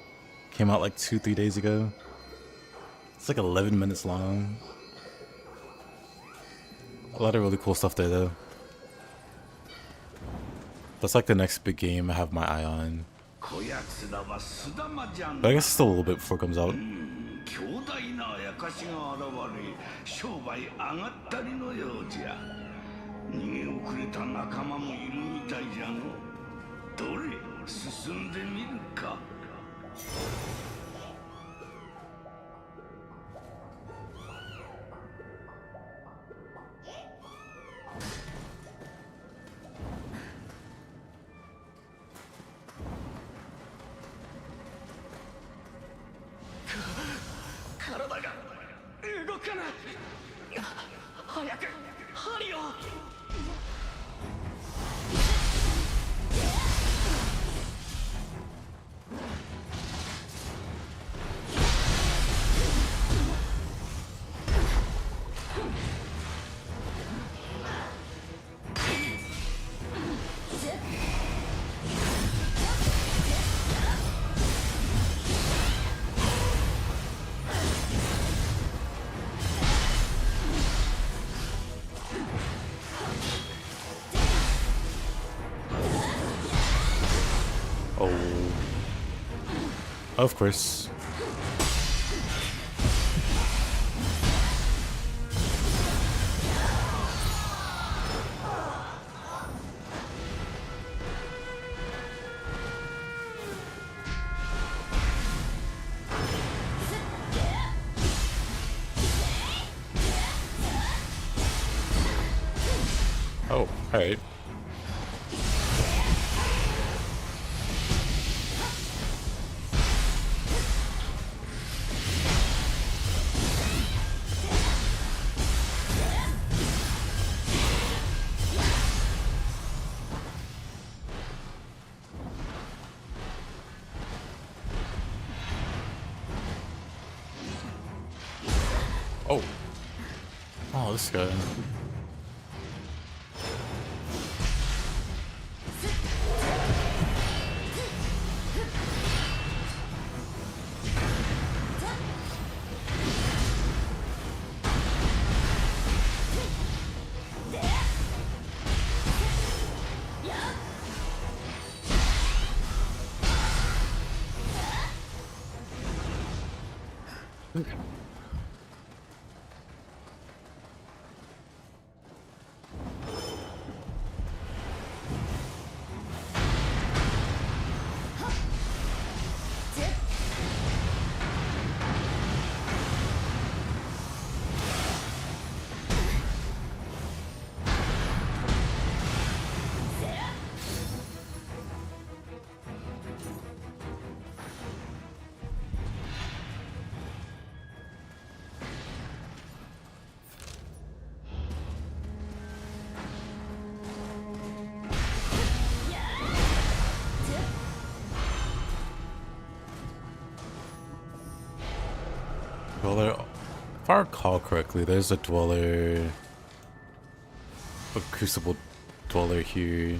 Came out like 2-3 days ago. It's like 11 minutes long. A lot of really cool stuff there though. That's like the next big game I have my eye on. But I guess it's still a little bit before it comes out. 強大なあやかしが現れ商売上がったりのようじゃ逃げ遅れた仲間もいるみたいじゃのどれ進んでみるか 体が動かない早く針を Oh. Of course. Oh, alright. Oh. Oh, this guy. Dweller, if I recall correctly, there's a dweller, a crucible dweller here.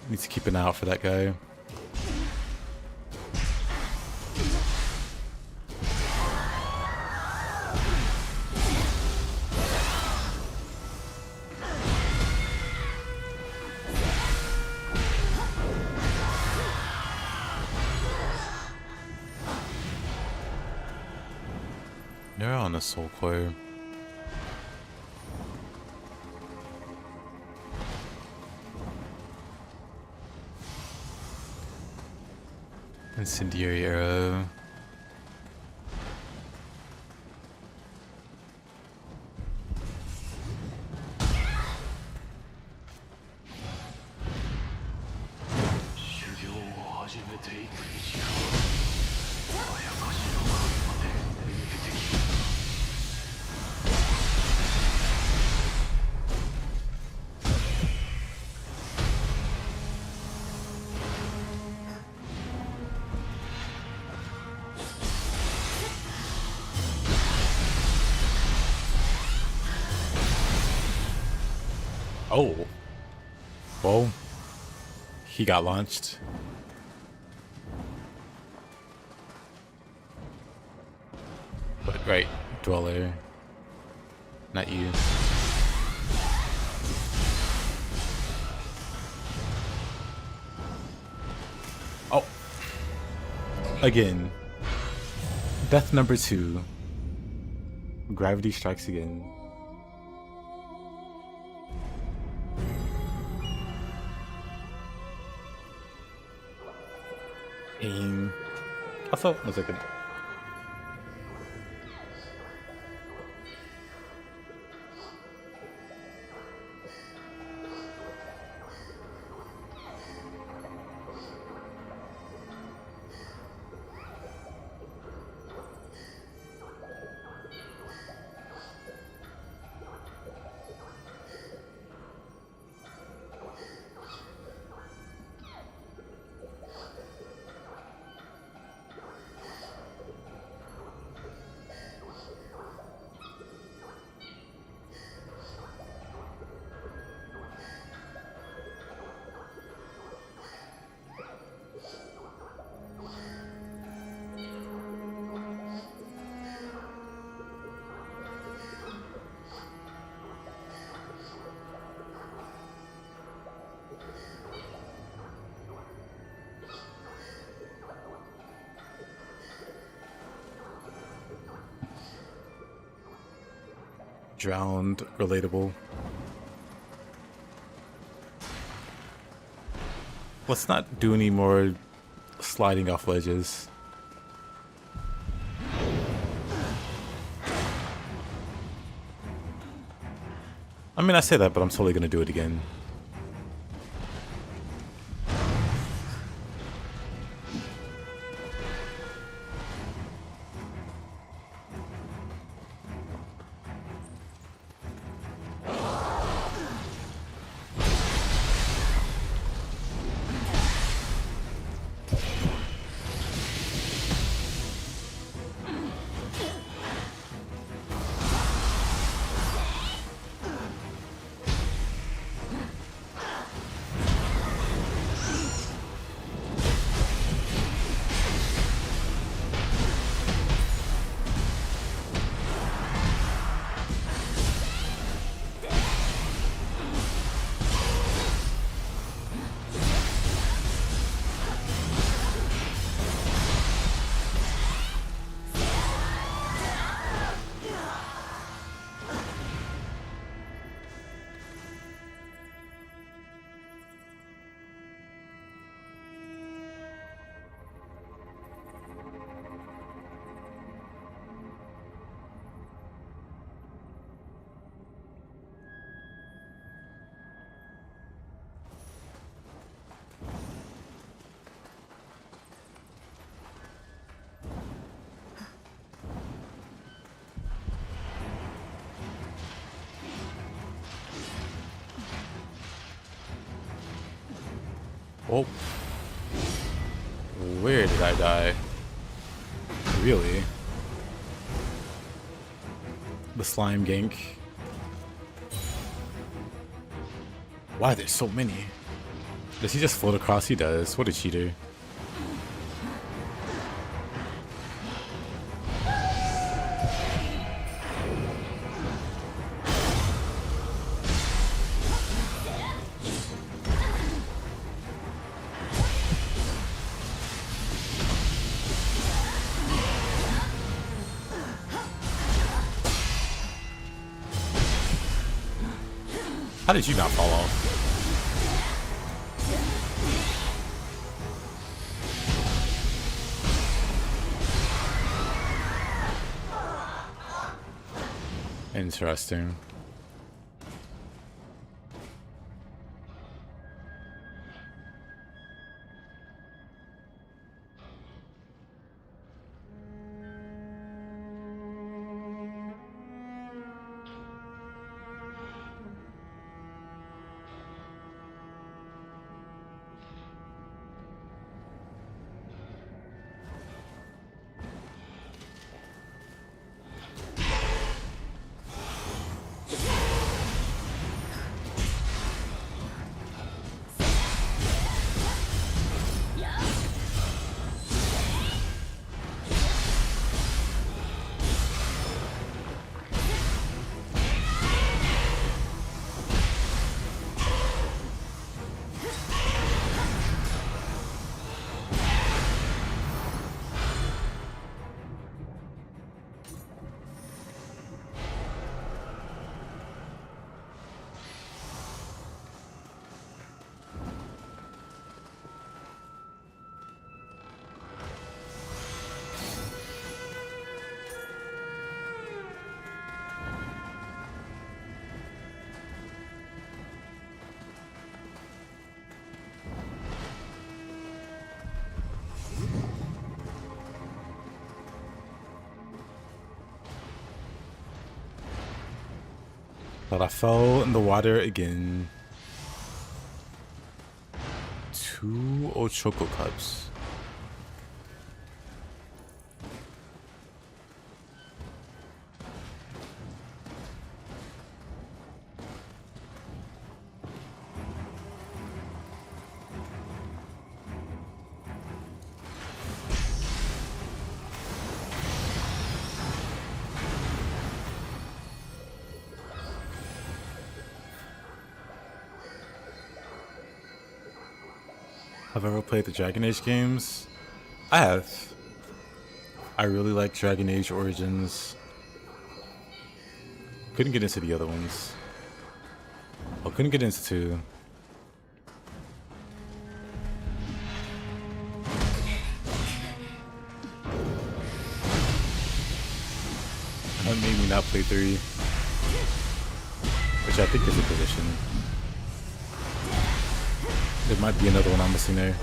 Need to keep an eye out for that guy. They're on a soul core. Incendiary arrow. Oh. Well, he got launched. But right, Dweller. Not you. Oh. Again. Death number 2. Gravity strikes again. Aim. Also, 1 second. Drowned, relatable. Let's not do any more sliding off ledges. I mean, I say that, but I'm totally gonna do it again. Oh. Where did I die? Really? The slime gank. Why there's so many? Does he just float across? He does. What a cheater. How did you not fall off? Interesting. But I fell in the water again. 2 Ochoko cups. Have I ever played the Dragon Age games? I have. I really like Dragon Age Origins. Couldn't get into the other ones. Oh, couldn't get into 2. That made me not play 3. Which I think is a position. There might be another one I'm missing there.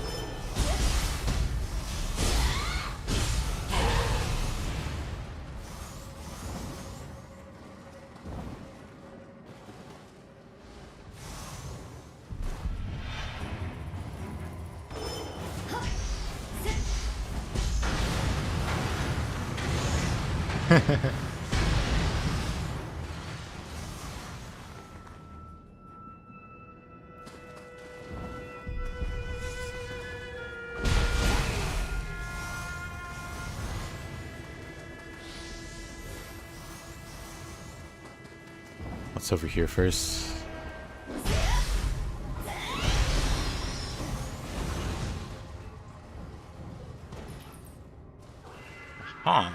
What's over here first? Huh.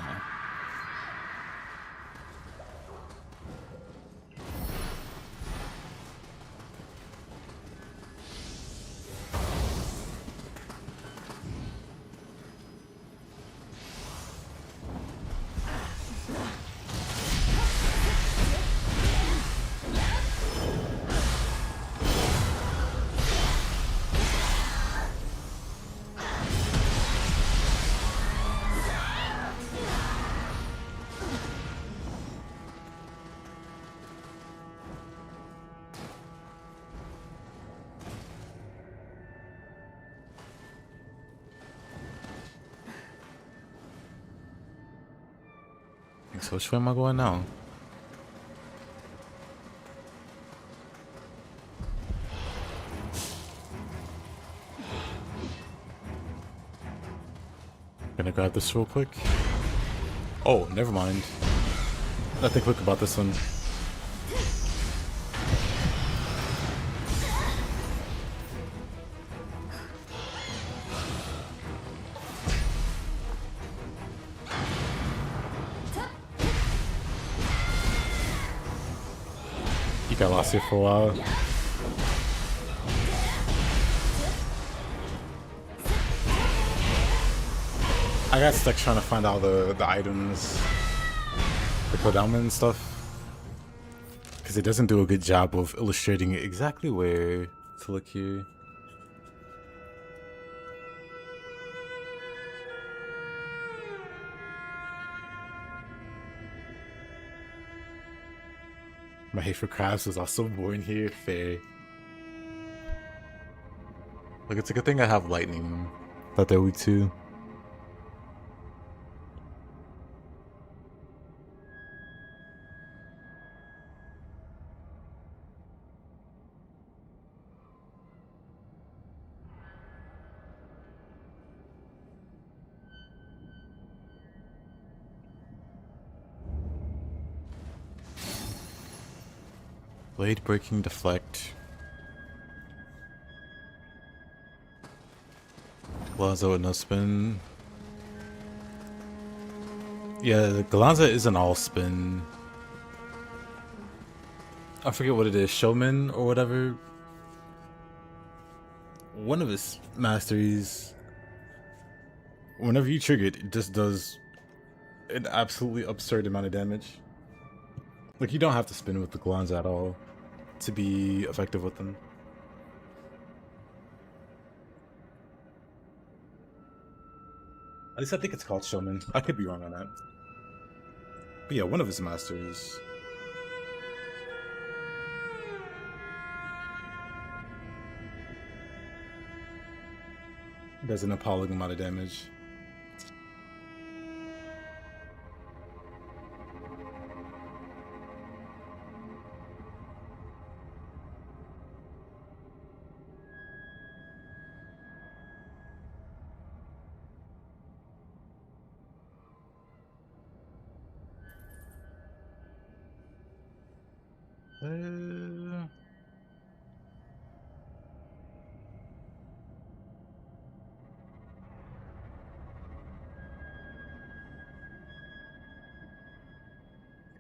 So which way am I going now? Gonna grab this real quick. Oh, never mind. Nothing quick about this one. You got lost here for a while. I got stuck trying to find all the items, the kodama and stuff, because it doesn't do a good job of illustrating exactly where to look here. My hate for crabs was also born here. Fair. Look, it's a good thing I have lightning that they're weak to. Blade breaking deflect. Galanza with no spin. Yeah, the Galanza isn't all spin. I forget what it is, Showman or whatever. One of his masteries, whenever you trigger it, it just does an absolutely absurd amount of damage. Like, you don't have to spin with the Galanza at all to be effective with them. At least I think it's called Showman. I could be wrong on that. But yeah, one of his masters. Does an appalling amount of damage.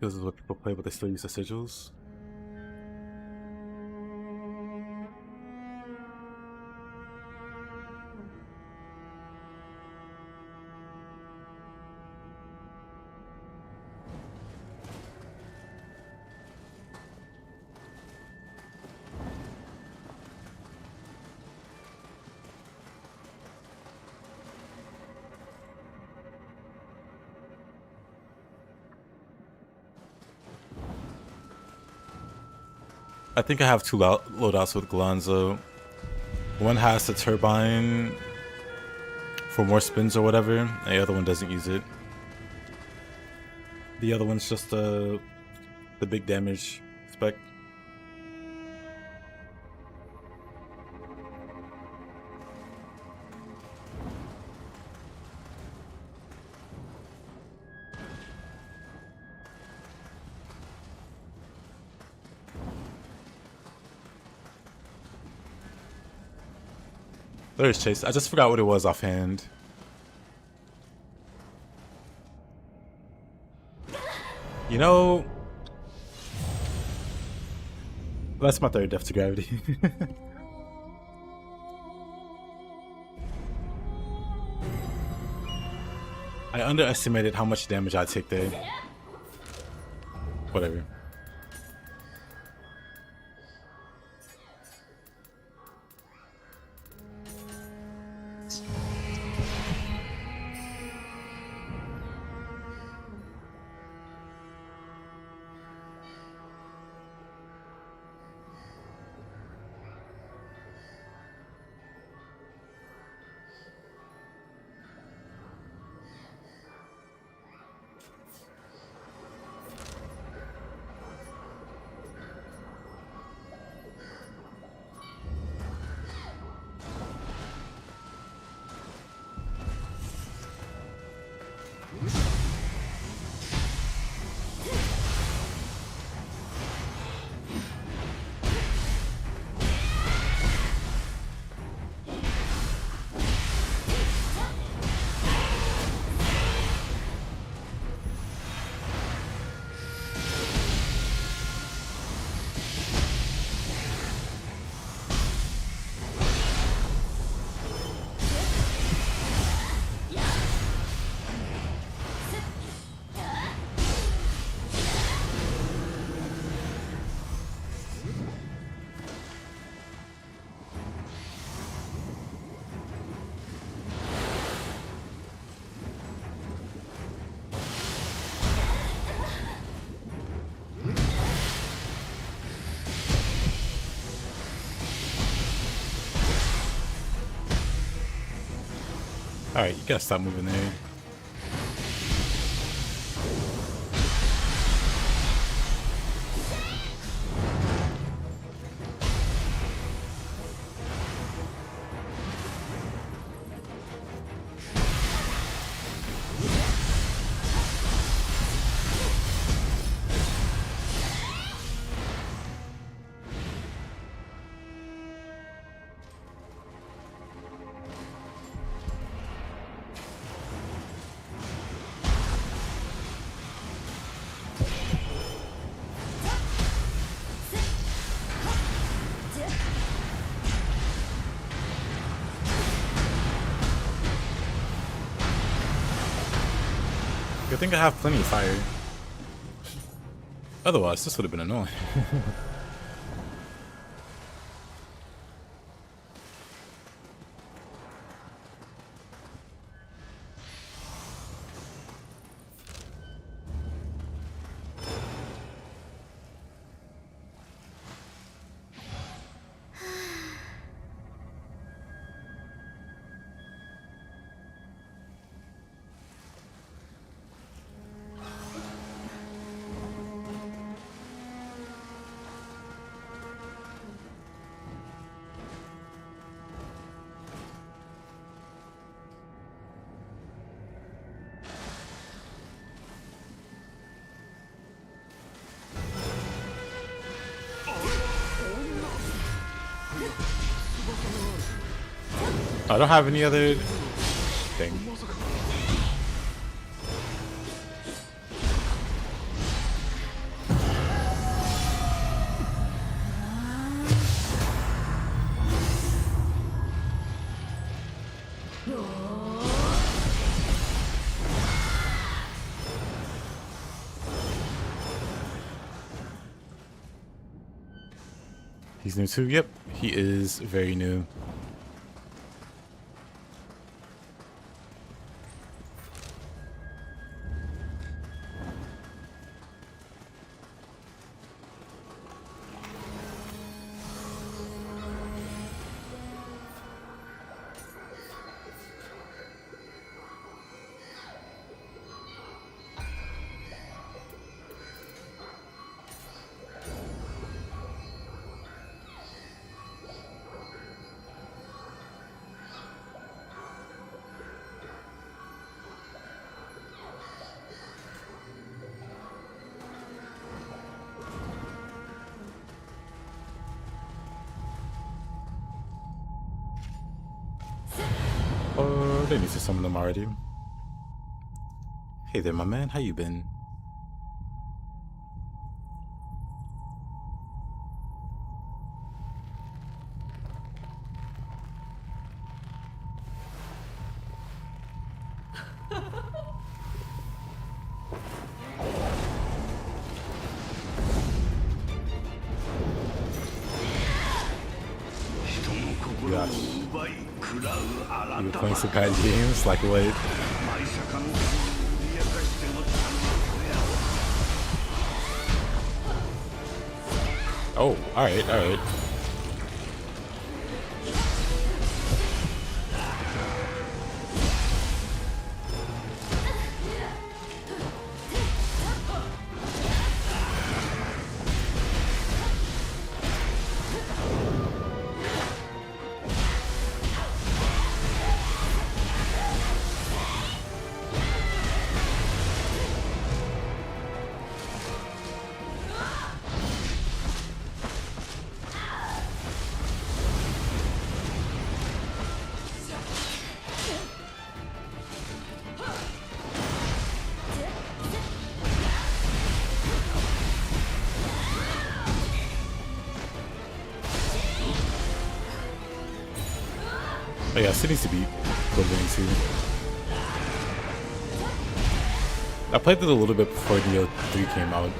This is what people play, but they still use the sigils. I think I have two loadouts with Glanzo. One has the turbine for more spins or whatever, and the other one doesn't use it. The other one's just the big damage spec. There's Chase. I just forgot what it was offhand. You know, that's my third death to gravity. I underestimated how much damage I'd take there. Whatever. Alright, you gotta stop moving there. I think I have plenty of fire. Otherwise, this would have been annoying. I don't have any other thing. He's new too? Yep, he is very new. They need to summon them already. Hey there, my man. How you been? You were playing some kind of games? Like what? Oh, alright, alright. Oh yeah, Cities to beat Bloodborne 2. I played it a little bit before Nioh 3 came out.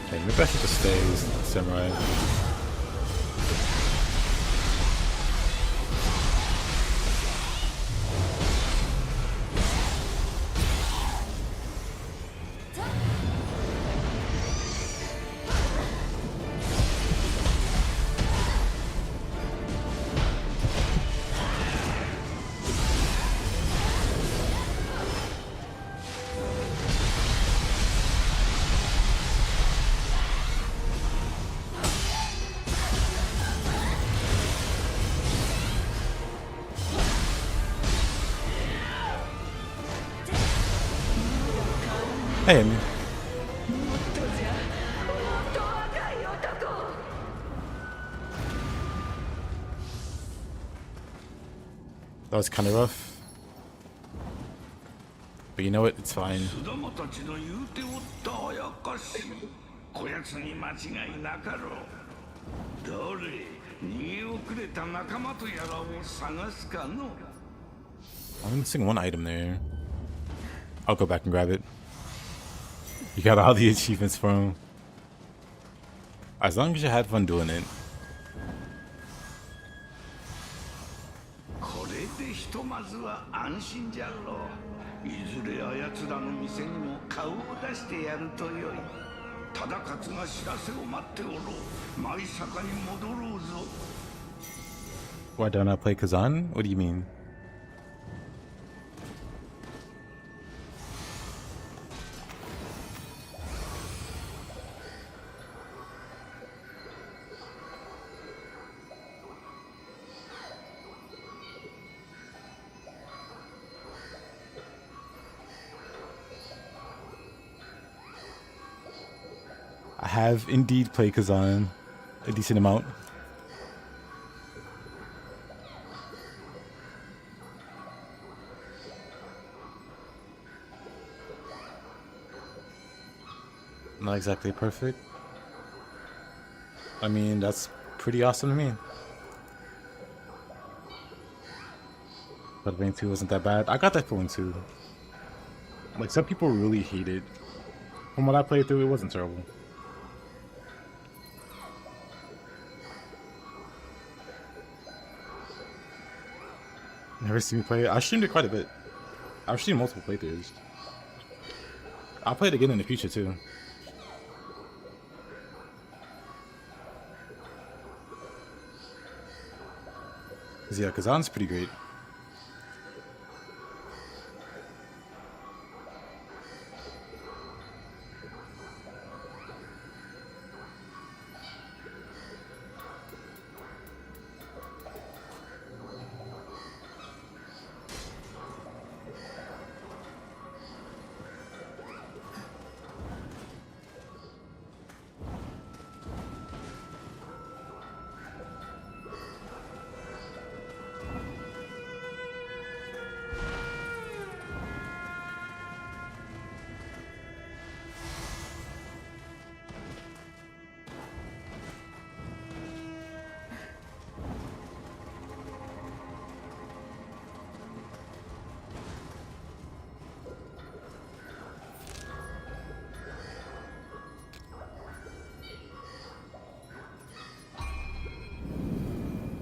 Hey, maybe I should just stay as Samurai. Hey, Amy. That was kind of rough. But you know what? It's fine. I'm missing one item there. I'll go back and grab it. You got all the achievements for him. As long as you had fun doing it. Why don't I play Kazan? What do you mean? I have indeed played Kazan a decent amount. Not exactly perfect. I mean, that's pretty awesome to me. But Vein 2 wasn't that bad. I got that feeling too. Like, some people really hate it. From what I played through, it wasn't terrible. Never seen me play it. I streamed it quite a bit. I've streamed multiple playthroughs. I'll play it again in the future too. Yeah, Kazan's pretty great.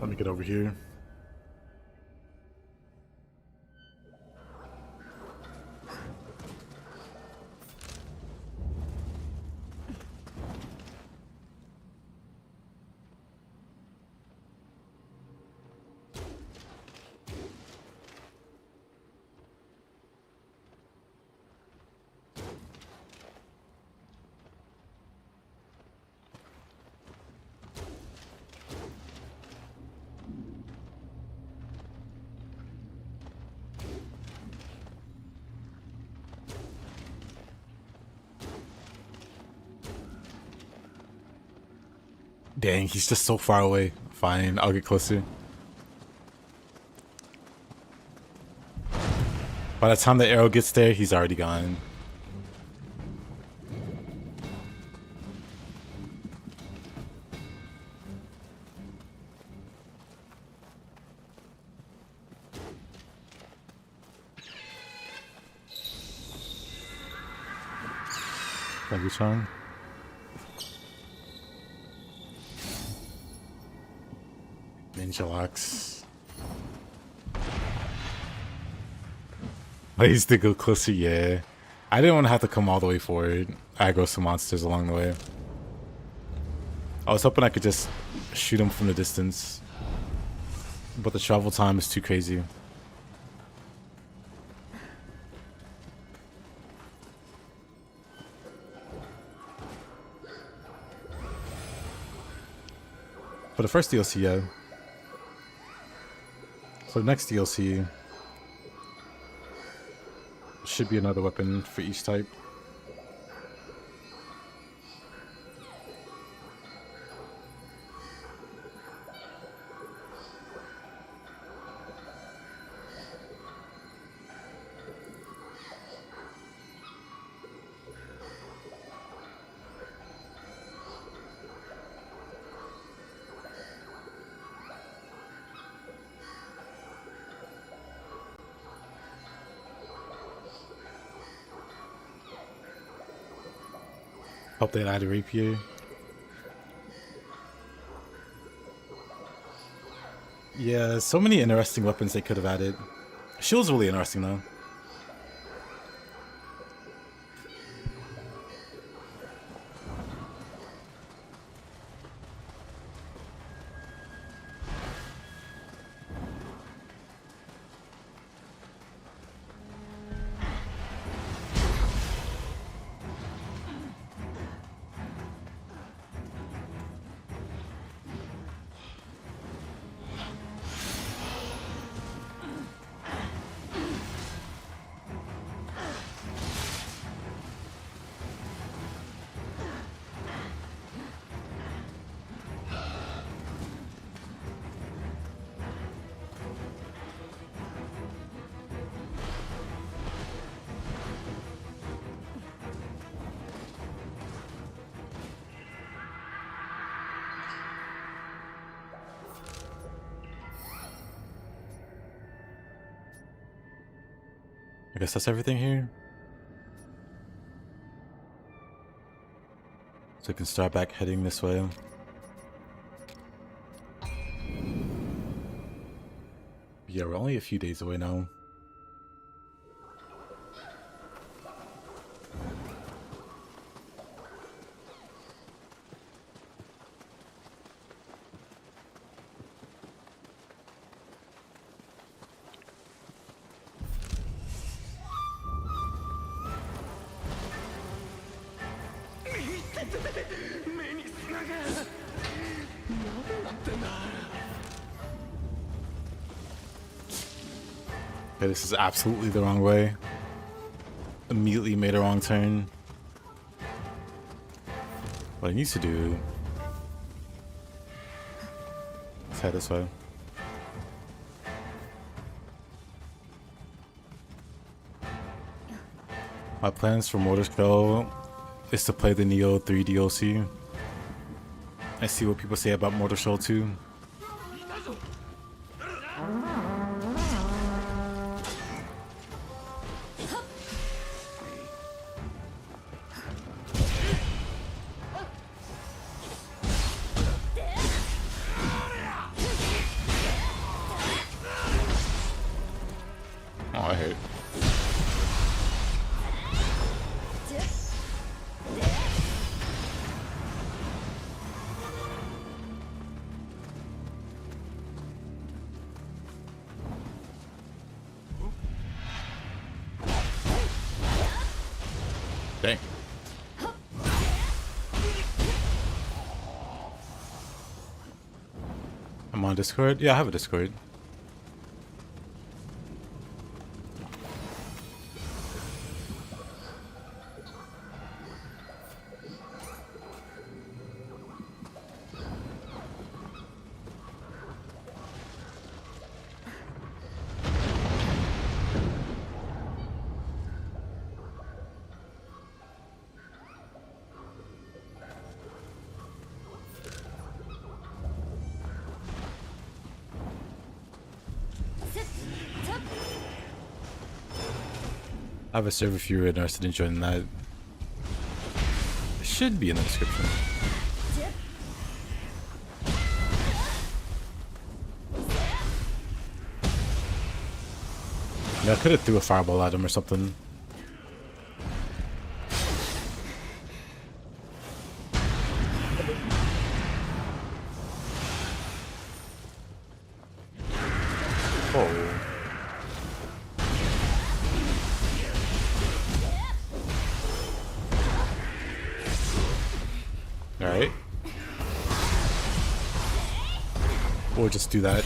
Let me get over here. Dang, he's just so far away. Fine, I'll get closer. By the time the arrow gets there, he's already gone. Like which one? Ninja locks. I used to go closer, yeah. I didn't want to have to come all the way forward. Aggro some monsters along the way. I was hoping I could just shoot them from the distance. But the travel time is too crazy. For the first DLC, yeah. So next DLC should be another weapon for each type. Hope they add a rapier. Yeah, so many interesting weapons they could have added. Shield's really interesting though. I guess that's everything here. So we can start back heading this way. Yeah, we're only a few days away now. Okay, this is absolutely the wrong way. Immediately made a wrong turn. What I need to do... Let's head this way. My plans for Mortar Shell is to play the Nioh 3 DLC. I see what people say about Mortar Shell 2. Oh, I hate. Dang. I'm on Discord? Yeah, I have a Discord. I have a server if you're interested in joining that. It should be in the description. Yeah, I could have threw a fireball at him or something. Oh. Alright. Or just do that.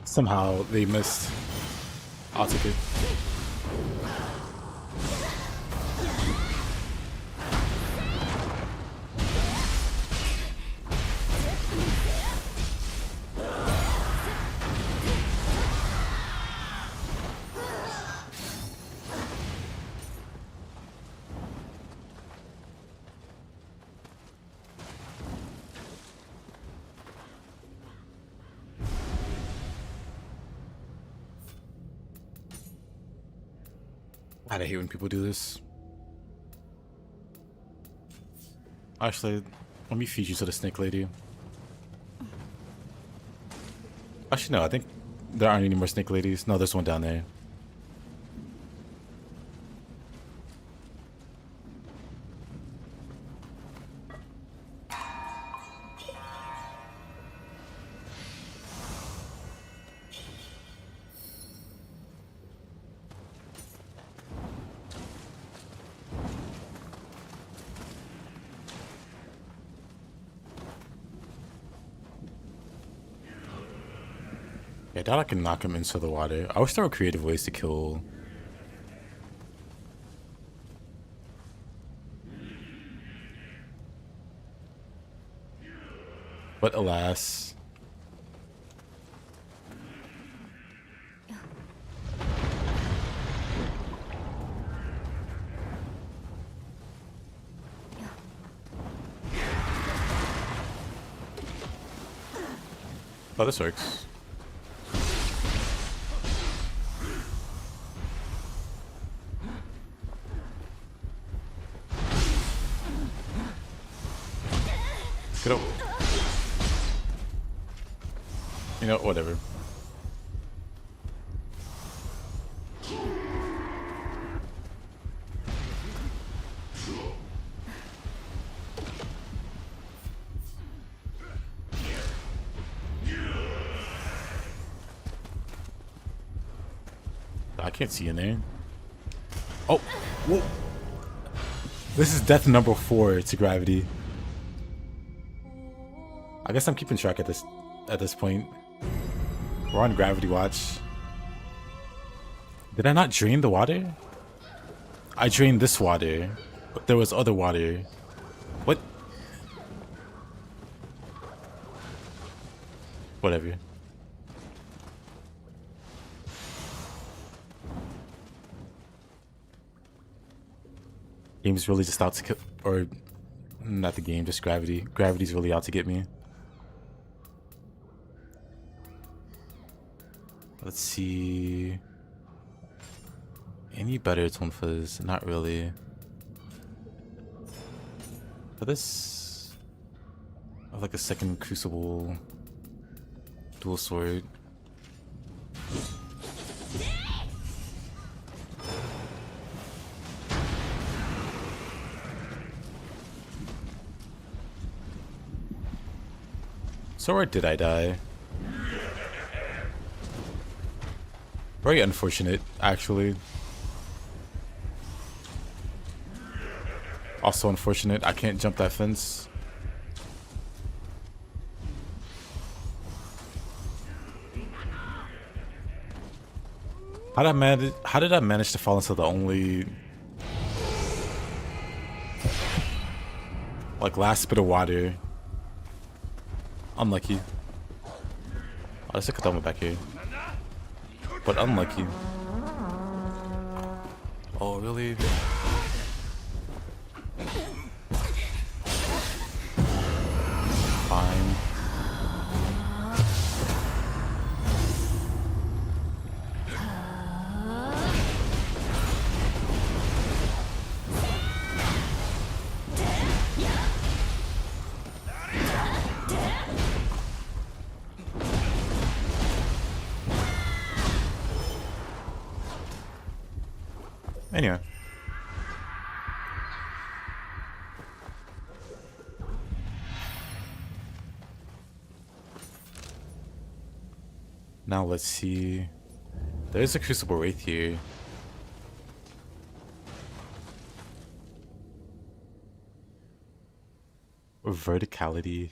Somehow they missed. I'll take it. I hate when people do this. Actually, let me feed you to the snake lady. Actually, no, I think there aren't any more snake ladies. No, there's one down there. Yeah, I doubt I can knock him into the water. I wish there were creative ways to kill. But alas. Oh, this works. Get up. You know, whatever. I can't see in there. Oh, whoa. This is death number 4 to gravity. I guess I'm keeping track at this point. We're on gravity watch. Did I not drain the water? I drained this water, but there was other water. What? Whatever. Game's really just out to kill, or not the game, just gravity. Gravity's really out to get me. Let's see. Any better Tonfas? Not really. For this, I have like a second crucible dual sword. So where did I die? Very unfortunate, actually. Also unfortunate, I can't jump that fence. How did I manage to fall into the only like last bit of water? Unlucky. Oh, there's a Katama back here. But unlucky. Oh, really? Fine. Anyway. Now let's see. There's a Crucible Wraith here. Verticality.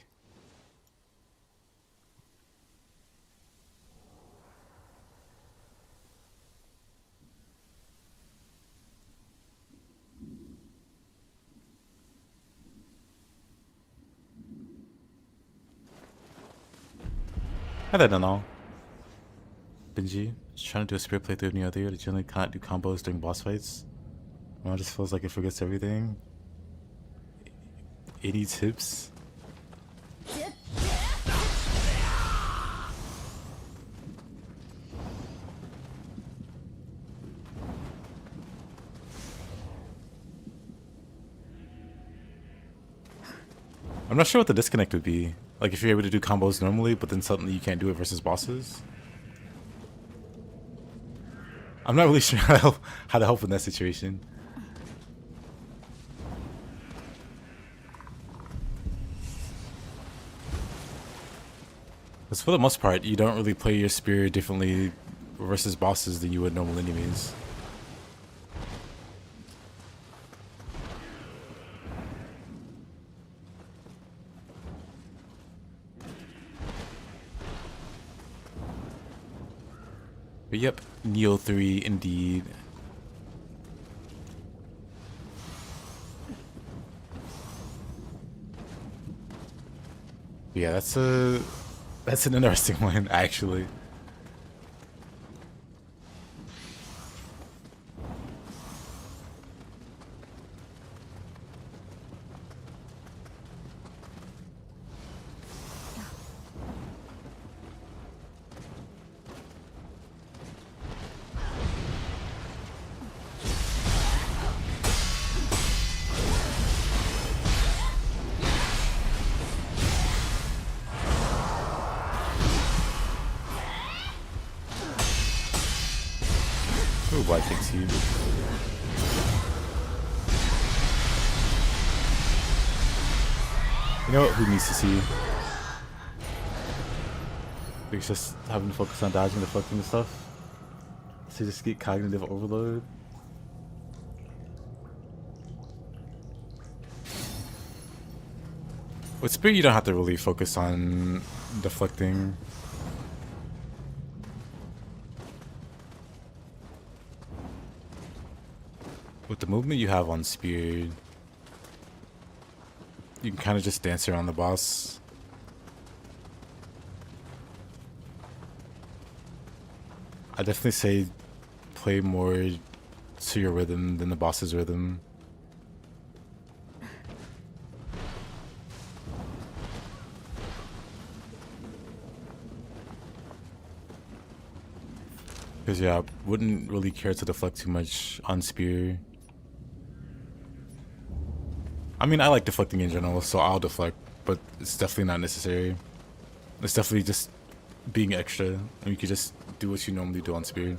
I don't know. Benji, just trying to do a spirit playthrough of Nioh God. Generally can't do combos during boss fights. It just feels like it forgets everything. 80 tips. I'm not sure what the disconnect would be. Like if you're able to do combos normally, but then suddenly you can't do it versus bosses. I'm not really sure how to help in that situation. Because for the most part, you don't really play your spear differently versus bosses than you would normal enemies. But yep, Nioh 3 indeed. Yeah, that's an interesting one actually. Ooh, why takes you? You know what? Who needs to see? It's just having to focus on dodging, deflecting and stuff. So just get cognitive overload. With Spirit, you don't have to really focus on deflecting. With the movement you have on Spear, you can kind of just dance around the boss. I definitely say play more to your rhythm than the boss's rhythm. Because yeah, I wouldn't really care to deflect too much on Spear. I mean, I like deflecting in general, so I'll deflect, but it's definitely not necessary. It's definitely just being extra, and you can just do what you normally do on Spear.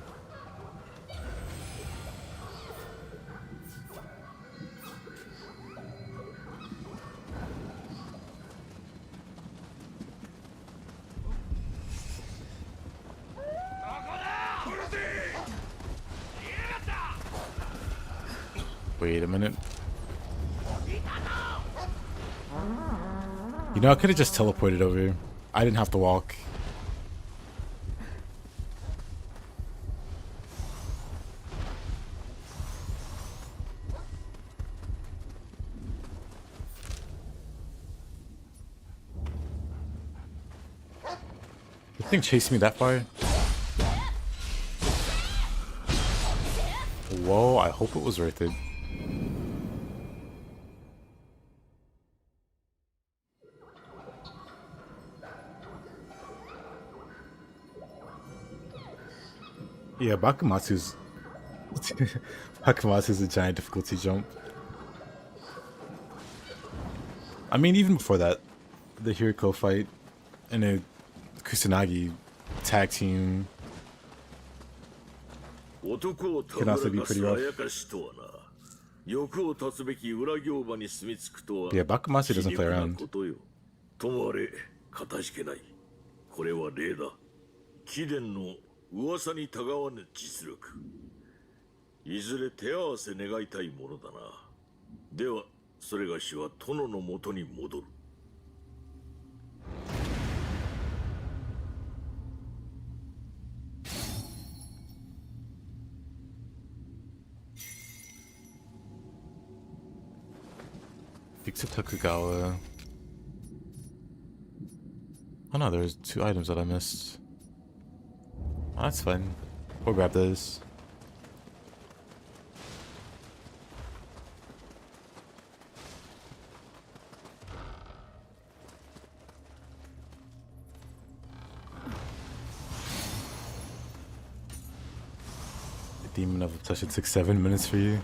Wait a minute. You know, I could have just teleported over here. I didn't have to walk. The thing chased me that far? Whoa, I hope it was worth it. Yeah, Bakumatsu's Bakumatsu's a giant difficulty jump. I mean, even before that, the Hiriko fight and a Kusanagi tag team can also be pretty rough. Yeah, Bakumatsu doesn't play around. これは例だ。貴殿の噂にたがわぬ実力。いずれ手合わせ願いたいものだな。では、それがしは殿のもとに戻る。Fix Tokugawa. Oh no, there's 2 items that I missed. Oh, that's fine. We'll grab those. The Demon of Touch, it took 7 minutes for you.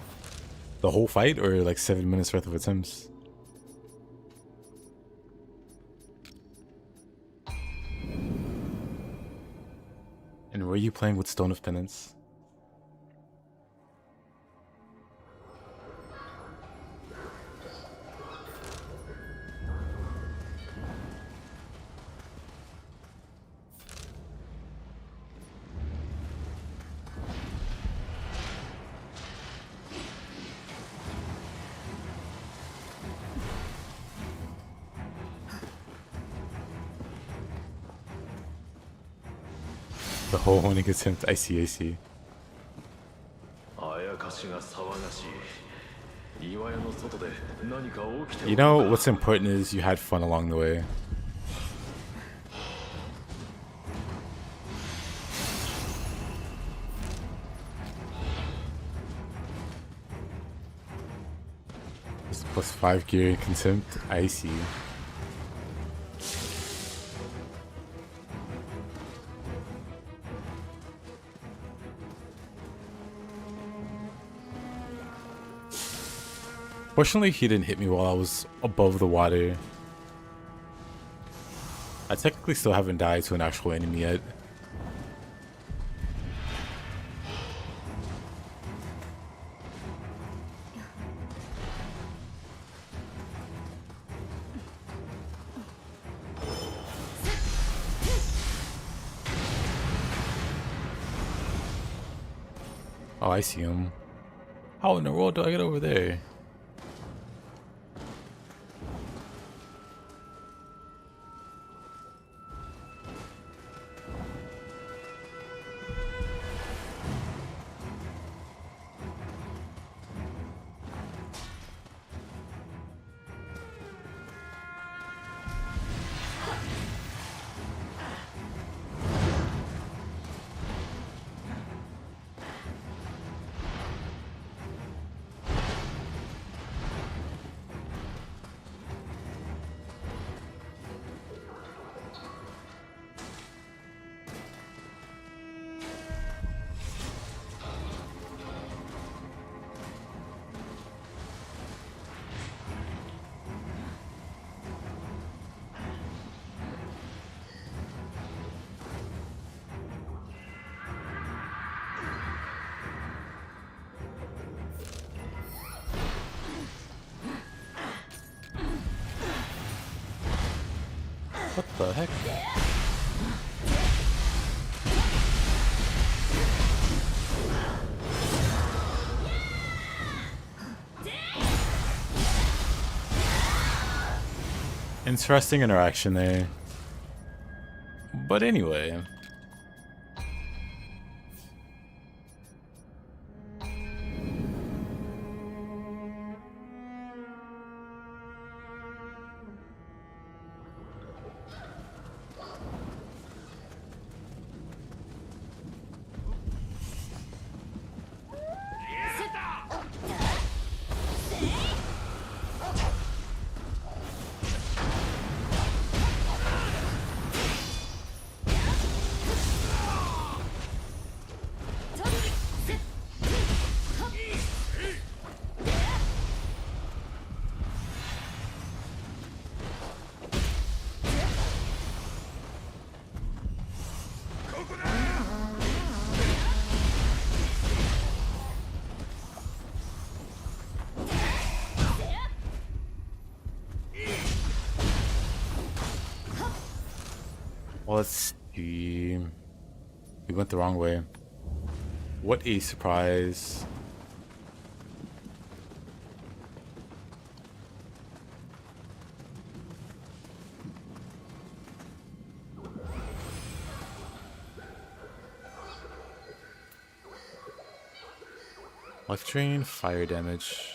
The whole fight, or like 7 minutes worth of attempts? And were you playing with Stone of Penance? The whole one against him. I see, I see. You know, what's important is you had fun along the way. It's +5 gear contempt. I see. Fortunately, he didn't hit me while I was above the water. I technically still haven't died to an actual enemy yet. Oh, I see him. How in the world do I get over there? What the heck? Interesting interaction there. But anyway. Well, let's see. We went the wrong way. What a surprise. Life drain, fire damage.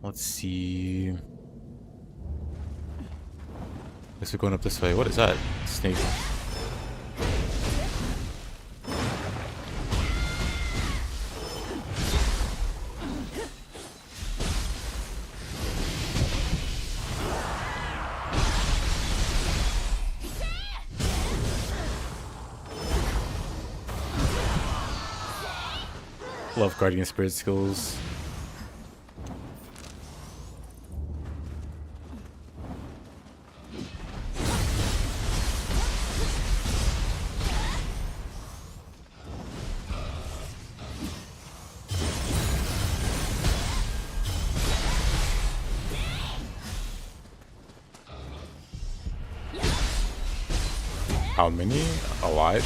Let's see. Guess we're going up this way. What is that? Snake. Love Guardian Spirit skills. How many? A lot.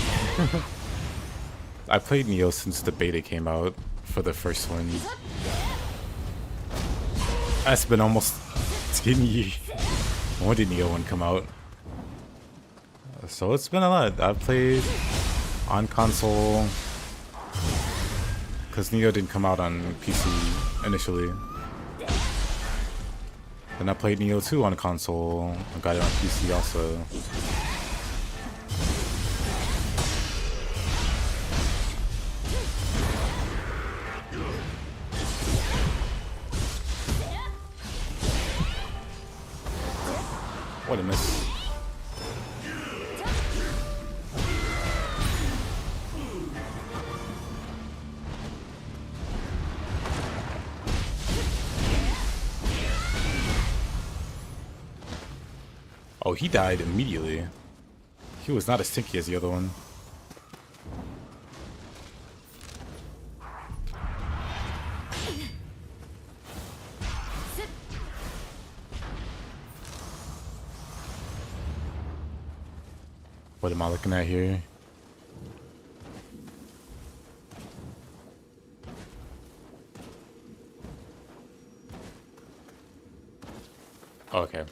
I played Nioh since the beta came out for the first one. It's been almost 10 years. When did Nioh 1 come out? So it's been a lot. I've played on console because Nioh didn't come out on PC initially. Then I played Nioh 2 on console. I got it on PC also. What a miss. Oh, he died immediately. He was not as tanky as the other one. What am I looking at here? Okay. I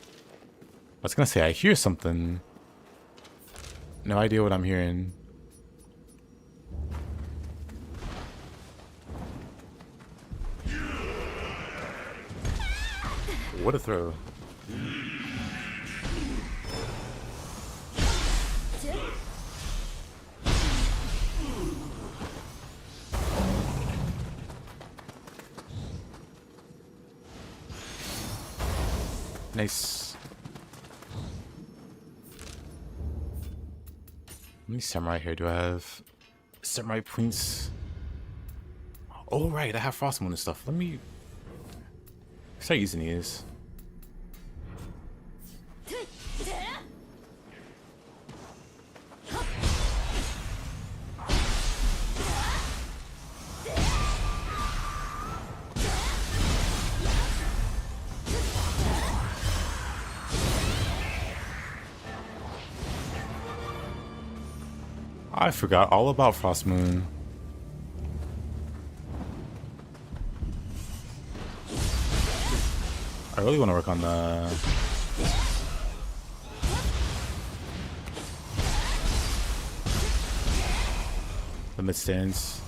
was gonna say, I hear something. No idea what I'm hearing. What a throw. Nice. How many samurai here do I have? Samurai points. Oh right, I have Frostmoon and stuff. Let me start using these. I forgot all about Frostmoon. I really want to work on the mid stance.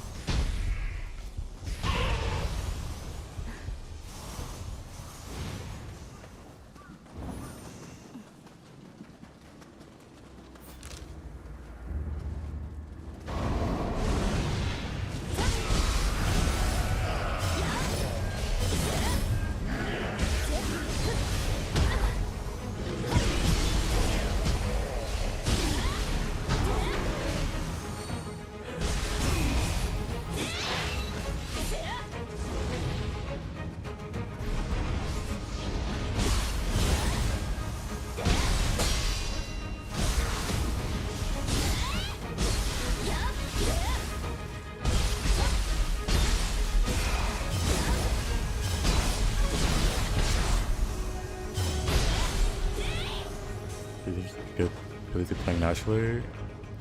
Really good playing naturally.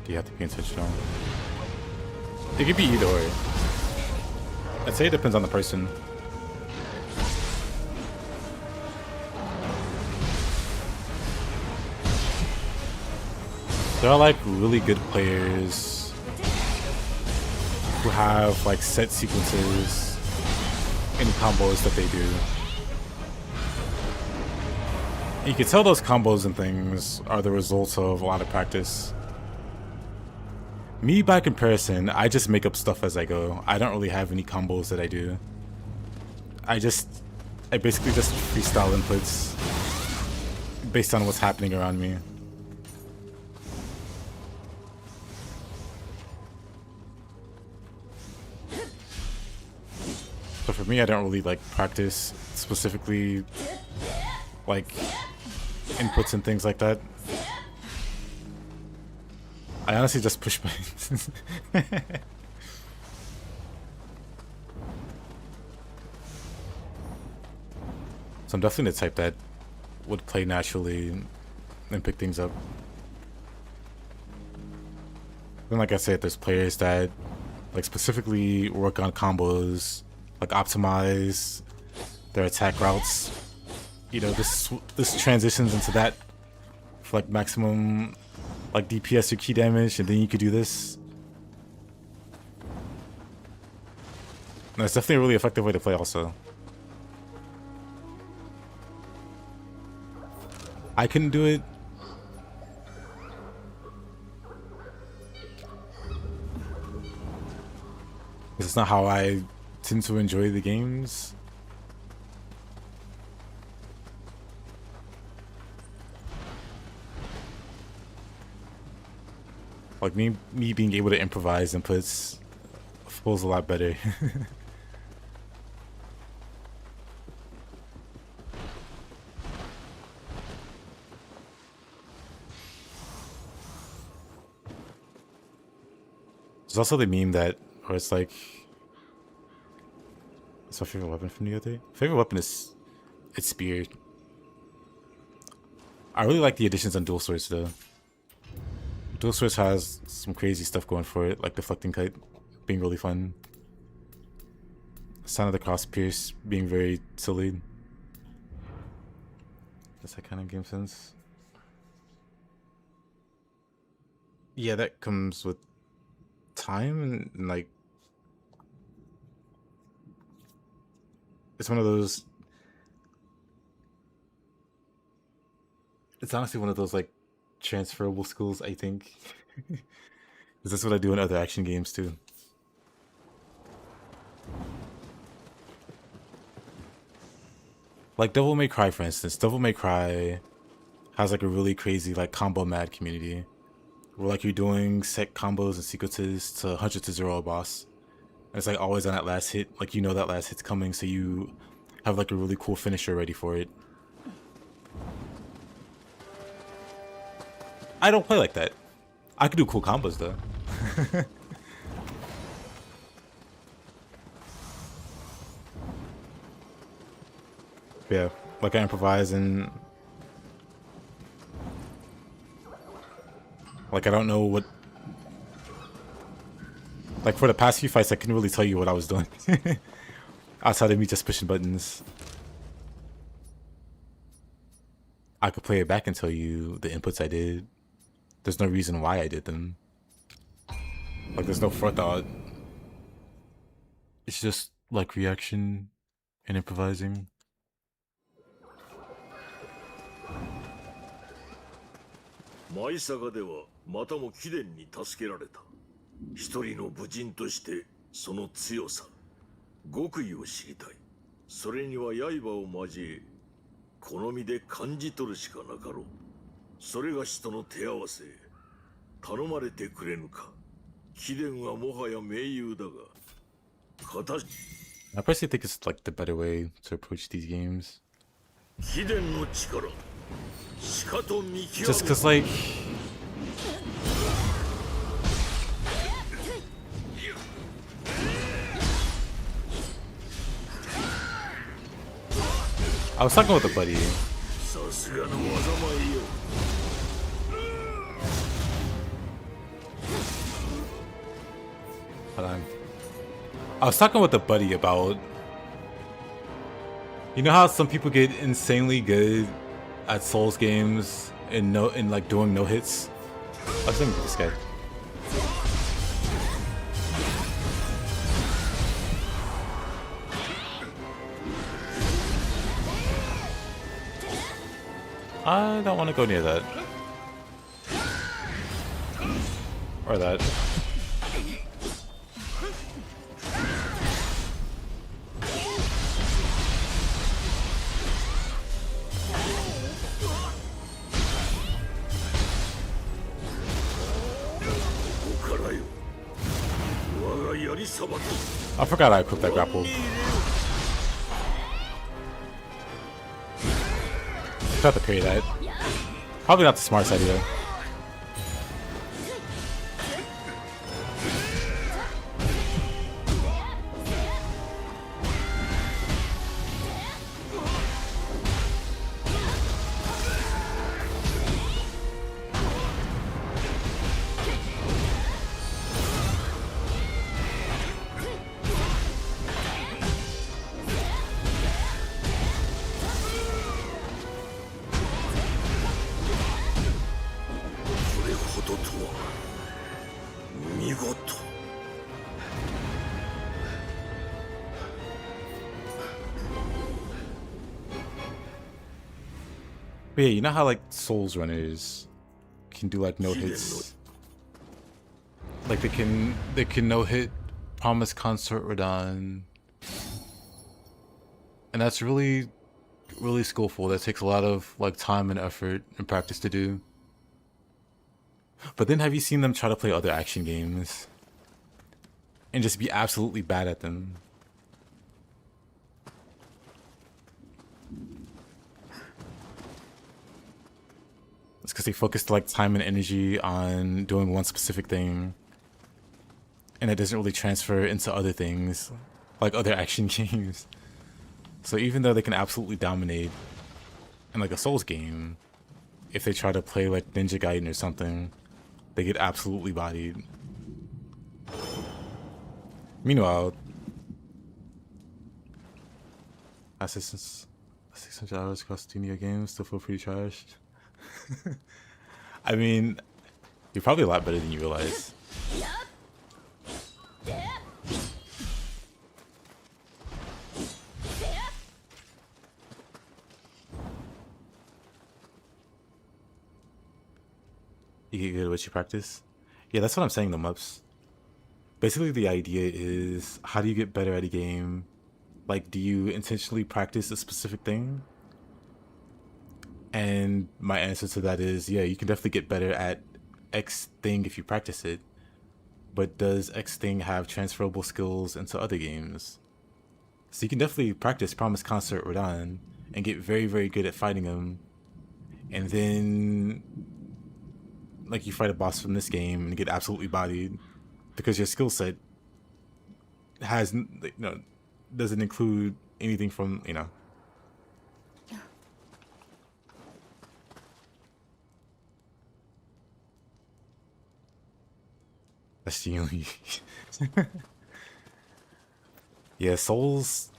Do you have to be intentional? It could be either way. I'd say it depends on the person. There are like really good players who have like set sequences and combos that they do. You can tell those combos and things are the results of a lot of practice. Me, by comparison, I just make up stuff as I go. I don't really have any combos that I do. I basically just freestyle inputs based on what's happening around me. So for me, I don't really like practice specifically like inputs and things like that. I honestly just push buttons. So I'm definitely the type that would play naturally and pick things up. Then like I said, there's players that like specifically work on combos, like optimize their attack routes. You know, this transitions into that for like maximum like DPS or key damage, and then you could do this. And it's definitely a really effective way to play also. I couldn't do it. It's not how I tend to enjoy the games. Like me being able to improvise inputs feels a lot better. There's also the meme that where it's like, what's my favorite weapon from the other day? Favorite weapon is it's spear. I really like the additions on dual swords though. Dual swords has some crazy stuff going for it, like deflecting kite being really fun. Sound of the cross pierce being very silly. Does that kind of game sense? Yeah, that comes with time and like it's one of those, it's honestly one of those like transferable skills, I think. Because that's what I do in other action games too. Like Devil May Cry, for instance. Devil May Cry has like a really crazy like combo mad community where like you're doing set combos and sequences to 100-0 a boss. And it's like always on that last hit, like you know that last hit's coming, so you have like a really cool finisher ready for it. I don't play like that. I could do cool combos though. Yeah, like I improvise and like I don't know what. Like for the past few fights, I couldn't really tell you what I was doing outside of me just pushing buttons. I could play it back and tell you the inputs I did. There's no reason why I did them. Like there's no forethought. It's just like reaction and improvising.舞坂ではまたも貴殿に助けられた。一人の武人としてその強さ、極意を知りたい。それには刃を交え、好みで感じ取るしかなかろう。それがしとの手合わせ、頼まれてくれぬか。貴殿はもはや盟友だが、形。I personally think it's like the better way to approach these games. 貴殿の力。Just cause like I was talking with a buddy. Hold on. I was talking with a buddy about, you know how some people get insanely good at Souls games and like doing no hits. I was thinking this guy. I don't want to go near that. Or that. I forgot I equipped that grapple. Try to parry that. Probably not the smartest idea. But yeah, you know how like Souls runners can do like no hits? Like they can no hit Promise Consort Radon. And that's really skillful. That takes a lot of like time and effort and practice to do. But then have you seen them try to play other action games and just be absolutely bad at them? It's because they focused like time and energy on doing one specific thing, and it doesn't really transfer into other things, like other action games. So even though they can absolutely dominate in like a Souls game, if they try to play like Ninja Gaiden or something, they get absolutely bodied. Meanwhile, assistance 600 hours across 2 Nioh games still feel pretty trashed. I mean, you're probably a lot better than you realize. You get good at what you practice? Yeah, that's what I'm saying, the mups. Basically, the idea is, how do you get better at a game? Like, do you intentionally practice a specific thing? And my answer to that is, yeah, you can definitely get better at X thing if you practice it. But does X thing have transferable skills into other games? So you can definitely practice Promise Consort Radon and get very, very good at fighting them. And then, like, you fight a boss from this game and get absolutely bodied because your skill set has, you know, doesn't include anything from, you know. That's the only. Yeah, Souls.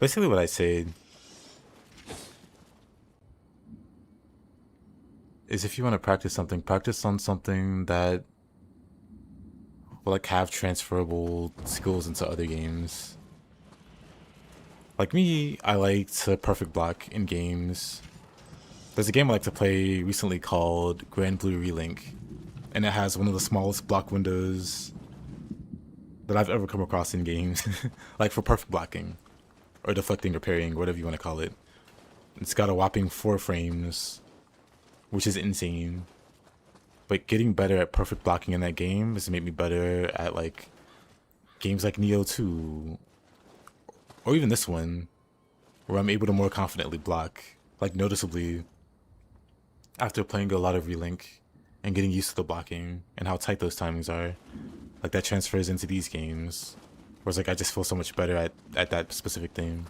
Basically, what I said is, if you want to practice something, practice on something that will like have transferable skills into other games. Like me, I like to perfect block in games. There's a game I like to play recently called Grand Blue Relink, and it has one of the smallest block windows that I've ever come across in games. Like for perfect blocking, or deflecting or parrying, whatever you want to call it. It's got a whopping 4 frames, which is insane. But getting better at perfect blocking in that game has made me better at like games like Nioh 2, or even this one, where I'm able to more confidently block, like noticeably, after playing a lot of Relink and getting used to the blocking and how tight those timings are. Like that transfers into these games, whereas like I just feel so much better at that specific thing.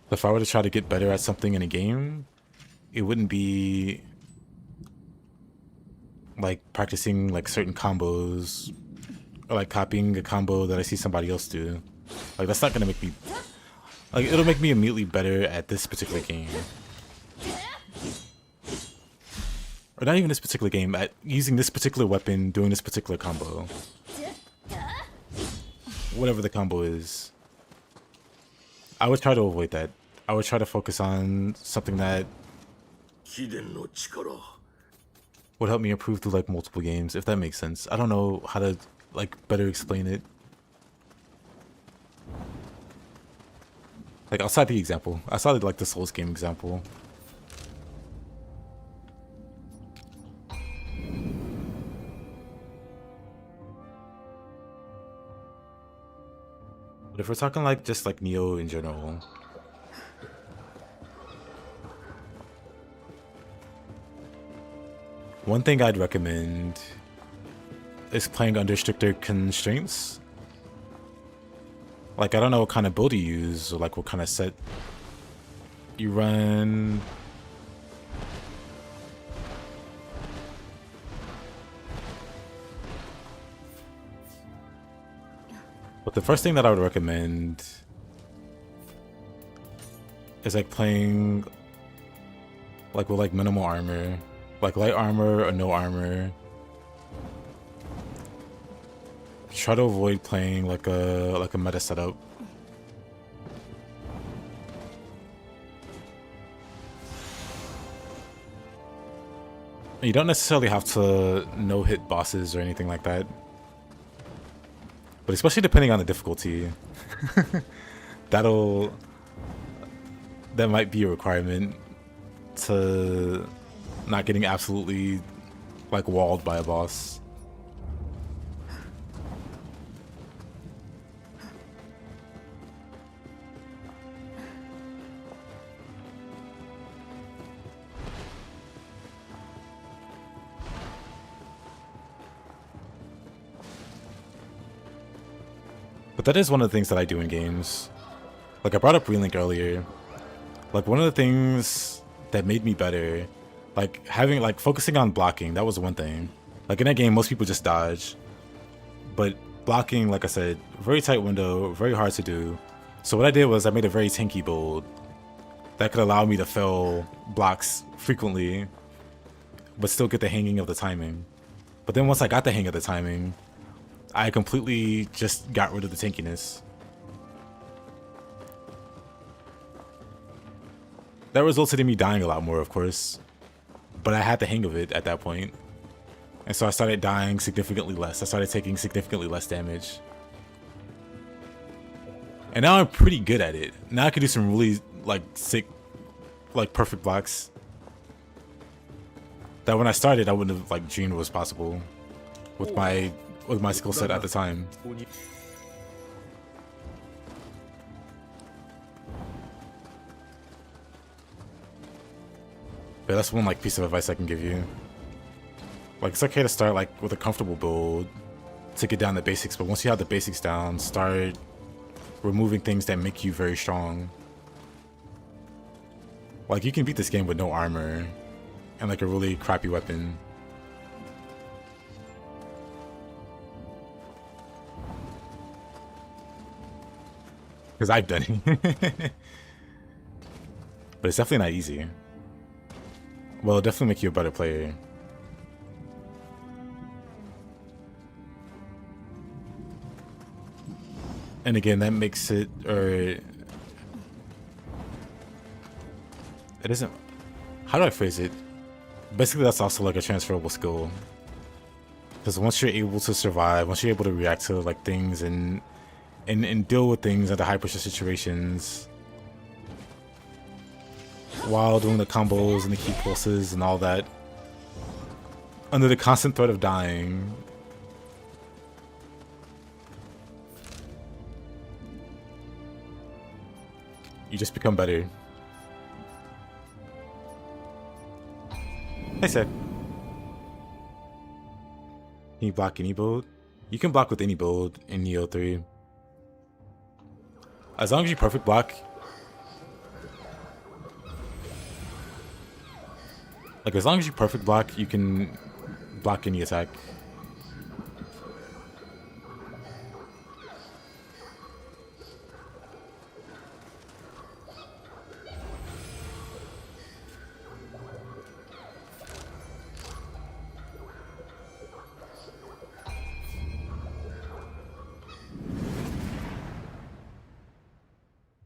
If I were to try to get better at something in a game, it wouldn't be like practicing like certain combos or like copying a combo that I see somebody else do. Like that's not gonna make me, like, it'll make me immediately better at this particular game. Or not even this particular game, at using this particular weapon, doing this particular combo. Whatever the combo is. I would try to avoid that. I would try to focus on something that would help me improve through like multiple games, if that makes sense. I don't know how to like better explain it. Like outside the example. Outside like the Souls game example. But if we're talking like just like Nioh in general, one thing I'd recommend is playing under stricter constraints. Like I don't know what kind of build you use or like what kind of set you run. But the first thing that I would recommend is like playing like with like minimal armor, like light armor or no armor. Try to avoid playing like a meta setup. You don't necessarily have to no hit bosses or anything like that. But especially depending on the difficulty, that might be a requirement to not getting absolutely like walled by a boss. But that is one of the things that I do in games. Like I brought up Relink earlier. Like one of the things that made me better, like having like focusing on blocking, that was one thing. Like in that game, most people just dodge. But blocking, like I said, very tight window, very hard to do. So what I did was I made a very tanky build that could allow me to fail blocks frequently, but still get the hanging of the timing. But then once I got the hang of the timing, I completely just got rid of the tankiness. That resulted in me dying a lot more, of course, but I had the hang of it at that point. And so I started dying significantly less. I started taking significantly less damage. And now I'm pretty good at it. Now I can do some really like sick, like perfect blocks that when I started I wouldn't have like dreamed was possible with my skill set at the time. But that's one like piece of advice I can give you. Like it's okay to start like with a comfortable build to get down the basics, but once you have the basics down, start removing things that make you very strong. Like you can beat this game with no armor and like a really crappy weapon. Because I've done it. But it's definitely not easy. Well, it'll definitely make you a better player. And again, that makes it, or it isn't, how do I phrase it? Basically, that's also like a transferable skill. Because once you're able to survive, once you're able to react to like things and deal with things under high pressure situations while doing the combos and the key pulses and all that, under the constant threat of dying, you just become better. Hey, Seth. Can you block any build? You can block with any build in Nioh 3. As long as you perfect block. Like, as long as you perfect block, you can block any attack.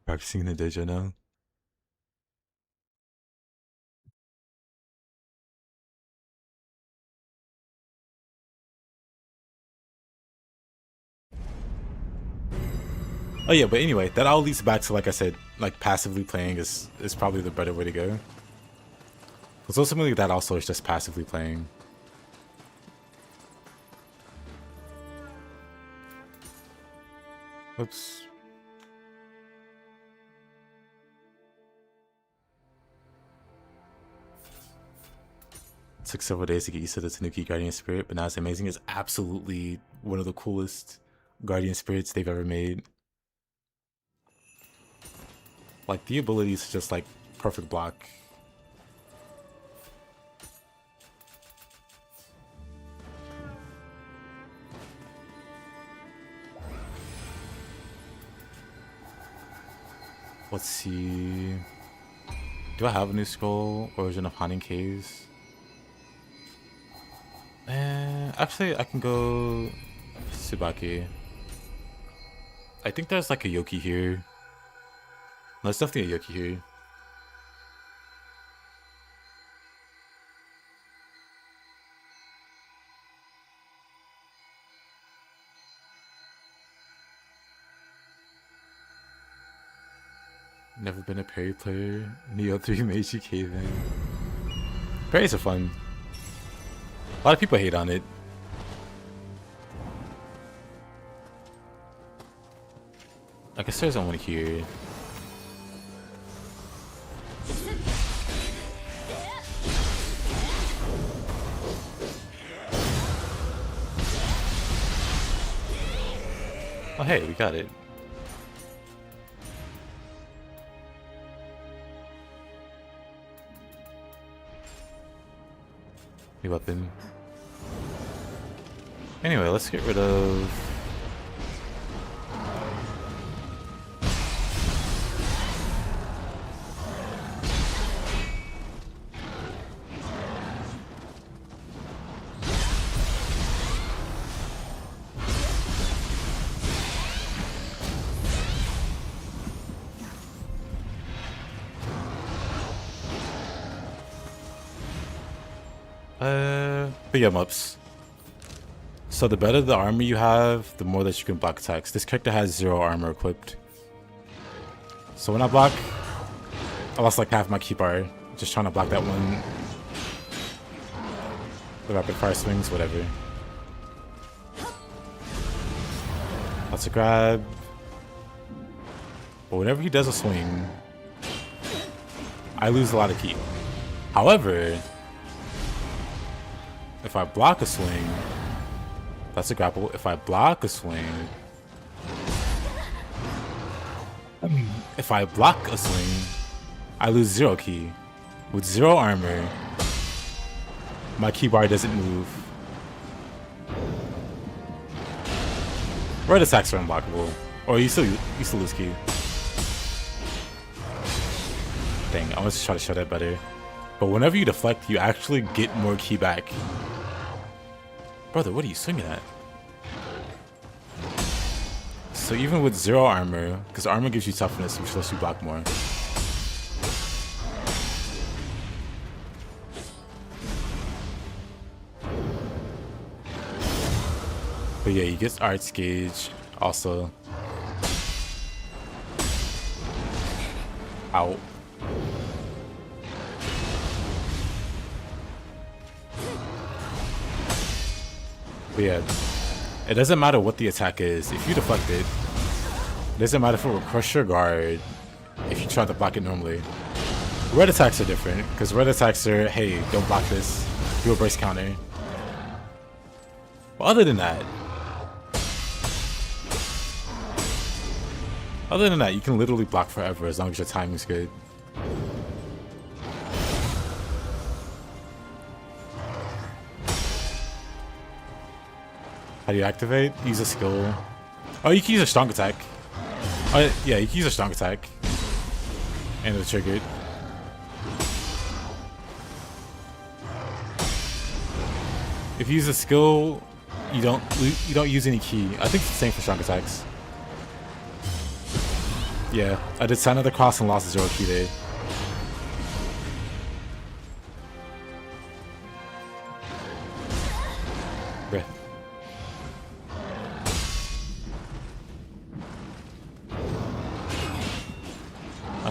Practicing the dojo now. Oh yeah, but anyway, that all leads back to, like I said, like passively playing is probably the better way to go. Because ultimately that also is just passively playing. Oops. Took several days to get used to the Tanuki Guardian Spirit, but now it's amazing. It's absolutely one of the coolest Guardian Spirits they've ever made. Like, the ability to just, like, perfect block. Let's see. Do I have a new scroll? Origin of Haunting Caves? Actually, I can go Tsubaki. I think there's like a Yoki here. No, there's definitely a Yoki here. Never been a parry player. Nioh 3 made you cave in. Parries are fun. A lot of people hate on it. I guess there's one here. Oh hey, we got it. New weapon. Anyway, let's get rid of... But yeah, Mups. So the better the armor you have, the more that you can block attacks. This character has 0 armor equipped. So when I block, I lost like half my key bar. Just trying to block that one. The rapid fire swings, whatever. That's a grab. But whenever he does a swing, I lose a lot of key. However, if I block a swing, that's a grapple. If I block a swing, I lose 0 key. With 0 armor, my key bar doesn't move. Red attacks are unblockable, or you still lose key. Dang, I want to try to show that better. But whenever you deflect, you actually get more key back. Brother, what are you swinging at? So even with 0 armor, because armor gives you toughness, which lets you block more. But yeah, he gets Arts Gauge also. Ow. But yeah, it doesn't matter what the attack is. If you deflect it, it doesn't matter if it will crush your guard if you try to block it normally. Red attacks are different, because red attacks are, hey, don't block this, do a brace counter. But other than that, you can literally block forever as long as your timing's good. How do you activate? Use a skill. Oh, you can use a strong attack. Oh, yeah, you can use a strong attack. And it's triggered. If you use a skill, you don't use any key. I think it's the same for strong attacks. Yeah, I did Sign of the Cross and lost 0 key there. Breath.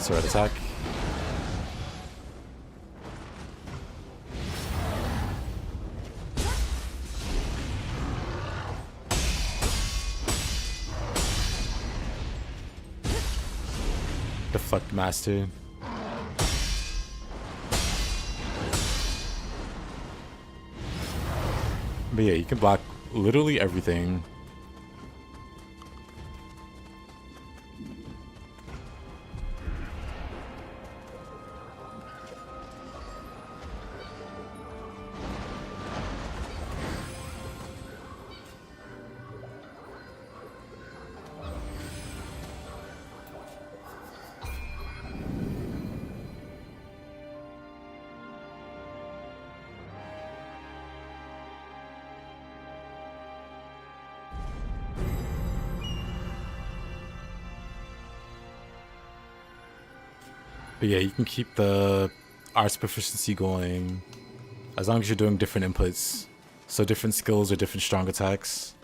That's a red attack. Deflect master. But yeah, you can block literally everything. But yeah, you can keep the arts proficiency going as long as you're doing different inputs. So different skills or different strong attacks.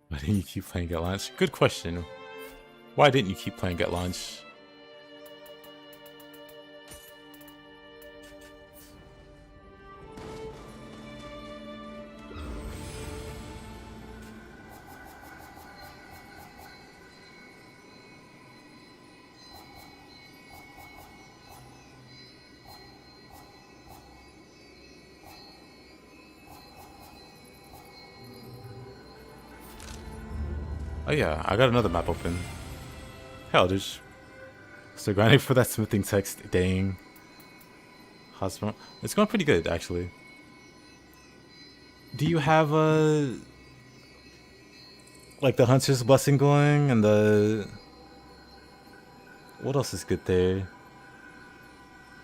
Why didn't you keep playing at launch? Good question. Why didn't you keep playing at launch? Oh yeah, I got another map open. Hell, dude. So grinding for that smithing text, dang. Hospital. It's going pretty good, actually. Do you have like the Hunter's Blessing going and the... What else is good there?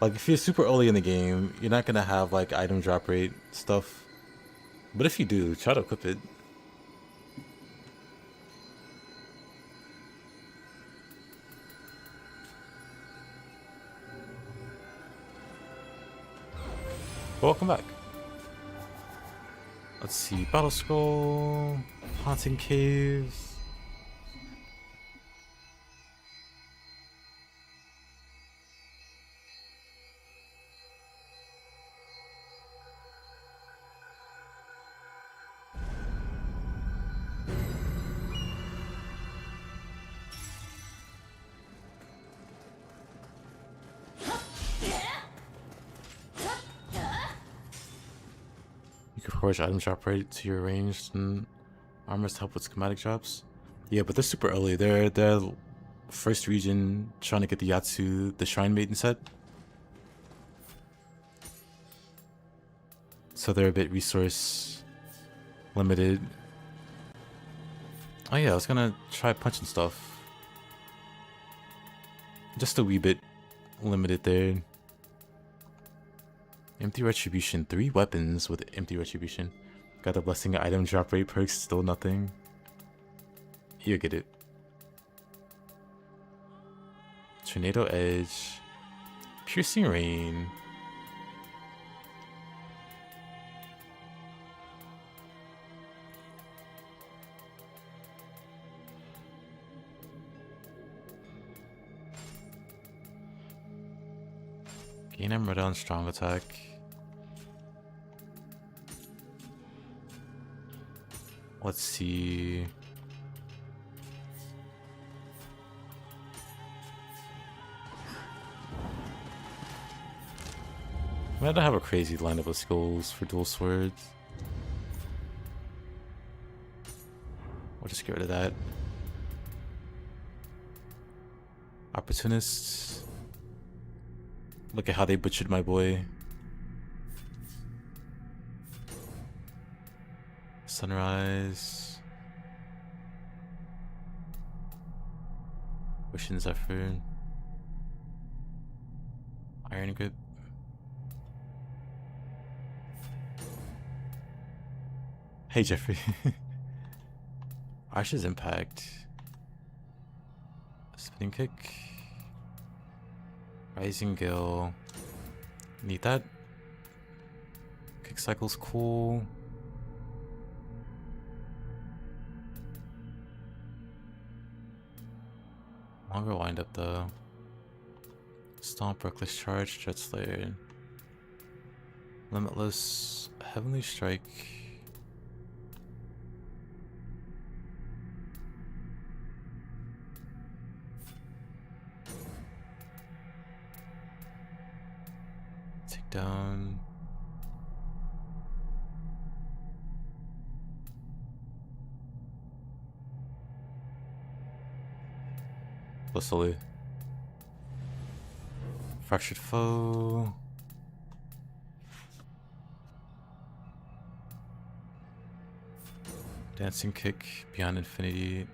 Like if you're super early in the game, you're not gonna have like item drop rate stuff. But if you do, try to equip it. Welcome back. Let's see, Battle Scroll, Haunting Caves. You can forge item drop rate to your ranged and armors to help with schematic drops. Yeah, but they're super early. They're first region trying to get the Yatsu, the Shrine Maiden set. So they're a bit resource limited. Oh yeah, I was gonna try punching stuff. Just a wee bit limited there. Empty Retribution, 3 weapons with Empty Retribution. Got the Blessing item drop rate perks, still nothing. You get it. Tornado Edge. Piercing Rain. Gain Emerald on strong attack. Let's see. I don't have a crazy lineup of skills for dual swords. We'll just get rid of that. Opportunists. Look at how they butchered my boy. Sunrise. Wishing Zephyr. Iron Grip. Hey Jeffrey. Archer's Impact. Spinning Kick. Rising Gale. Need that. Kick cycle's cool. Longer wind up though. Stomp, Reckless Charge, Jet Slayer. Limitless, Heavenly Strike. Take down. Blissfully. Fractured Foe. Dancing Kick, Beyond Infinity.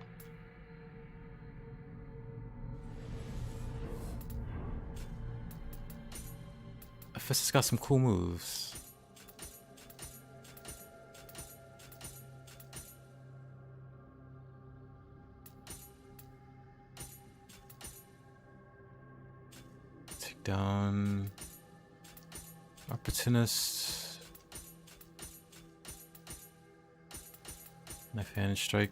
Fist has got some cool moves. Take down Opportunist. Knife Hand Strike.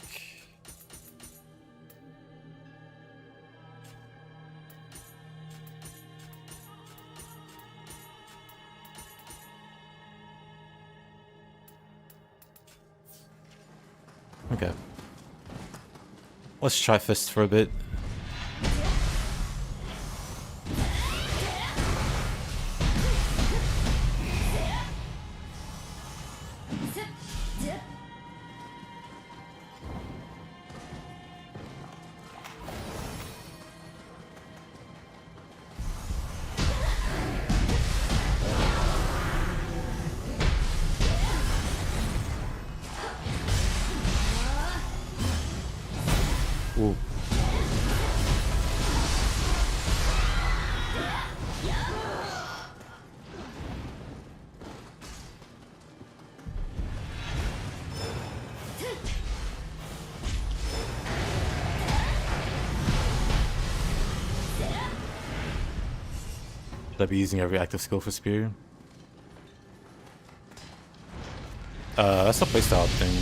Okay. Let's try Fist for a bit. Ooh. Should I be using every active skill for Spear? That's a playstyle thing.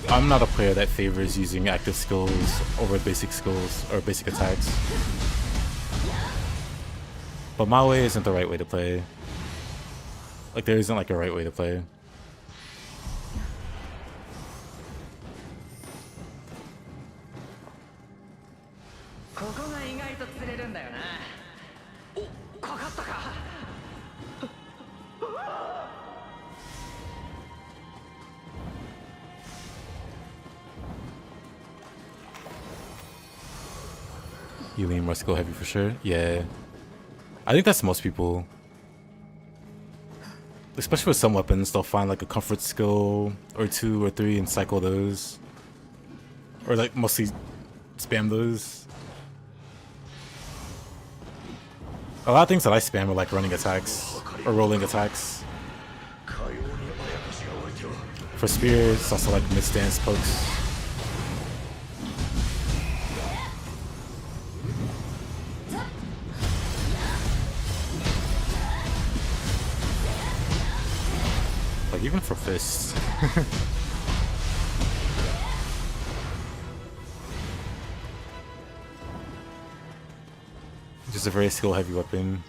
I'm not a player that favors using active skills over basic skills or basic attacks. But my way isn't the right way to play. Like there isn't like a right way to play. You lean must go heavy for sure. Yeah. I think that's most people. Especially with some weapons, they'll find like a comfort skill or 2 or 3 and cycle those. Or like mostly spam those. A lot of things that I spam are like running attacks or rolling attacks. For Spear, it's also like mid-stance pokes. Like even for Fist. Just a very skill heavy weapon.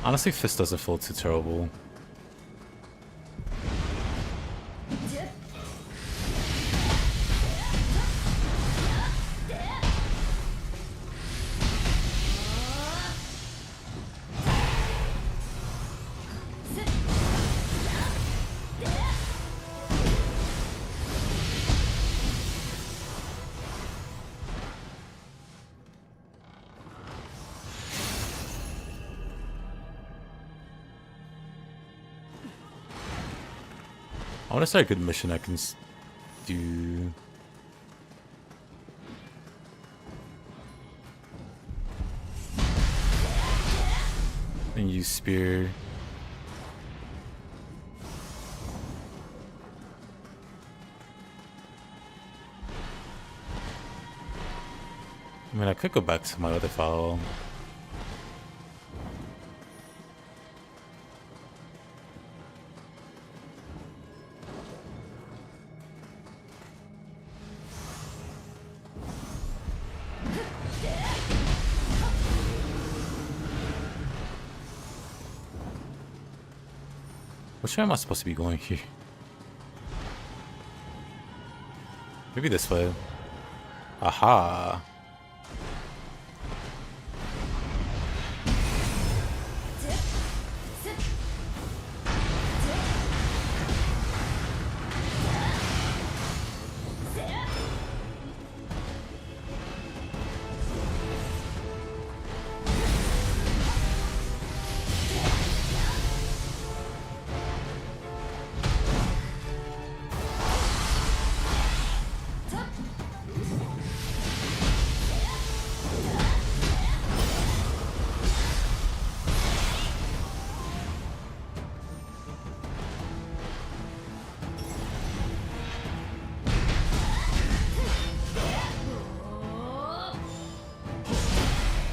Honestly, Fist doesn't feel too terrible. I want to start a good mission I can do. And use spear. I mean, I could go back to my other file. Which way am I supposed to be going here? Maybe this way. Aha!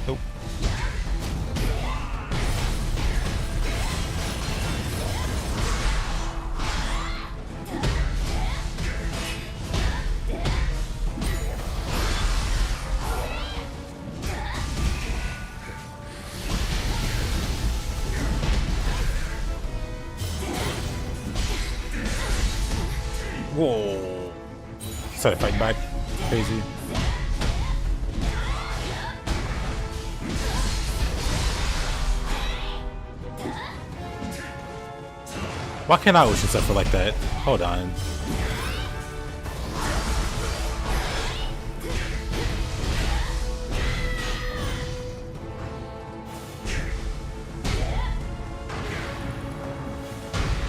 Nope. Whoa. Started fighting back. Crazy. Why can't I ocean suffer like that? Hold on.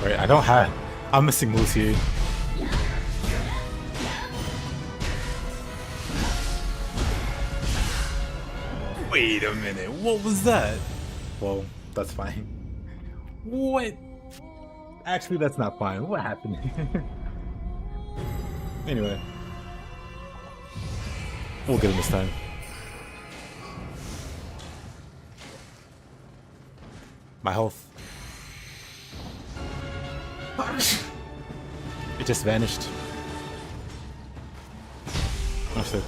Wait, I don't have... I'm missing moves here. Wait a minute, what was that? Well, that's fine. What? Actually, that's not fine. What happened? Anyway. We'll get him this time. My health. It just vanished. Understood.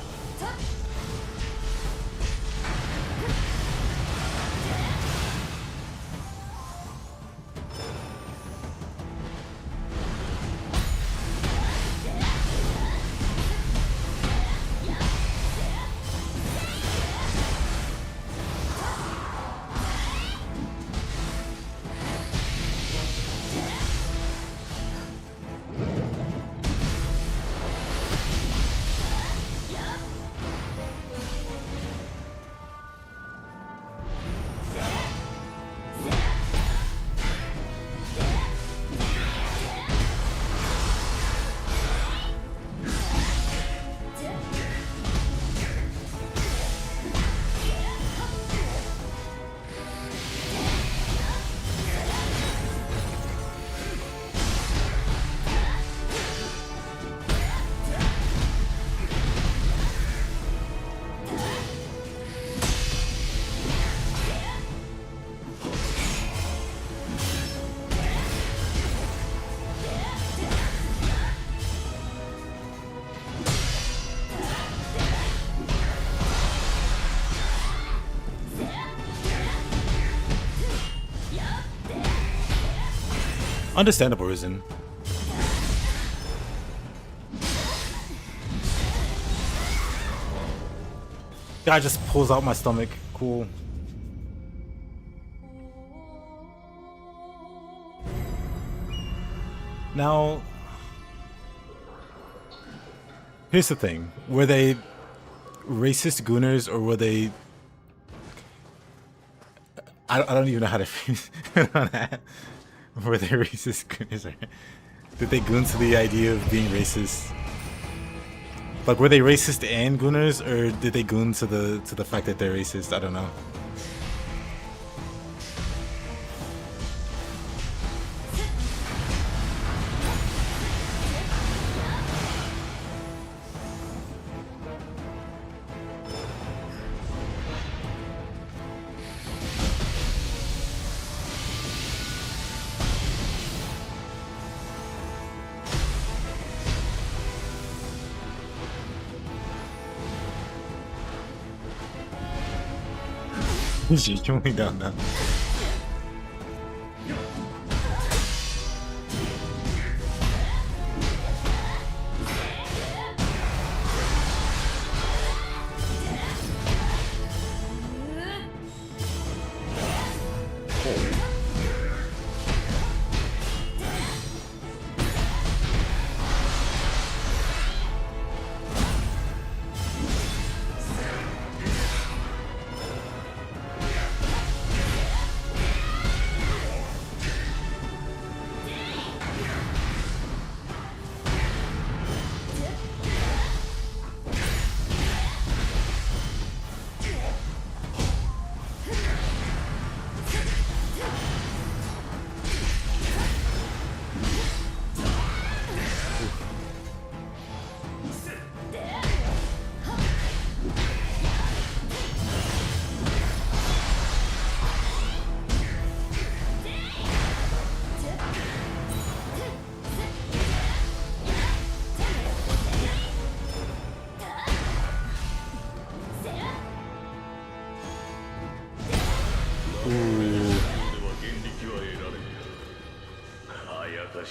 Understandable reason. Guy just pulls out my stomach. Cool. Now, here's the thing. Were they racist gooners or were they... I don't even know how to phrase that. Were they racist gooners or... Did they goon to the idea of being racist? Like, were they racist and gooners, or did they goon to the fact that they're racist? I don't know. She's going down now.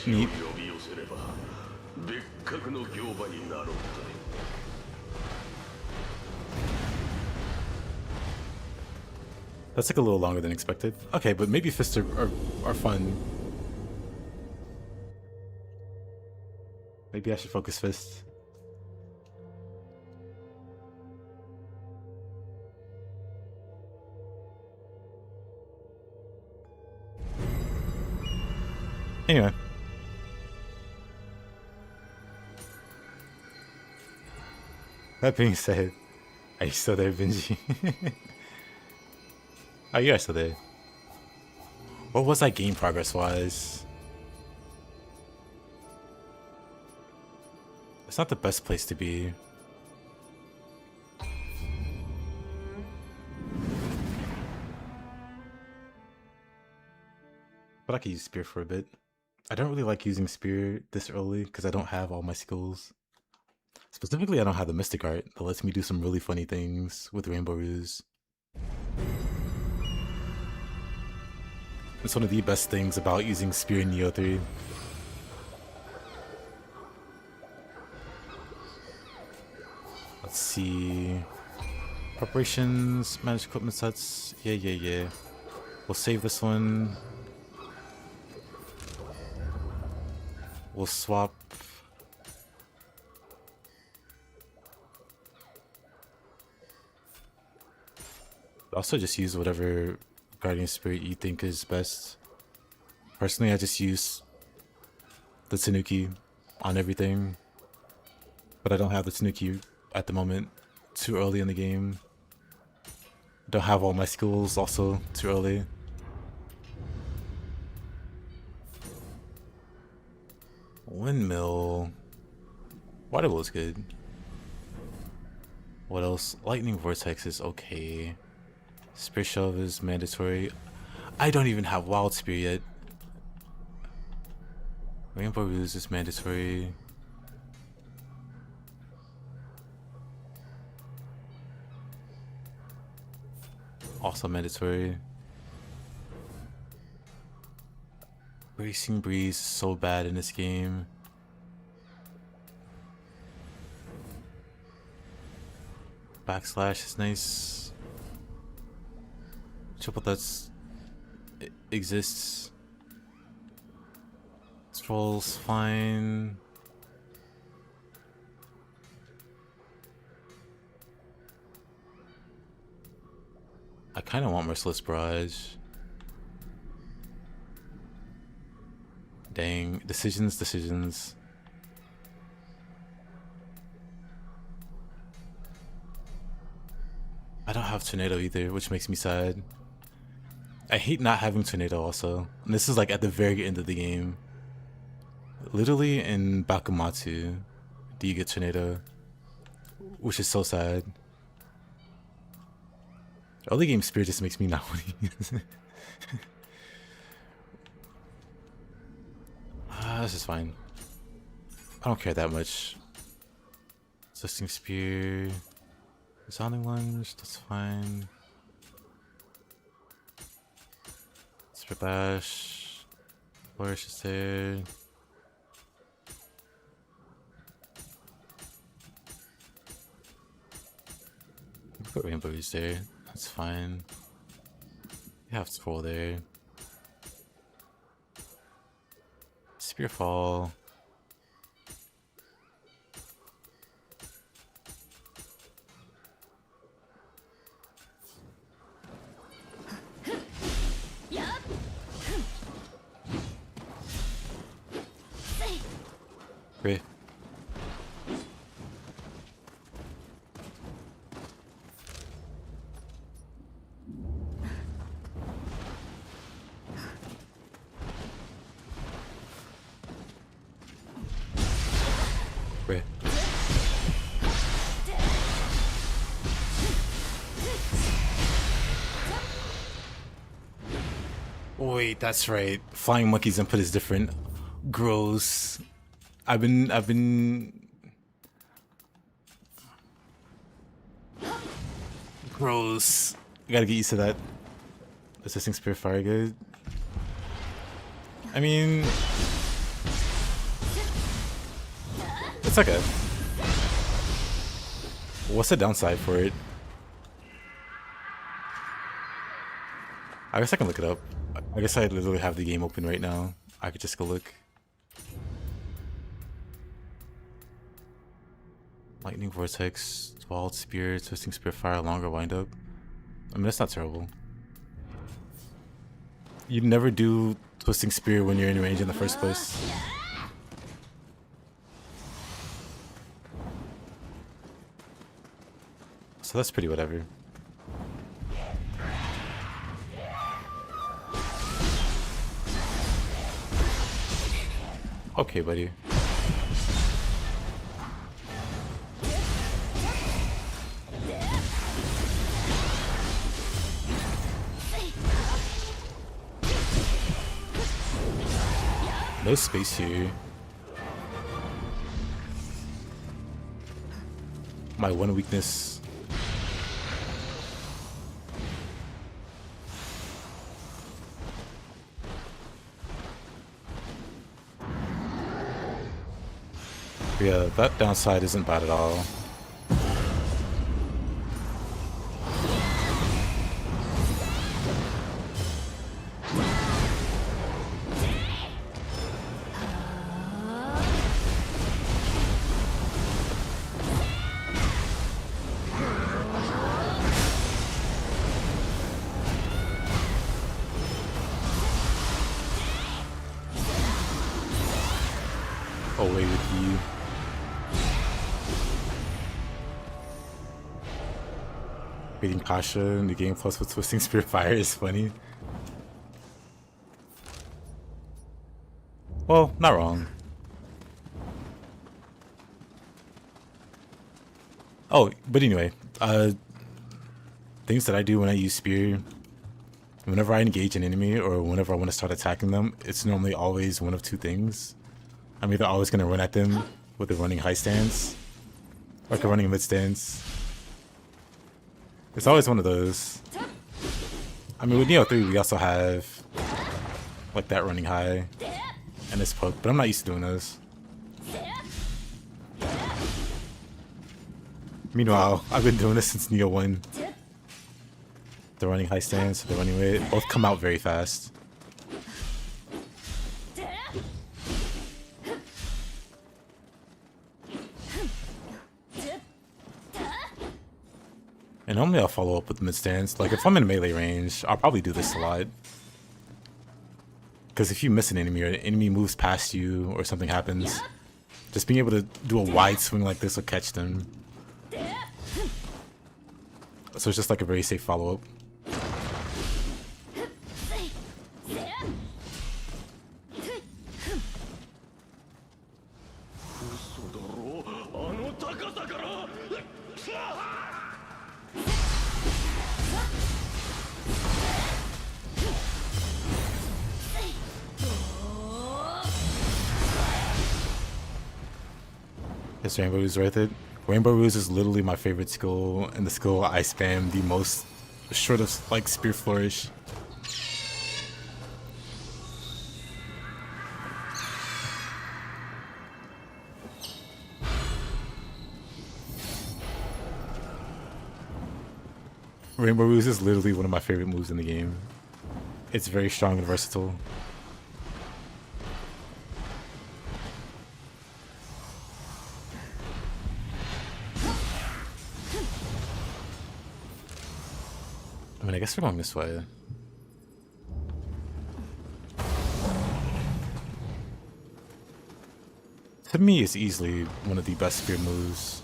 Neat. That took a little longer than expected. Okay, but maybe fists are fun. Maybe I should focus fists. Anyway. That being said, are you still there, Benji? Oh, you are still there. What was that game progress-wise? It's not the best place to be. But I could use Spear for a bit. I don't really like using Spear this early because I don't have all my skills. Specifically, I don't have the Mystic Art that lets me do some really funny things with Rainbow Ruse. It's one of the best things about using Spear in Nioh 3. Let's see. Preparations, manage equipment sets. Yeah. We'll save this one. We'll swap. Also just use whatever Guardian Spirit you think is best. Personally, I just use the Tanuki on everything. But I don't have the Tanuki at the moment. Too early in the game. Don't have all my skills also too early. Windmill. Water Wheel is good. What else? Lightning Vortex is okay. Spear Shove is mandatory. I don't even have Wild Spear yet. Rainbow Ruse is mandatory. Also mandatory. Racing Breeze is so bad in this game. Backslash is nice. Triple Threats exists. Troll's fine. I kind of want Merciless Barrage. Dang. Decisions. I don't have Tornado either, which makes me sad. I hate not having Tornado also. And this is like at the very end of the game. Literally in Bakumatsu do you get Tornado, which is so sad. Early game Spirit just makes me not want to use it. This is fine. I don't care that much. Twisting Spear. Sounding Lunge, that's fine. Spit Bash. Flourish is there. Put Rainbows there, that's fine. You have Troll there. Spearfall. Great. Great. Wait, that's right. Flying Monkey's input is different. Gross. I've been gross. I gotta get used to that. Assisting Spirit Fire good. I mean, it's like a. What's the downside for it? I guess I can look it up. I guess I literally have the game open right now. I could just go look. Lightning Vortex, Wild Spear, Twisting Spear Fire, longer windup. I mean, that's not terrible. You'd never do Twisting Spear when you're in range in the first place. So that's pretty whatever. Okay, buddy. No space here. My one weakness. Yeah, that downside isn't bad at all. Away with you. Beating Kasha in the game plus with Twisting Spirit Fire is funny. Well, not wrong. Oh, but anyway, things that I do when I use Spear, whenever I engage an enemy or whenever I want to start attacking them, it's normally always one of two things. I'm either always going to run at them with a running high stance, or like a running mid stance. It's always one of those. I mean, with Nioh 3, we also have like that running high and this poke, but I'm not used to doing those. Meanwhile, I've been doing this since Nioh 1. The running high stance, the running way, both come out very fast. And normally I'll follow up with mid stance. Like if I'm in melee range, I'll probably do this a lot. Because if you miss an enemy or an enemy moves past you or something happens, just being able to do a wide swing like this will catch them. So it's just like a very safe follow-up. Is Rainbow Ruse worth it? Rainbow Ruse is literally my favorite skill, and the skill I spam the most, short of like Spear Flourish. Rainbow Ruse is literally one of my favorite moves in the game. It's very strong and versatile. I mean, I guess we're going this way. To me, it's easily one of the best spear moves.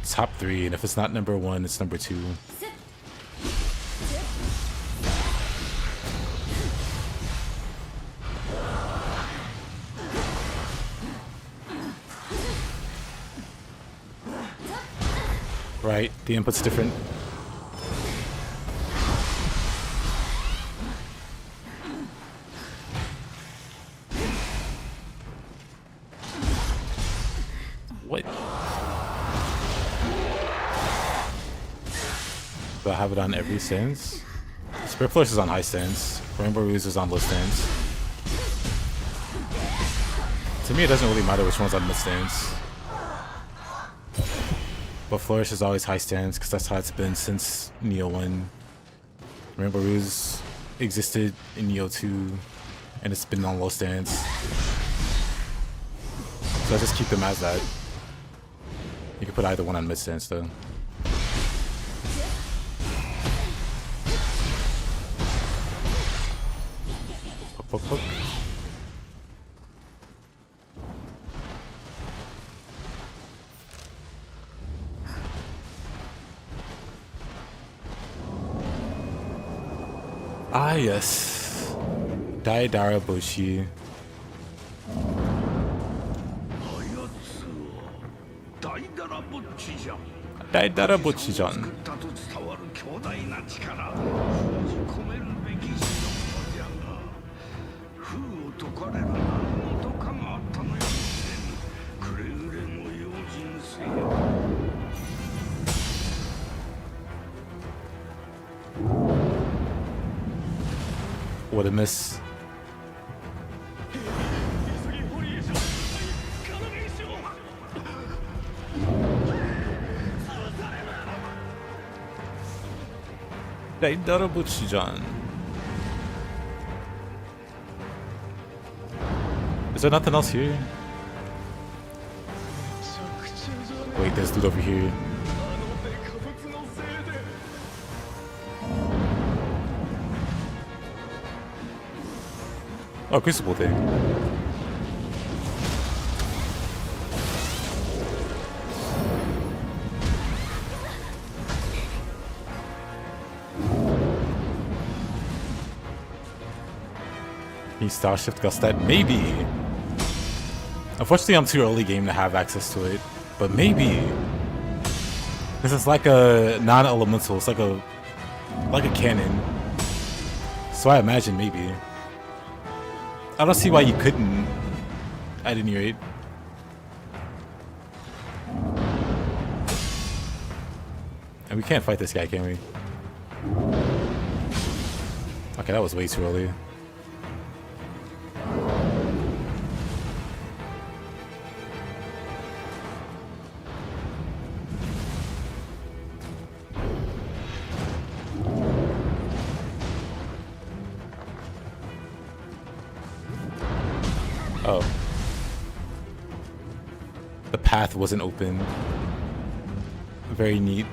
Top 3, and if it's not number 1, it's number 2. Right, the input's different. What? Do I have it on every stance? Spirit Flourish is on high stance. Rainbow Ruse is on low stance. To me, it doesn't really matter which one's on mid stance. But Flourish is always high stance because that's how it's been since Nioh 1. Rainbow Ruse existed in Nioh 2 and it's been on low stance. So I just keep them as that. You can put either one on mid stance though. Poke, poke, poke. Ah, yes. Daidara Boshi. Daidara Bochi-jan. What a miss. Daidara Bochi-jan. Is there nothing else here? Wait, there's dude over here. Oh, Crucible thing. Can you Star Shift Gust that? Maybe. Unfortunately, I'm too early game to have access to it, but maybe. Because it's like a non-elemental. It's like a cannon. So I imagine maybe. I don't see why you couldn't, at any rate. And we can't fight this guy, can we? Okay, that was way too early. Oh. The path wasn't open. Very neat.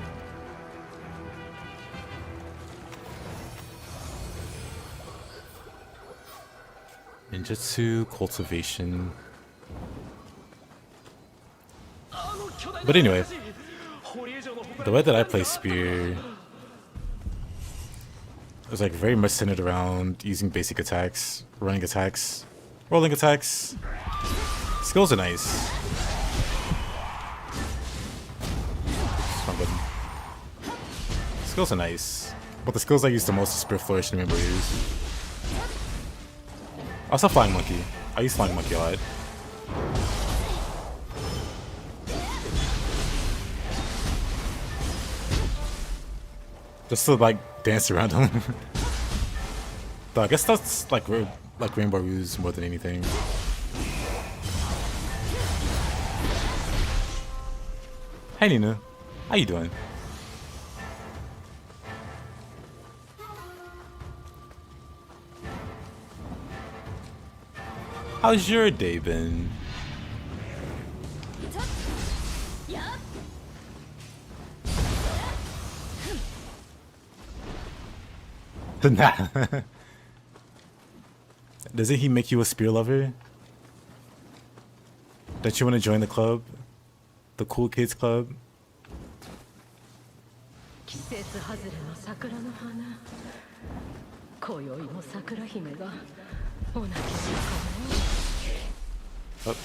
Ninjutsu, cultivation. But anyway, the way that I play Spear is like very much centered around using basic attacks, running attacks, rolling attacks. Skills are nice. Skills are nice, but the skills I use the most is Spear Flourish and Rainbow Use. Also Flying Monkey. I use Flying Monkey a lot. Just to like dance around them. But I guess that's like Rainbow Use more than anything. Hey Nina, how you doing? How's your day been? Nah. Doesn't he make you a spear lover? Don't you want to join the club? The cool kids club? 季節外れの桜の花今宵も桜姫がお泣きしか Oh.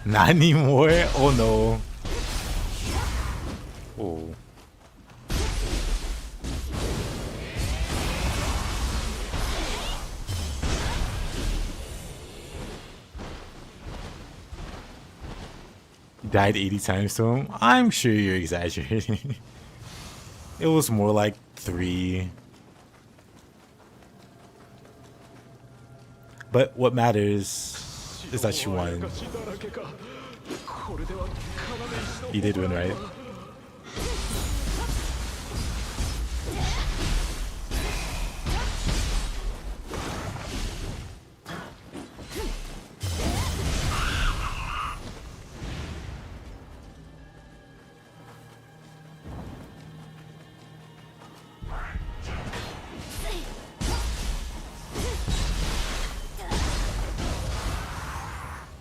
Not anymore? Oh no. Oh. Died 80 times to him? I'm sure you're exaggerating. It was more like 3. But what matters is that you won. You did win, right?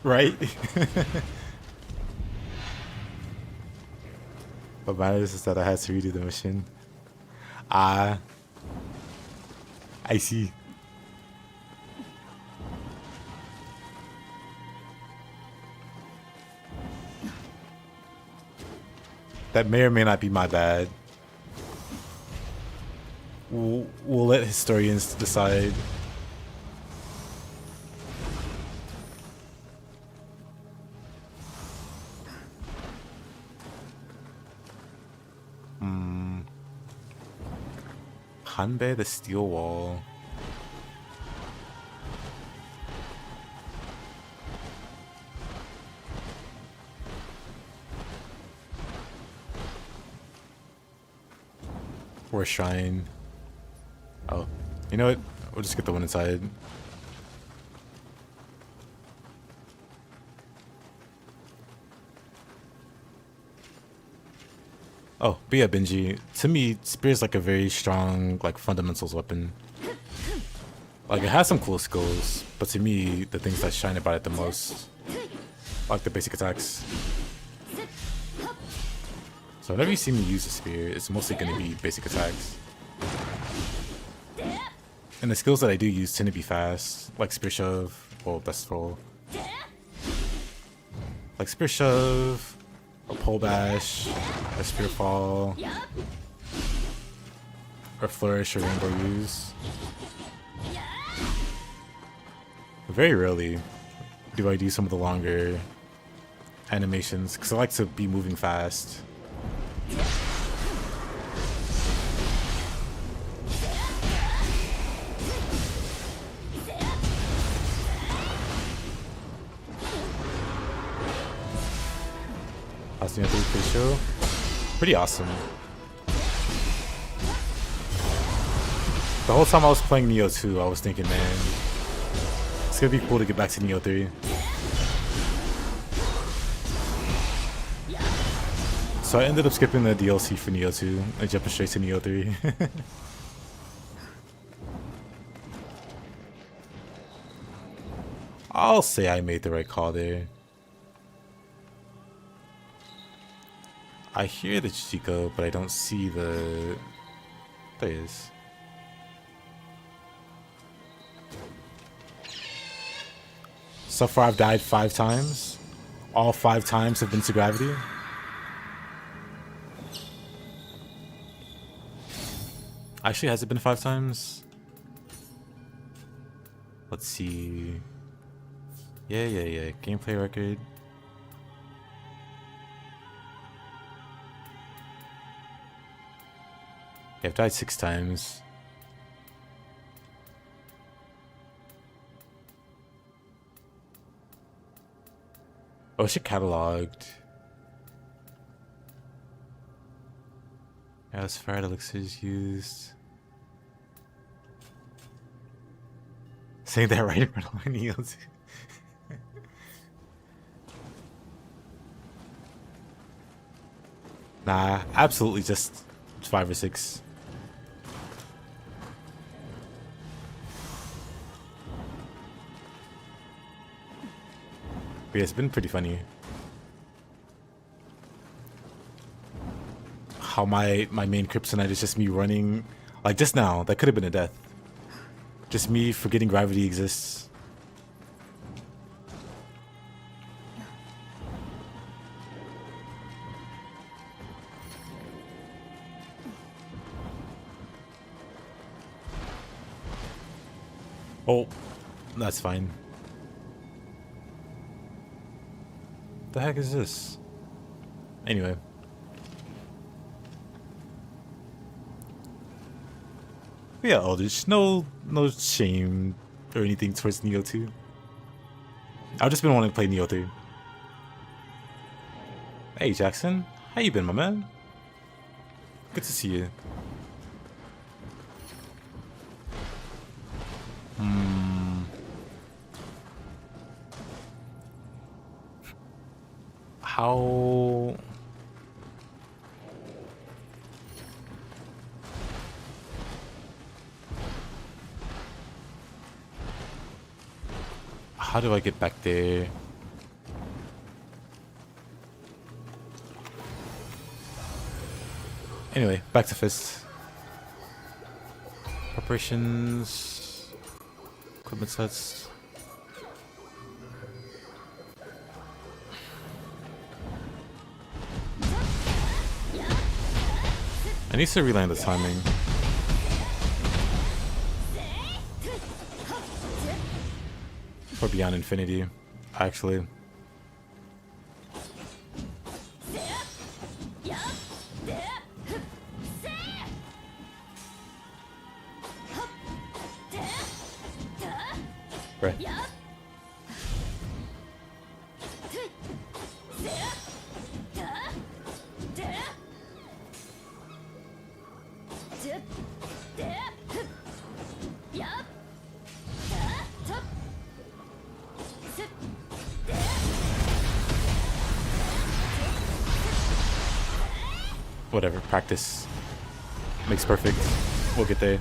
Right? What matters is that I had to redo the mission. I see. That may or may not be my bad. We'll let historians decide. Hanbei the Steel Wall. Or a shrine. Oh, you know what? We'll just get the one inside. Oh, but yeah, Benji, to me, Spear is like a very strong, like, fundamentals weapon. Like, it has some cool skills, but to me, the things that shine about it the most, like the basic attacks. So whenever you see me use a Spear, it's mostly going to be basic attacks. And the skills that I do use tend to be fast, like Spear Shove, well, that's full. Like Spear Shove, a pole bash, a spear fall, or flourish or rainbow use. Very rarely do I do some of the longer animations because I like to be moving fast. Show. Pretty awesome. The whole time I was playing Nioh 2, I was thinking, man, it's gonna be cool to get back to Nioh 3. So I ended up skipping the DLC for Nioh 2 and jumping straight to Nioh 3. I'll say I made the right call there. I hear the Chico, but I don't see the... There he is. So far I've died 5 times. All 5 times have been to gravity. Actually, has it been 5 times? Let's see. Yeah. Gameplay record. Yeah, I've died 6 times. Oh, she cataloged. Yeah, as far as elixirs used. Saying that right in front of my Nioh. Nah, absolutely just 5 or 6. But yeah, it's been pretty funny. How my main kryptonite is just me running. Like just now, that could have been a death. Just me forgetting gravity exists. Oh, that's fine. The heck is this? Anyway. Yeah, Aldrich, no shame or anything towards Nioh 2. I've just been wanting to play Nioh 3. Hey Jackson, how you been, my man? Good to see you. How... How do I get back there? Anyway, back to Fist. Preparations... Equipment sets... I need to reline the timing. For Beyond Infinity, actually. Right. Whatever, practice makes perfect. We'll get there.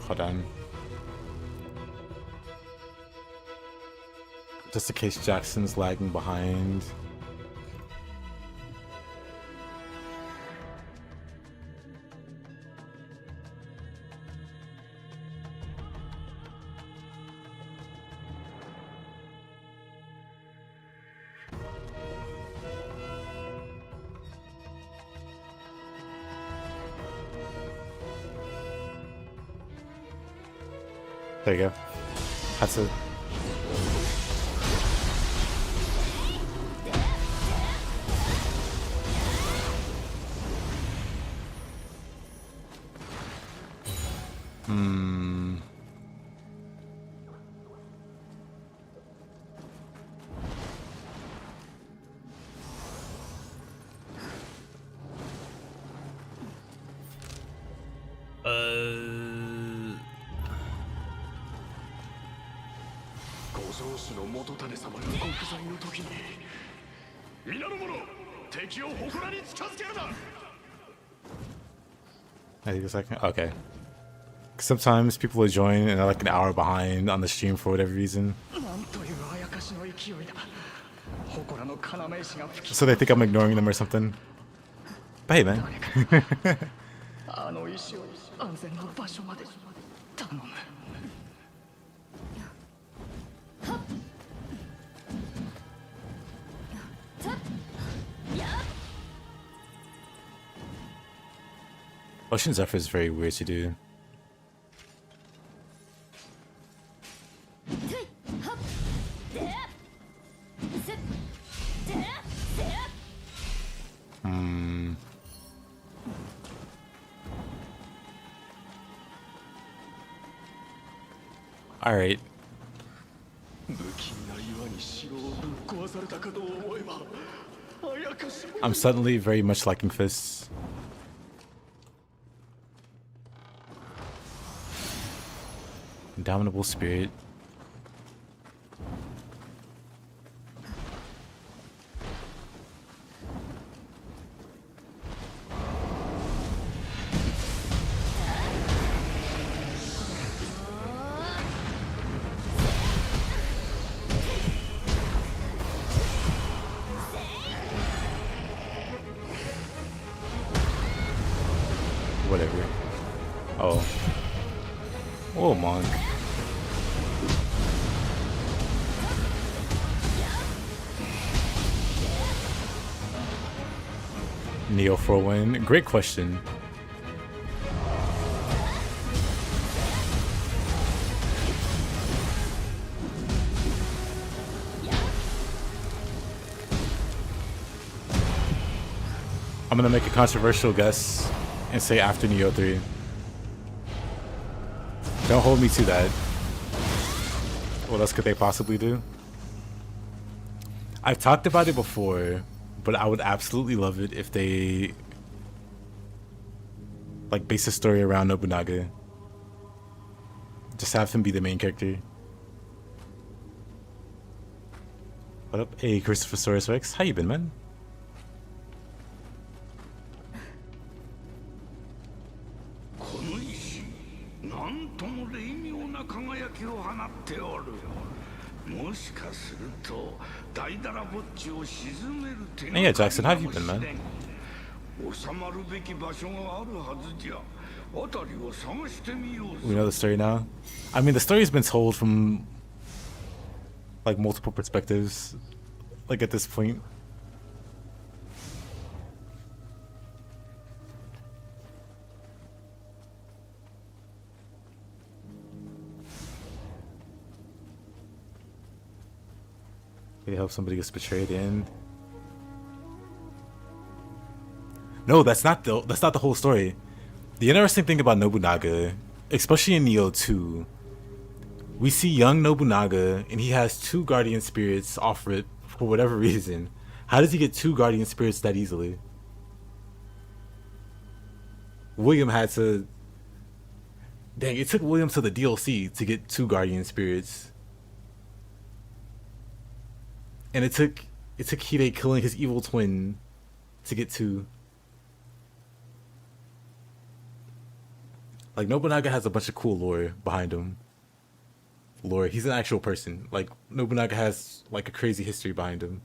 Hold on. Just in case Jackson's lagging behind. There you go. That's it. Hmm. Uh. 五蔵主の元種様が極罪の時に皆の者敵を祠に近づけるな I think a second. Okay. Sometimes people will join and they're like an hour behind on the stream for whatever reason. なんというあやかしの勢いだ祠の要石が吹き So they think I'm ignoring them or something. But hey, man. あの石を安全な場所まで頼む Ocean Zephyr is very weird to do. Hmm. All right. 不気味な岩に城をぶっ壊されたかと思えばあやかし I'm suddenly very much liking fists. Indomitable spirit. Whatever. Oh. Oh, monk. Nioh for a win. Great question. I'm gonna make a controversial guess and say after Nioh 3. Don't hold me to that. What else could they possibly do? I've talked about it before, but I would absolutely love it if they like base a story around Nobunaga. Just have him be the main character. What up? Hey, Christopher Saurus Rex. How you been, man? Yeah, Jackson, how have you been, man? We know the story now. I mean, the story's been told from like multiple perspectives, like at this point. They hope somebody gets betrayed in. No, that's not the whole story. The interesting thing about Nobunaga, especially in Nioh 2, we see young Nobunaga and he has two guardian spirits off it for whatever reason. How does he get two guardian spirits that easily? William had to... Dang, it took William to the DLC to get two guardian spirits. And it took Hide killing his evil twin to get two. Like, Nobunaga has a bunch of cool lore behind him. Lore, he's an actual person. Like, Nobunaga has, like, a crazy history behind him.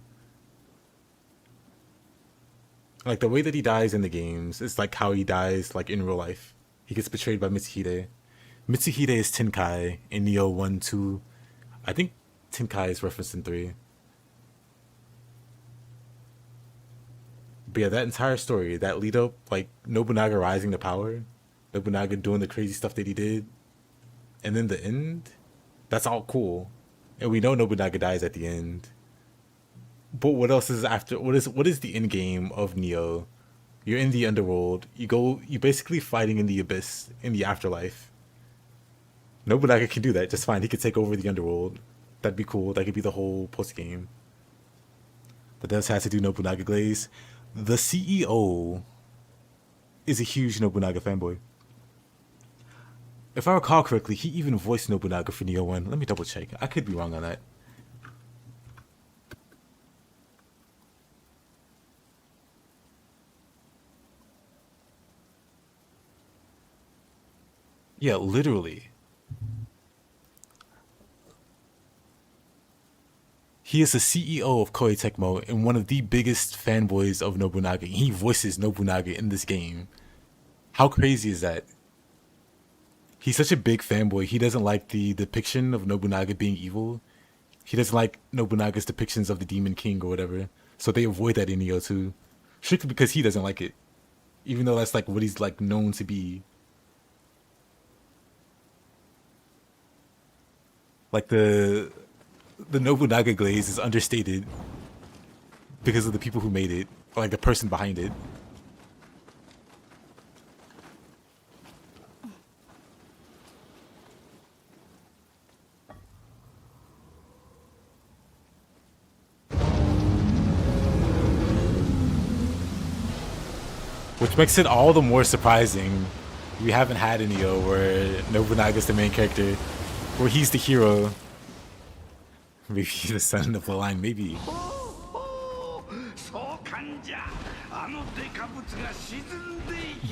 Like, the way that he dies in the games is like how he dies, like, in real life. He gets betrayed by Mitsuhide. Mitsuhide is Tenkai in Nioh 1, 2. I think Tenkai is referenced in 3. But yeah, that entire story, that lead up, like, Nobunaga rising to power, Nobunaga doing the crazy stuff that he did, and then the end, that's all cool. And we know Nobunaga dies at the end. But what else is after? What is the end game of Nioh? You're in the underworld. You basically fighting in the abyss, in the afterlife. Nobunaga can do that just fine. He could take over the underworld. That'd be cool. That could be the whole post game. The devs has to do Nobunaga glaze. The CEO is a huge Nobunaga fanboy. If I recall correctly, he even voiced Nobunaga for Nioh 1. Let me double check. I could be wrong on that. Yeah, literally. He is the CEO of Koei Tecmo and one of the biggest fanboys of Nobunaga. He voices Nobunaga in this game. How crazy is that? He's such a big fanboy. He doesn't like the depiction of Nobunaga being evil. He doesn't like Nobunaga's depictions of the Demon King or whatever. So they avoid that in Nioh 2. Strictly because he doesn't like it. Even though that's like what he's like known to be. Like the Nobunaga glaze is understated because of the people who made it, or like the person behind it. Which makes it all the more surprising we haven't had in Nioh where Nobunaga's the main character, where he's the hero. Maybe he's the son of the line, maybe.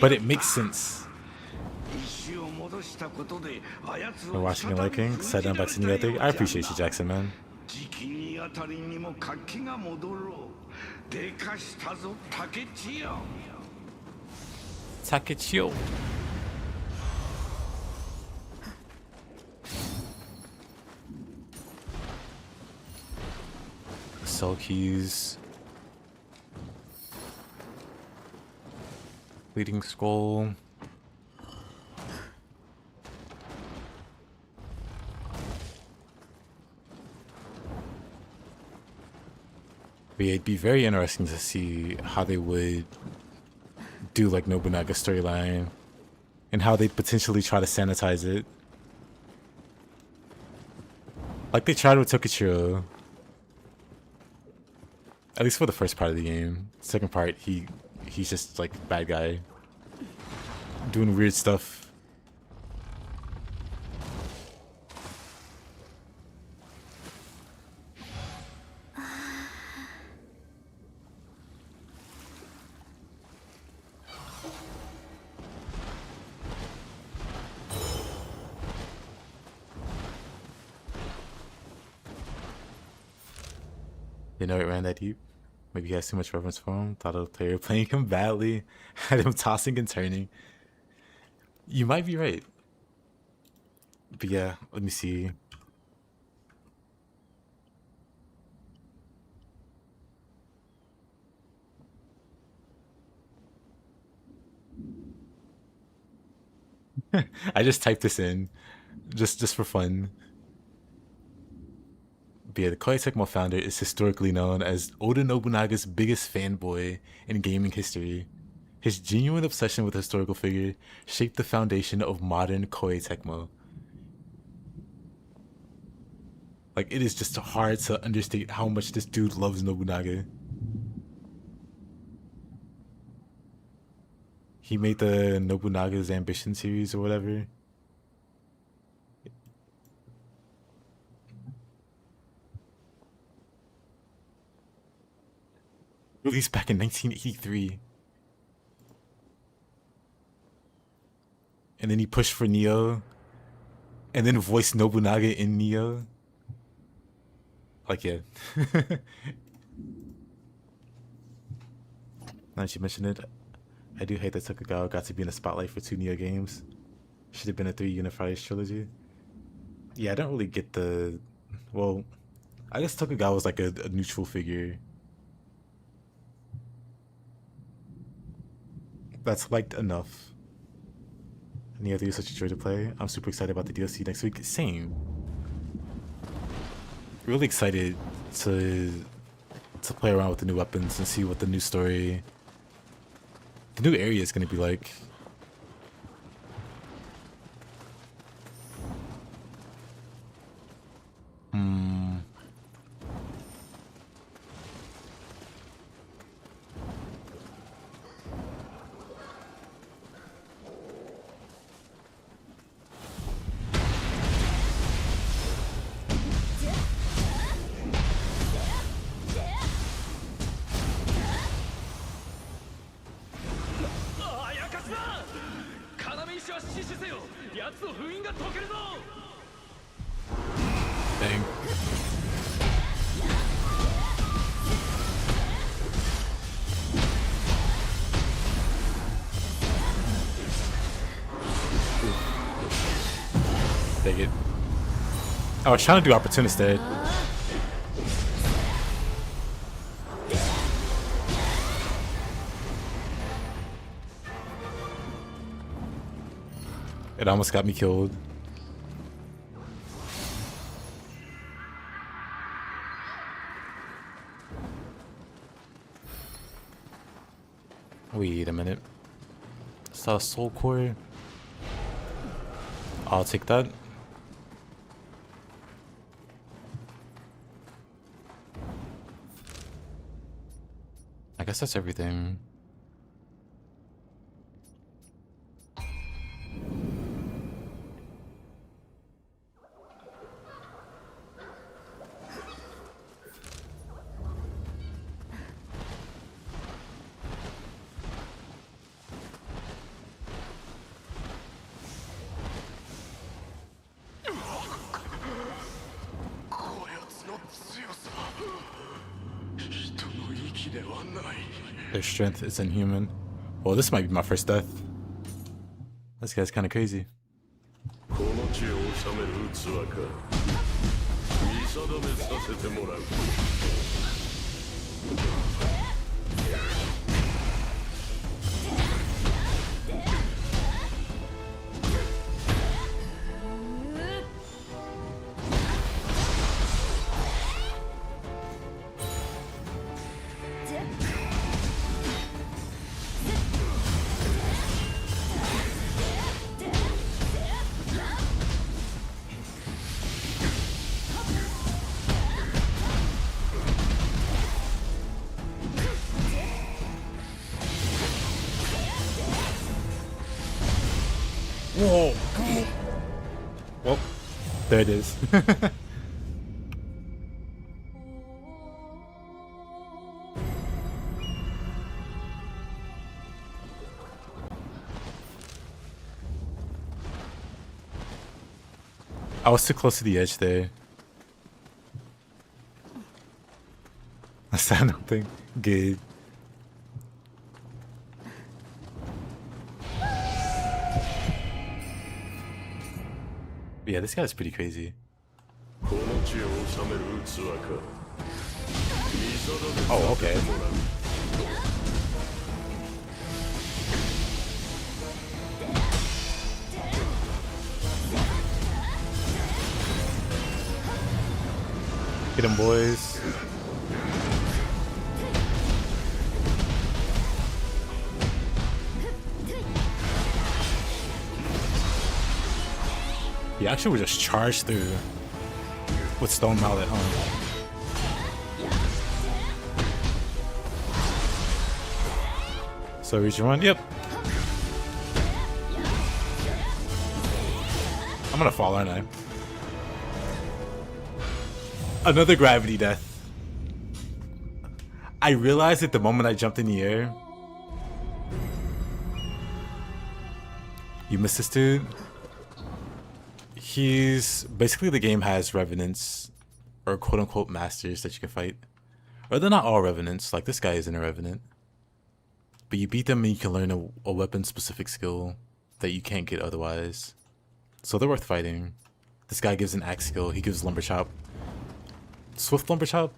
But it makes sense. For watching and liking, side down back to Nioh 3. I appreciate you, Jackson, man. Takechiyo. Cell keys. Leading scroll. But yeah, it'd be very interesting to see how they would do like Nobunaga storyline and how they'd potentially try to sanitize it. Like they tried with Tokichiro. At least for the first part of the game. Second part, he's just like bad guy. Doing weird stuff. You know it ran that deep. Maybe he has too much reverence for him. Thought of the player playing him badly. Had him tossing and turning. You might be right. But yeah, let me see. I just typed this in. Just for fun. But yeah, the Koei Tecmo founder is historically known as Oda Nobunaga's biggest fanboy in gaming history. His genuine obsession with a historical figure shaped the foundation of modern Koei Tecmo. Like, it is just hard to understate how much this dude loves Nobunaga. He made the Nobunaga's Ambition series or whatever. Released back in 1983. And then he pushed for Nioh. And then voiced Nobunaga in Nioh. Like, yeah. Now that you mentioned it, I do hate that Tokugawa got to be in the spotlight for 2 Nioh games. Should have been a 3 Unified trilogy. Yeah, I don't really get the... Well, I guess Tokugawa was like a neutral figure. That's liked enough. Nioh 3 is such a joy to play. I'm super excited about the DLC next week. Same. Really excited to play around with the new weapons and see what the new story, the new area is going to be like. Dang. Take it. I was trying to do opportunistic. It almost got me killed. Wait a minute. Is that a soul core? I'll take that. I guess that's everything. Their strength is inhuman. Well, this might be my first death. This guy's kind of crazy. この地を治める器か。見定めさせてもらう。Whoa! Well, there it is. I was too close to the edge there. I said nothing. Good. But yeah, this guy's pretty crazy. Oh, okay. Get him, boys. He actually would just charge through with Stone Mallet, huh? So reach one, yep. I'm gonna fall, aren't I? Another gravity death. I realized it the moment I jumped in the air. You missed this dude? He's basically, the game has revenants or quote unquote masters that you can fight. Or they're not all revenants, like this guy isn't a revenant. But you beat them and you can learn a weapon specific skill that you can't get otherwise. So they're worth fighting. This guy gives an axe skill, he gives lumber chop. Swift lumber chop.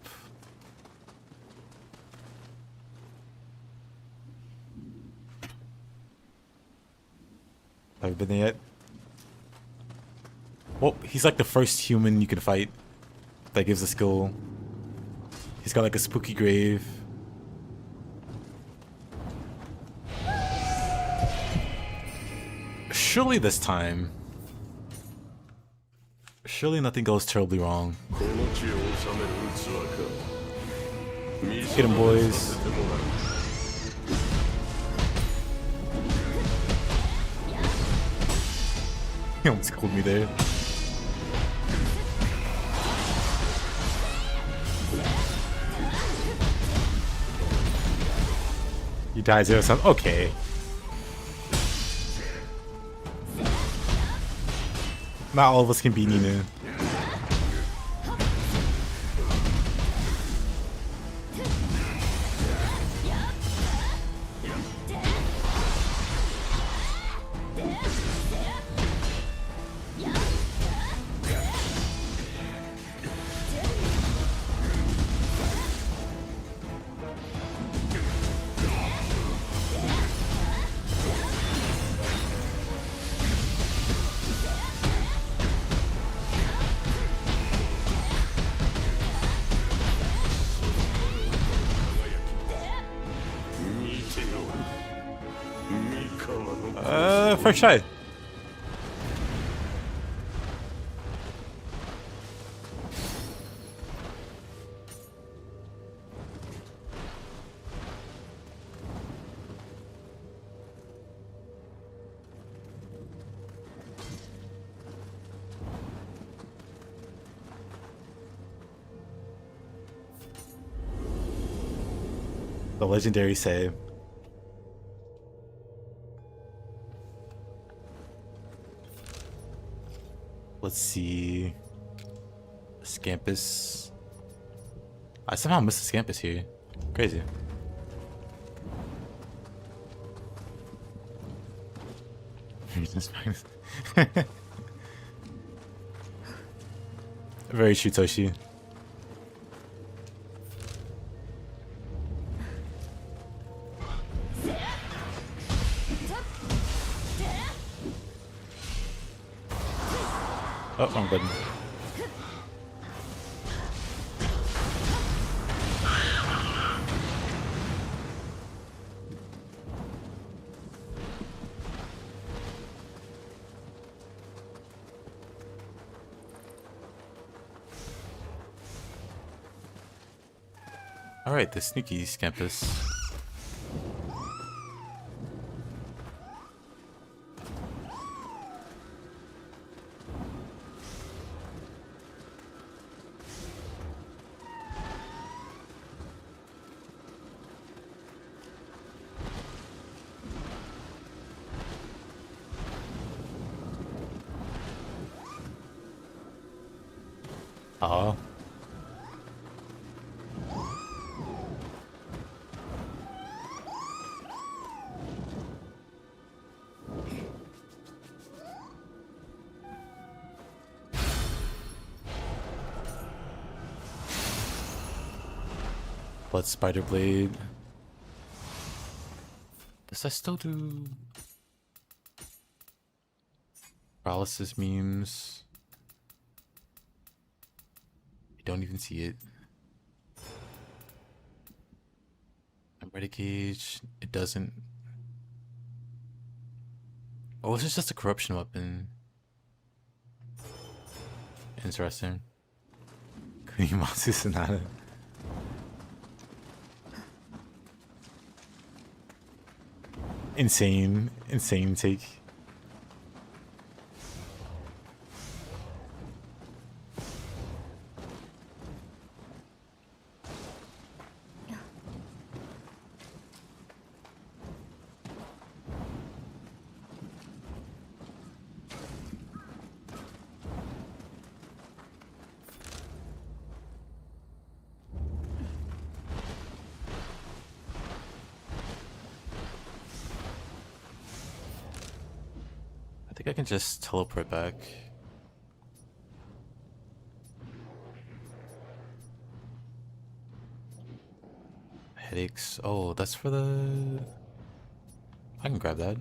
Have you been there yet? Well, he's like the first human you can fight that gives a skill. He's got like a spooky grave. Surely this time. Surely nothing goes terribly wrong. Get him, boys. He almost killed me there. You died 0-7. Okay. Not all of us can be Nina. First try. The legendary save. Let's see. Scampus. I somehow missed the Scampus here. Crazy. Very true, Toshi. Oh, wrong button. Alright, the sneaky Scampus. Oh. Blood Spider Blade. Does that still do paralysis memes? I don't even see it. Ready Gauge. It doesn't. Oh, this is just a corruption weapon. Interesting. Kurimasu Sonata. Insane take. I think I can just teleport back. Headaches. Oh, that's for the... I can grab that.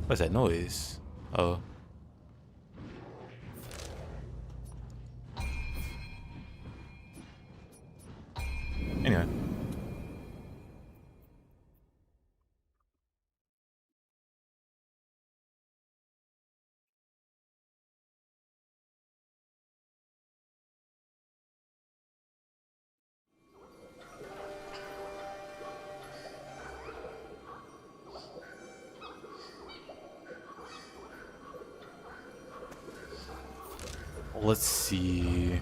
What's that noise? Oh. Anyway. Let's see.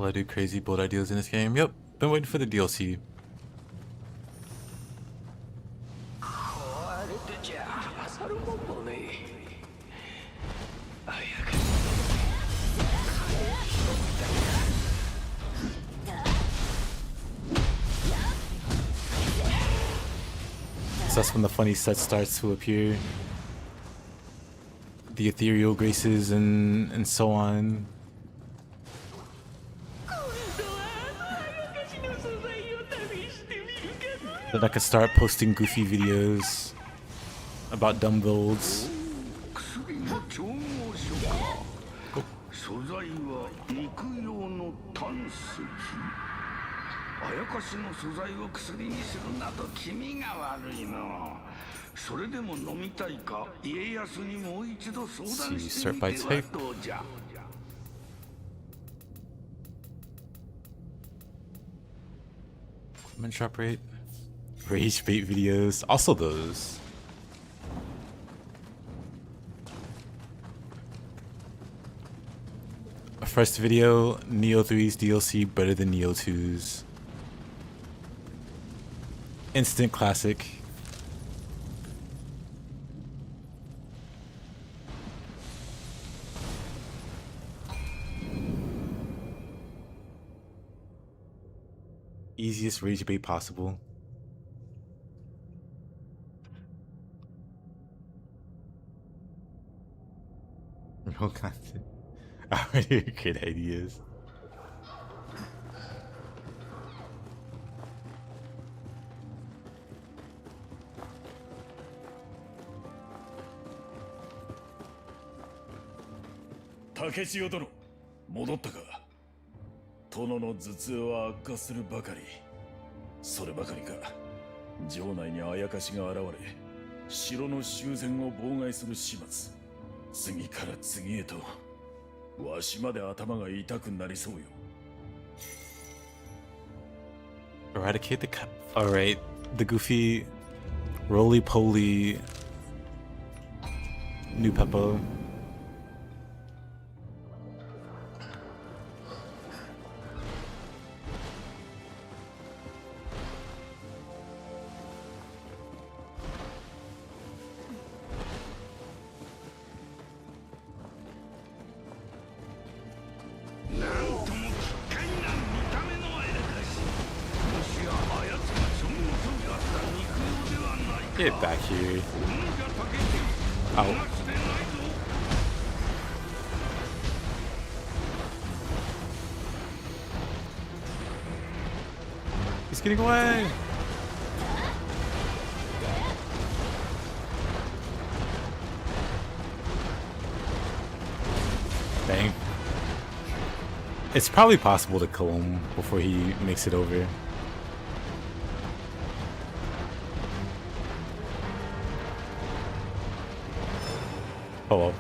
Will I do crazy bold ideas in this game? Yep. Been waiting for the DLC. So that's when the funny set starts to appear. The ethereal graces and so on. Then I could start posting goofy videos about dumb builds. あやかしの素材を薬にするなど気味が悪いの。それでも飲みたいか、家康にもう一度相談してみてはどうじゃ。Equipment shop rate. Rage bait videos. Also those. First video, Nioh 3's DLC better than Nioh 2's. Instant classic. Easiest rage bait possible. No content. Already good ideas. Takechio殿、戻ったか。殿の頭痛は悪化するばかり。そればかりか、城内にあやかしが現れ、城の修繕を妨害する始末。次から次へと、わしまで頭が痛くなりそうよ。Eradicate the cap. Alright, the goofy, roly-poly new Peppo. Get back here. Ow. He's getting away. Dang. It's probably possible to kill him before he makes it over. Oh well.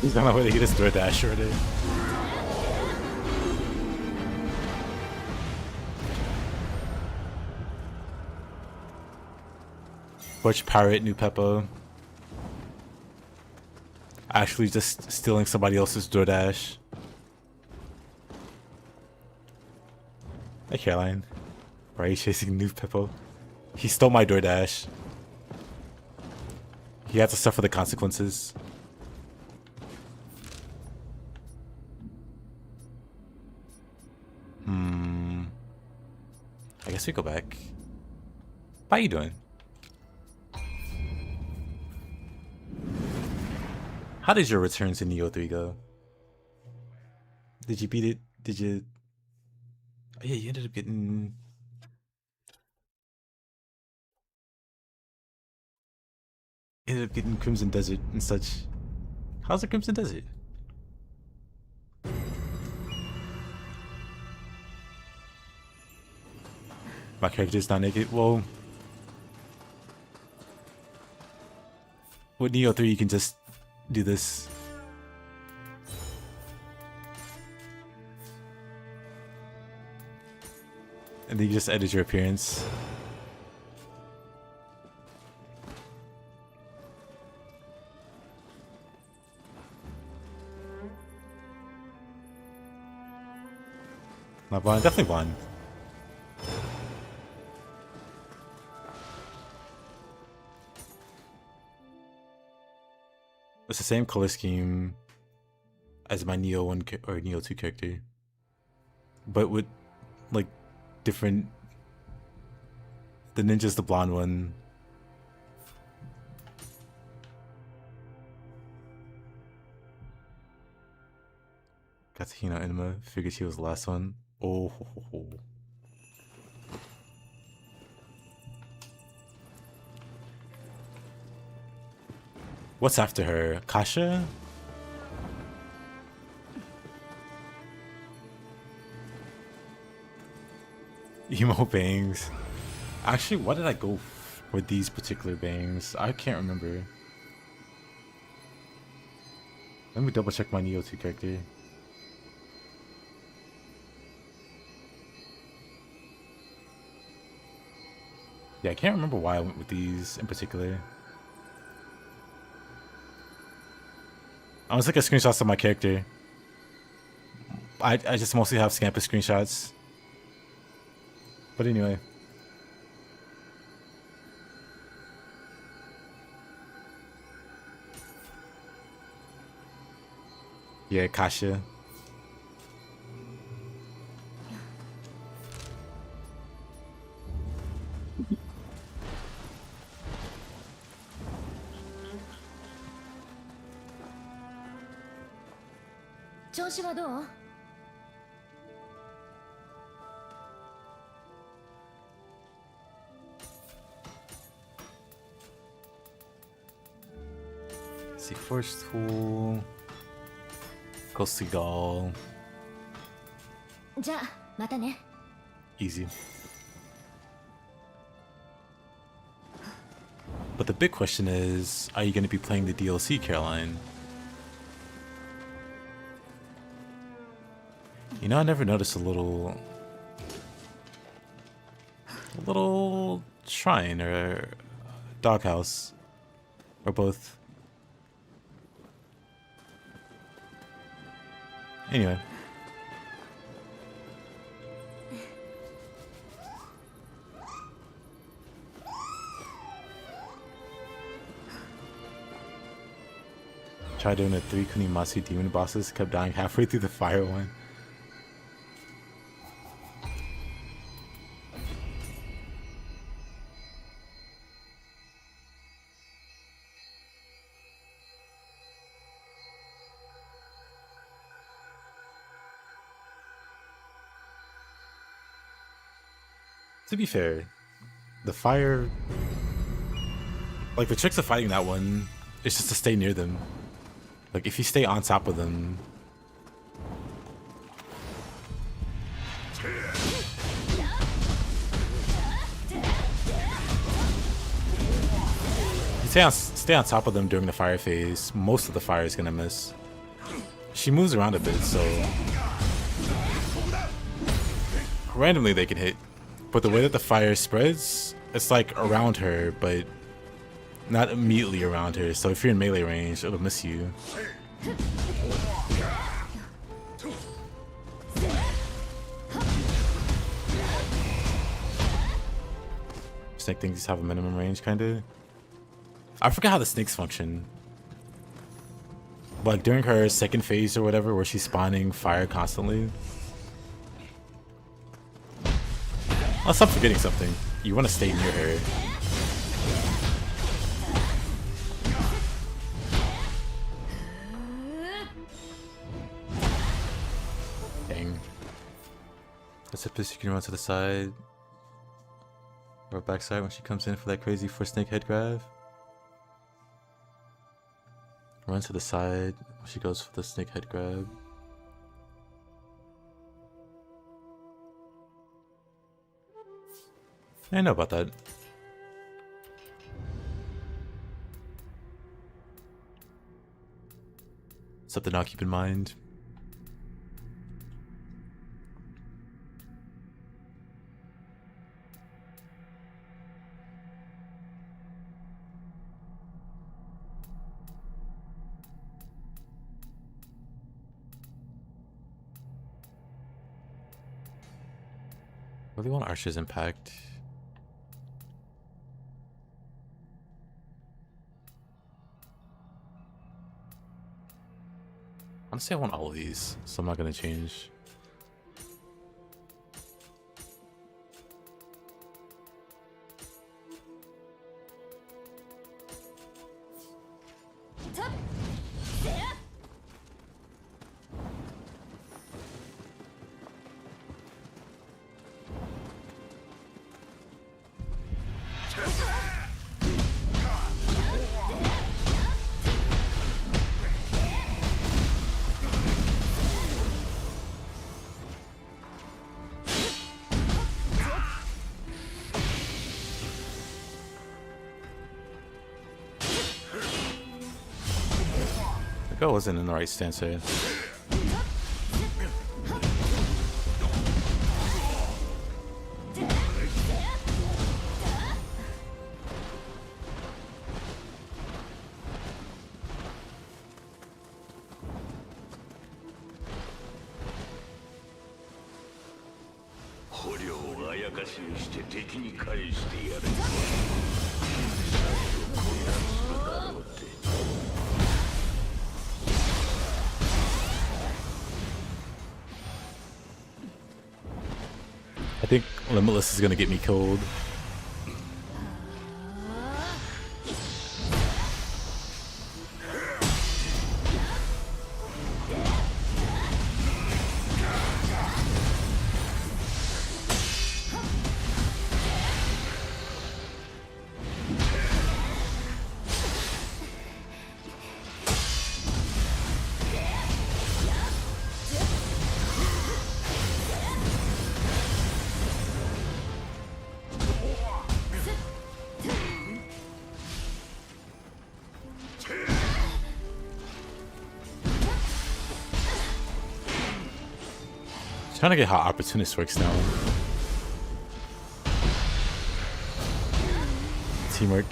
He's on the way to get his throw dash already. Butch Pirate, new Peppo. Actually just stealing somebody else's DoorDash. Hey Caroline. Why are you chasing new Peppo? He stole my DoorDash. He had to suffer the consequences. I guess we go back. How you doing? How did your return to Nioh 3 go? Did you beat it? Did you... Oh yeah, you ended up getting... Crimson Desert and such. How's the Crimson Desert? My character's not naked? Well... With Nioh 3 you can just do this. And then you just edit your appearance. Not blonde, definitely blonde. It's the same color scheme as my Nioh 1 or Nioh 2 character, but with like different. The ninja's the blonde one. Katsuhino Enma, figured she was the last one. Oh. What's after her? Kasha? Emo bangs. Actually, why did I go for these particular bangs? I can't remember. Let me double check my Nioh 2 character. Yeah, I can't remember why I went with these in particular. I was looking at screenshots of my character. I just mostly have Scamper screenshots. But anyway. Yeah, Kasha. See, Force Tool. Go Seagull. Easy. But the big question is, are you going to be playing the DLC, Caroline? You know, I never noticed a little shrine or doghouse, or both. Anyway. Tried doing the 3 Kunimatsu demon bosses, kept dying halfway through the fire one. To be fair, the fire, like the tricks of fighting that one is just to stay near them. Like if you stay on top of them, stay on top of them during the fire phase, most of the fire is gonna miss. She moves around a bit, so randomly they can hit. But the way that the fire spreads, it's like around her, but not immediately around her. So if you're in melee range, it'll miss you. Snake things have a minimum range, kinda. I forget how the snakes function. But like during her second phase or whatever, where she's spawning fire constantly. I'll stop forgetting something. You want to stay near her. Dang. That's a place you can run to the side. Or backside when she comes in for that crazy snake head grab. Run to the side when she goes for the snake head grab. I know about that. Something I'll keep in mind. really want Archer's Impact. Honestly, I want all of these, so I'm not gonna change. I wasn't in the right stance here. I think Limitless is gonna get me killed. Trying to get how Opportunist works now. Teamwork.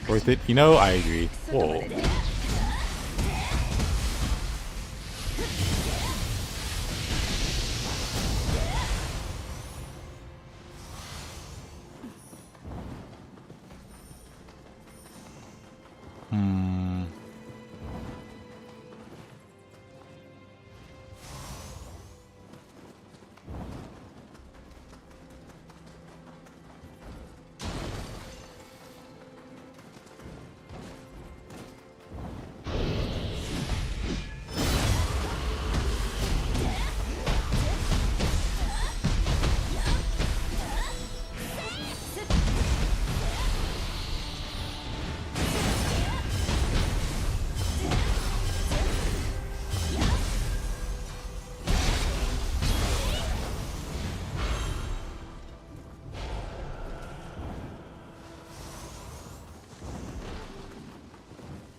Worth it? You know, I agree. Whoa.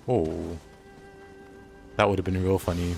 Oh, that would have been real funny.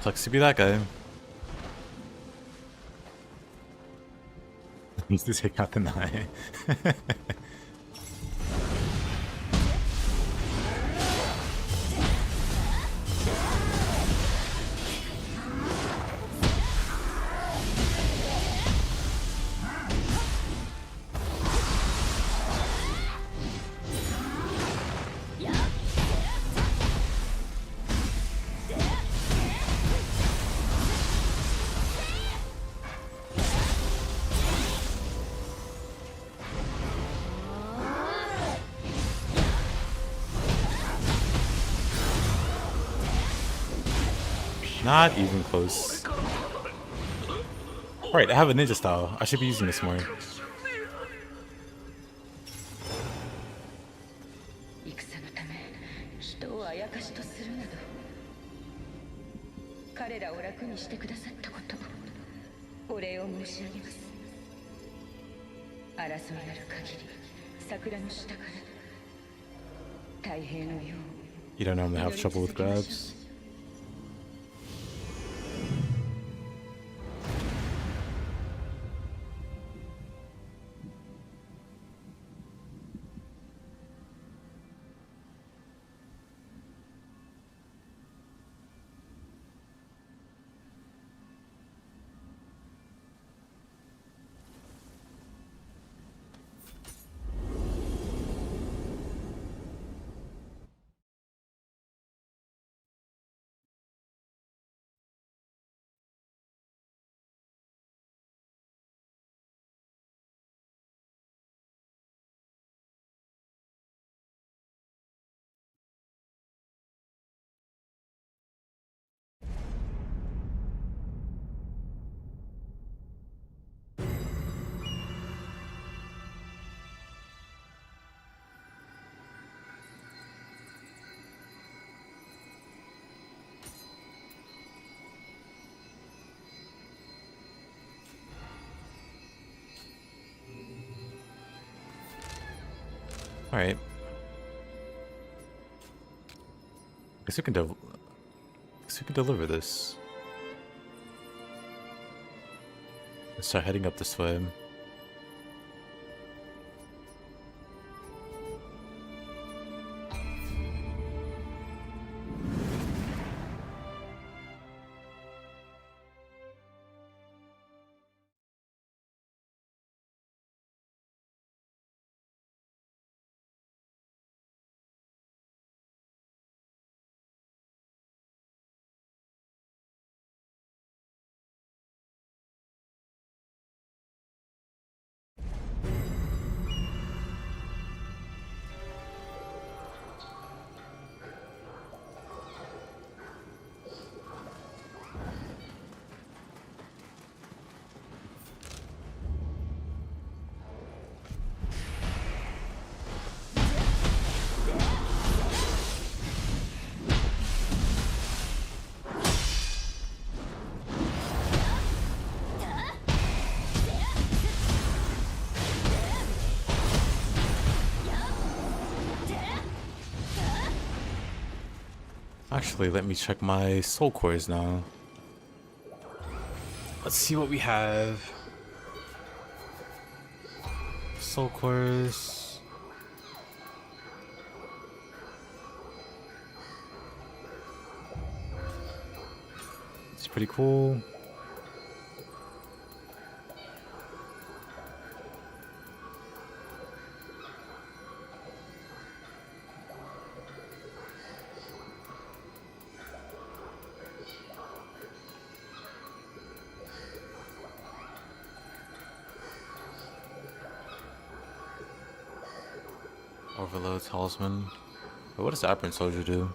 Sucks to be that guy. Needs to take out the knife. Not even close. Alright, I have a ninja style. I should be using this more. 戦のため人をあやかしとするなど彼らを楽にしてくださったことお礼を申し上げます争いある限り桜の下から太平のよう You don't normally have trouble with grabs. Alright. Guess we can deliver this. Let's start heading up this way. Actually, let me check my soul cores now. Let's see what we have. Soul cores. It's pretty cool. Overload talisman. But what does the Aberrant Soldier do?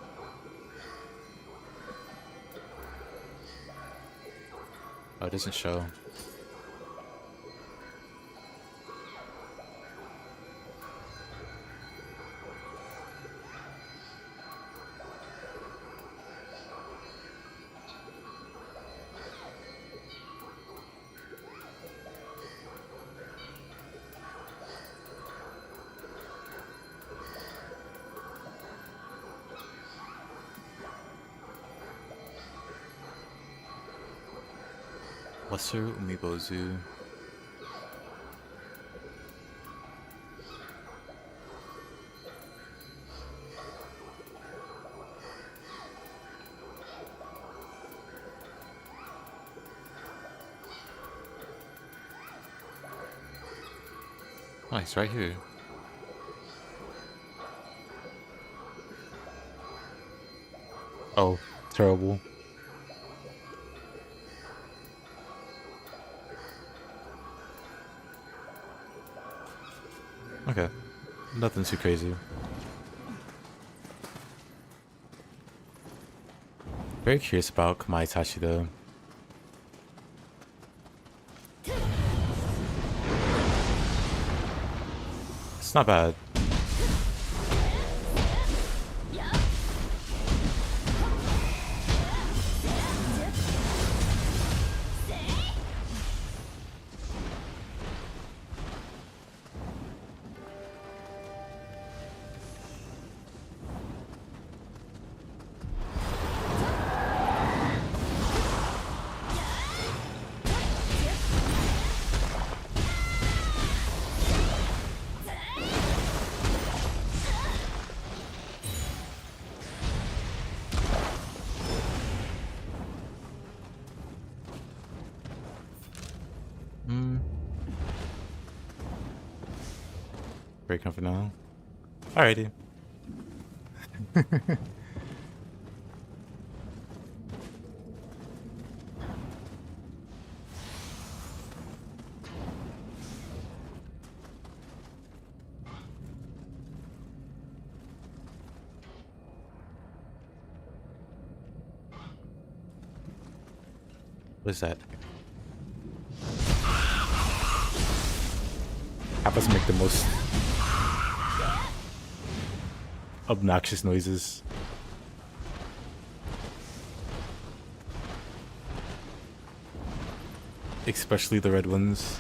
Oh, it doesn't show. Lesser Umibozu. Nice, right here. Oh, terrible. Okay, nothing too crazy. Very curious about Kamaitachi though. It's not bad. Very comfort now. Alrighty. What is that? Have us make the most obnoxious noises. Especially the red ones.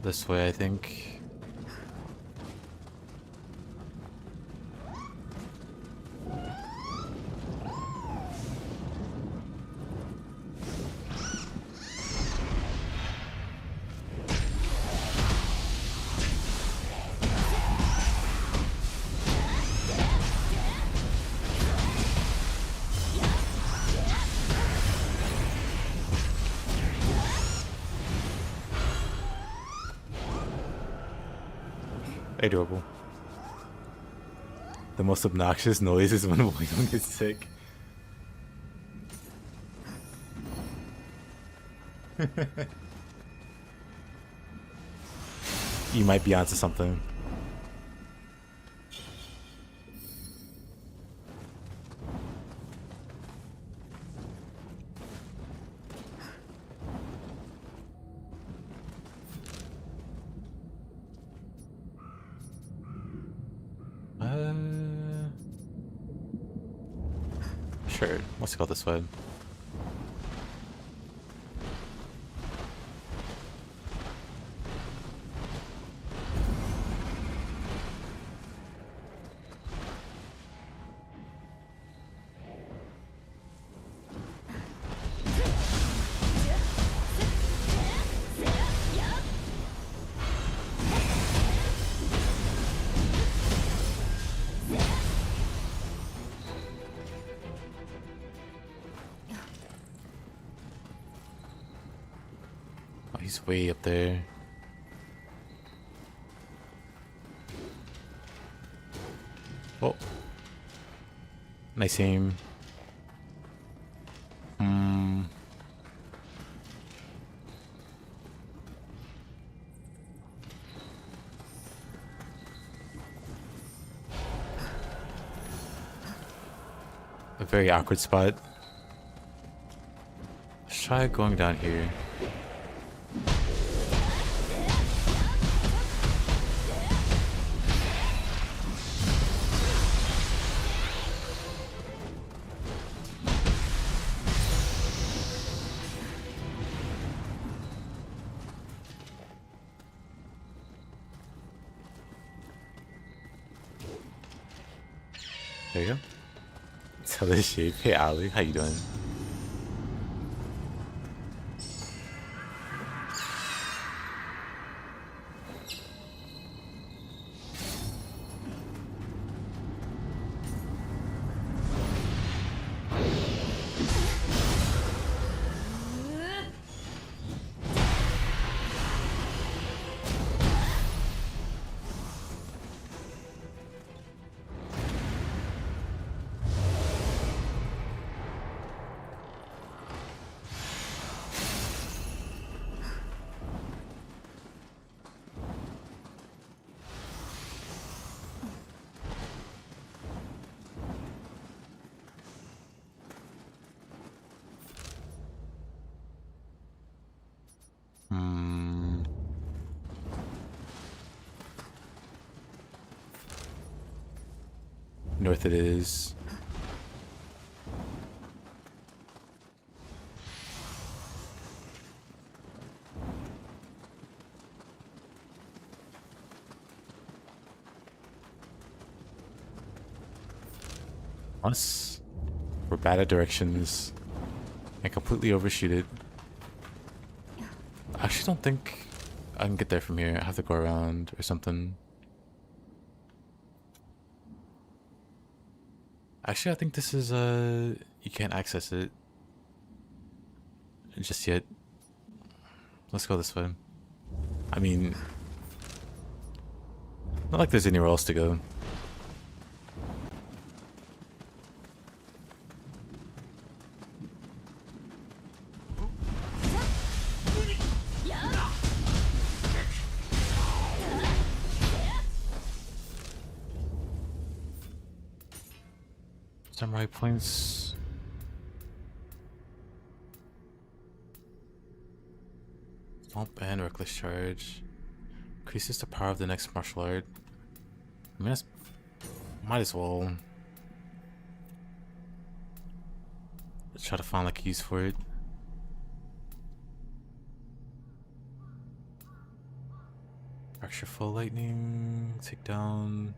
This way, I think. Adorable. The most obnoxious noise is when William gets sick. You might be onto something. Sure, let's go this way. He's way up there. Oh. Nice aim. A very awkward spot. Let's try going down here. There you go. Tell this shape. Hey, Ali, how you doing? north it is. Unless we're bad at directions and completely overshoot it. I actually don't think I can get there from here. I have to go around or something. Actually, I think this is you can't access it just yet. Let's go this way. I mean, not like there's anywhere else to go. Samurai points. Stomp and reckless charge. Increases the power of the next martial art. I mean, that's, might as well try to find like a use for it. Fracture full lightning. Take down.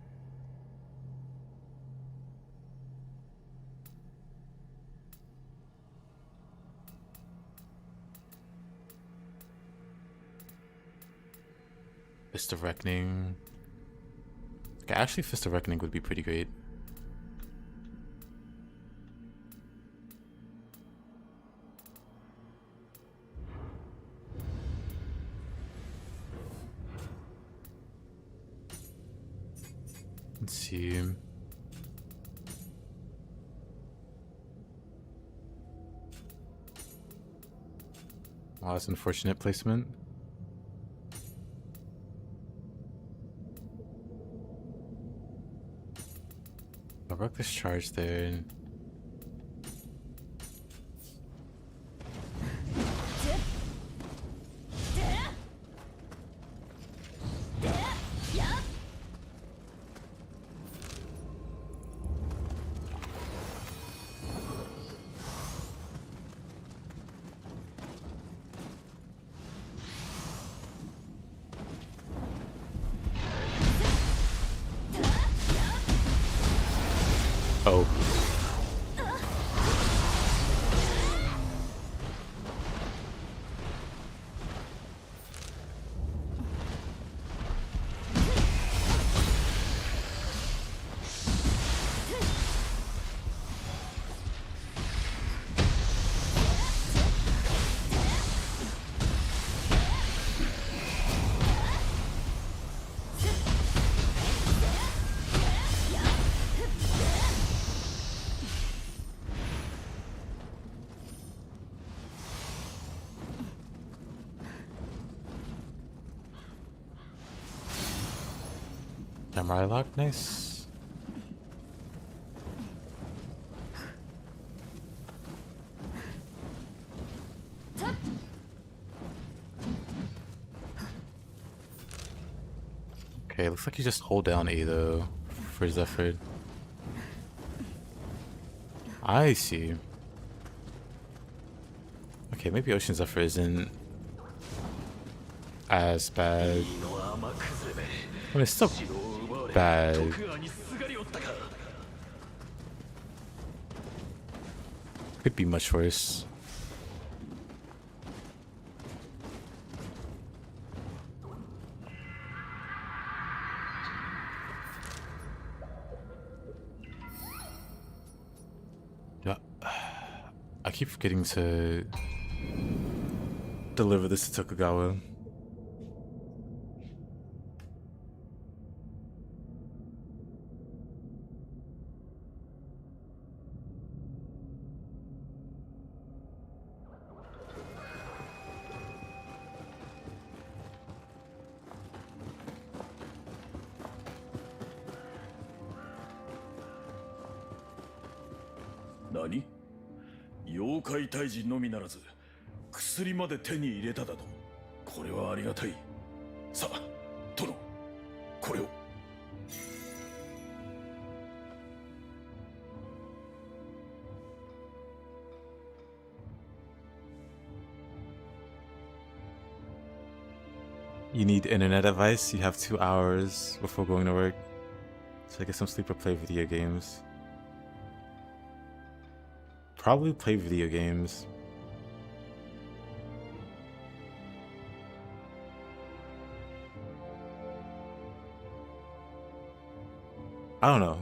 Fist of Reckoning. Okay, actually Fist of Reckoning would be pretty great. Let's see. Wow, that's unfortunate placement. I'll rock this charge there. Oh. Samurai lock, nice. Okay, looks like you just hold down A though for Zephyr. I see. Okay, maybe Ocean Zephyr isn't as bad. I mean, it's still bad. Could be much worse. Yeah, I keep forgetting to deliver this to Tokugawa.何? 妖怪退治のみならず薬まで手に入れただと。これはありがたい。さあ、殿、これを。You need internet advice. You have 2 hours before going to work. So get some sleep or play video games. Probably play video games. I don't know.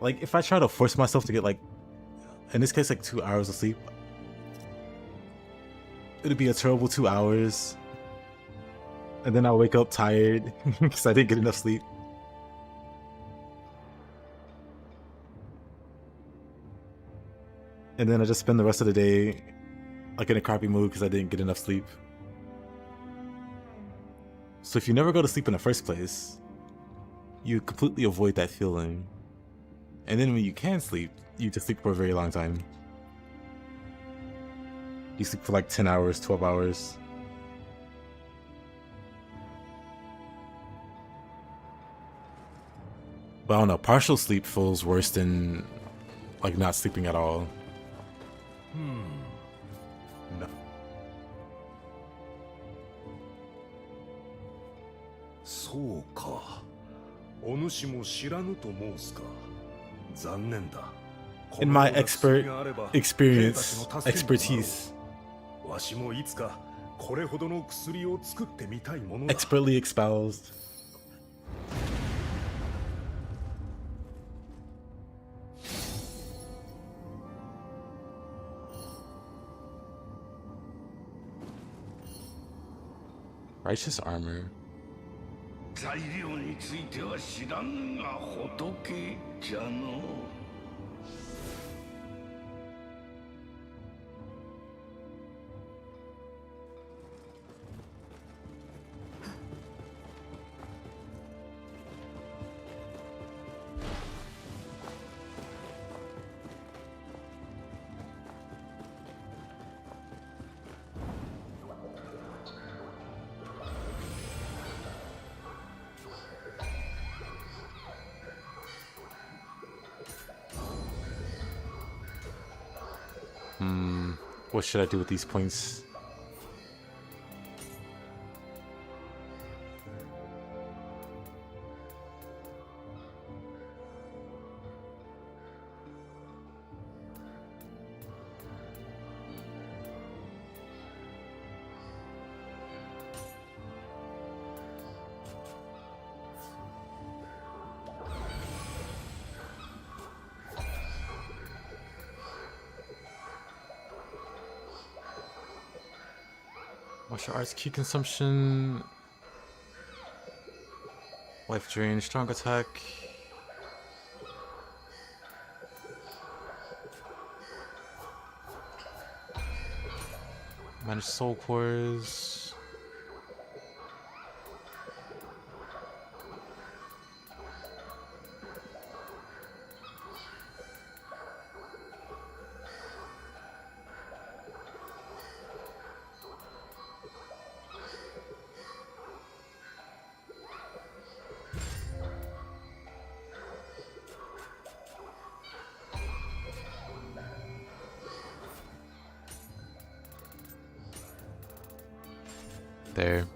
Like, if I try to force myself to get, like, in this case, like 2 hours of sleep, it'd be a terrible 2 hours. And then I'll wake up tired because I didn't get enough sleep. And then I just spend the rest of the day like in a crappy mood because I didn't get enough sleep. So if you never go to sleep in the first place, you completely avoid that feeling. And then when you can sleep, you just sleep for a very long time. You sleep for like 10 hours, 12 hours. But I don't know, partial sleep feels worse than like not sleeping at all. No. そうか。お主も知らぬと申すか。残念だ。 In my expertise, わしもいつかこれほどの薬を作ってみたいものだ。 expertly espoused. Righteous armor. 材料については知らんが仏じゃの。What should I do with these points? Martial arts key consumption, life drain, strong attack. Manage soul cores. There.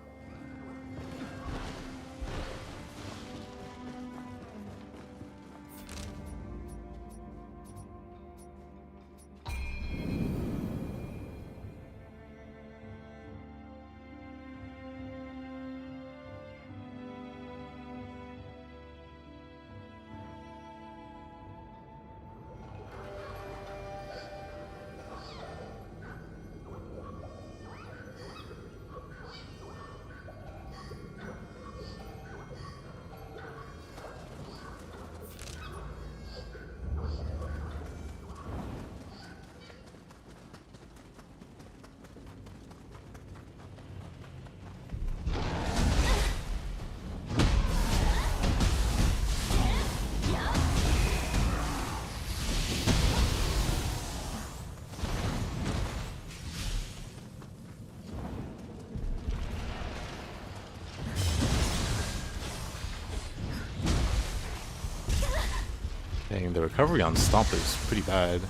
Dang, the recovery on Stomp is pretty bad.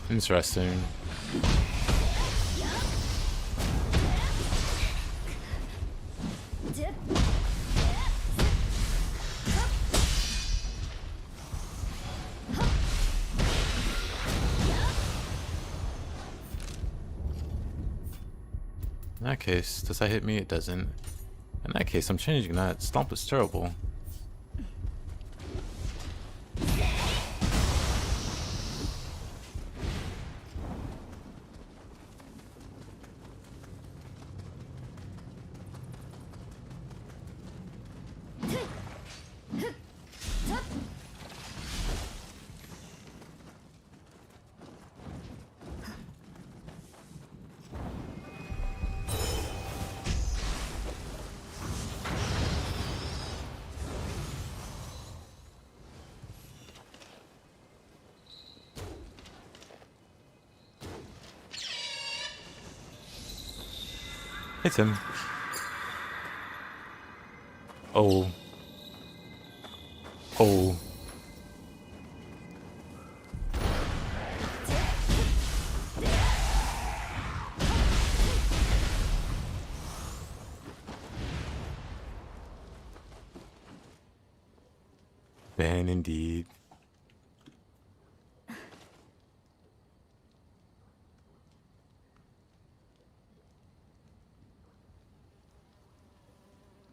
Interesting. In that case, does that hit me? It doesn't. In that case, I'm changing that. Stomp is terrible. Hey Tim. Oh. Oh. Ban indeed.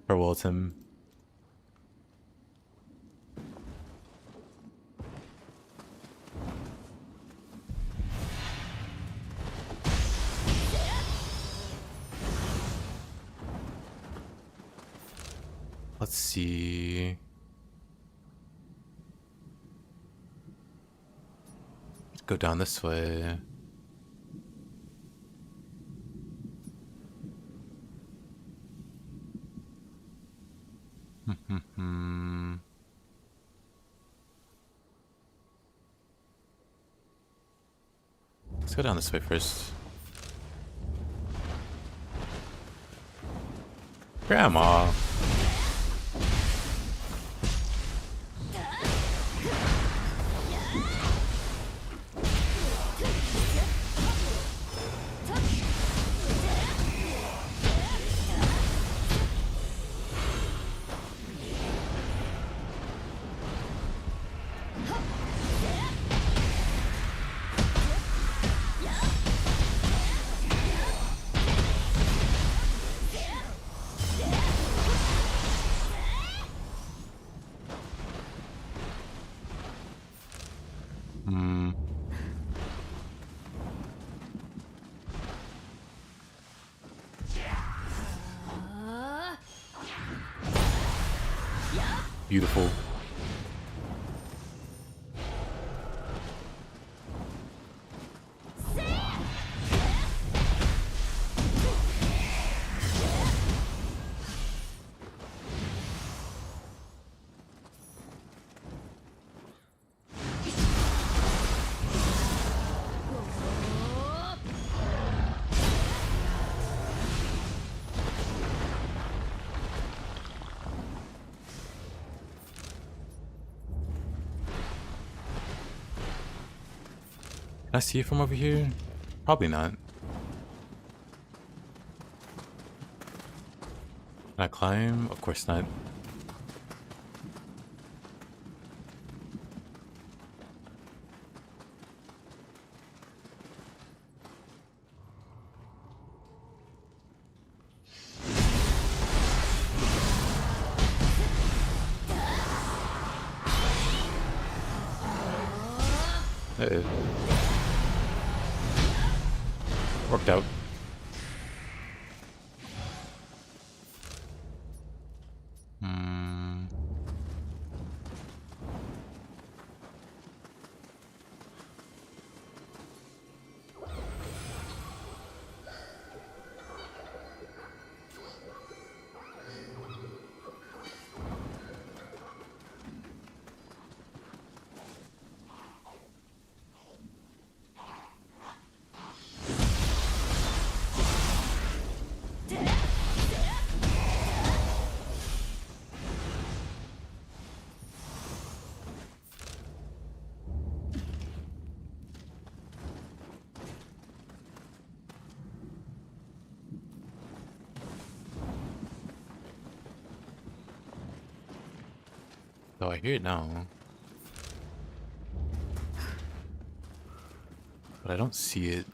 Farewell, Tim. Let's see. Let's go down this way. Let's go down this way first. Grandma. Beautiful. Can I see it from over here? Probably not. Can I climb? Of course not. Worked out. Oh, I hear it now. But I don't see it.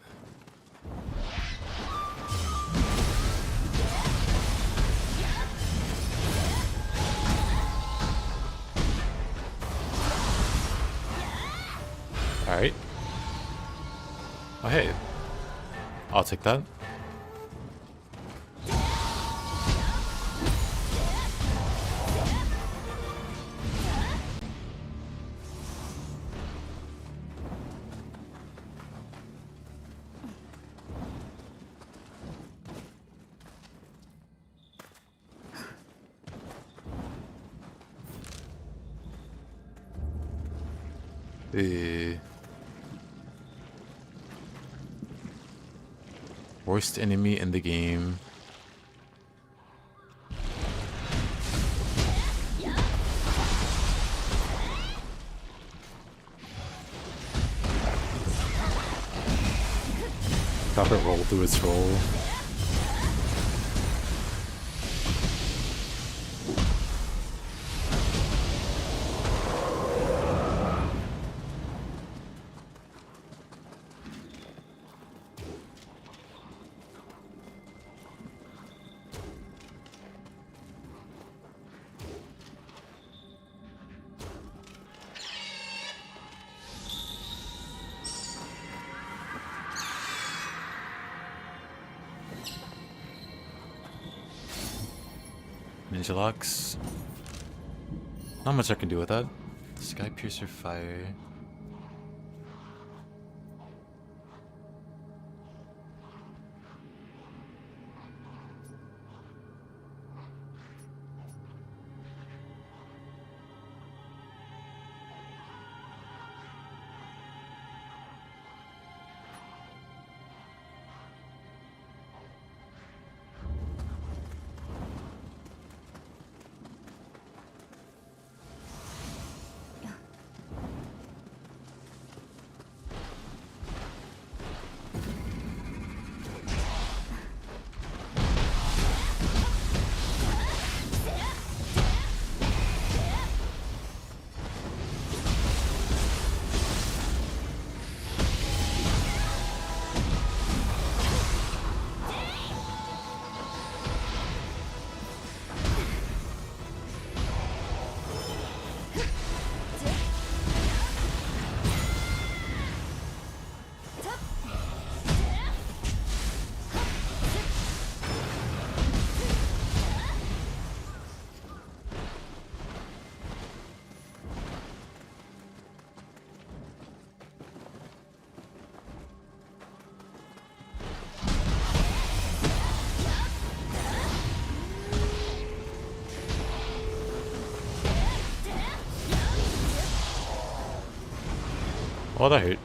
Alright. Oh, hey. I'll take that. Worst enemy in the game. Got it roll through its roll. Ninja locks. Not much I can do with that. Sky Piercer Fire. Oh, that hurt.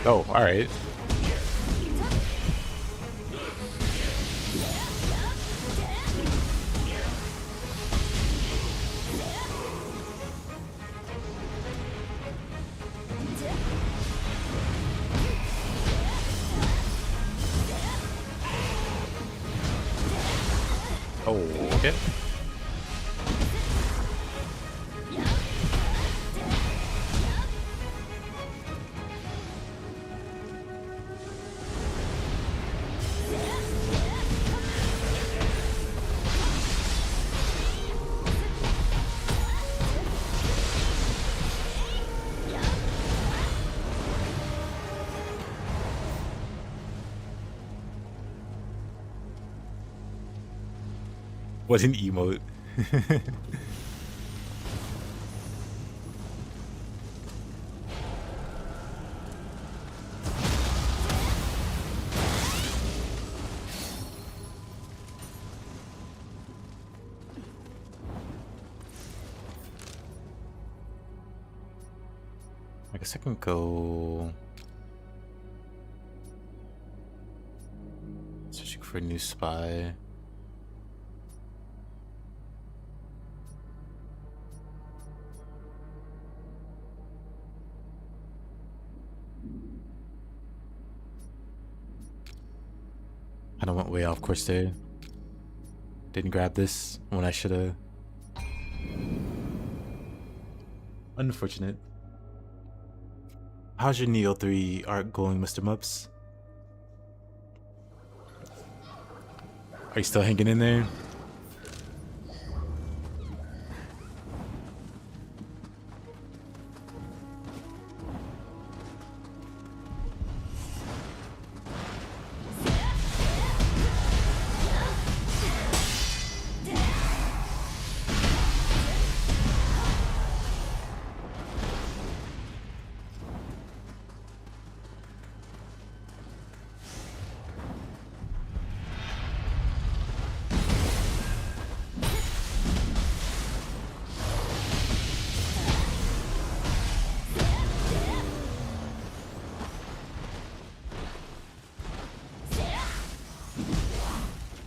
Oh, alright. Oh, okay. What an emote. I guess I can go searching for a new spy. Kind of went way off course there. Didn't grab this when I should have. Unfortunate. How's your Nioh 3 arc going, Mr. Mups? Are you still hanging in there?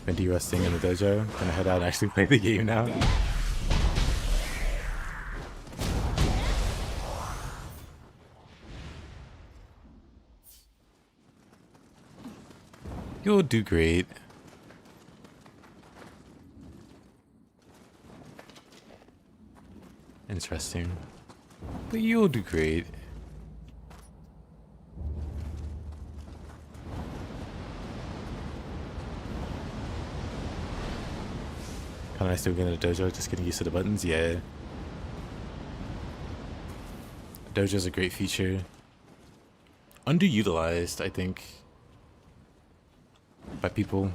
Been de-resting in the dojo. Gonna head out and actually play the game now. You'll do great. Interesting. But you'll do great. Kinda nice doing it in a dojo, just getting used to the buttons, yeah. Dojo's a great feature. Underutilized, I think, by people.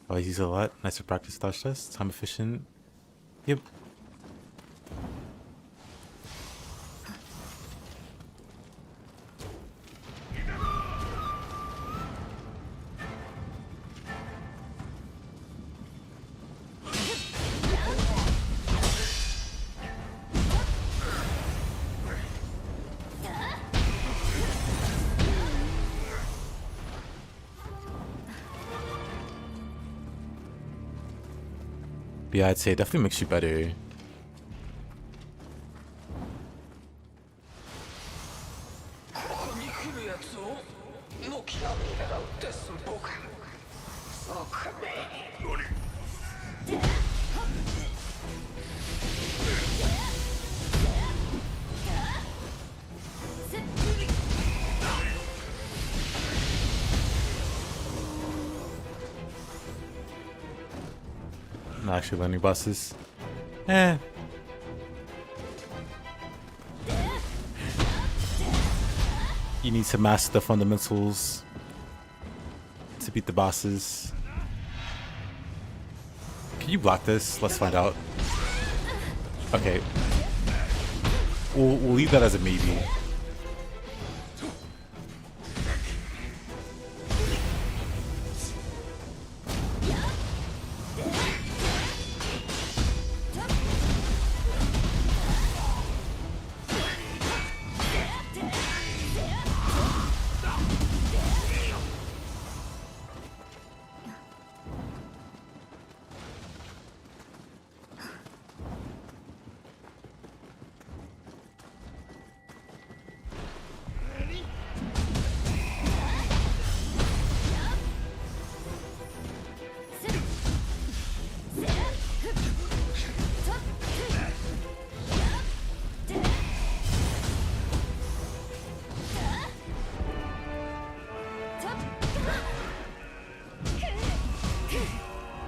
Oh, I use it a lot. Nice to practice dodge test. Time efficient. Yep. But yeah, I'd say it definitely makes you better. Not actually learning bosses. Eh. You need to master the fundamentals to beat the bosses. Can you block this? Let's find out. Okay. We'll leave that as a maybe.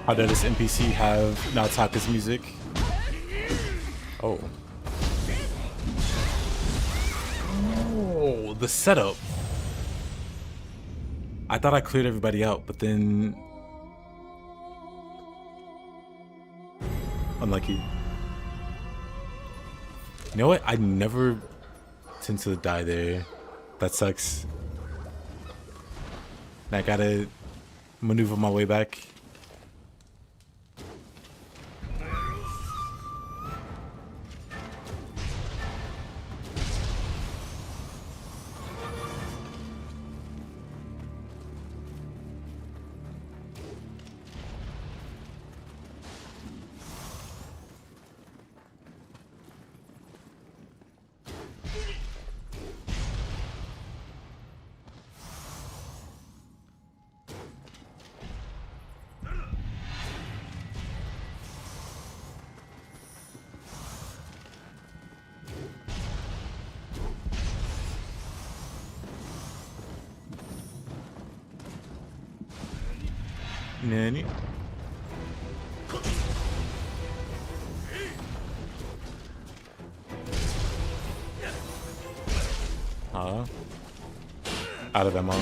How does this NPC have Naotaka's music? Oh. Oh, the setup. I thought I cleared everybody out, but then... Unlucky. You know what? I never tend to die there. That sucks. I gotta maneuver my way back. Nanny. Out of ammo.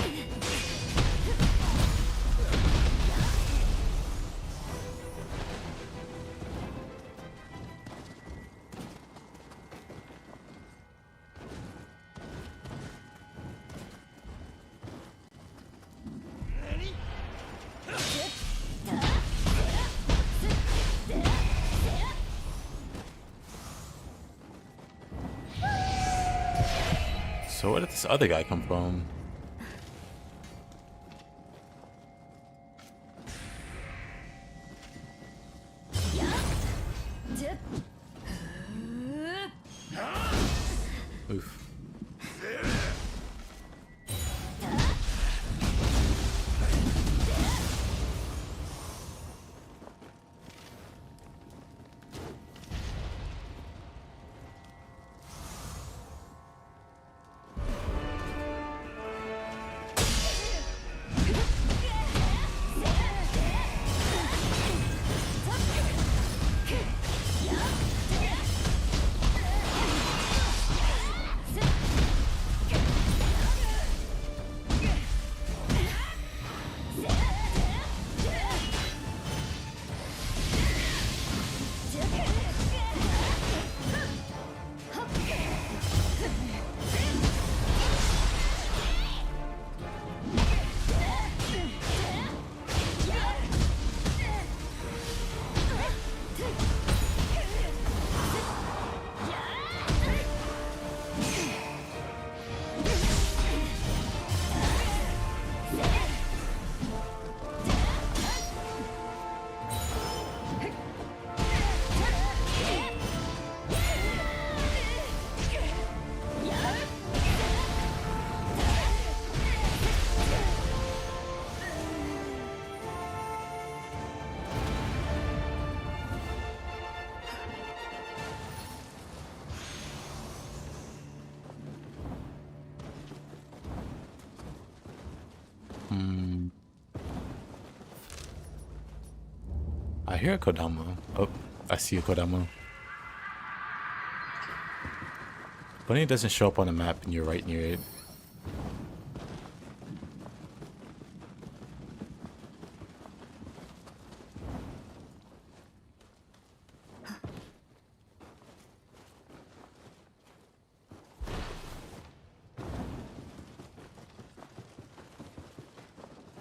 So where did this other guy come from? Oof. I hear a Kodama. Oh, I see a Kodama. But it doesn't show up on the map and you're right near it.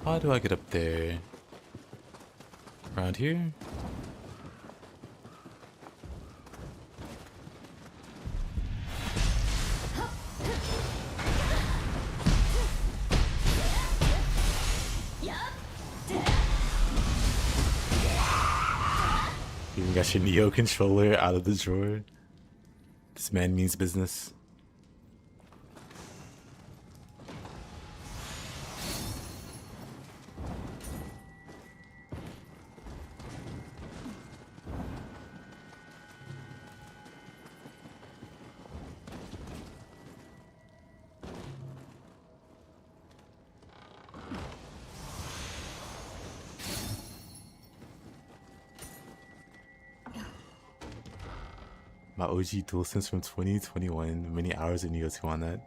How do I get up there? Around here? You got your Nioh controller out of the drawer. This man means business. My OG DualSense from 2021. Many hours of Nioh 2 on that.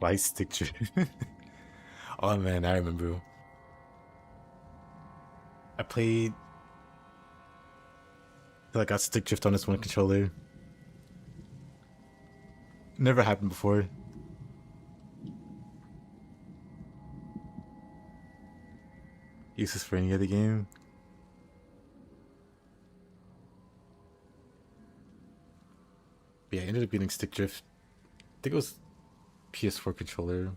Why stick drift? Oh man, I remember. I played. I got stick drift on this one controller. Never happened before. Useless for any other game. But yeah, I ended up getting stick drift. I think it was PS4 controller.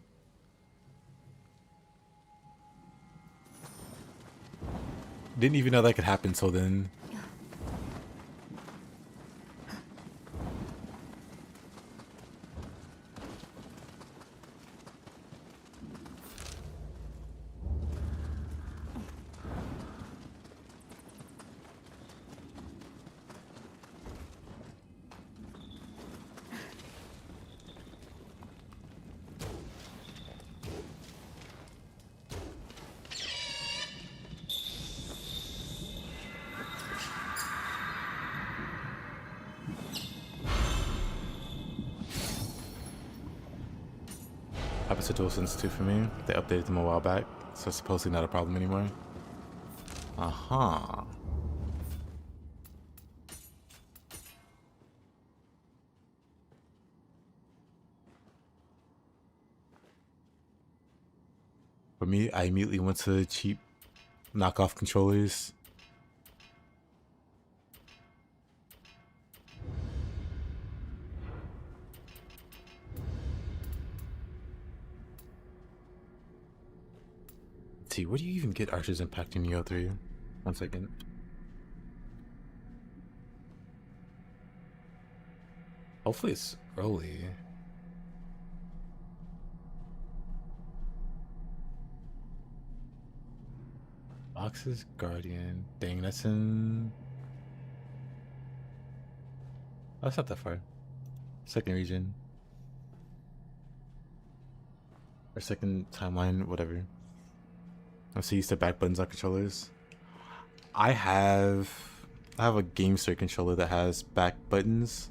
Didn't even know that could happen till then. Happens to DualSense 2 for me. They updated them a while back, so it's supposedly not a problem anymore. Uh-huh. For me, I immediately went to cheap knockoff controllers. Let's see, where do you even get Archer's Impact in Nioh 3? 1 second. Hopefully it's early. Boxes, Guardian. Dang, that's in... Oh, that's not that far. Second region. Or second timeline, whatever. I'm so used to back buttons on controllers. I have a GameSir controller that has back buttons.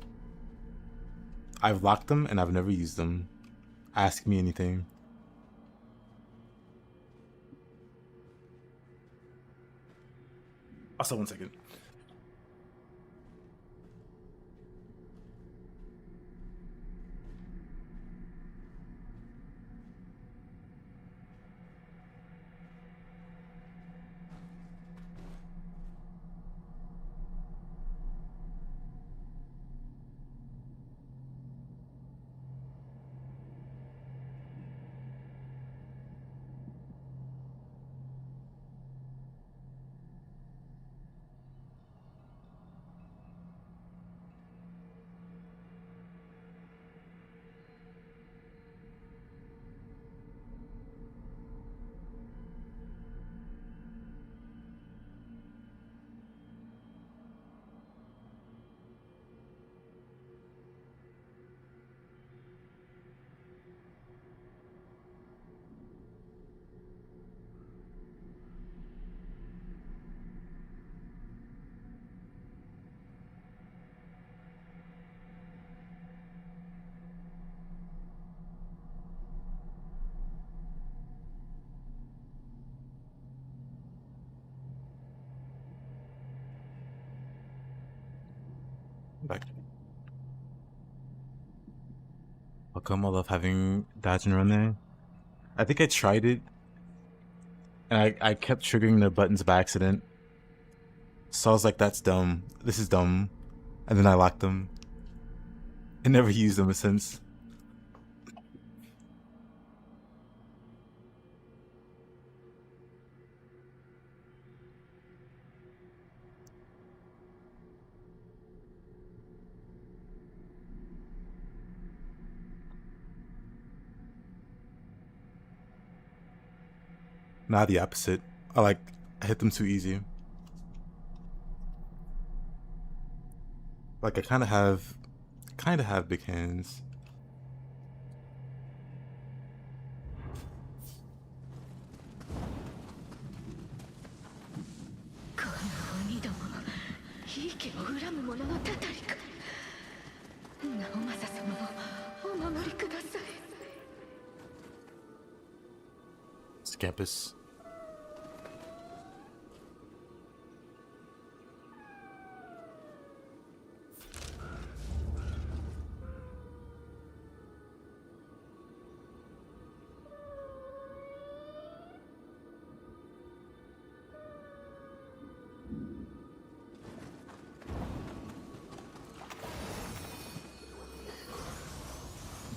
I've locked them and I've never used them. Ask me anything. Also, 1 second. Back. How come I love having dodge and run there? I think I tried it, and I kept triggering the buttons by accident. So I was like, that's dumb. This is dumb. And then I locked them. And never used them since. Now the opposite. I hit them too easy. Like I kind of have big hands. Campus.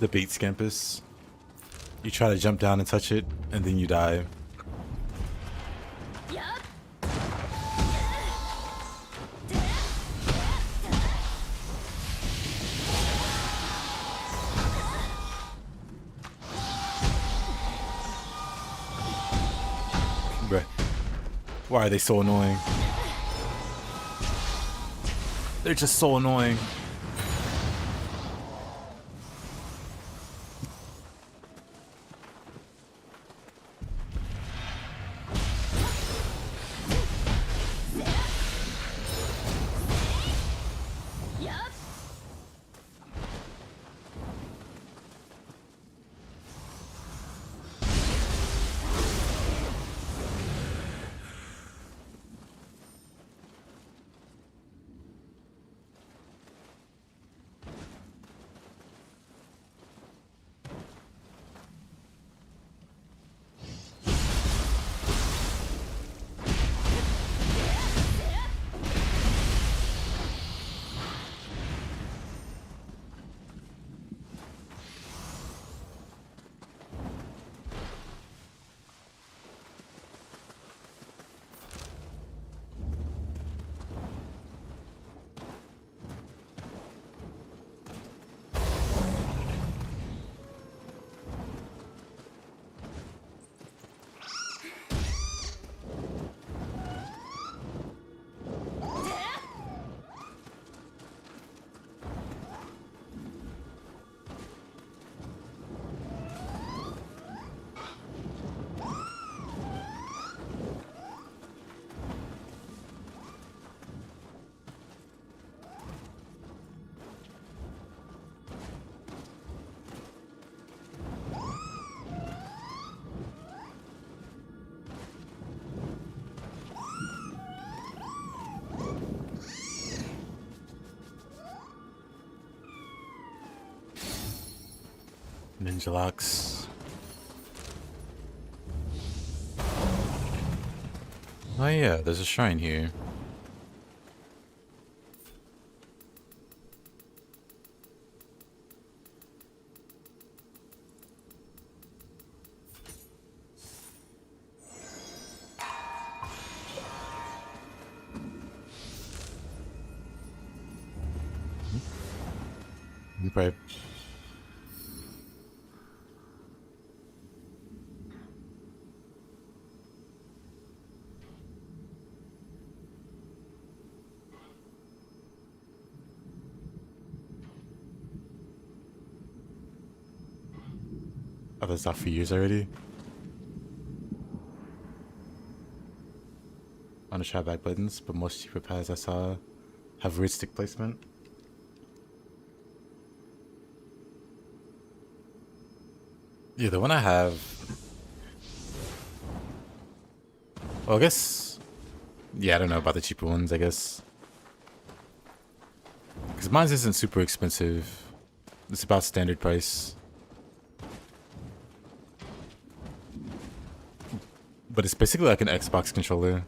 The bait Scampus. You try to jump down and touch it, and then you die. Bruh. Why are they so annoying? They're just so annoying. Ninja locks. Oh yeah, there's a shrine here. Right. Oh, that's not for years already. On the try back buttons, but most cheaper pads I saw have weird stick placement. Yeah, the one I have. Well, I guess. Yeah, I don't know about the cheaper ones, I guess. Because mine isn't super expensive. It's about standard price. But it's basically like an Xbox controller.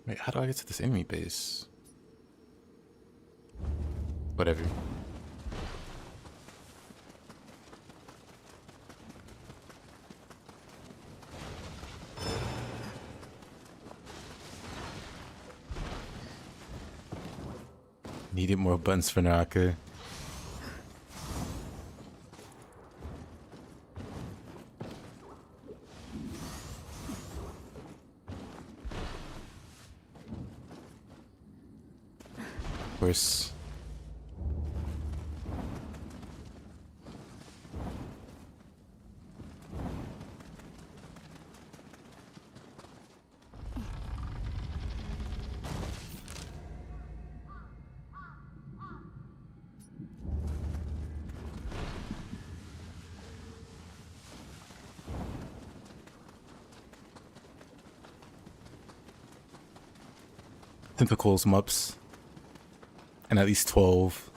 Wait, how do I get to this enemy base? Whatever. Needed more buttons for Naraka. Of course. Tentacles, mups, and at least 12.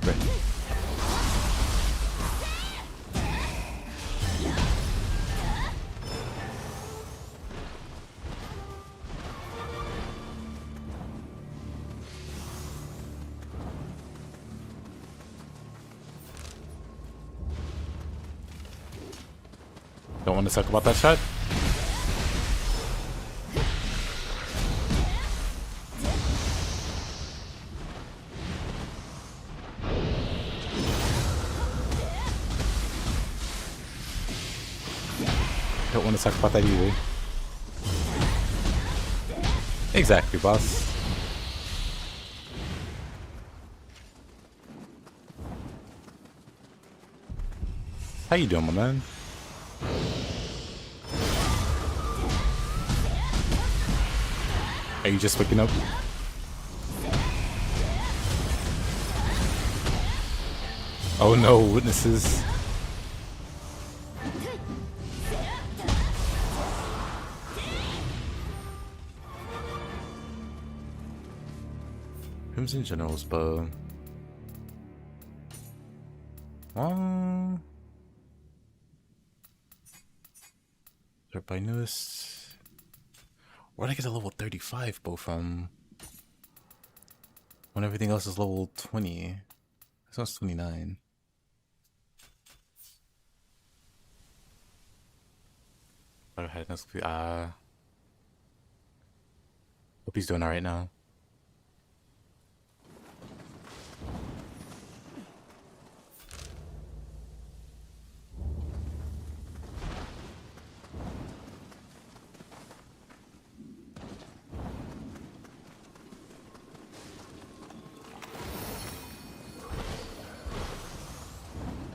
Right. Don't want to talk about that shot. Don't want to talk about that either. Exactly, boss. How you doing, my man? Are you just waking up? Oh no, witnesses. Crimson General's bow. Third by newest. Where'd I get a level 35 bow from? When everything else is level 20. This one's 29. Go ahead, let's hope he's doing alright now.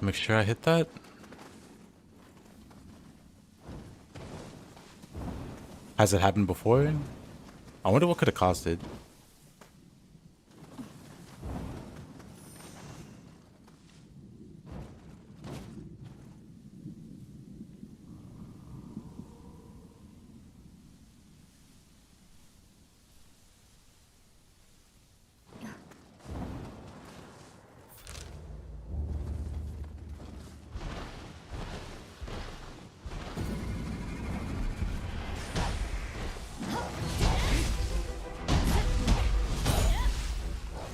Make sure I hit that. Has it happened before? I wonder what could have caused it.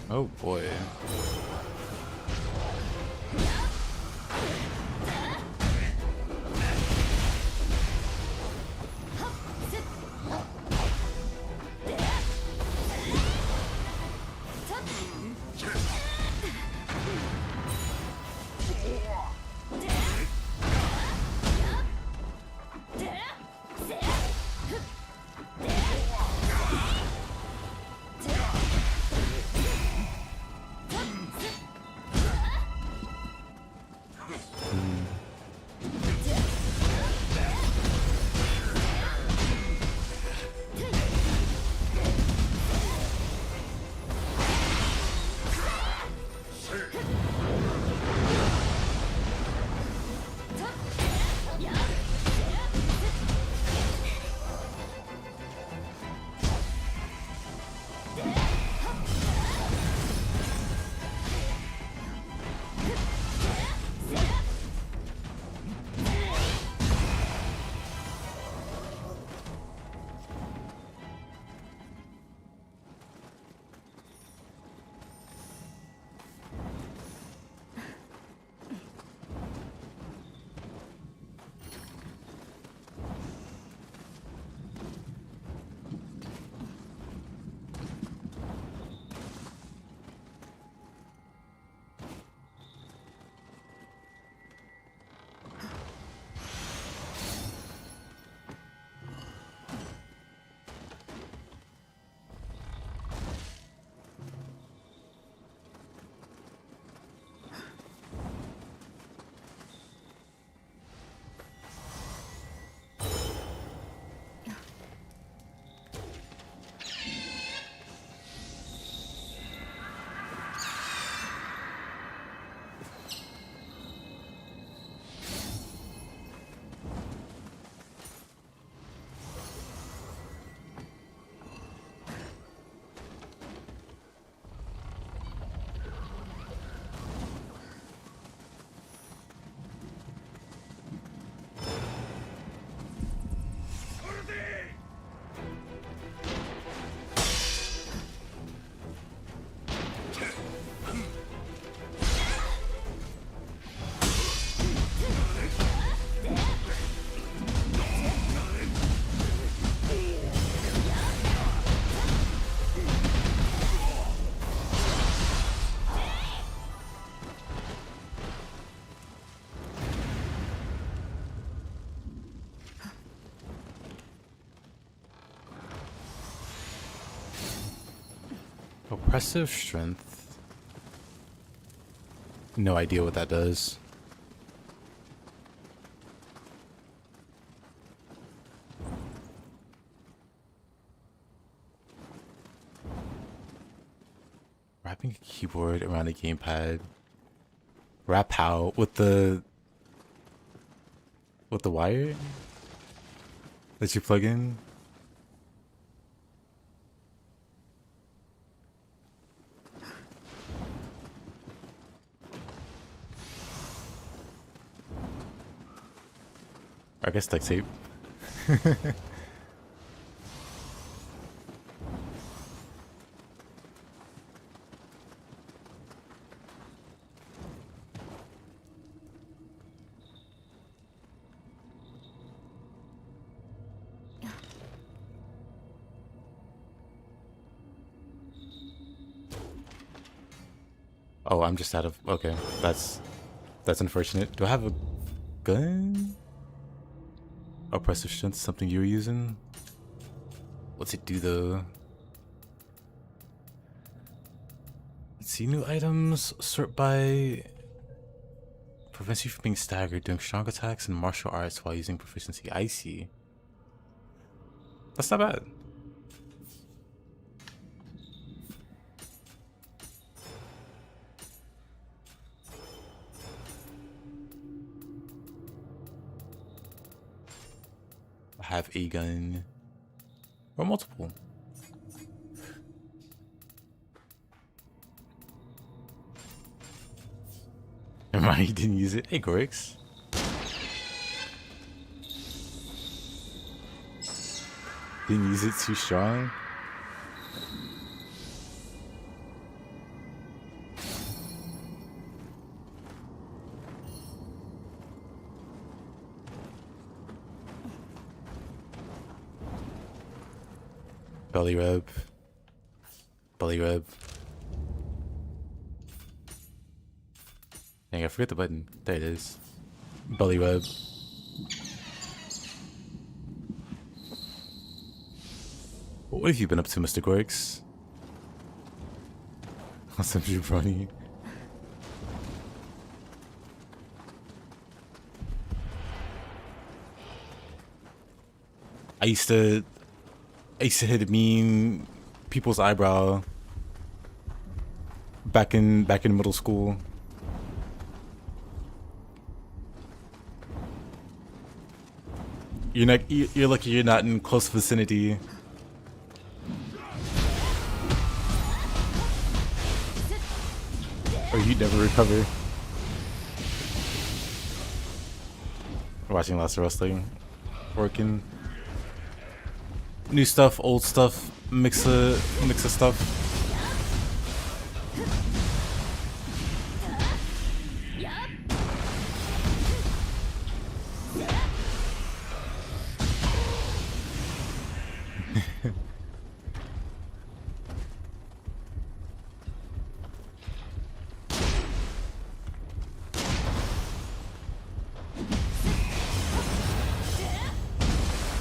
Oh boy. Oppressive strength. No idea what that does. Wrapping a keyboard around a gamepad. Wrap how with the wire that you plug in. I guess duct tape. Oh, I'm just out of... Okay, that's unfortunate. Do I have a gun? Oppressive strength, something you were using? What's it do though? Let's see, new items. Sort by... Prevents you from being staggered, doing strong attacks and martial arts while using proficiency. I see. That's not bad. Have a gun or multiple. Never mind, you didn't use it. Hey, Gorix. Didn't use it too strong. Belly rub. Belly rub. Dang, I forget the button. There it is. Belly rub. What have you been up to, Mr. Gorix? Awesome, jabroni. I used to hit mean people's eyebrow back in middle school. You're lucky you're not in close vicinity. Or you'd never recover. Watching lots of wrestling. Working. New stuff, old stuff, mix of stuff.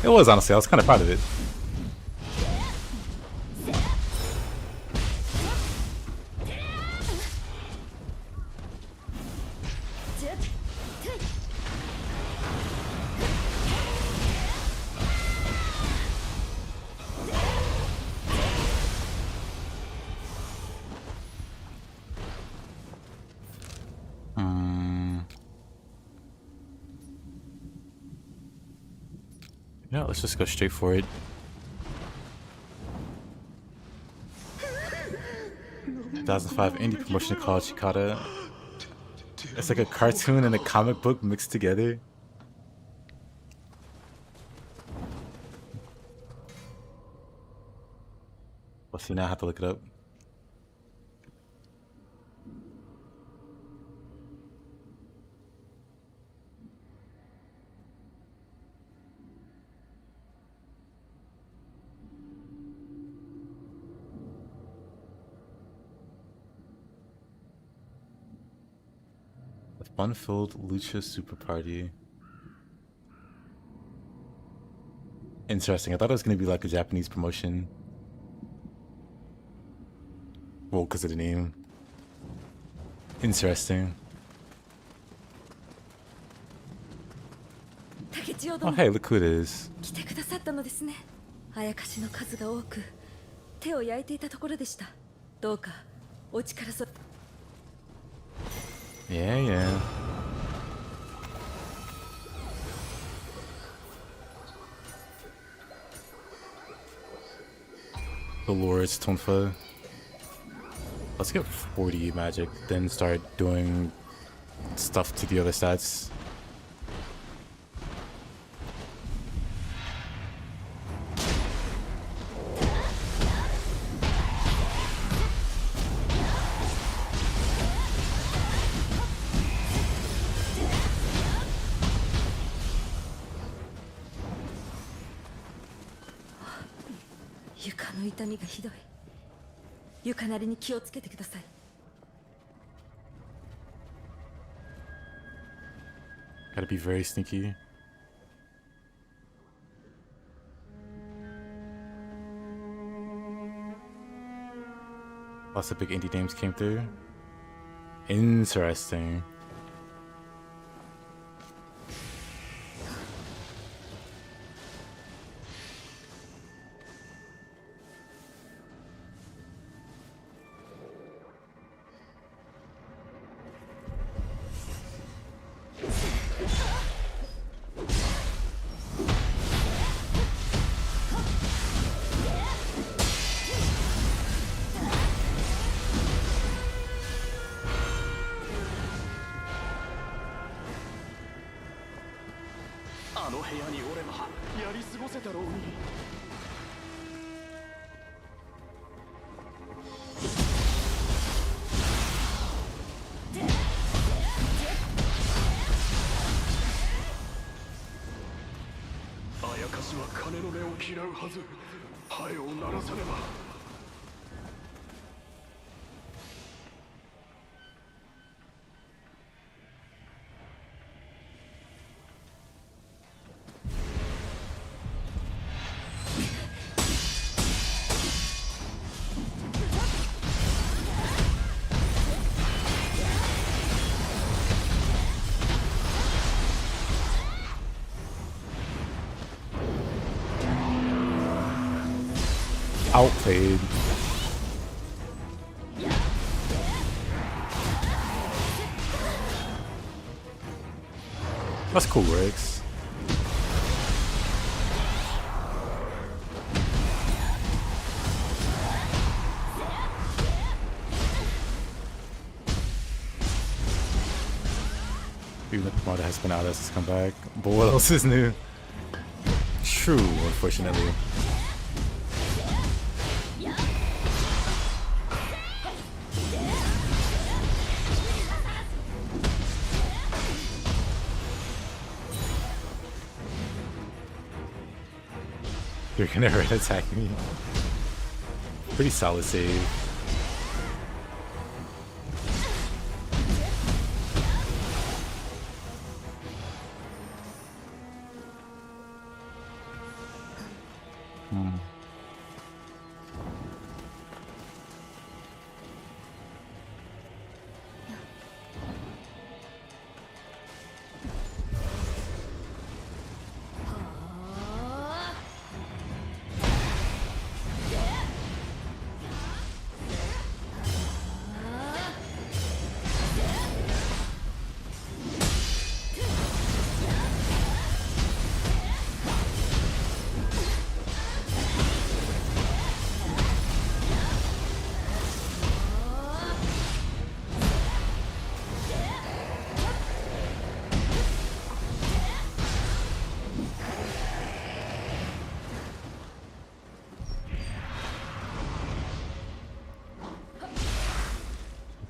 It was, honestly, I was kind of proud of it. Yeah, let's just go straight for it. 2005 indie promotion called Chikata. It's like a cartoon and a comic book mixed together. Well, see, now I have to look it up. Fun-filled Lucha Super Party. Interesting. I thought it was going to be like a Japanese promotion. Well, because of the name. Interesting. 竹千代 Oh, 殿 hey, look who it is. 来てくださったのですね。あやかしの数が多く手を焼いていたところでした。どうかお力そ Yeah, yeah. The Lord's Tonfa. Let's get 40 magic, then start doing stuff to the other stats. ...床の痛みがひどい。床なりに気をつけてください。 Gotta be very sneaky. Lots of big indie names came through. Interesting. Outplayed. That's cool, Rex. Even the promoter has been out as come back. But what else is new? True, unfortunately. You're gonna red attack me. Pretty solid save.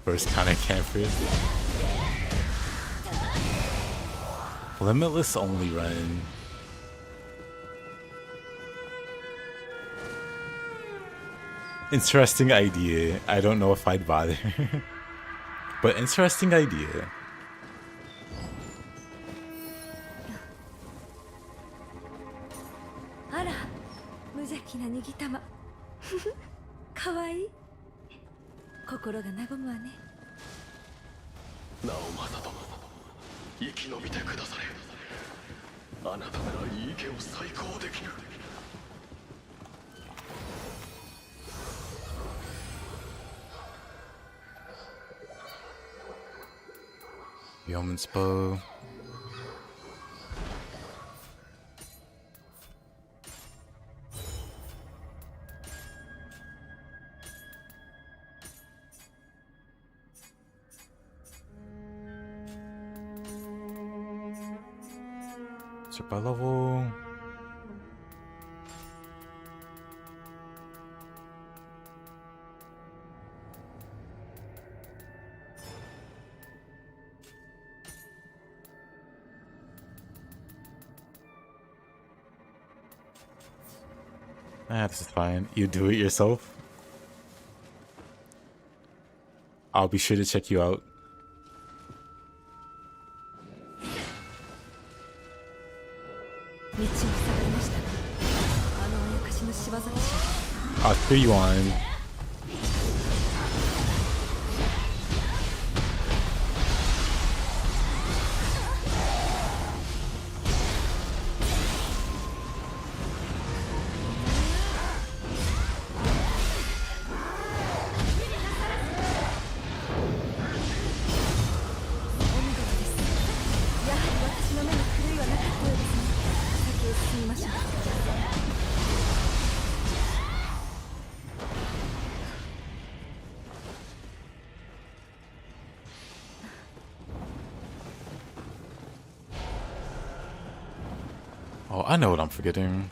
First kind of camper. Limitless only run. Interesting idea. I don't know if I'd bother. But interesting idea. あら、無邪気な握玉。かわいい。心が和むわね。直政殿、生き延びてくだされ。あなたなら井伊家を再興できる。Yeoman's bow. Sort by level. Ah, this is fine. You do it yourself. I'll be sure to check you out. I'll put you on. Oh, I know what I'm forgetting.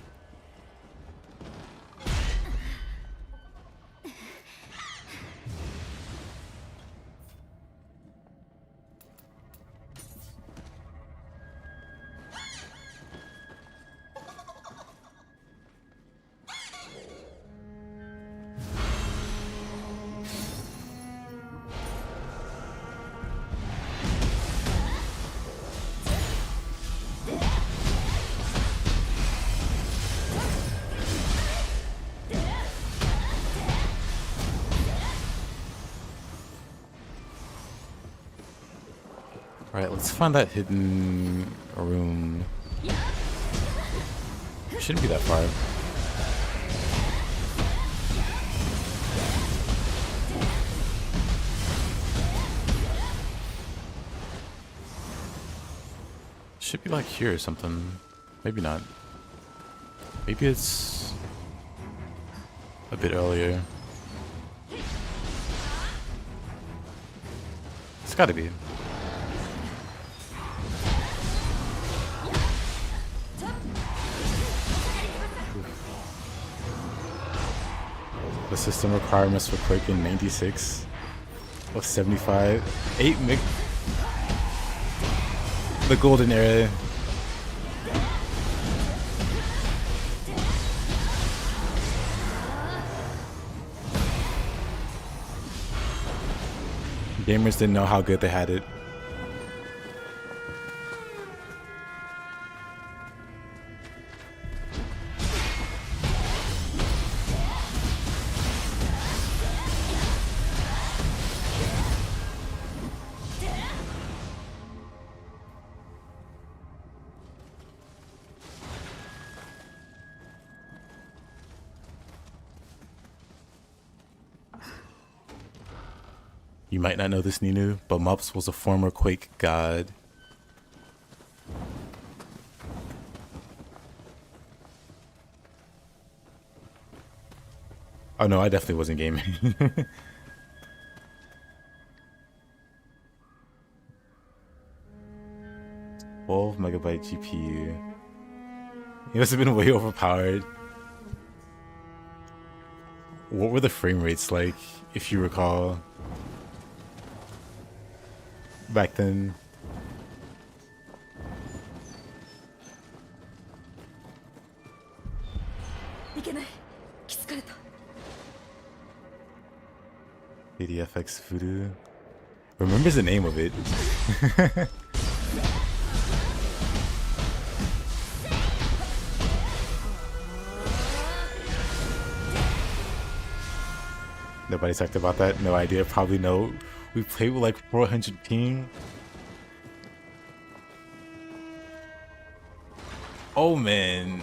Alright, let's find that hidden room. Shouldn't be that far. Should be like here or something. Maybe not. Maybe it's a bit earlier. It's gotta be. The system requirements for Quake in 96 of 75. 8 meg. The golden era. Gamers didn't know how good they had it. You might not know this, Ninu, but Mops was a former Quake god. Oh no, I definitely wasn't gaming. 12 megabyte GPU. It must have been way overpowered. What were the frame rates like, if you recall? Back then. ADFX Voodoo. Remembers the name of it. Nobody talked about that. No idea. Probably no. We played with like 400 ping. Oh man.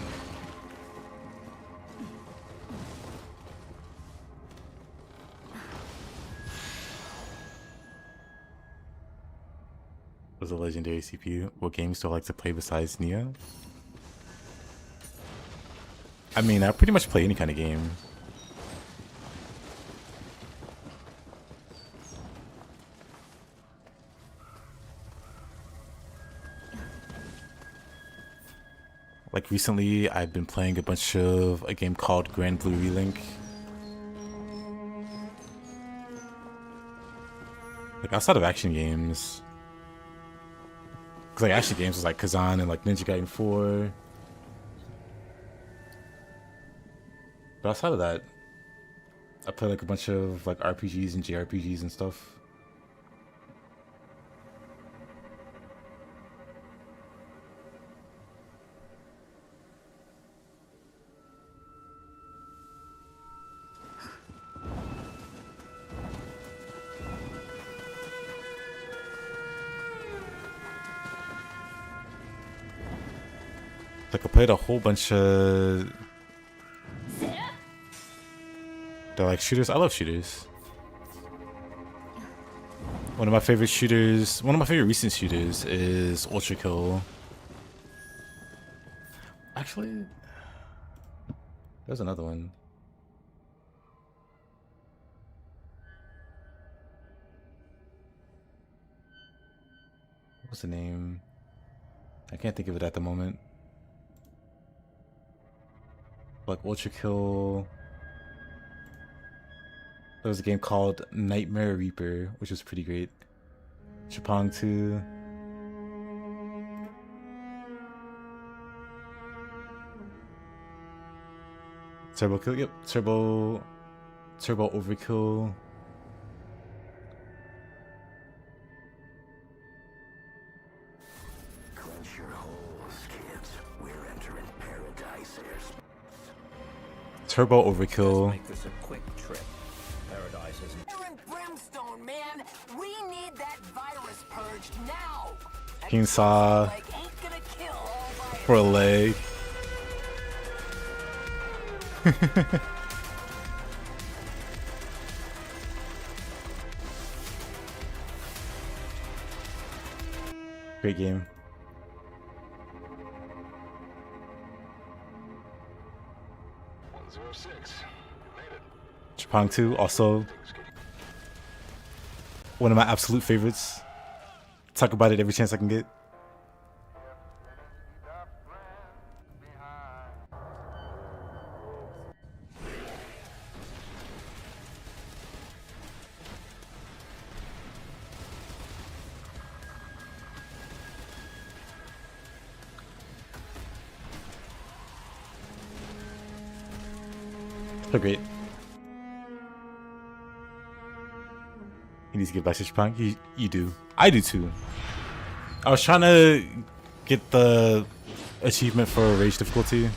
Was a legendary CPU. What games do I like to play besides Nioh? I mean, I pretty much play any kind of game. Like recently, I've been playing a bunch of a game called Grand Blue Relink. Like outside of action games, because like action games was like Kazan and like Ninja Gaiden 4. But outside of that, I play like a bunch of like RPGs and JRPGs and stuff. Like I played a whole bunch of they're like shooters. I love shooters. One of my favorite shooters, one of my favorite recent shooters is Ultra Kill. Actually, there's another one. What's the name? I can't think of it at the moment. Like Ultra Kill. There was a game called Nightmare Reaper, which was pretty great. Shapebtw. Turbo Kill, yep. Turbo Overkill. Clench your holes, kids. We're entering paradise airspace. Turbo Overkill. Make this a quick trip. Paradise isn't. Fire and brimstone, man. We need that virus purged now. King Saw Like, ain't gonna kill all by for a leg. Great game. 106. Made it. Shapebtw, also one of my absolute favorites. Talk about it every chance I can get. So great. He needs to get back to Shapebtw. You do. I do too. I was trying to get the achievement for rage difficulty.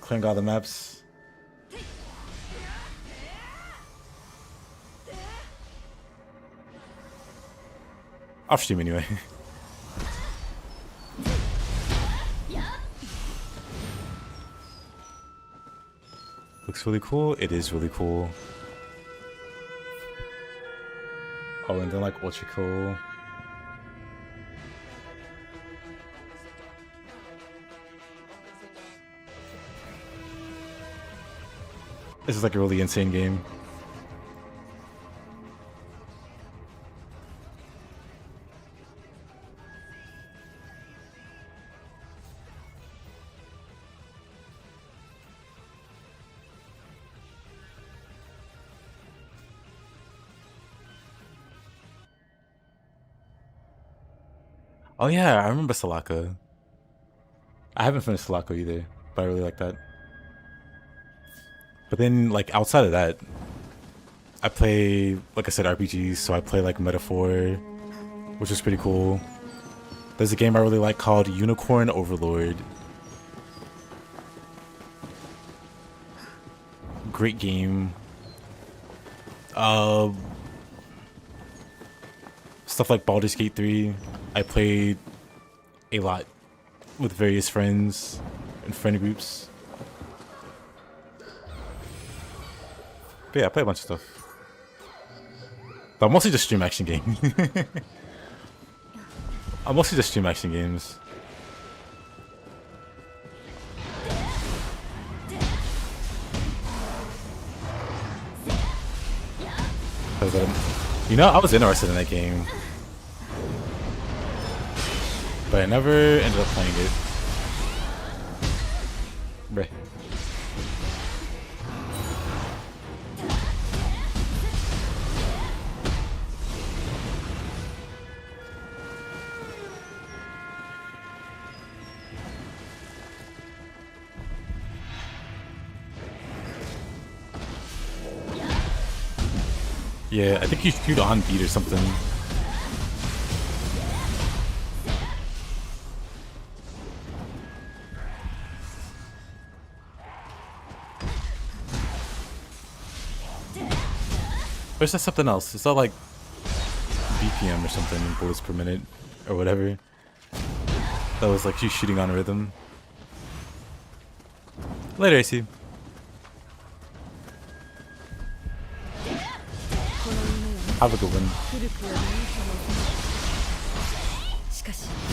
Clearing all the maps. Off stream anyway. Looks really cool. It is really cool. Oh, and then like Ultra Cool. This is like a really insane game. Oh yeah, I remember Salaka. I haven't finished Salaka either, but I really like that. But then, like, outside of that, I play, like I said, RPGs, so I play, like, Metaphor, which is pretty cool. There's a game I really like called Unicorn Overlord. Great game. Stuff like Baldur's Gate 3, I played a lot with various friends and friend groups. But yeah, I play a bunch of stuff. But I mostly just stream action games. I mostly just stream action games. You know, I was interested in that game, but I never ended up playing it. Bruh. Yeah, I think you shoot on beat or something. Or is that something else? It's not like BPM or something, bullets per minute or whatever. That was like you shooting on rhythm. Later, AC. Have a good one.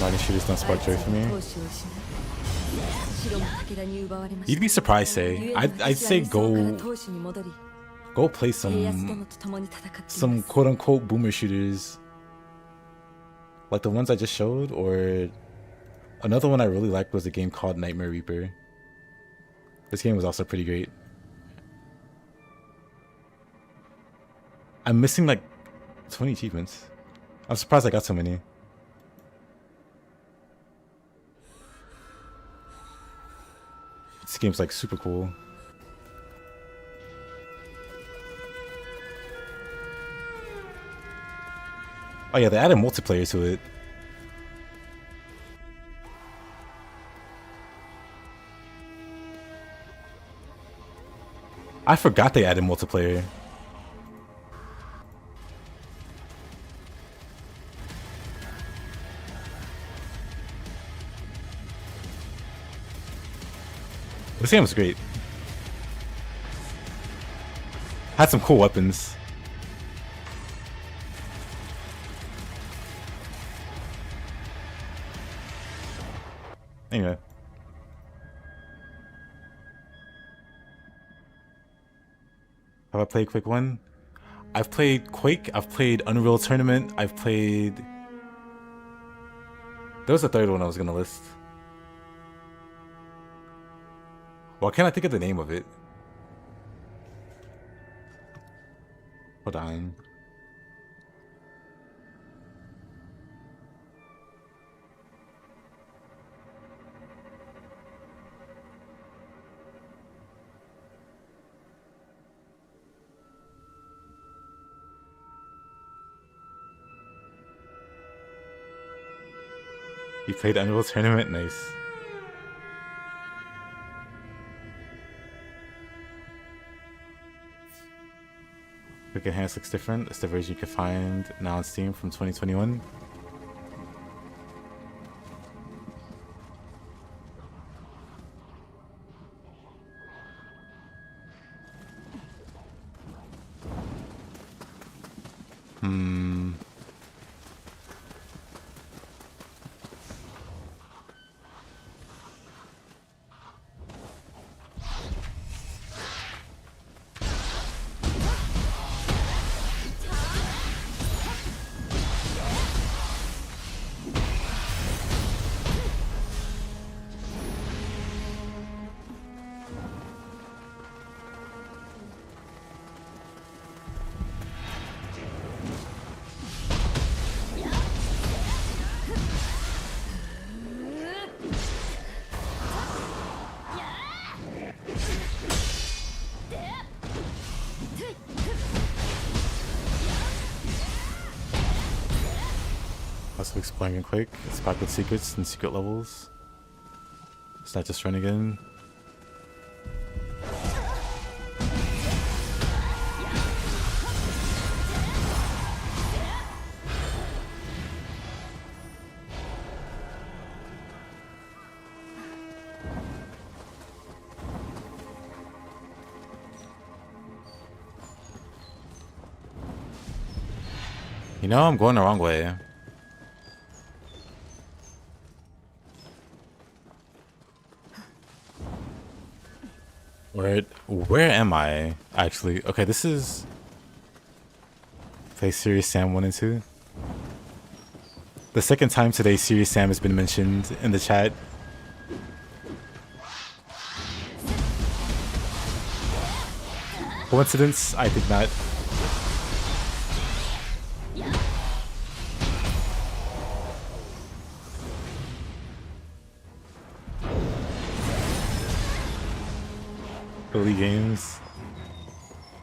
Mining shooters don't spark joy for me. You'd be surprised, say. I'd say go play some quote unquote boomer shooters, like the ones I just showed, or another one I really liked was a game called Nightmare Reaper. This game was also pretty great. I'm missing like 20 achievements. I'm surprised I got so many. This game's like super cool. Oh yeah, they added multiplayer to it. I forgot they added multiplayer. This game was great. Had some cool weapons. Anyway. Have I played Quake 1? I've played Quake, I've played Unreal Tournament, I've played... There was a third one I was gonna list. Why can't I think of the name of it? Hold on. You played Unreal Tournament? Nice. Quick Enhance looks different. It's the version you can find now on Steam from 2021. Also exploring in Quake. It's packed with secrets and secret levels. It's not just run again. You know, I'm going the wrong way. Where am I, actually? Okay, this is... Play Serious Sam 1 and 2. The second time today Serious Sam has been mentioned in the chat. Coincidence? I think not. Silly games.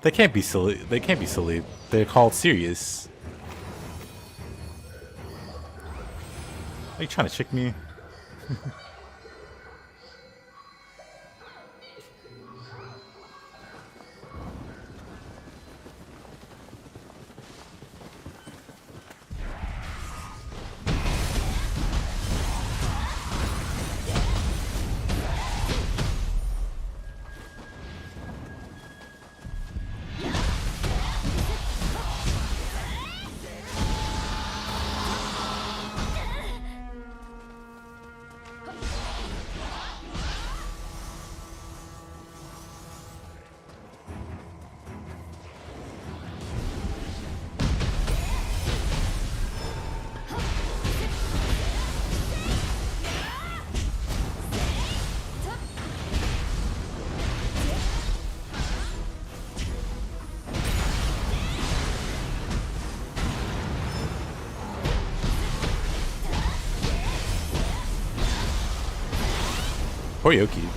They can't be silly. They can't be silly. They're called serious. Are you trying to trick me? Poor Yoki.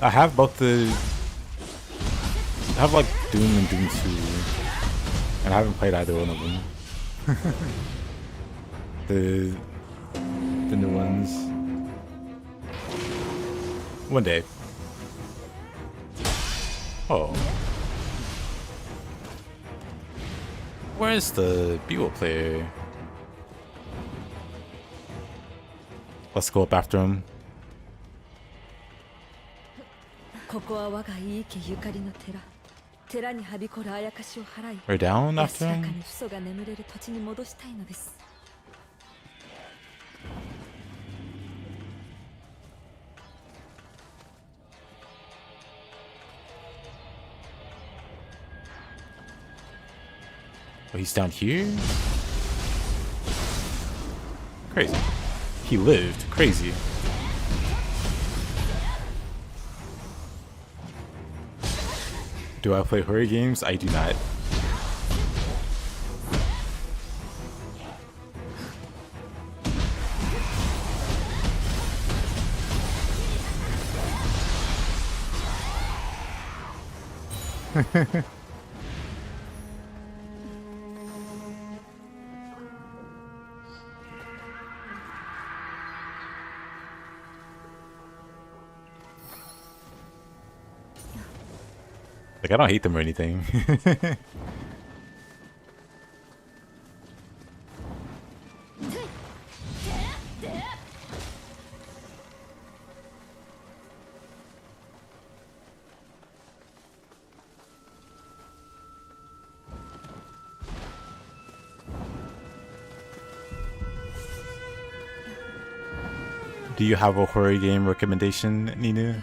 I have both the... I have like Doom and Doom 2. And I haven't played either one of them. the new ones. One day. Oh. Where's the Buell player? Let's go up after him. ここは我が井伊家ゆかりの寺。寺にはびこるあやかしを払い、 We're down 安 after らか him? に父祖が眠れる土地に戻したいのです。 Oh, he's down here? Crazy. He lived. Crazy. Do I play horror games? I do not. Like, I don't hate them or anything. Do you have a horror game recommendation, Ninu?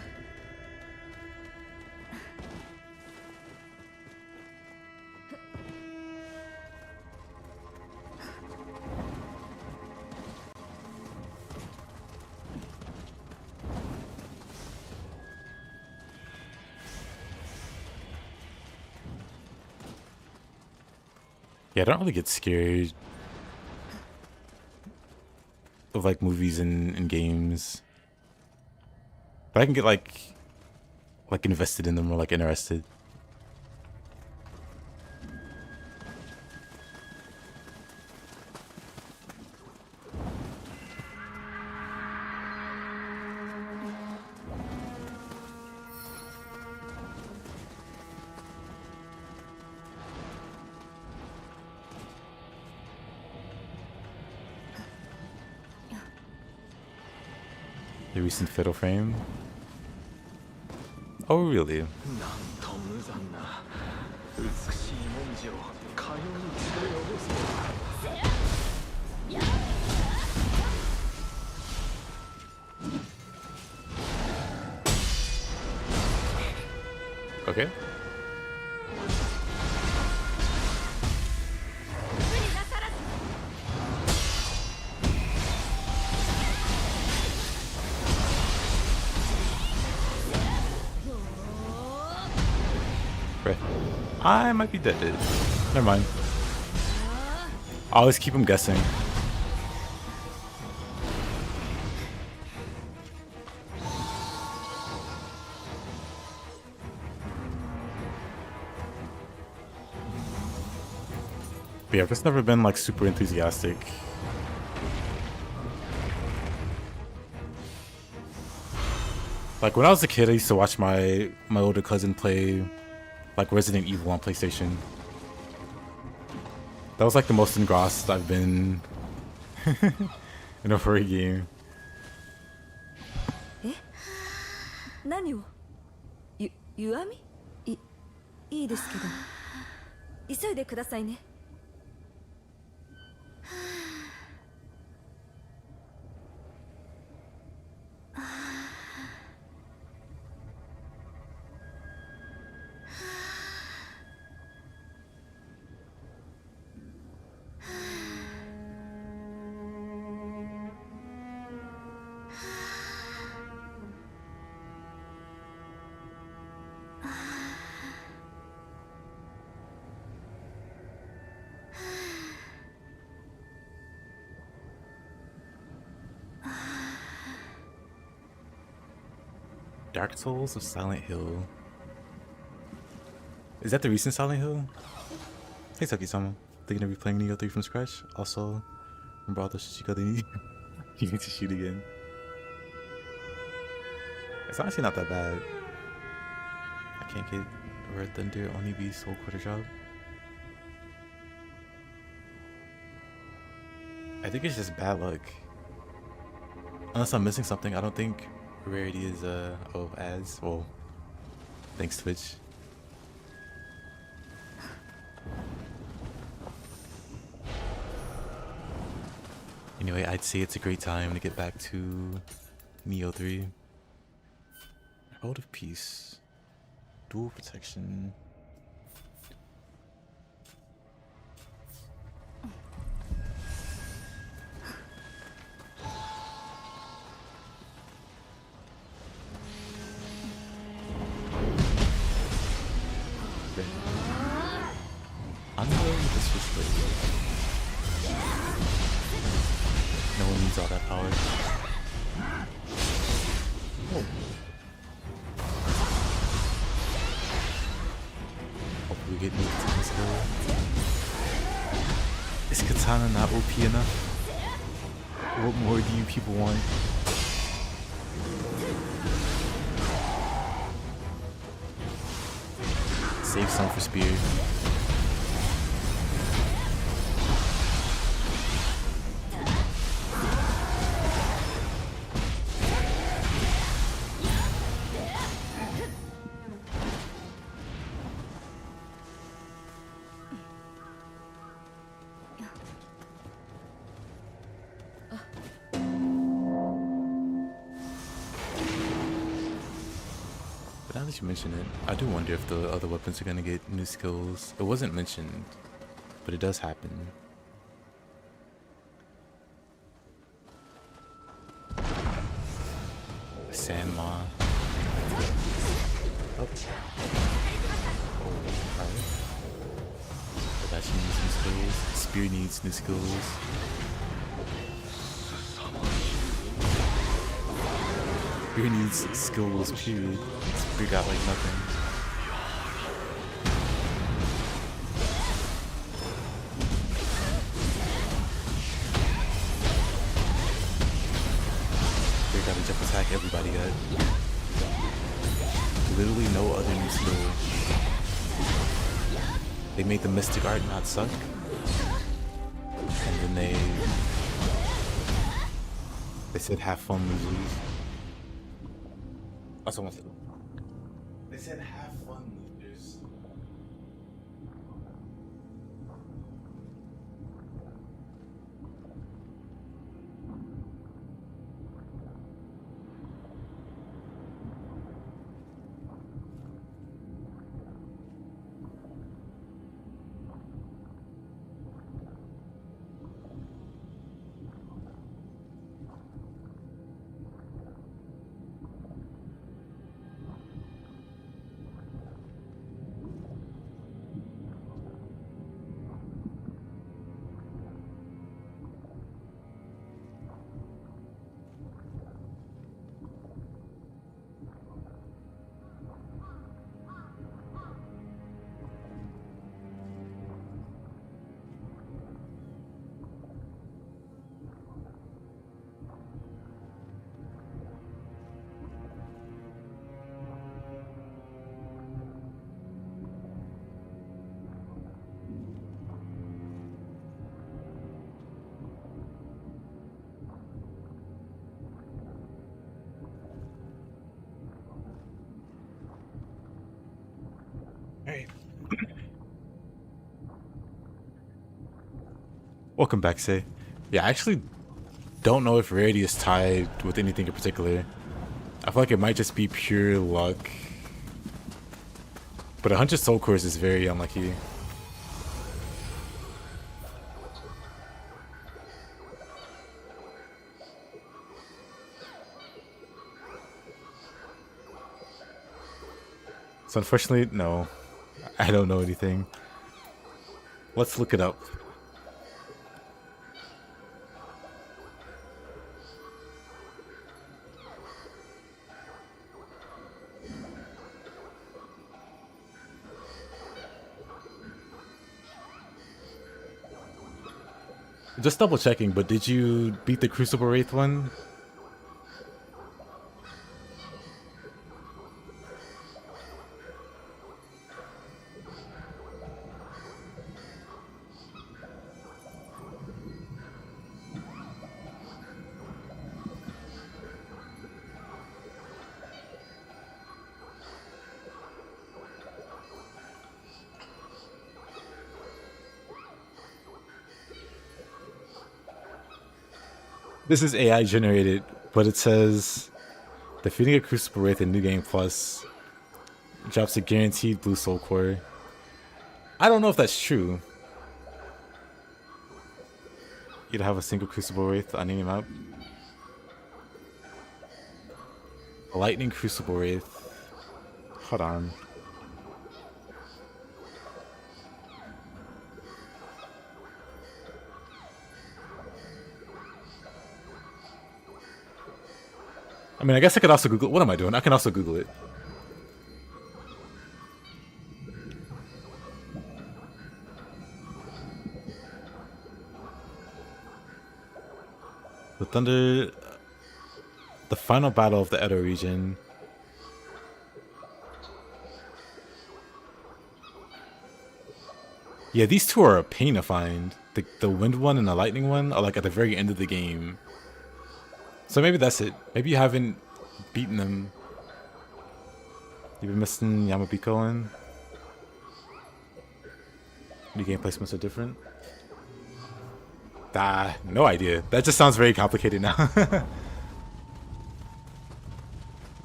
Yeah, I don't really get scared of like movies and games, but I can get like invested in them or like interested. The recent Fiddle Frame. Oh, really? Okay. Right. I might be dead. Never mind. I always keep him guessing. But yeah, I've just never been like super enthusiastic. Like when I was a kid, I used to watch my older cousin play like Resident Evil on PlayStation. That was like the most engrossed I've been in a horror game. 何を弱みいいですけど急いでくださいね Dark Souls of Silent Hill. Is that the recent Silent Hill? Hey Saki-sama. Thinking of replaying Nioh 3 from scratch? Also, remember all the shit you need to shoot again. It's honestly not that bad. I can't get Red Thunder only be Soul Quarter Drop. I think it's just bad luck. Unless I'm missing something, I don't think rarity is as well. Thanks Twitch. Anyway, I'd say it's a great time to get back to Nioh 3. Herald of Peace. Dual protection. I'm going with the Switchblade. No one needs all that power. Oh. Hopefully we get new katana skill. Is katana not OP enough? What more do you people want? Save some for spear. Now that you mention it, I do wonder if the other weapons are gonna get new skills. It wasn't mentioned, but it does happen. Sandma. Oh. Alright. Adachi needs new skills. Spear needs new skills. Spear needs skills, period. Spear got like nothing. Spear got a jump attack, everybody got. Literally no other new skill. They made the mystic art not suck. And then they said have fun losers. someone said. They said have fun, losers. Hey. Welcome back, Say. Yeah, I actually don't know if rarity is tied with anything in particular. I feel like it might just be pure luck. But 100 soul cores is very unlucky. So unfortunately, no. I don't know anything. Let's look it up. Just double checking, but did you beat the Crucible Wraith one? This is AI generated, but it says defeating a Crucible Wraith in New Game Plus drops a guaranteed blue soul core. I don't know if that's true. You'd have a single Crucible Wraith on any map. Lightning Crucible Wraith. Hold on. I mean, I guess I could also Google. What am I doing? I can also Google it. The Thunder. The final battle of the Edo region. Yeah, these two are a pain to find. The wind one and the lightning one are like at the very end of the game. So maybe that's it. Maybe you haven't beaten them. You've been missing Yamabiko in. New game placements are different. No idea. That just sounds very complicated now.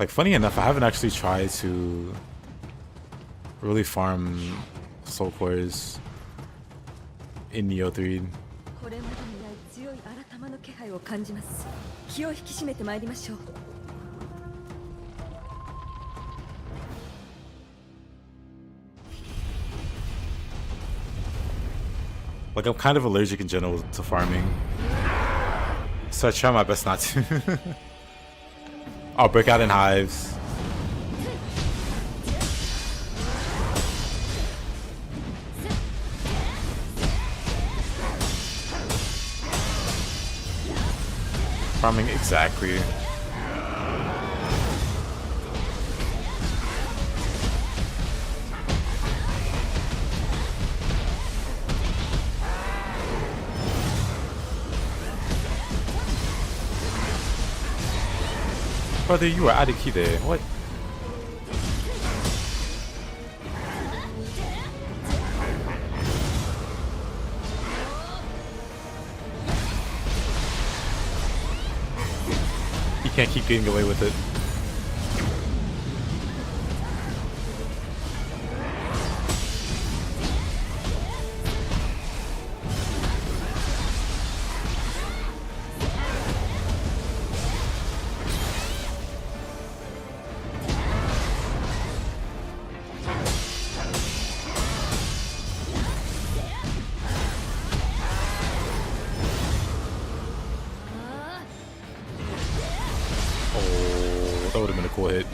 Like, funny enough, I haven't actually tried to really farm soul cores in Nioh 3. これまでにない強い新玉の気配を感じます。気を引き締めてまいりましょう。 Like, I'm kind of allergic in general to farming, so I try my best not to. I'll break out in hives. Farming exactly. Brother, you were out of key there. What? can't keep getting away with it. Oh, that would have been a cool hit.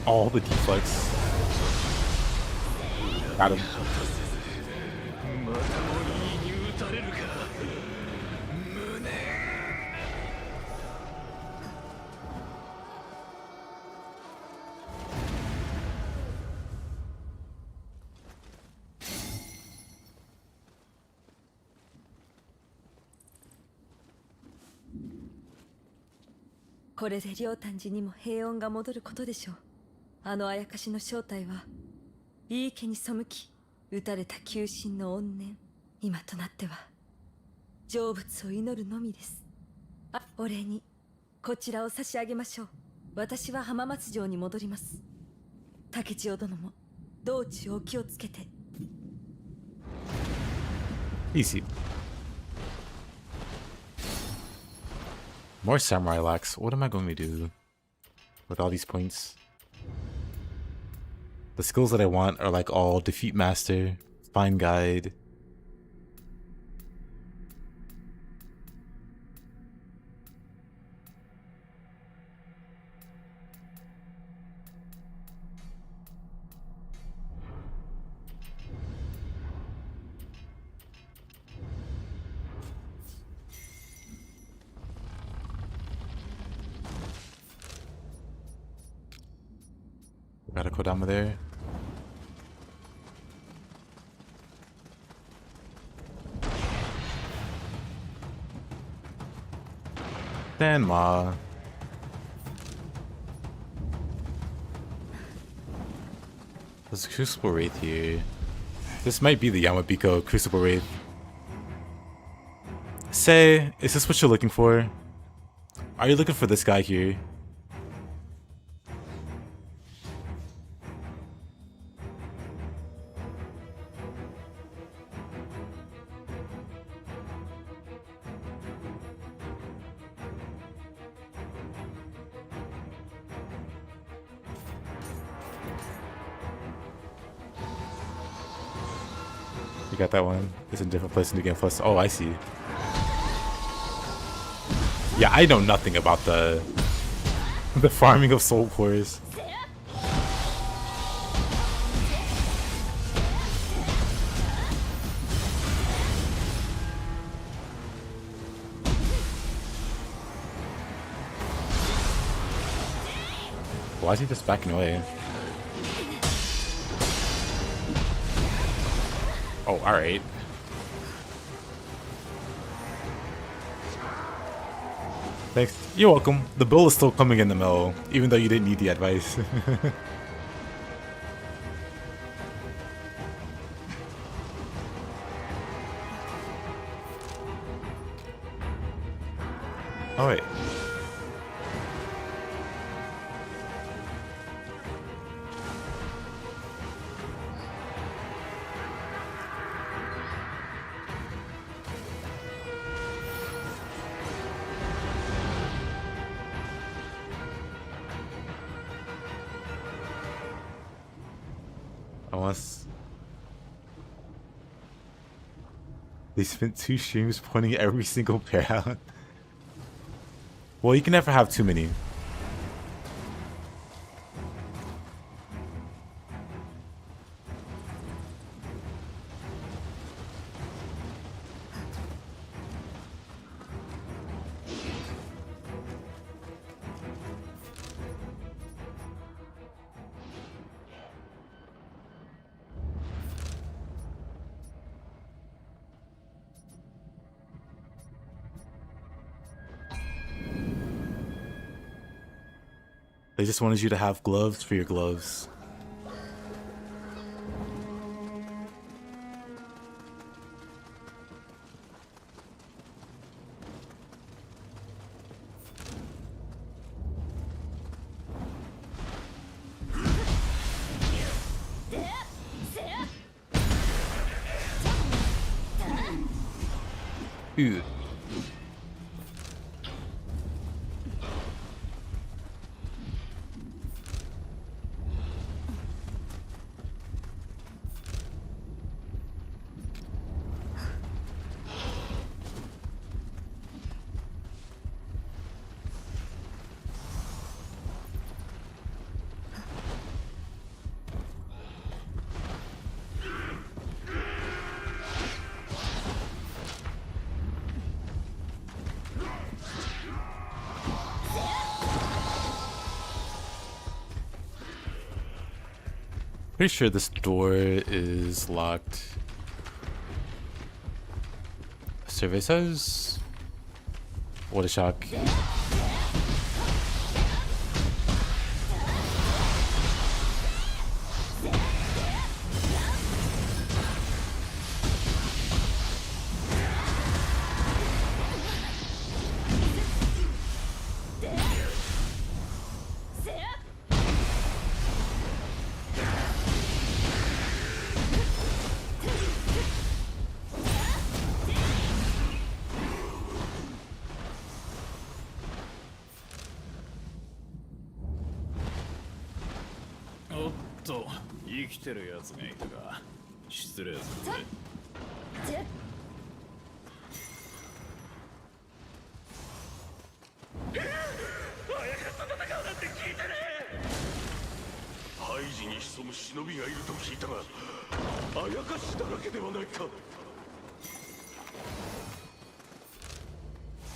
All the deflex. Got him. またもいいに打たれるか無念。これで両丹寺にも平穏が戻ることでしょう。あのあやかしの正体は、いい家に背き、打たれた求心の怨念。今となっては、成仏を祈るのみです。お礼に、こちらを差し上げましょう。私は浜松城に戻ります。竹千代殿も、道中お気をつけて。Easy. More samurai lax. What am I going to do with all these points? The skills that I want are like all defeat master, find guide. Got a Kodama there. Danma. There's a Crucible Wraith here. This might be the Yamabiko Crucible Wraith. Say, is this what you're looking for? Are you looking for this guy here? You got that one? It's in a different place in the game plus. Oh, I see. Yeah, I know nothing about the farming of soul cores. Why is he just backing away? Oh, alright. Thanks. You're welcome. The bill is still coming in the mail, even though you didn't need the advice. Oh, wait. Unless they spent 2 streams pointing every single pair out. Well, you can never have too many. They just wanted you to have gloves for your gloves. Ew. Pretty sure this door is locked. Survey says. What a shock.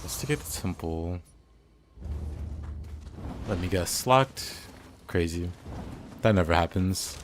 Let's take it to temple. Let me guess. Locked? Crazy. That never happens.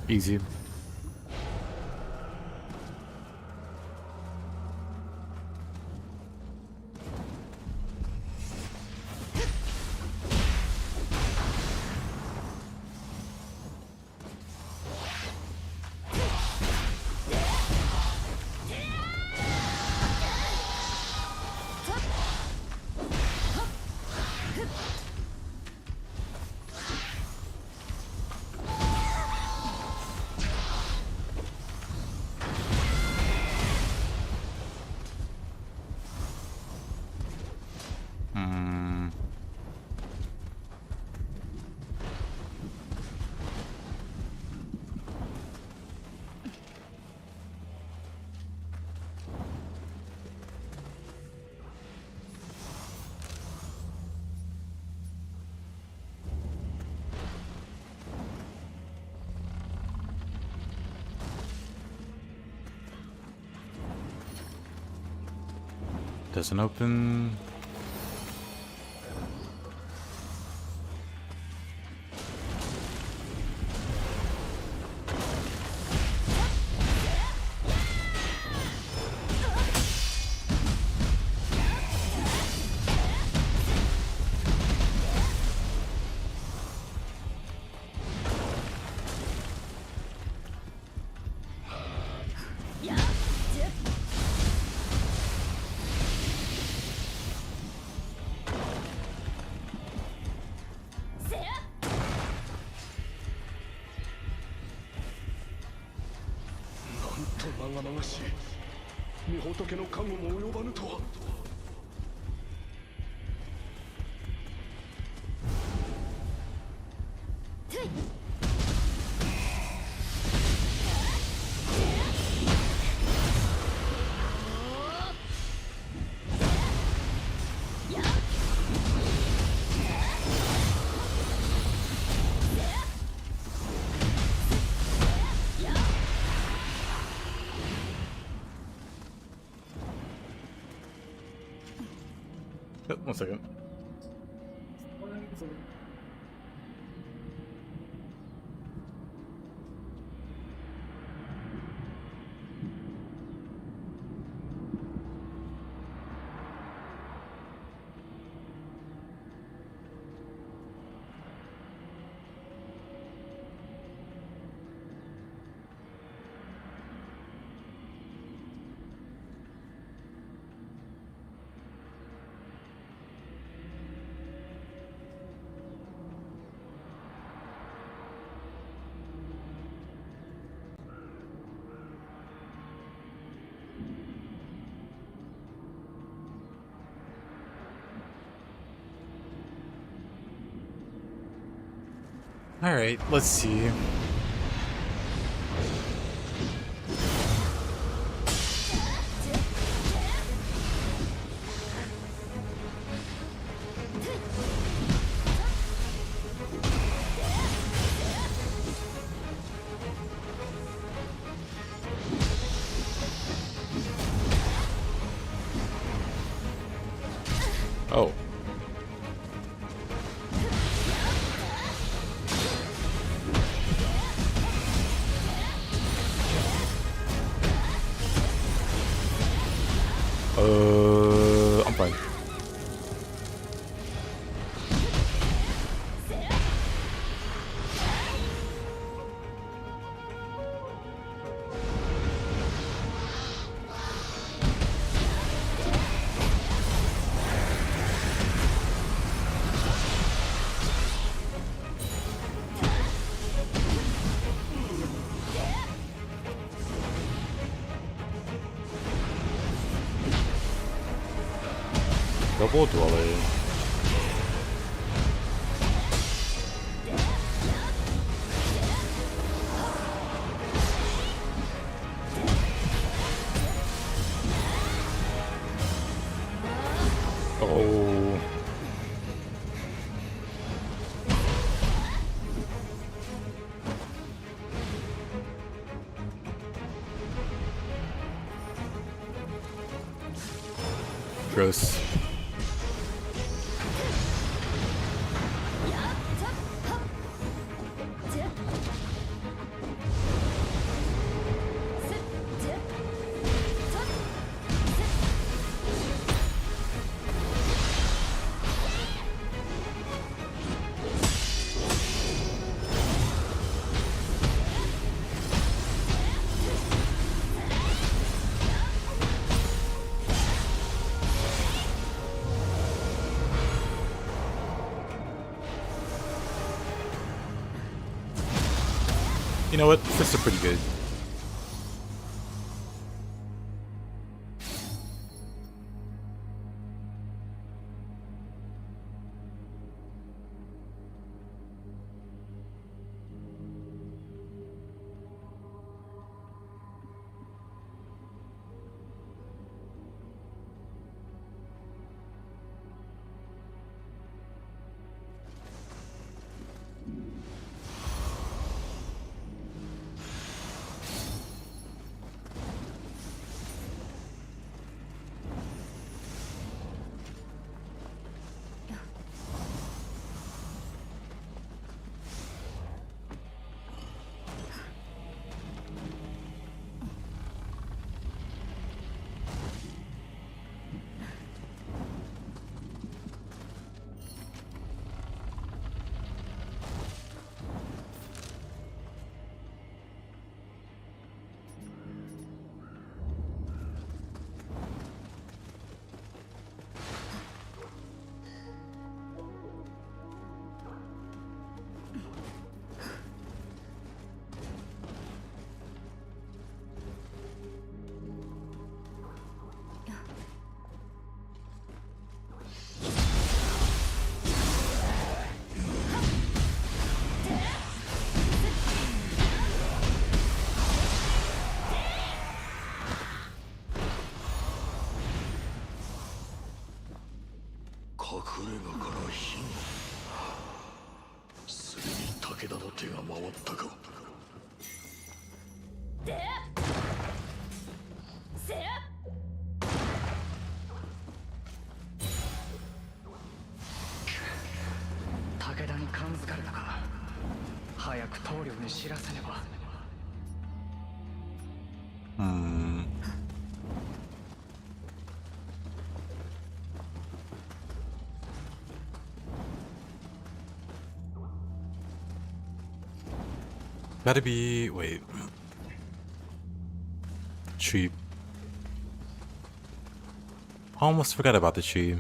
Easy. Doesn't open. まがまがしい。御仏の加護も及ばぬとは。Oh, 1 second. Alright, let's see. Oh. I'm fine. Double dweller. Oh. Gross. You know what? Fists are pretty good. 手が回ったか。武田に感づかれたか。早く棟梁に知らせねば。Gotta be... wait. Tree. I almost forgot about the tree.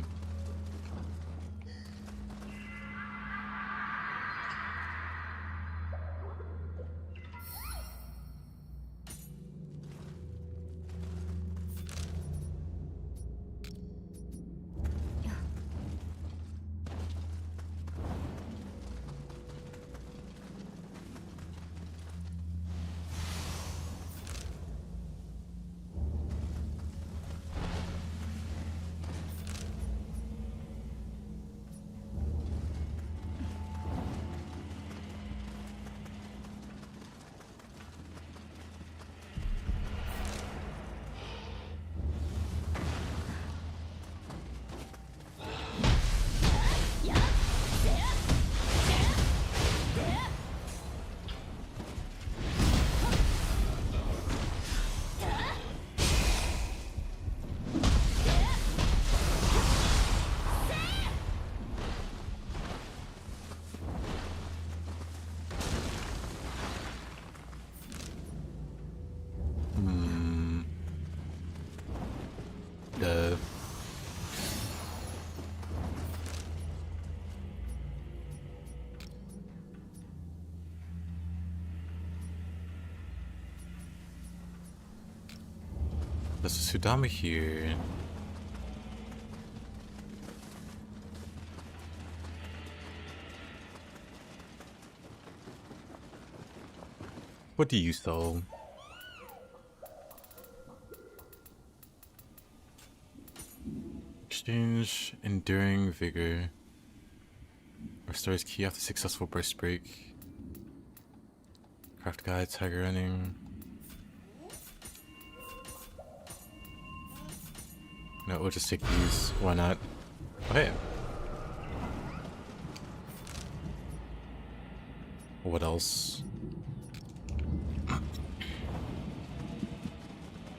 There's a Sudama here. What do you sell? Exchange enduring vigor. Restores key after successful burst break. Craft guide, tiger running. No, we'll just take these. Why not? Oh, hey. What else?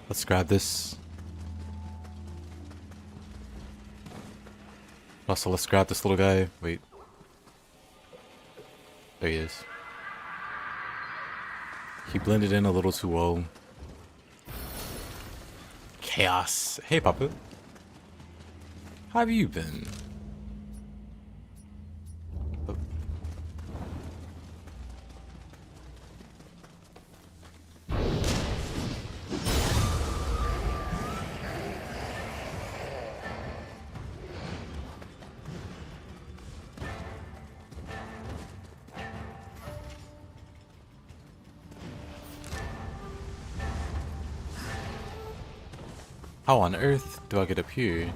Let's grab this. Also, let's grab this little guy. Wait. There he is. He blended in a little too well. Chaos. Hey, Papu. How have you been? Oh. How on earth do I get up here?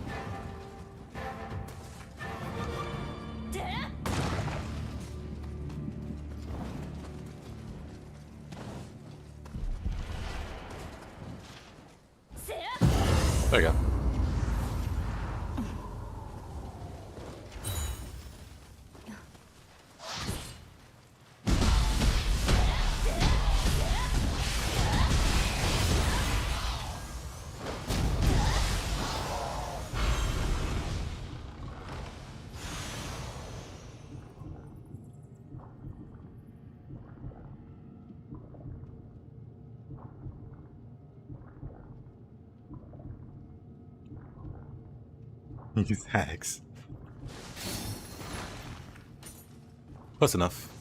There you go. Use hacks. Close enough.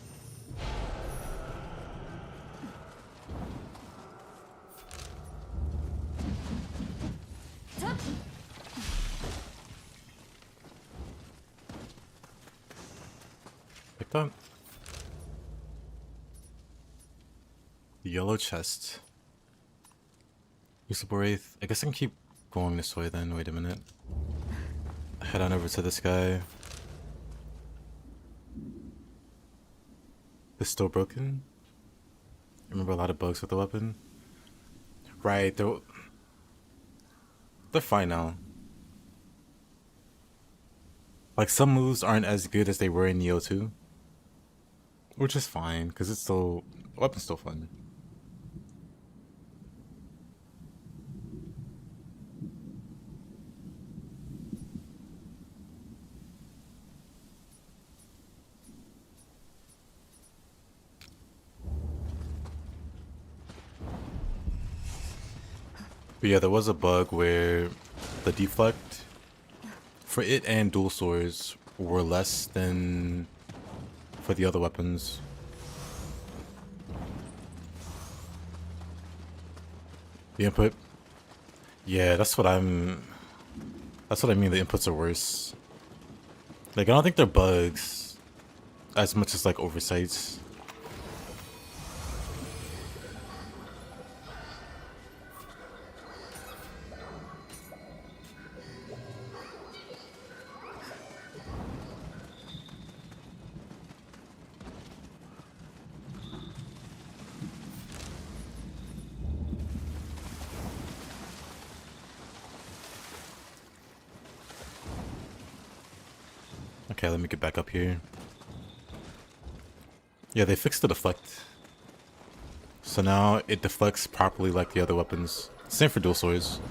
Like that. The yellow chest. Usable Wraith. I guess I can keep going this way then. Wait a minute. Head on over to this guy. It's still broken? Remember a lot of bugs with the weapon? Right, they're fine now. Like, some moves aren't as good as they were in Nioh 2. Which is fine, because it's still... the weapon's still fun. But yeah, there was a bug where the deflect for it and dual swords were less than for the other weapons. The input? Yeah, that's what I mean, the inputs are worse. Like, I don't think they're bugs as much as like oversights. Okay, let me get back up here. Yeah, they fixed the deflect. So now it deflects properly like the other weapons. Same for dual swords.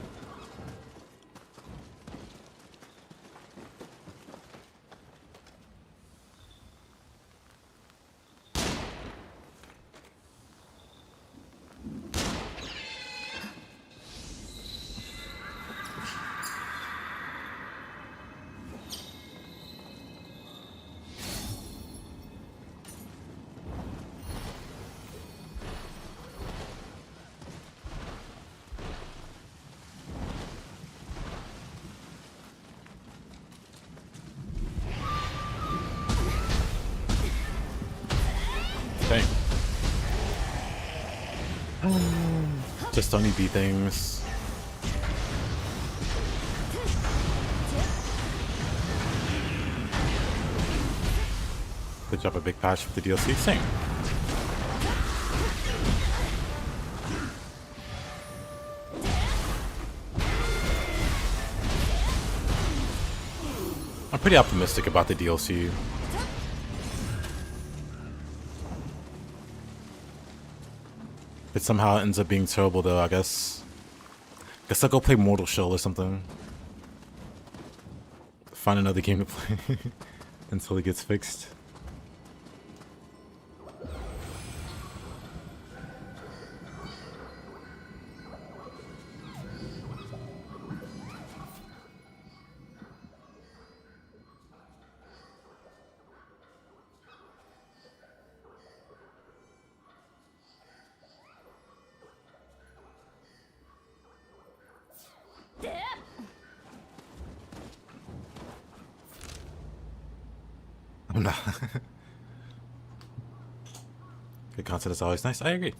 Dang. Just only beat things. Good job, a big patch for the DLC. Same. I'm pretty optimistic about the DLC. If it somehow ends up being terrible though, I guess I'll go play Mortal Shell or something. Find another game to play until it gets fixed. I'm not. Good content is always nice. I agree.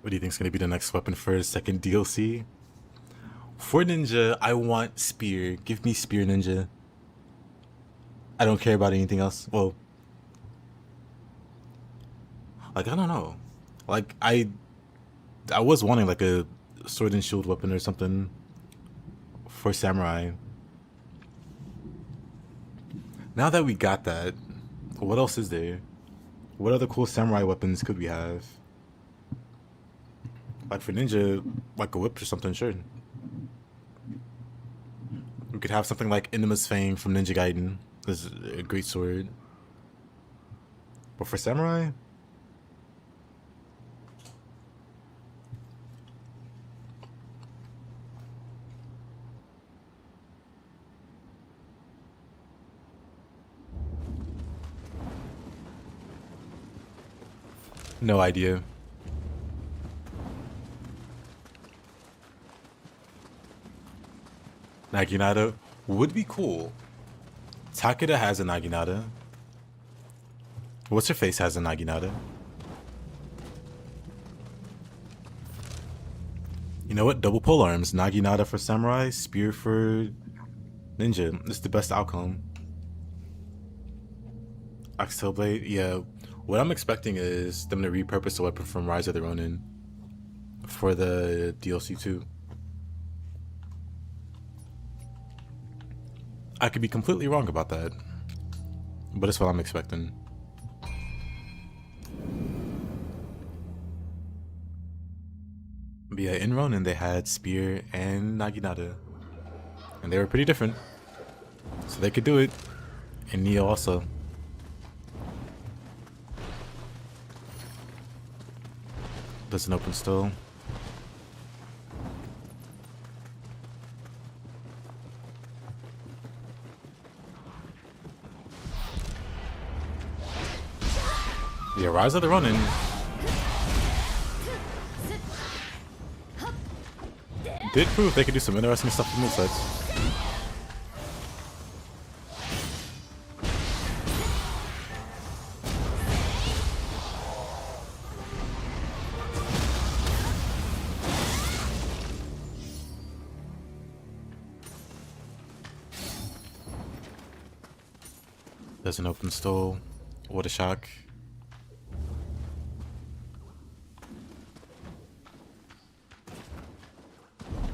What do you think is going to be the next weapon for the second DLC? For Ninja, I want Spear. Give me Spear Ninja. I don't care about anything else. Well, like, I don't know. Like, I was wanting like a sword and shield weapon or something for Samurai. Now that we got that, what else is there? What other cool Samurai weapons could we have? Like for Ninja, like a whip or something, sure. We could have something like Inima's Fang from Ninja Gaiden. This is a great sword. But for Samurai? No idea. Naginata would be cool. Takeda has a Naginata. What's her face has a Naginata. You know what? Double pole arms. Naginata for Samurai, Spear for Ninja, this is the best outcome. Oxtail Blade, yeah. What I'm expecting is them to repurpose the weapon from Rise of the Ronin for the DLC too. I could be completely wrong about that, but it's what I'm expecting. But yeah, in Ronin they had Spear and Naginata, and they were pretty different, so they could do it. And Nioh also. Doesn't open still. Yeah, Rise of the Ronin. Did prove they could do some interesting stuff with movesets. There's an open stall. What a shock.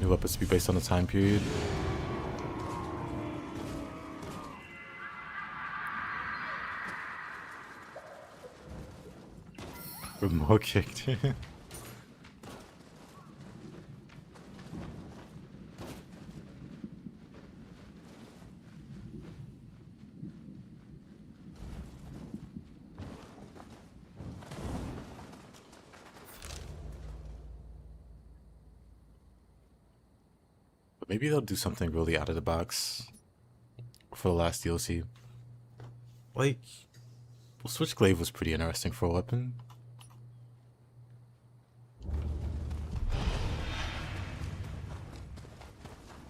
New weapons to be based on the time period. Remote kicked. Maybe they'll do something really out of the box for the last DLC. Like, well, Switchglaive was pretty interesting for a weapon.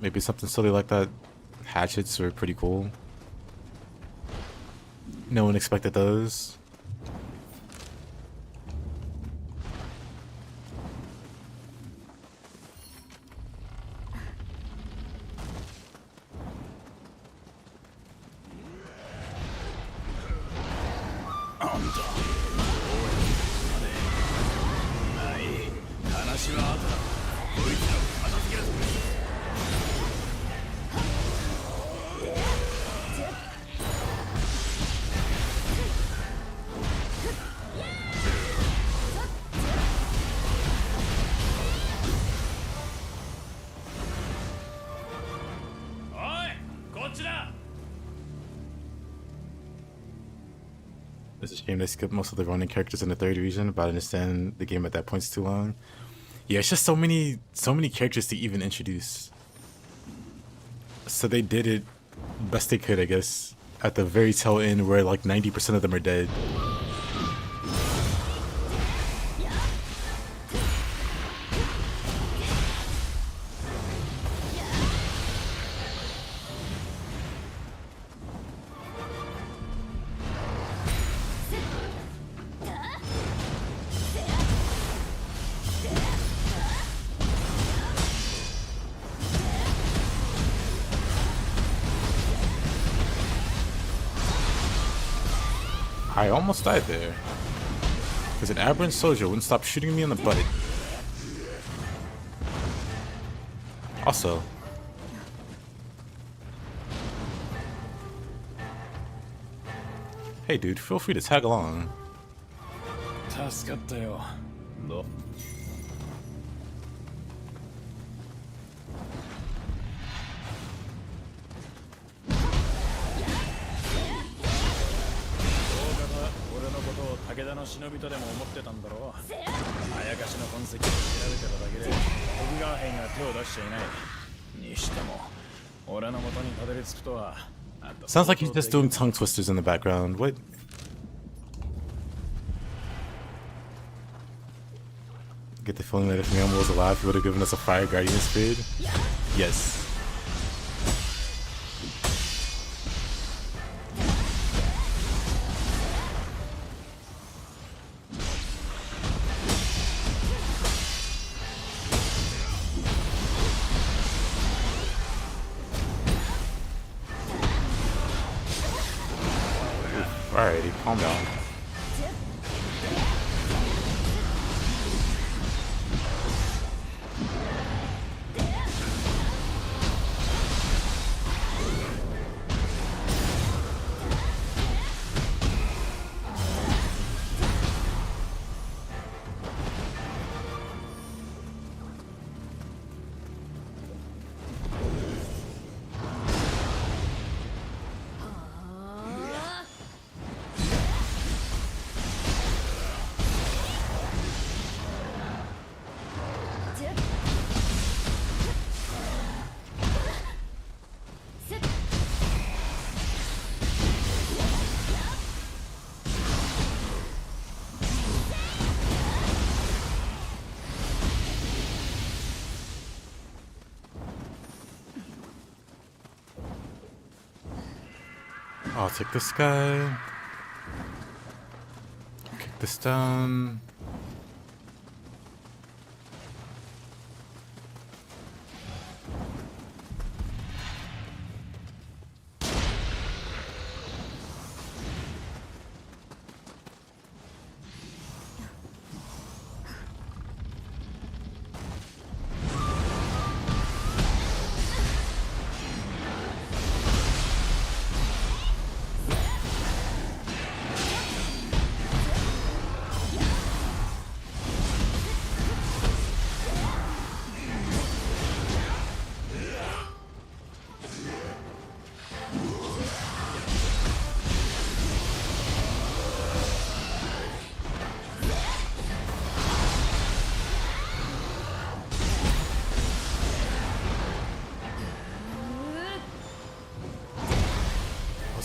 Maybe something silly like that. Hatchets were pretty cool. No one expected those. It's a shame they skipped most of the Ronin characters in the third region, but I understand the game at that point's too long. Yeah, it's just so many characters to even introduce. So they did it best they could, I guess, at the very tail end where like 90% of them are dead. I almost died there. Because an aberrant soldier wouldn't stop shooting me in the butt. Also, hey dude, feel free to tag along. Sounds like he's just doing tongue twisters in the background. What? Get the feeling that if Miyama was alive, he would have given us a Fire Guardian Spirit? Yes. Alrighty, calm down. I'll take this guy. Kick this down.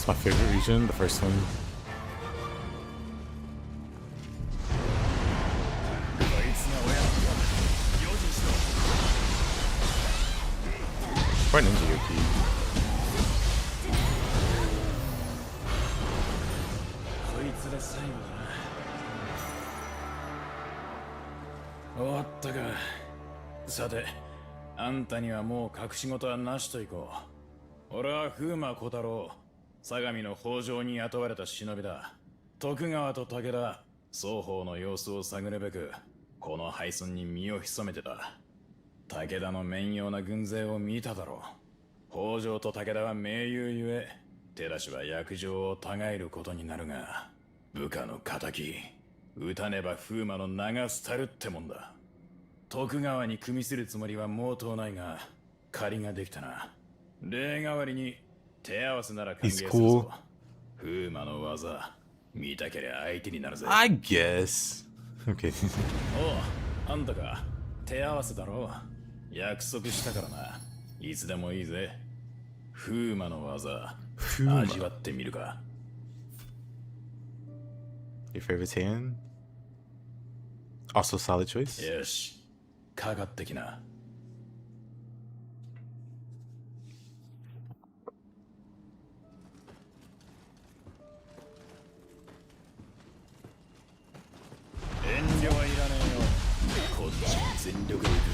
My favorite region, the first one. Quite into Yokai.終わったか。さて、あんたにはもう隠し事はなしといこう。俺は風魔小太郎。相模の北条に雇われた忍びだ。徳川と武田、双方の様子を探るべく、この廃村に身を潜めてた。武田の面妖な軍勢を見ただろう。北条と武田は盟友ゆえ、手出しは約定をたがえることになるが、部下の仇、撃たねば風魔の名が廃るってもんだ。徳川に組みするつもりは毛頭ないが、借りができたな。例代わりに、手合わせなら歓迎するぞ。風魔の技、見たけりゃ相手になるぜ。I guess. Okay. おう、あんたか。手合わせだろう。約束したからな。いつでもいいぜ。風魔の技、味わってみるか。Your favorite hand? Also solid choice. よし、かかってきな。遠慮はいらねえよ。こっちも全力でいく。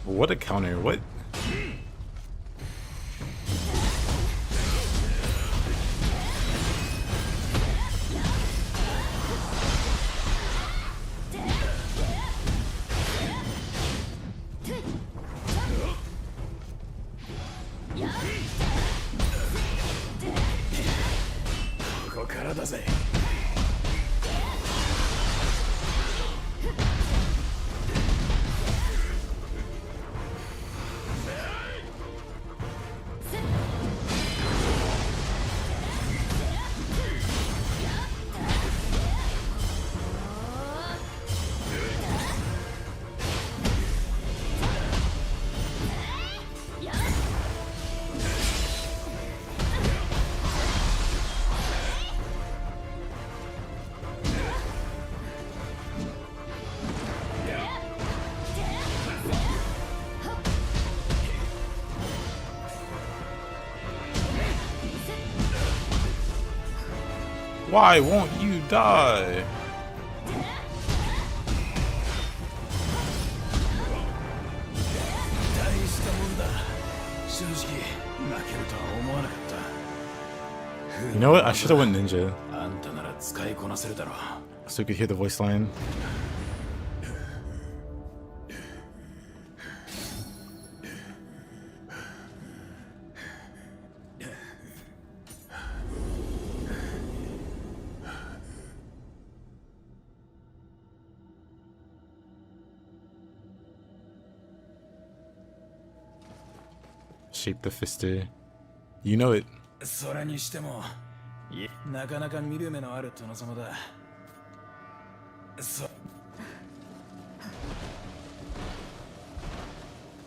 What a counter, what? Why won't you die? You know what? I should have went ninja. So you could hear the voice line. Shapebtw. You know it. それにしてもなかなか見る目のある殿様だ。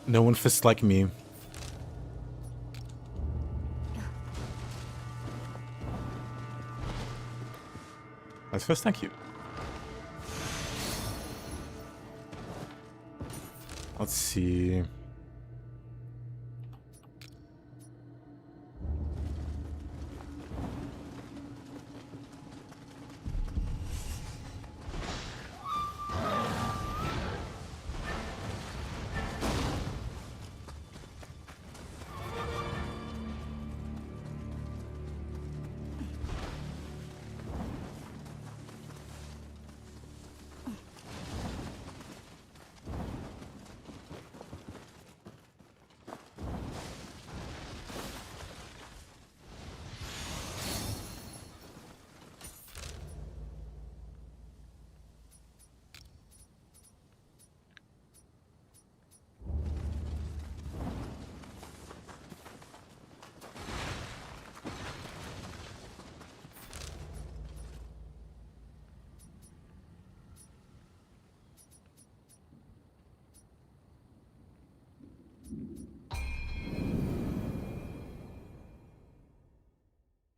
No one fists like me. Nice fist, thank you. Let's see.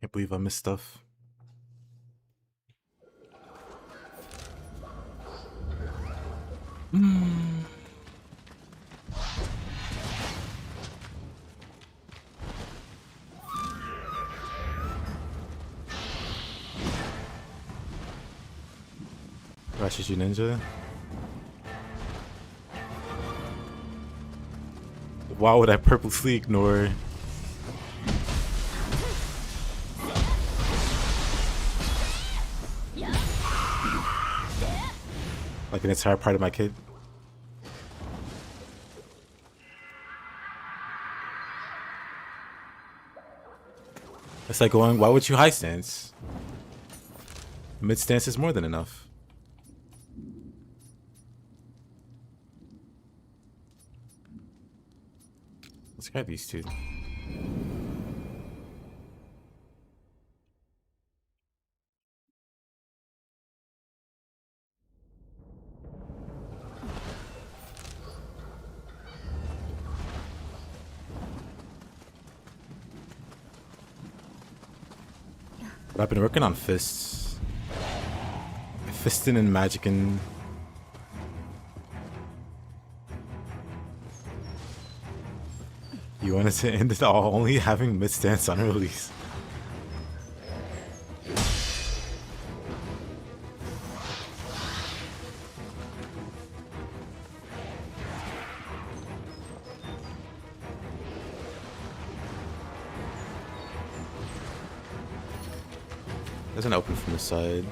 Can't believe I missed stuff. Rashishi Ninja. Why would I purposely ignore? Like an entire part of my kit. It's like going, why would you high stance? Mid stance is more than enough. Let's grab these two. But I've been working on fists. Fisting and magicking. You wanted to end it all only having mid stance on release. There's an open from the side.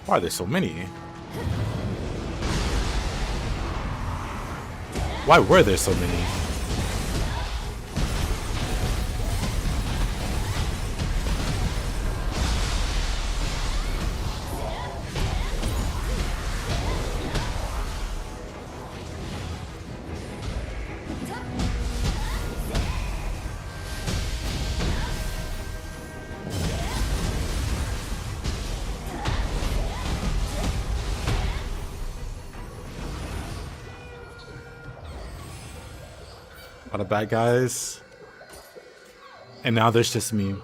Why are there so many? Why were there so many? A lot of bad guys. And now there's just me.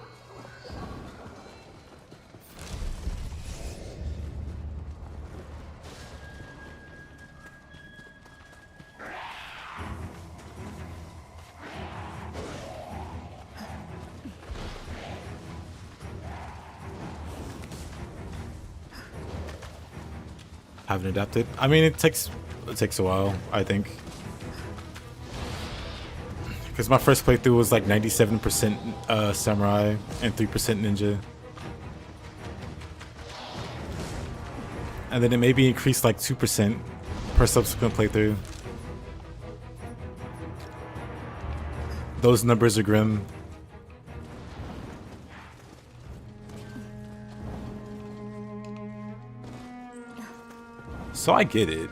Haven't adapted. I mean, it takes a while, I think. Because my first playthrough was like 97% samurai and 3% ninja. And then it maybe increased like 2% per subsequent playthrough. Those numbers are grim. So I get it.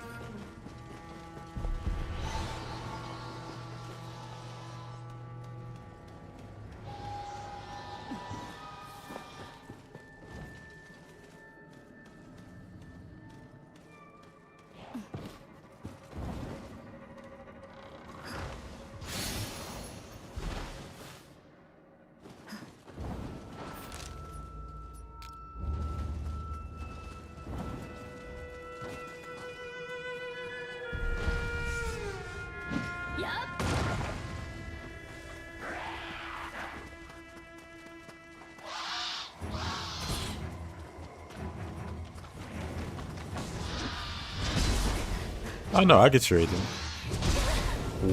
Oh no, I get your rating.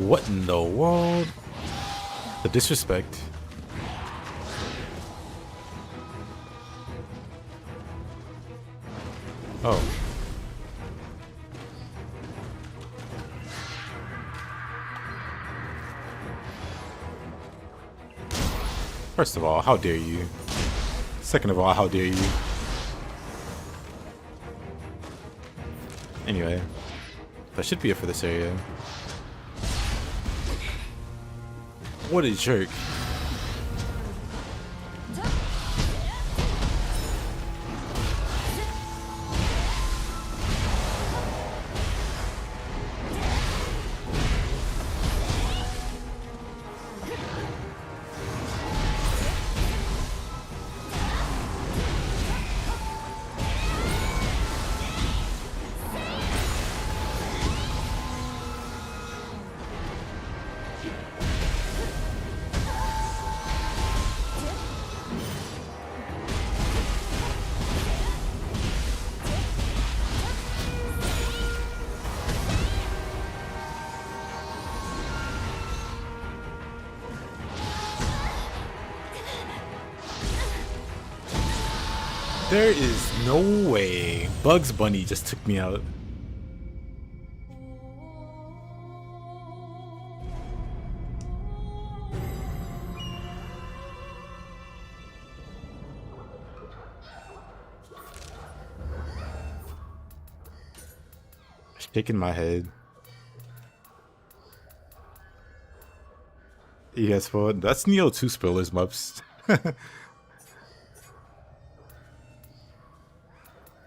What in the world? The disrespect. Oh. First of all, how dare you? Second of all, how dare you? Anyway. That should be it for this area. What a jerk. There is no way. Bugs Bunny just took me out. Shaking my head. You guys spoiled? That's Nioh 2 spoilers, Mups.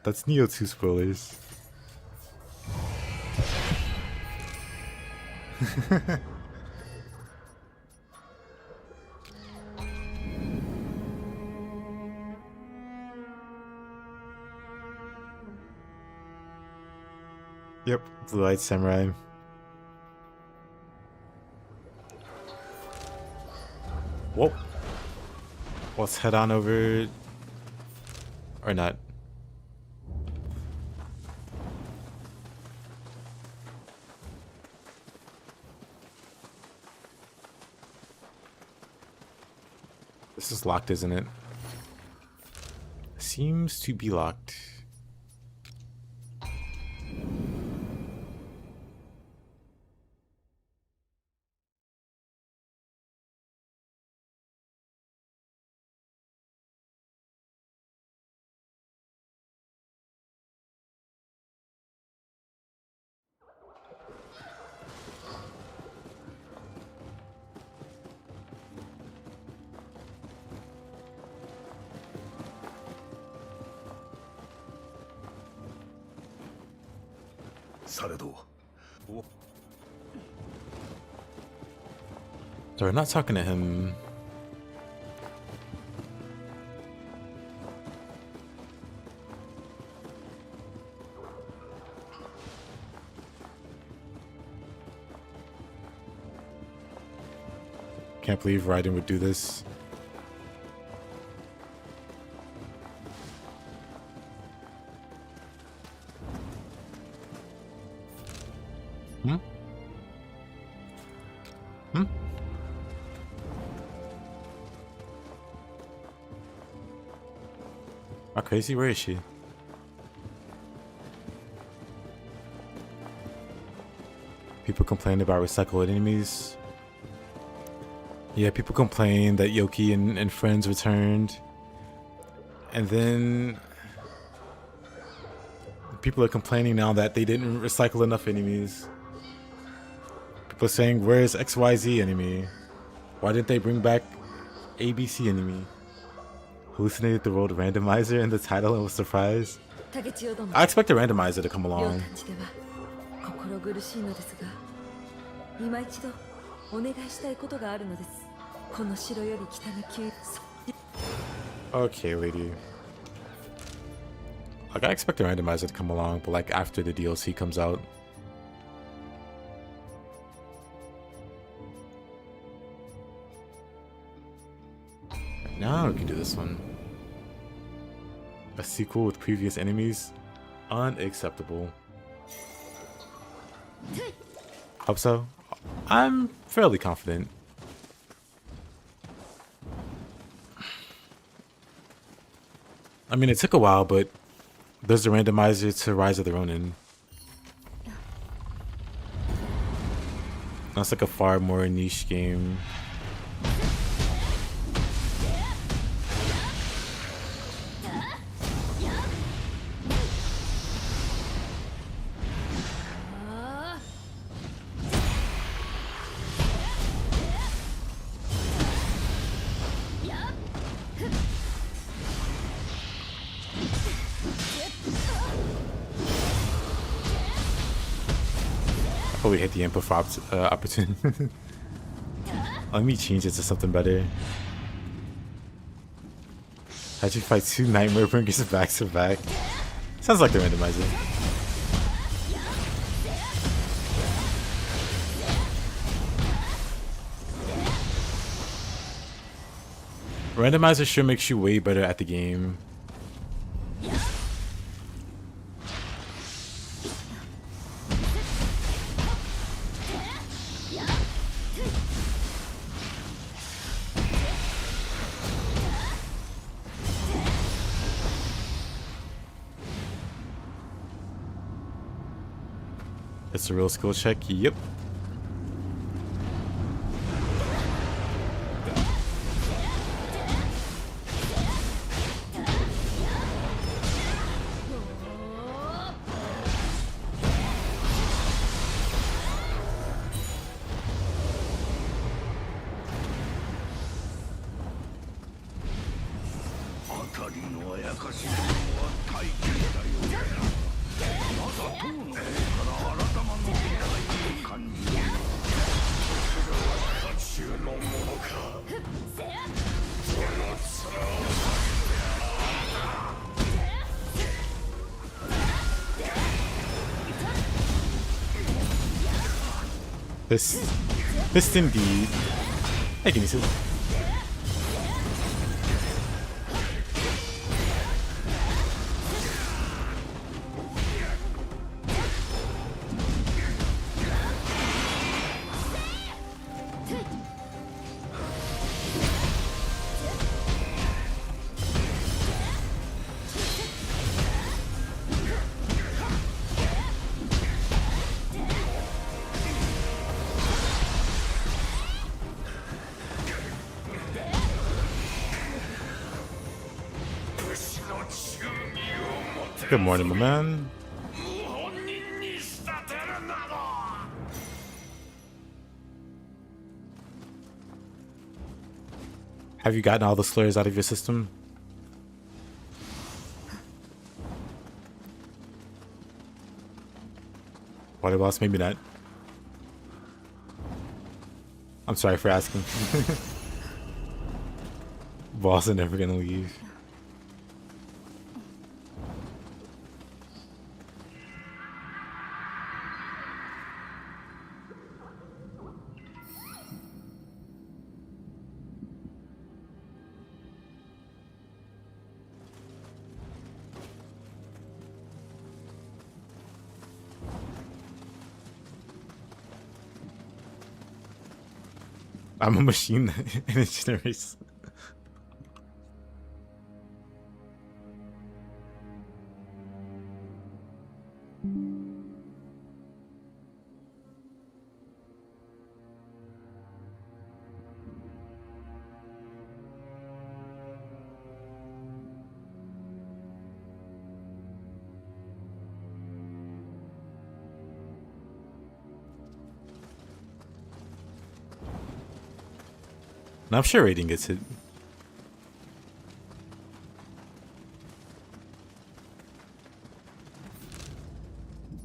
That's Nioh 2 spoilers. Yep, Blue-Eyed Samurai. Whoa. Let's head on over. Or not. This is locked, isn't it? Seems to be locked. So we're not talking to him. Can't believe Raiden would do this. Hmm? Hmm? Oh, crazy, where is she? People complain about recycled enemies. Yeah, people complain that Yokai and friends returned. And then people are complaining now that they didn't recycle enough enemies. People are saying, where's XYZ enemy? Why didn't they bring back ABC enemy? Hallucinated the world randomizer in the title and was surprised. I expect a randomizer to come along. Okay, lady. Like, I expect a randomizer to come along, but like after the DLC comes out. Now we can do this one. A sequel with previous enemies? Unacceptable. Hope so. I'm fairly confident. I mean, it took a while, but there's the randomizer to Rise of the Ronin. That's like a far more niche game. We hit the input for opportunity. Let me change it to something better. How'd you fight 2 Nightmare Bringers back to back? Sounds like the randomizer. Randomizer sure makes you way better at the game. It's a real skill check. Yep. This indeed. Hey, can you see? Good morning, my man. Have you gotten all the slurs out of your system? Water boss, maybe not. I'm sorry for asking. Boss are never gonna leave. I'm a machine and it generates. Now I'm sure rating gets hit.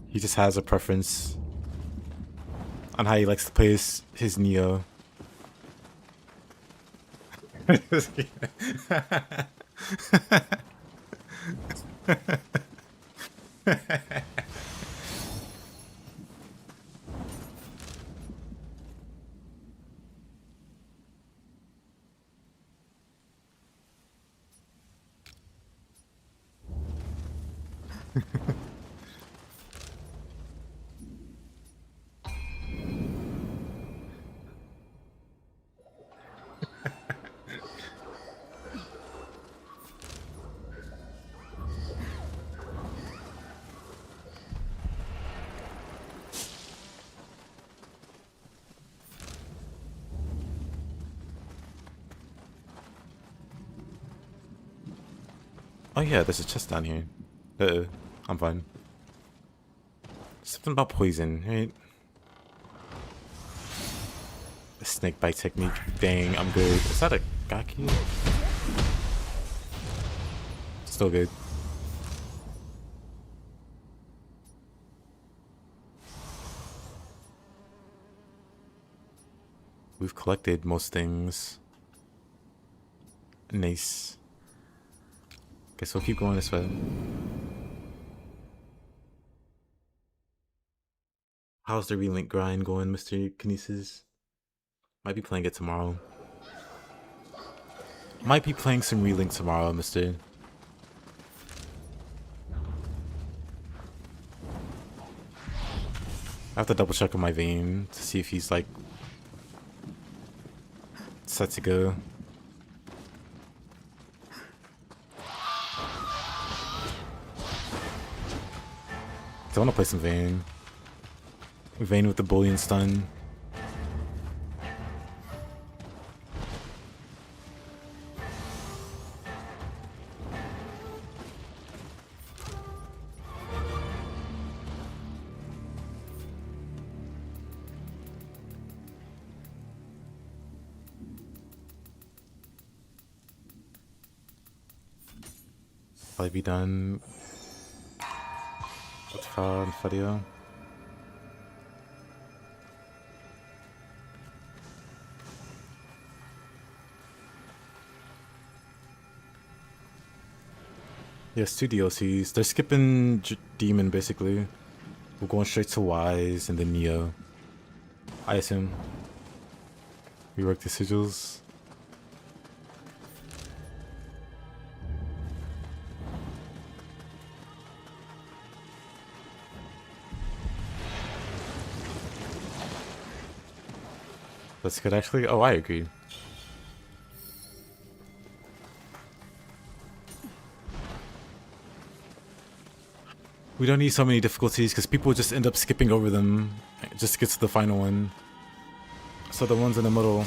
He just has a preference on how he likes to play his Nioh. Oh yeah, there's a chest down here. I'm fine. Something about poison, right? The snake bite technique. Dang, I'm good. Is that a gaki? Still good. We've collected most things. Nice. Guess we'll keep going this way. How's the relink grind going, Mr. Kinesis? Might be playing it tomorrow. Might be playing some relink tomorrow, Mr. I have to double check on my vein to see if he's like set to go. I want to play some Vayne. Vayne with the Bullion Stun. Probably be done. Video. Yes, 2 DLCs. They're skipping Demon basically. We're going straight to Wise and then Nioh. I assume. Rework the sigils. That's good actually. Oh, I agree. We don't need so many difficulties because people just end up skipping over them just to get to the final one. So the ones in the middle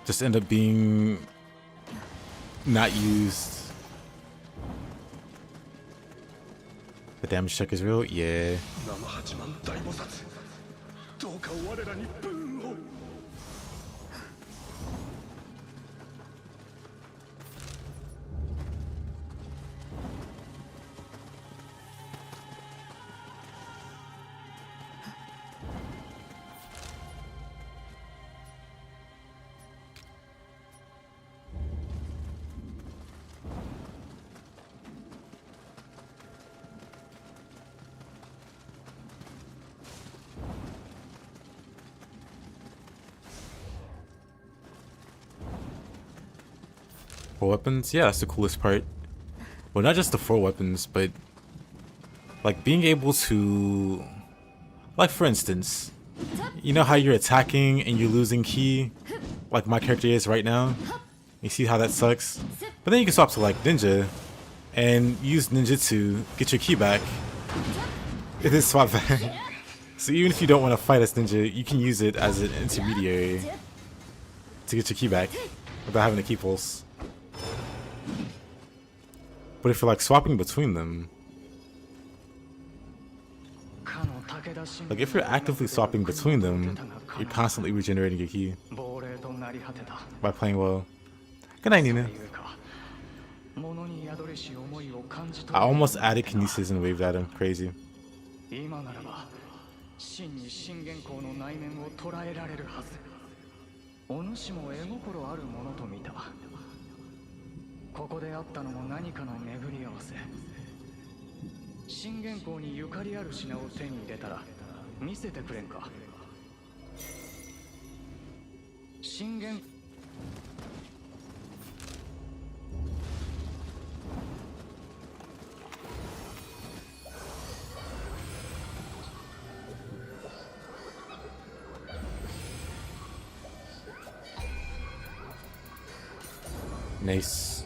just end up being not used. The damage check is real? Yeah. どうか我らに武運を。4 weapons? Yeah, that's the coolest part. Well, not just the 4 weapons, but like being able to, like for instance, You know how you're attacking and you're losing ki, like my character is right now? You see how that sucks? But then you can swap to like ninja and use ninjutsu, get your ki back, and then swap back. So even if you don't want to fight as ninja, you can use it as an intermediary to get your ki back without having a ki pulse. But if you're like swapping between them, like if you're actively swapping between them, you're constantly regenerating your ki by playing well. Good night, Nina. I almost added kinesis and waved at him. Crazy. 今ならば真に信玄公の内面を捉えられるはず。お主も絵心あるものと見た。ここであったのも何かの巡り合わせ。信玄公にゆかりある品を手に入れたら見せてくれんか。信玄 Nice.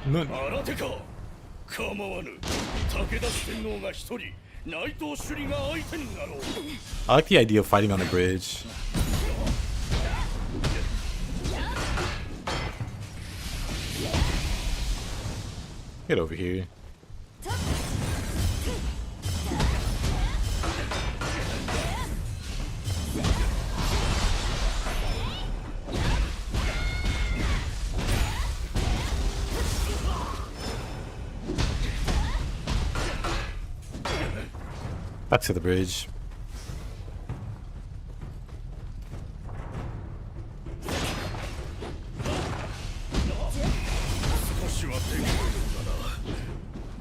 No. I like the idea of fighting on a bridge. Get over here. Back to the bridge.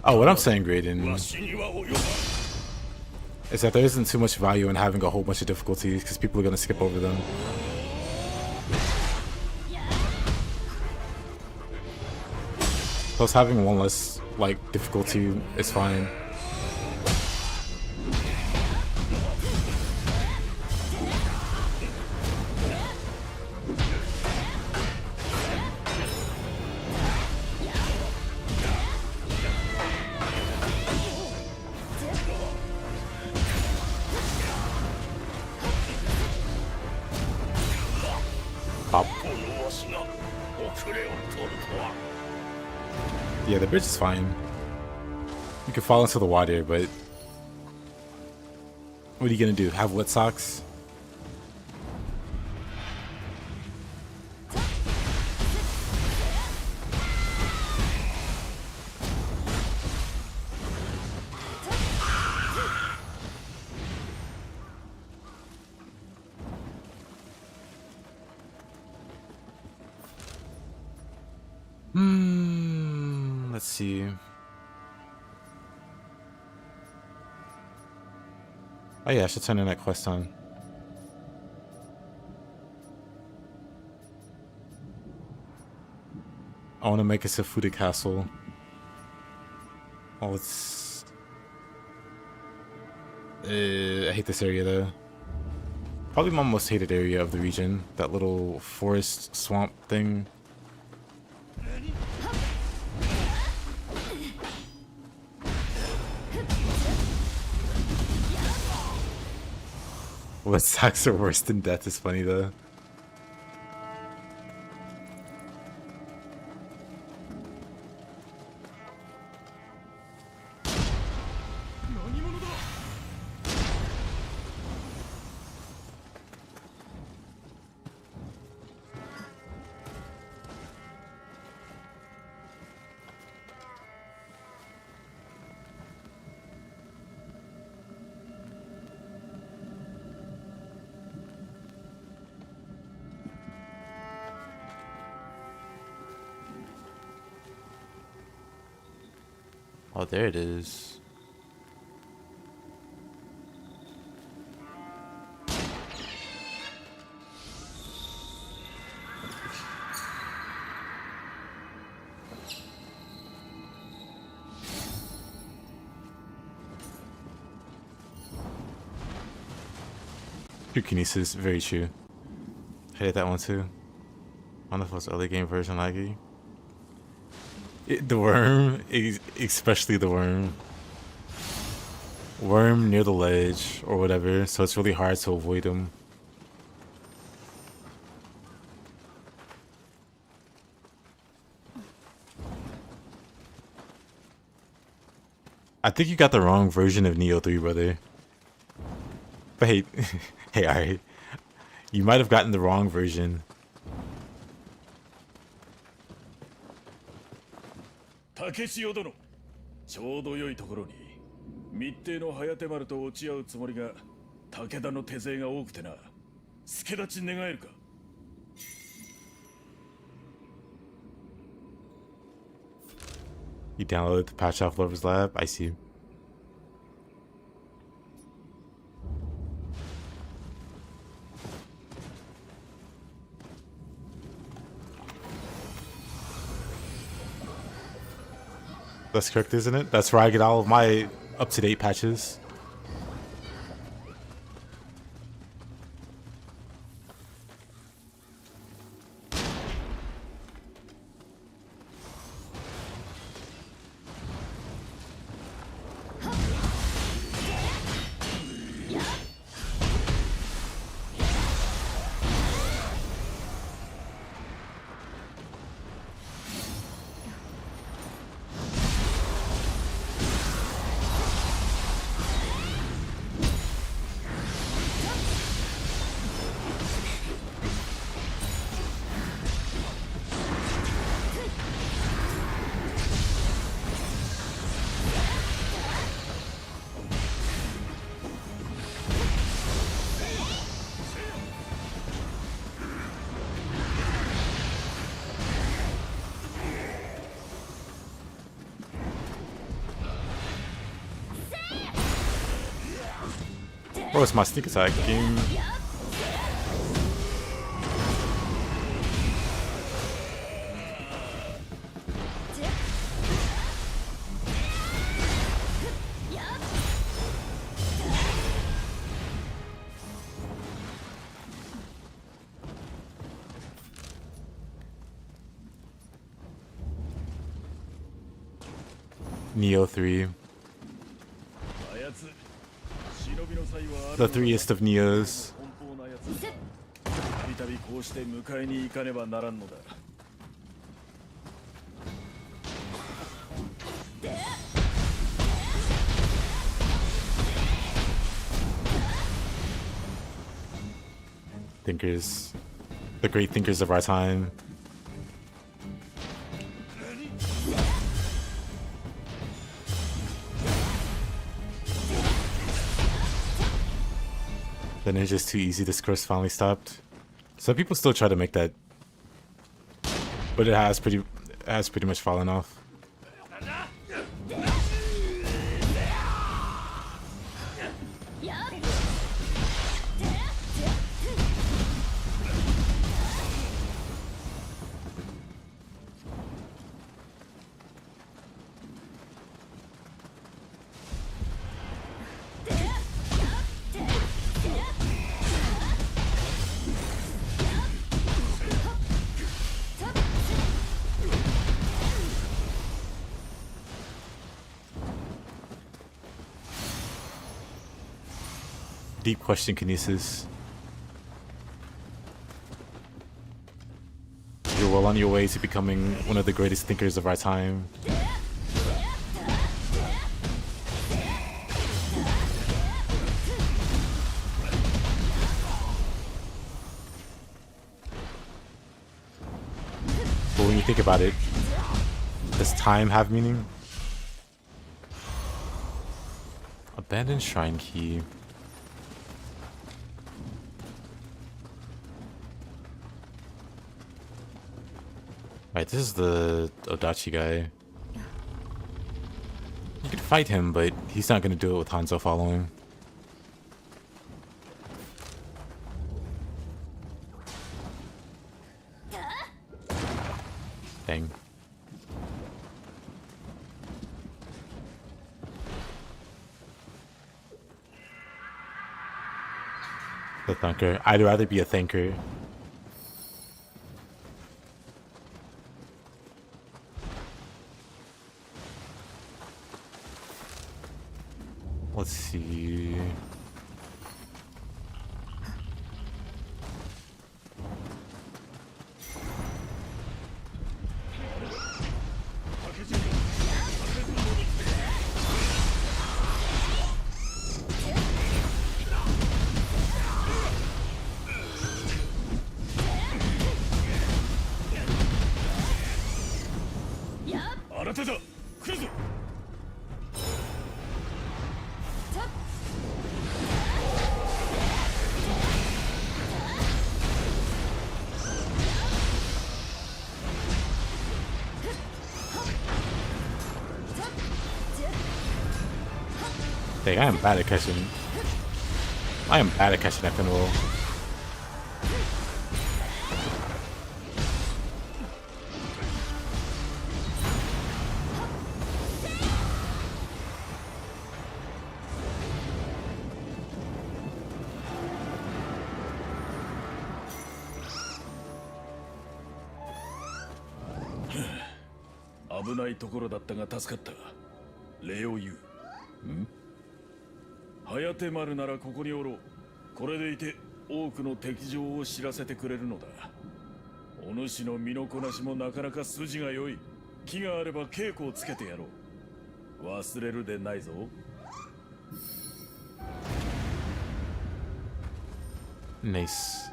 Oh, what I'm saying, Graydon, is that there isn't too much value in having a whole bunch of difficulties because people are going to skip over them. Plus, having one less, like, difficulty is fine. Pop. Yeah, the bridge is fine. You can fall into the water, but what are you gonna do? Have wet socks? Let's see. Oh yeah, I should turn in that quest on. I want to make a Safuda castle. Oh, it's... I hate this area though. Probably my most hated area of the region. That little forest swamp thing. What socks are worse than death is funny though. Oh, there it is. Kinesis, very true. I hate that one too. One of those early game version laggy. The worm, especially the worm. Worm near the ledge or whatever, so it's really hard to avoid him. I think you got the wrong version of Nioh 3, brother. But hey, hey, alright. You might have gotten the wrong version. 竹千代殿、ちょうど良いところに密偵の早手丸と落ち合うつもりが武田の手勢が多くてな。助立ち願えるか。You downloaded the patch off Lover's Lab? I see. That's correct, isn't it? That's where I get all of my up-to-date patches. Oh, it's my sneak attack game. Nioh 3. The threest of Niohs. Thinkers. The great thinkers of our time. The ninja's too easy. This curse finally stopped. Some people still try to make that, but it has pretty much fallen off. Deep question, Kinesis. You're well on your way to becoming one of the greatest thinkers of our time. But when you think about it, does time have meaning? Abandoned Shrine Key. Right, this is the Odachi guy. You could fight him, but he's not going to do it with Hanzo following. Dang. The thunker. I'd rather be a thinker. Let's see. Dang, I am bad at catching. I am bad at catching that pinwheel. Hayateならここにおろう。これでいて多くの敵情を知らせてくれるのだ。お主の身のこなしもなかなか筋が良い。気があれば稽古をつけてやろう。忘れるでないぞ。Nice.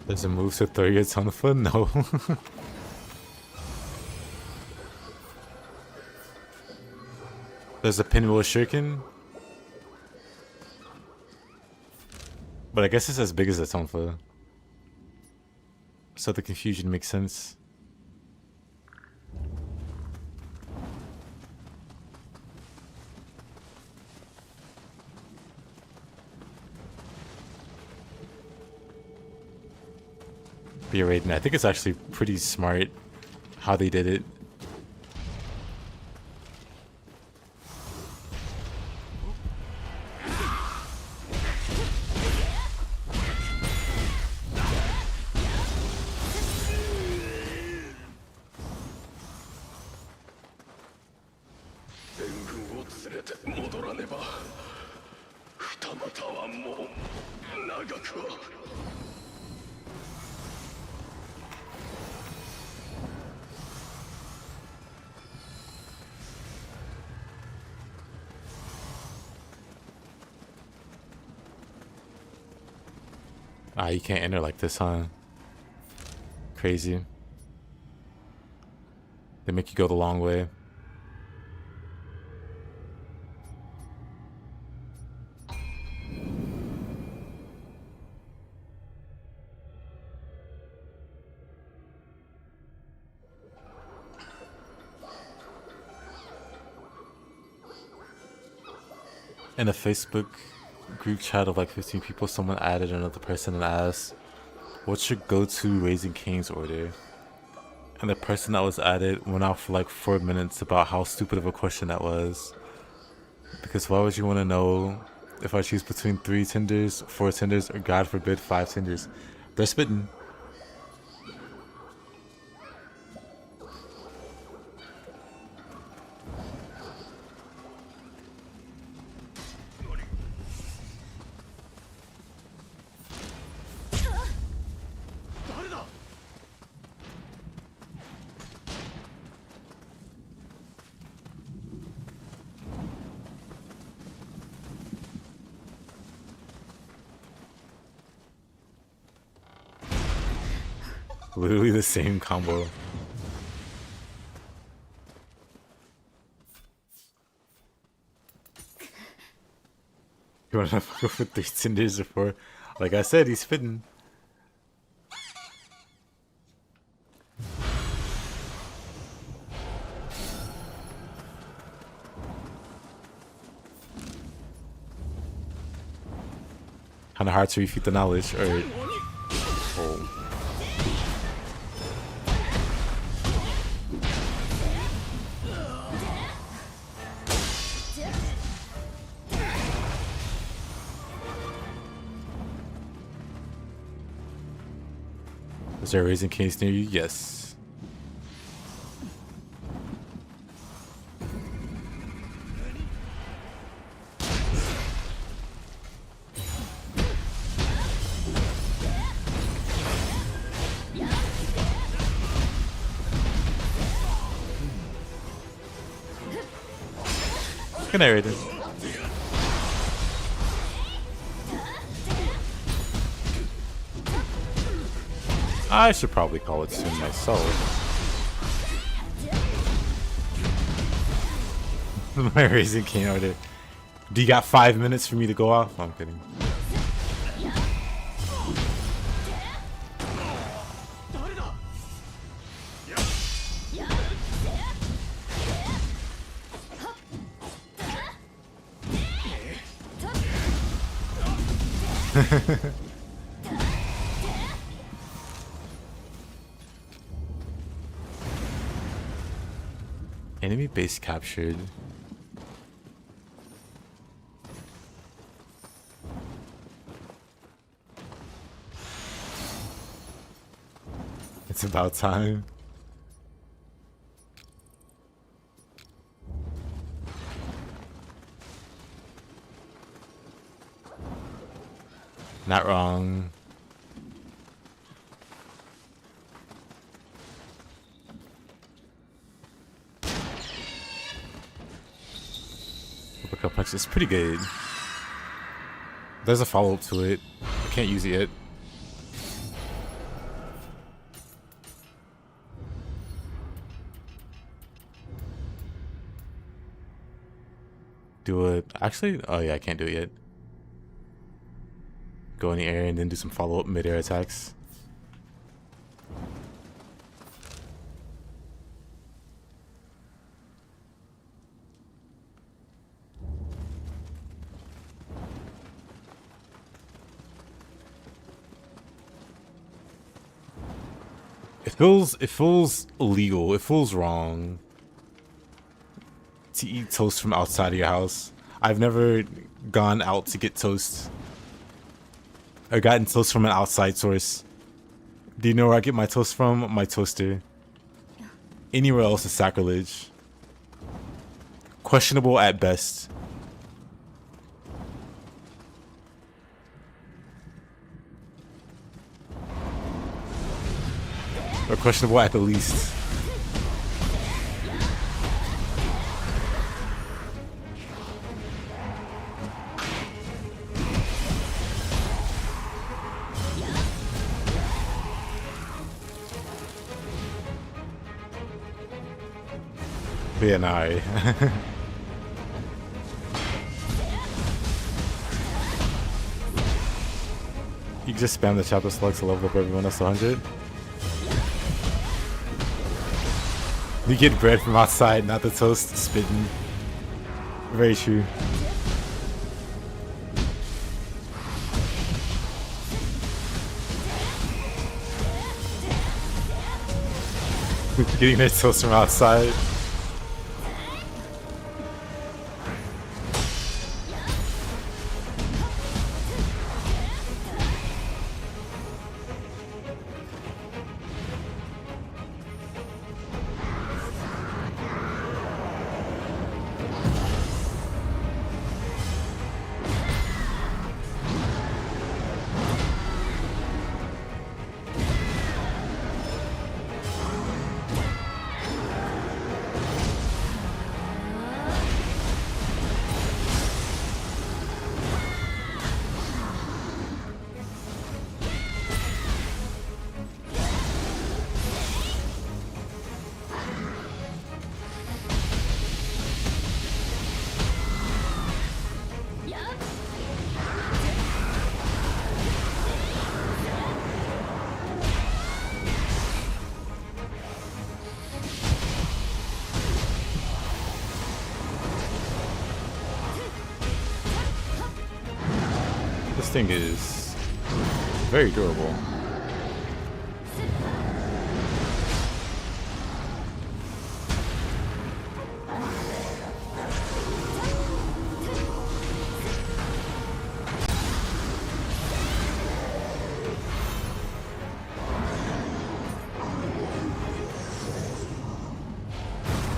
There's a move to throw your Tonfa? No. There's a pinwheel shuriken. But I guess it's as big as the Tonfa. So the confusion makes sense. But you're right, I think it's actually pretty smart how they did it. Ah, you can't enter like this, huh? Crazy. They make you go the long way. In a Facebook group chat of like 15 people, someone added another person and asked, what's your go-to Raising Kings order? And the person that was added went out for like 4 minutes about how stupid of a question that was. Because why would you want to know if I choose between 3 tenders, 4 tenders, or God forbid 5 tenders? They're spitting. Literally the same combo. You wanna go for 3 cinders or 4? Like I said, he's fitting. Kind of hard to refute the knowledge, or... Oh. Is there a Raising Canes near you? Yes. Good night, Raiden. I should probably call it soon myself. My Raising Cane order. Do you got 5 minutes for me to go off? I'm kidding. Enemy base captured. It's about time. Not wrong. Uppercut punch is pretty good. There's a follow-up to it. I can't use it yet. Do it. Actually, oh yeah, I can't do it yet. Go in the air and then do some follow-up mid-air attacks. It feels illegal. It feels wrong to eat toast from outside of your house. I've never gone out to get toast or gotten toast from an outside source. Do you know where I get my toast from? My toaster. Anywhere else is sacrilege. Questionable at best. Or questionable at the least. But yeah, nah, you can just spam the chapter slugs to level up everyone else to 100. You get bread from outside, not the toast spitting. Very true. Getting their toast from outside. thing is very durable.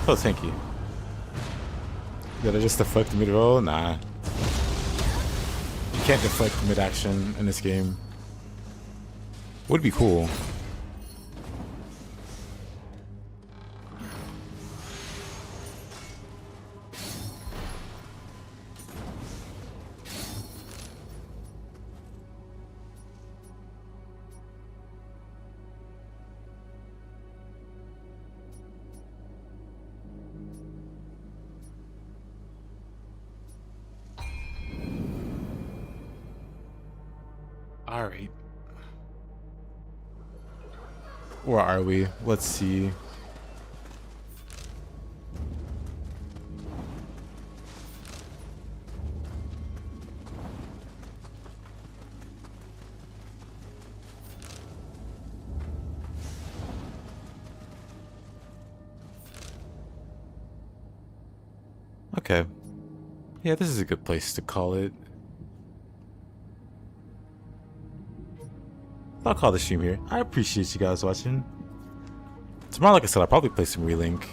Oh, thank you. Did I just deflect mid roll? Nah. You can't deflect mid action in this game. Would be cool. All right. Where are we? Let's see. Okay. Yeah, this is a good place to call it. I'll call the stream here. I appreciate you guys watching. Tomorrow, like I said, I'll probably play some Relink.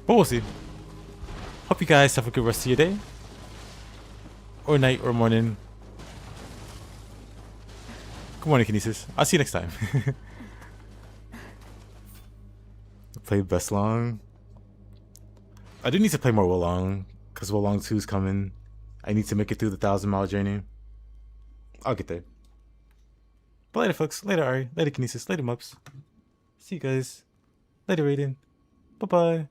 But we'll see. Hope you guys have a good rest of your day. Or night or morning. Good morning, Kinesis. I'll see you next time. Play Best Long. I do need to play more Wolong, because Wolong 2 is coming. I need to make it through the 1,000-mile journey. I'll get there. But later, folks. Later, Ari. Later, Kinesis. Later, Mups. See you guys. Later, Raiden. Bye-bye.